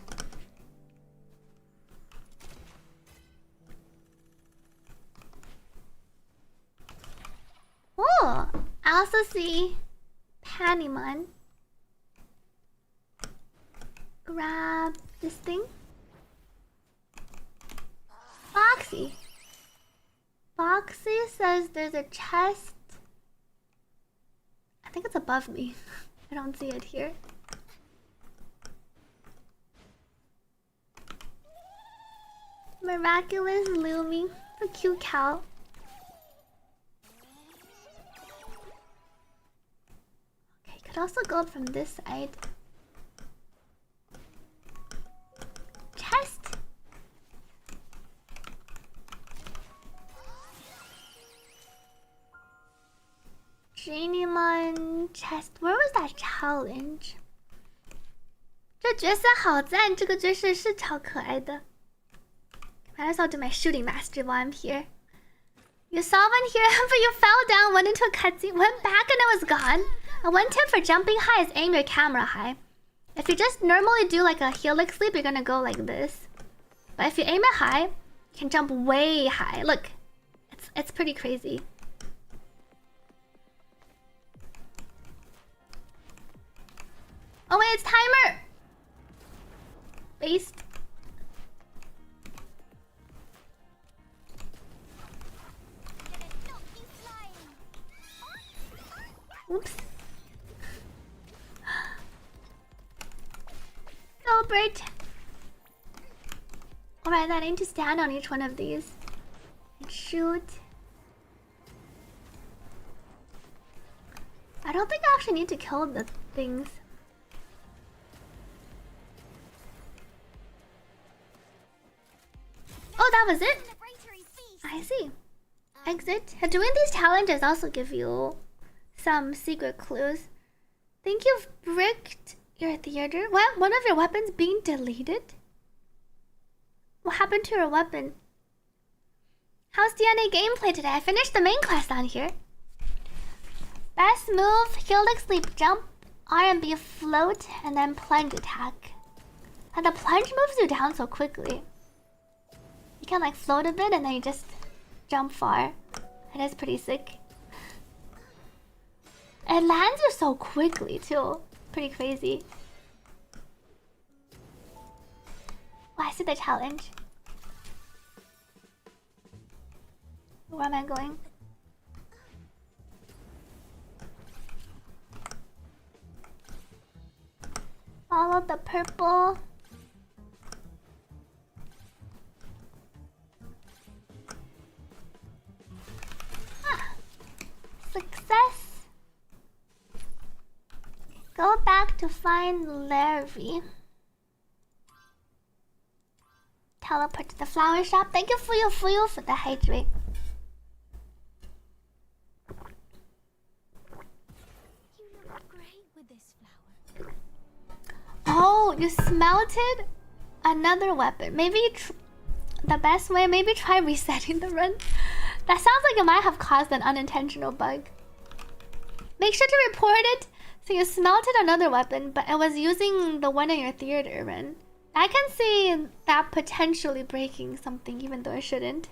Oh, I also see Panimon. Grab this thing. Foxy. Foxy says there's a chest. I think it's above me. I don't see it here. Miraculous Lumi. A cute cow. Okay, could also go up from this side. Chest. Geniemon chest. Where was that challenge? 这角色好赞，这个角色是超可爱的。Might as well do my shooting master while I'm here. You saw one here, but you fell down, went into a cutscene, went back, and it was gone. And one tip for jumping high is aim your camera high. If you just normally do like a helix leap, you're gonna go like this. But if you aim it high, you can jump way high. Look, it's pretty crazy. Oh wait, it's timer! Based. Oops. Go, Bert. Alright, I need to stand on each one of these and shoot. I don't think I actually need to kill the things. Oh, that was it? I see. Exit. Doing these challenges also give you some secret clues. Think you've bricked your theater? What? One of your weapons being deleted? What happened to your weapon? How's DNA gameplay today? I finished the main quest on here. Best move, helix leap jump, R&B float, and then plunge attack. And the plunge moves you down so quickly. You can like float a bit and then you just jump far. It is pretty sick. It lands you so quickly too. Pretty crazy. Oh, I see the challenge. Where am I going? Follow the purple. Ah. Success. Go back to find Larry. Teleport to the flower shop. Thank you for the hydrate. You look great with this flower. Oh, you smelted another weapon. Maybe the best way, maybe try resetting the run. That sounds like it might have caused an unintentional bug. Make sure to report it. So you smelted another weapon, but it was using the one in your theater run. I can see that potentially breaking something even though it shouldn't.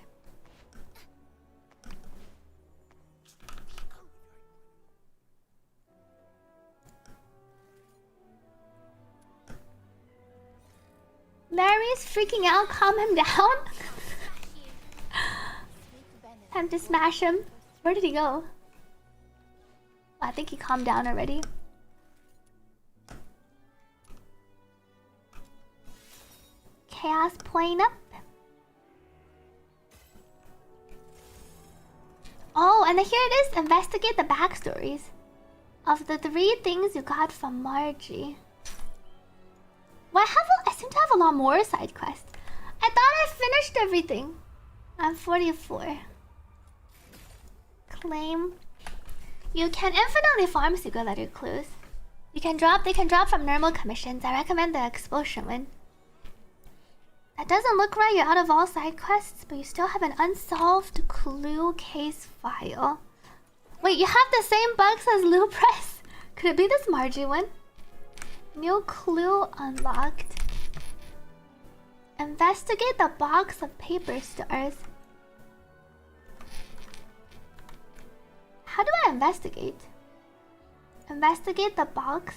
Larry's freaking out, calm him down. Time to smash him. Where did he go? I think he calmed down already. Chaos point up. Oh, and then here it is. Investigate the backstories of the 3 things you got from Margie. Well, I seem to have a lot more side quests. I thought I finished everything. I'm 44. Claim. You can infinitely farm secret letter clues. They can drop from normal commissions. I recommend the explosion one. That doesn't look right. You're out of all side quests, but you still have an unsolved clue case file. Wait, you have the same bugs as Lou Press. Could it be this Margie one? New clue unlocked. Investigate the box of paper stars. How do I investigate? Investigate the box.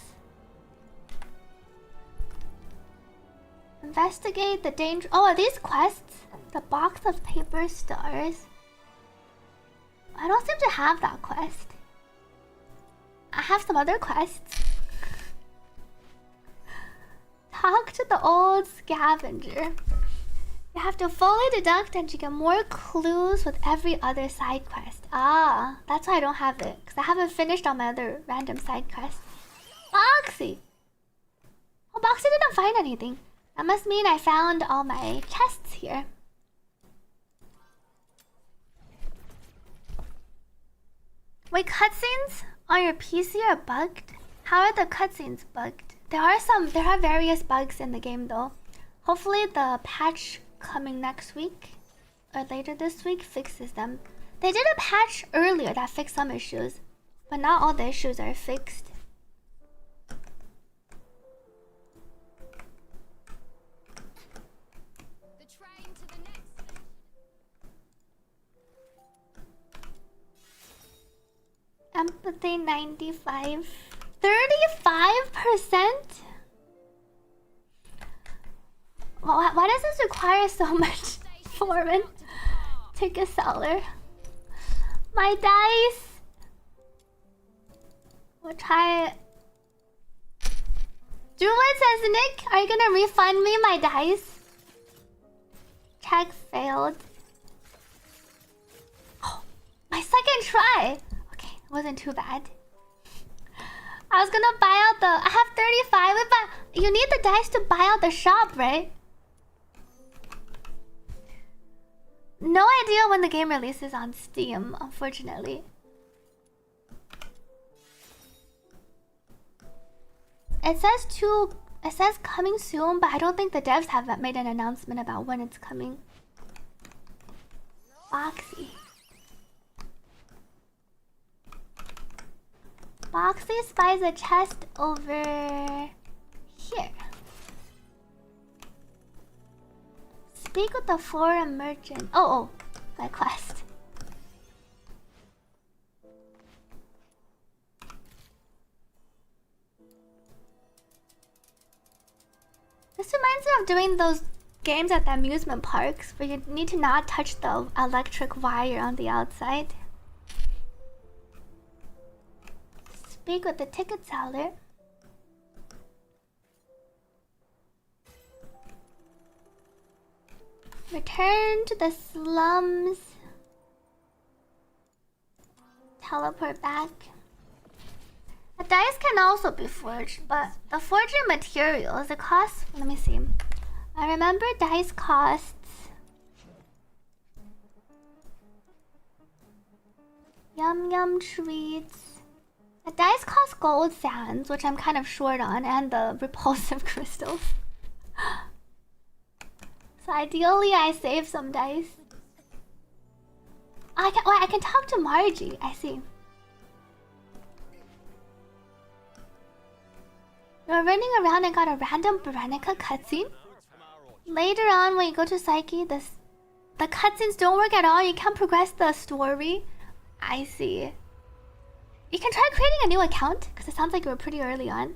Investigate the danger. Oh, are these quests? The box of paper stars. I don't seem to have that quest. I have some other quests. Talk to the old scavenger. You have to fully deduct and you get more clues with every other side quest. Ah, that's why I don't have it. Because I haven't finished all my other random side quests. Boxy! Oh, Boxy didn't find anything. That must mean I found all my chests here. Wait, cutscenes on your PC are bugged? How are the cutscenes bugged? There are various bugs in the game though. Hopefully the patch coming next week or later this week fixes them. They did a patch earlier that fixed some issues. But not all the issues are fixed. The train to the next station. Empathy 95. 35%? Why does this require so much foreign ticket seller? My dice. We'll try. Duet says, Nick, are you gonna refund me my dice? Check failed. Oh, my second try. Okay, it wasn't too bad. I was gonna buy out the. I have 35, but you need the dice to buy out the shop, right? No idea when the game releases on Steam, unfortunately. It says coming soon, but I don't think the devs have made an announcement about when it's coming. Boxy. Boxy spies a chest over here. Speak with the foreign merchant. Oh, my quest. This reminds me of doing those games at the amusement parks where you need to not touch the electric wire on the outside. Speak with the ticket seller. Return to the slums. Teleport back. The dice can also be forged, but the forging materials, it costs. Let me see. I remember dice costs. Yum yum treats. The dice cost gold sands, which I'm kind of short on, and the repulsive crystals. So ideally, I save some dice. I can talk to Margie. I see. You're running around and got a random Berenica cutscene. Later on, when you go to Psyche, the cutscenes don't work at all. You can't progress the story. I see. You can try creating a new account, because it sounds like you were pretty early on.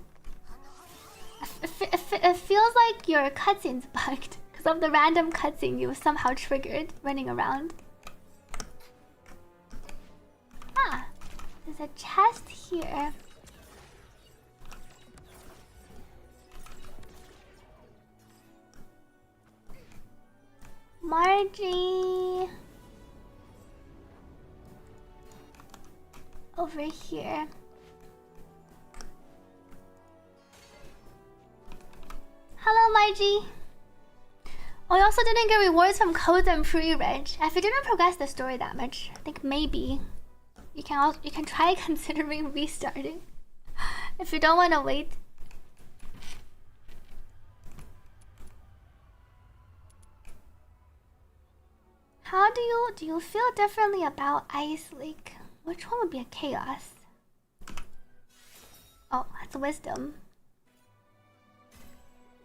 It feels like your cutscene's bugged, because of the random cutscene you somehow triggered running around. Ah, there's a chest here. Margie. Over here. Hello, Margie. Oh, you also didn't get rewards from codes and pre-reg. If you didn't progress the story that much, I think maybe you can try considering restarting if you don't want to wait. How do you feel differently about Ice Lake? Which one would be a chaos? Oh, that's wisdom.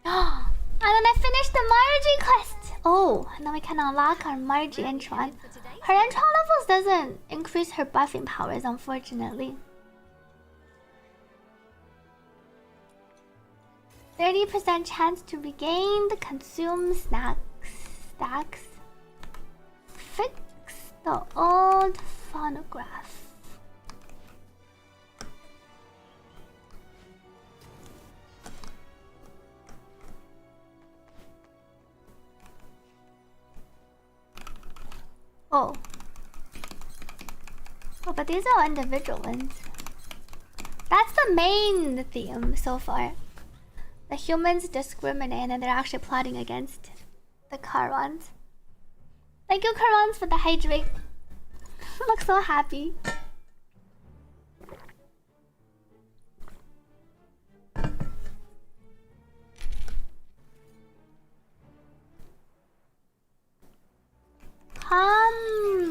Oh, and then I finished the Margie quest. Oh, and then we can unlock our Margie Entron. Her Entron levels doesn't increase her buffing powers, unfortunately. 30% chance to regain the consume stacks. Fix the old phonograph. Oh, but these are individual ones. That's the main theme so far. The humans discriminate and they're actually plotting against the Karons. Thank you, Karons, for the hydrate. Look so happy.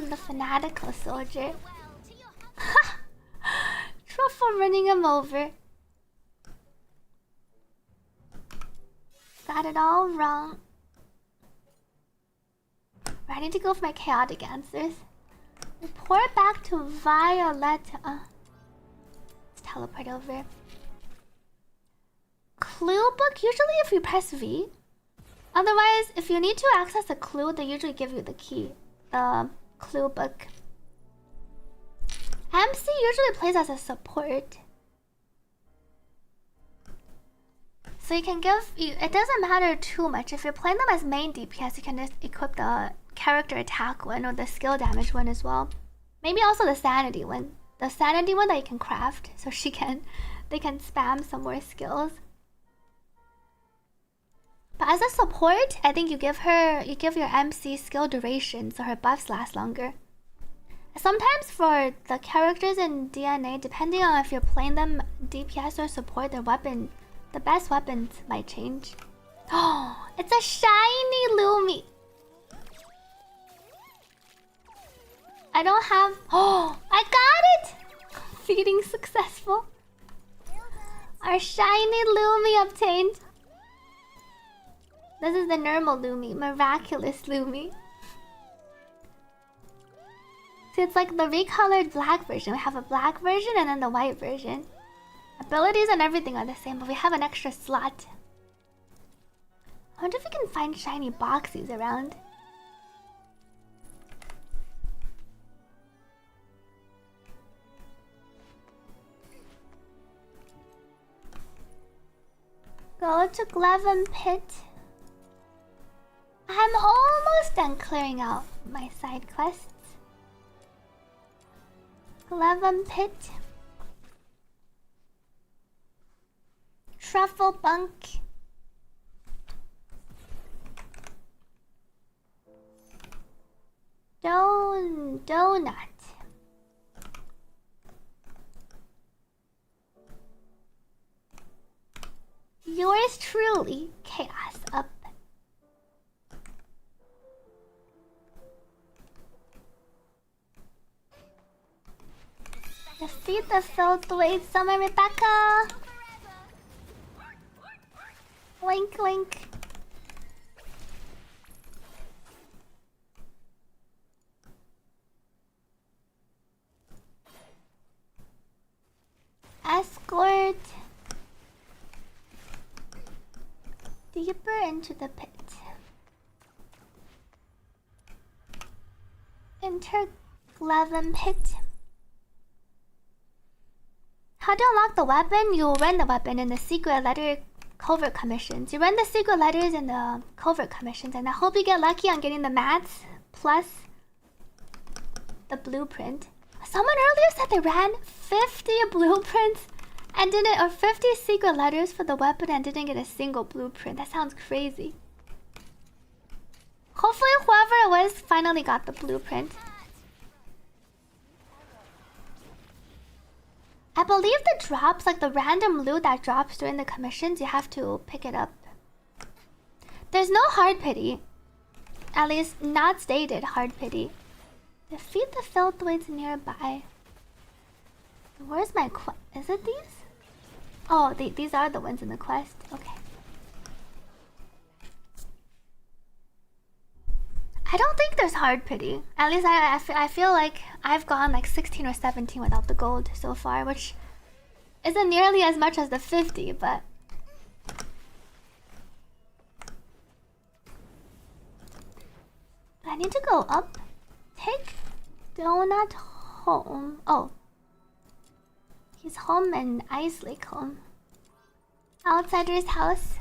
The fanatical soldier. I'm running him over. Got it all wrong. I need to go for my chaotic answers. Report back to Violetta. Let's teleport over. Clue book? Usually if you press V. Otherwise, if you need to access a clue, they usually give you the key. The clue book. MC usually plays as a support. So you can give... It doesn't matter too much. If you're playing them as main DPS, you can just equip the character attack one or the skill damage one as well. Maybe also the sanity one. The sanity one that you can craft. So they can spam some more skills. But as a support, I think you give your MC skill duration so her buffs last longer. Sometimes for the characters in DNA, depending on if you're playing them DPS or support, the best weapons might change. Oh, it's a shiny Lumi. I don't have... Oh, I got it! Feeding successful. Our shiny Lumi obtained. This is the normal Lumi, miraculous Lumi. See, it's like the recolored black version. We have a black version and then the white version. Abilities and everything are the same, but we have an extra slot. I wonder if we can find shiny boxies around. Go to Glevin Pit. I'm almost done clearing out my side quests. Glevin Pit. Truffle Bunk. Donut. Yours truly, Chaos Up. Defeat the filthweight Summer Rebecca. Wink wink. Escort deeper into the pit. Enter Glevin Pit. How to unlock the weapon? You run the weapon in the secret letter covert commissions. You run the secret letters in the covert commissions, and I hope you get lucky on getting the mats plus the blueprint. Someone earlier said they ran 50 blueprints and didn't, or 50 secret letters for the weapon and didn't get a single blueprint. That sounds crazy. Hopefully whoever it was finally got the blueprint. I believe the drops, like the random loot that drops during the commissions, you have to pick it up. There's no hard pity. At least not stated hard pity. Defeat the filthweights nearby. Where's my quest? Is it these? Oh, these are the ones in the quest. Okay. I don't think there's hard pity. At least I feel like I've gone like 16 or 17 without the gold so far, which isn't nearly as much as the 50, but... I need to go up. Take Donut home. Oh. He's home and Ice Lake home. Outsider's house.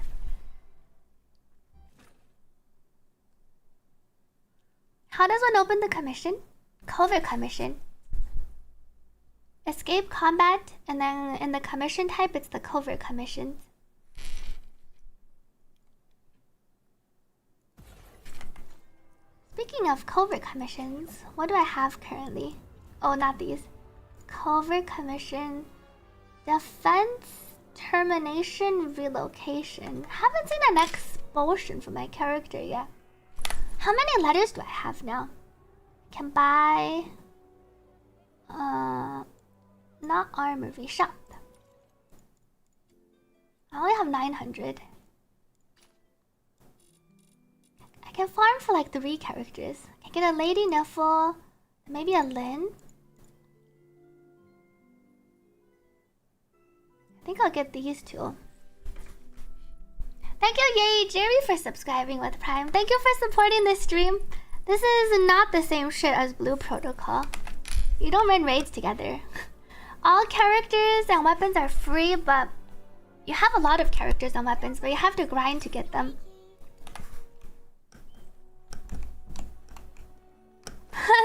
How does one open the commission? Covert commission. Escape combat, and then in the commission type, it's the covert commissions. Speaking of covert commissions, what do I have currently? Oh, not these. Covert commission. Defense, termination, relocation. Haven't seen an expulsion for my character yet. How many letters do I have now? Can buy... not armory, shop. I only have 900. I can farm for like 3 characters. I can get a Lady Niffle, maybe a Lynn. I think I'll get these two. Thank you, Yay Jerry, for subscribing with Prime. Thank you for supporting this stream. This is not the same shit as Blue Protocol. You don't run raids together. All characters and weapons are free, but you have a lot of characters and weapons, but you have to grind to get them.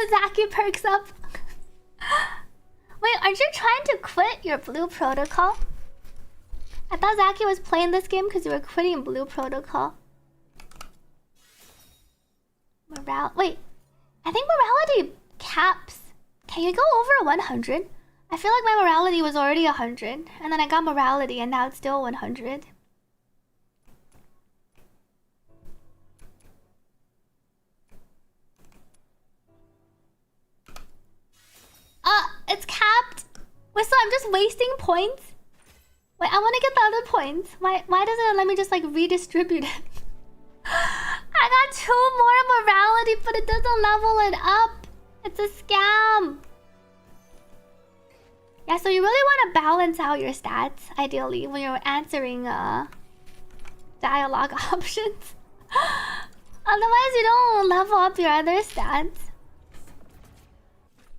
Zaki perks up. Wait, aren't you trying to quit your Blue Protocol? I thought Zaki was playing this game because you were quitting Blue Protocol. Wait, I think morality caps. Can you go over 100? I feel like my morality was already 100, and then I got morality, and now it's still 100. It's capped. Wait, so I'm just wasting points? Wait, I want to get the other points. Why doesn't it let me just like redistribute it? I got 2 more morality, but it doesn't level it up. It's a scam. Yeah, so you really want to balance out your stats, ideally, when you're answering dialogue options. Otherwise, you don't level up your other stats.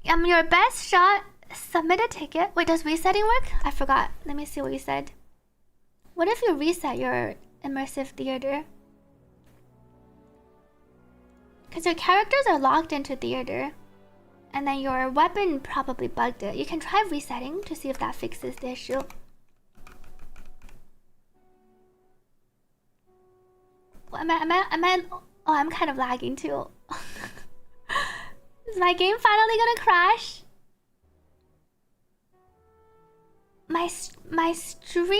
Your best shot, submit a ticket. Wait, does resetting work? I forgot. Let me see what you said. What if you reset your immersive theater? Because your characters are locked into theater. And then your weapon probably bugged it. You can try resetting to see if that fixes the issue. Oh, I'm kind of lagging too. Is my game finally gonna crash? My stream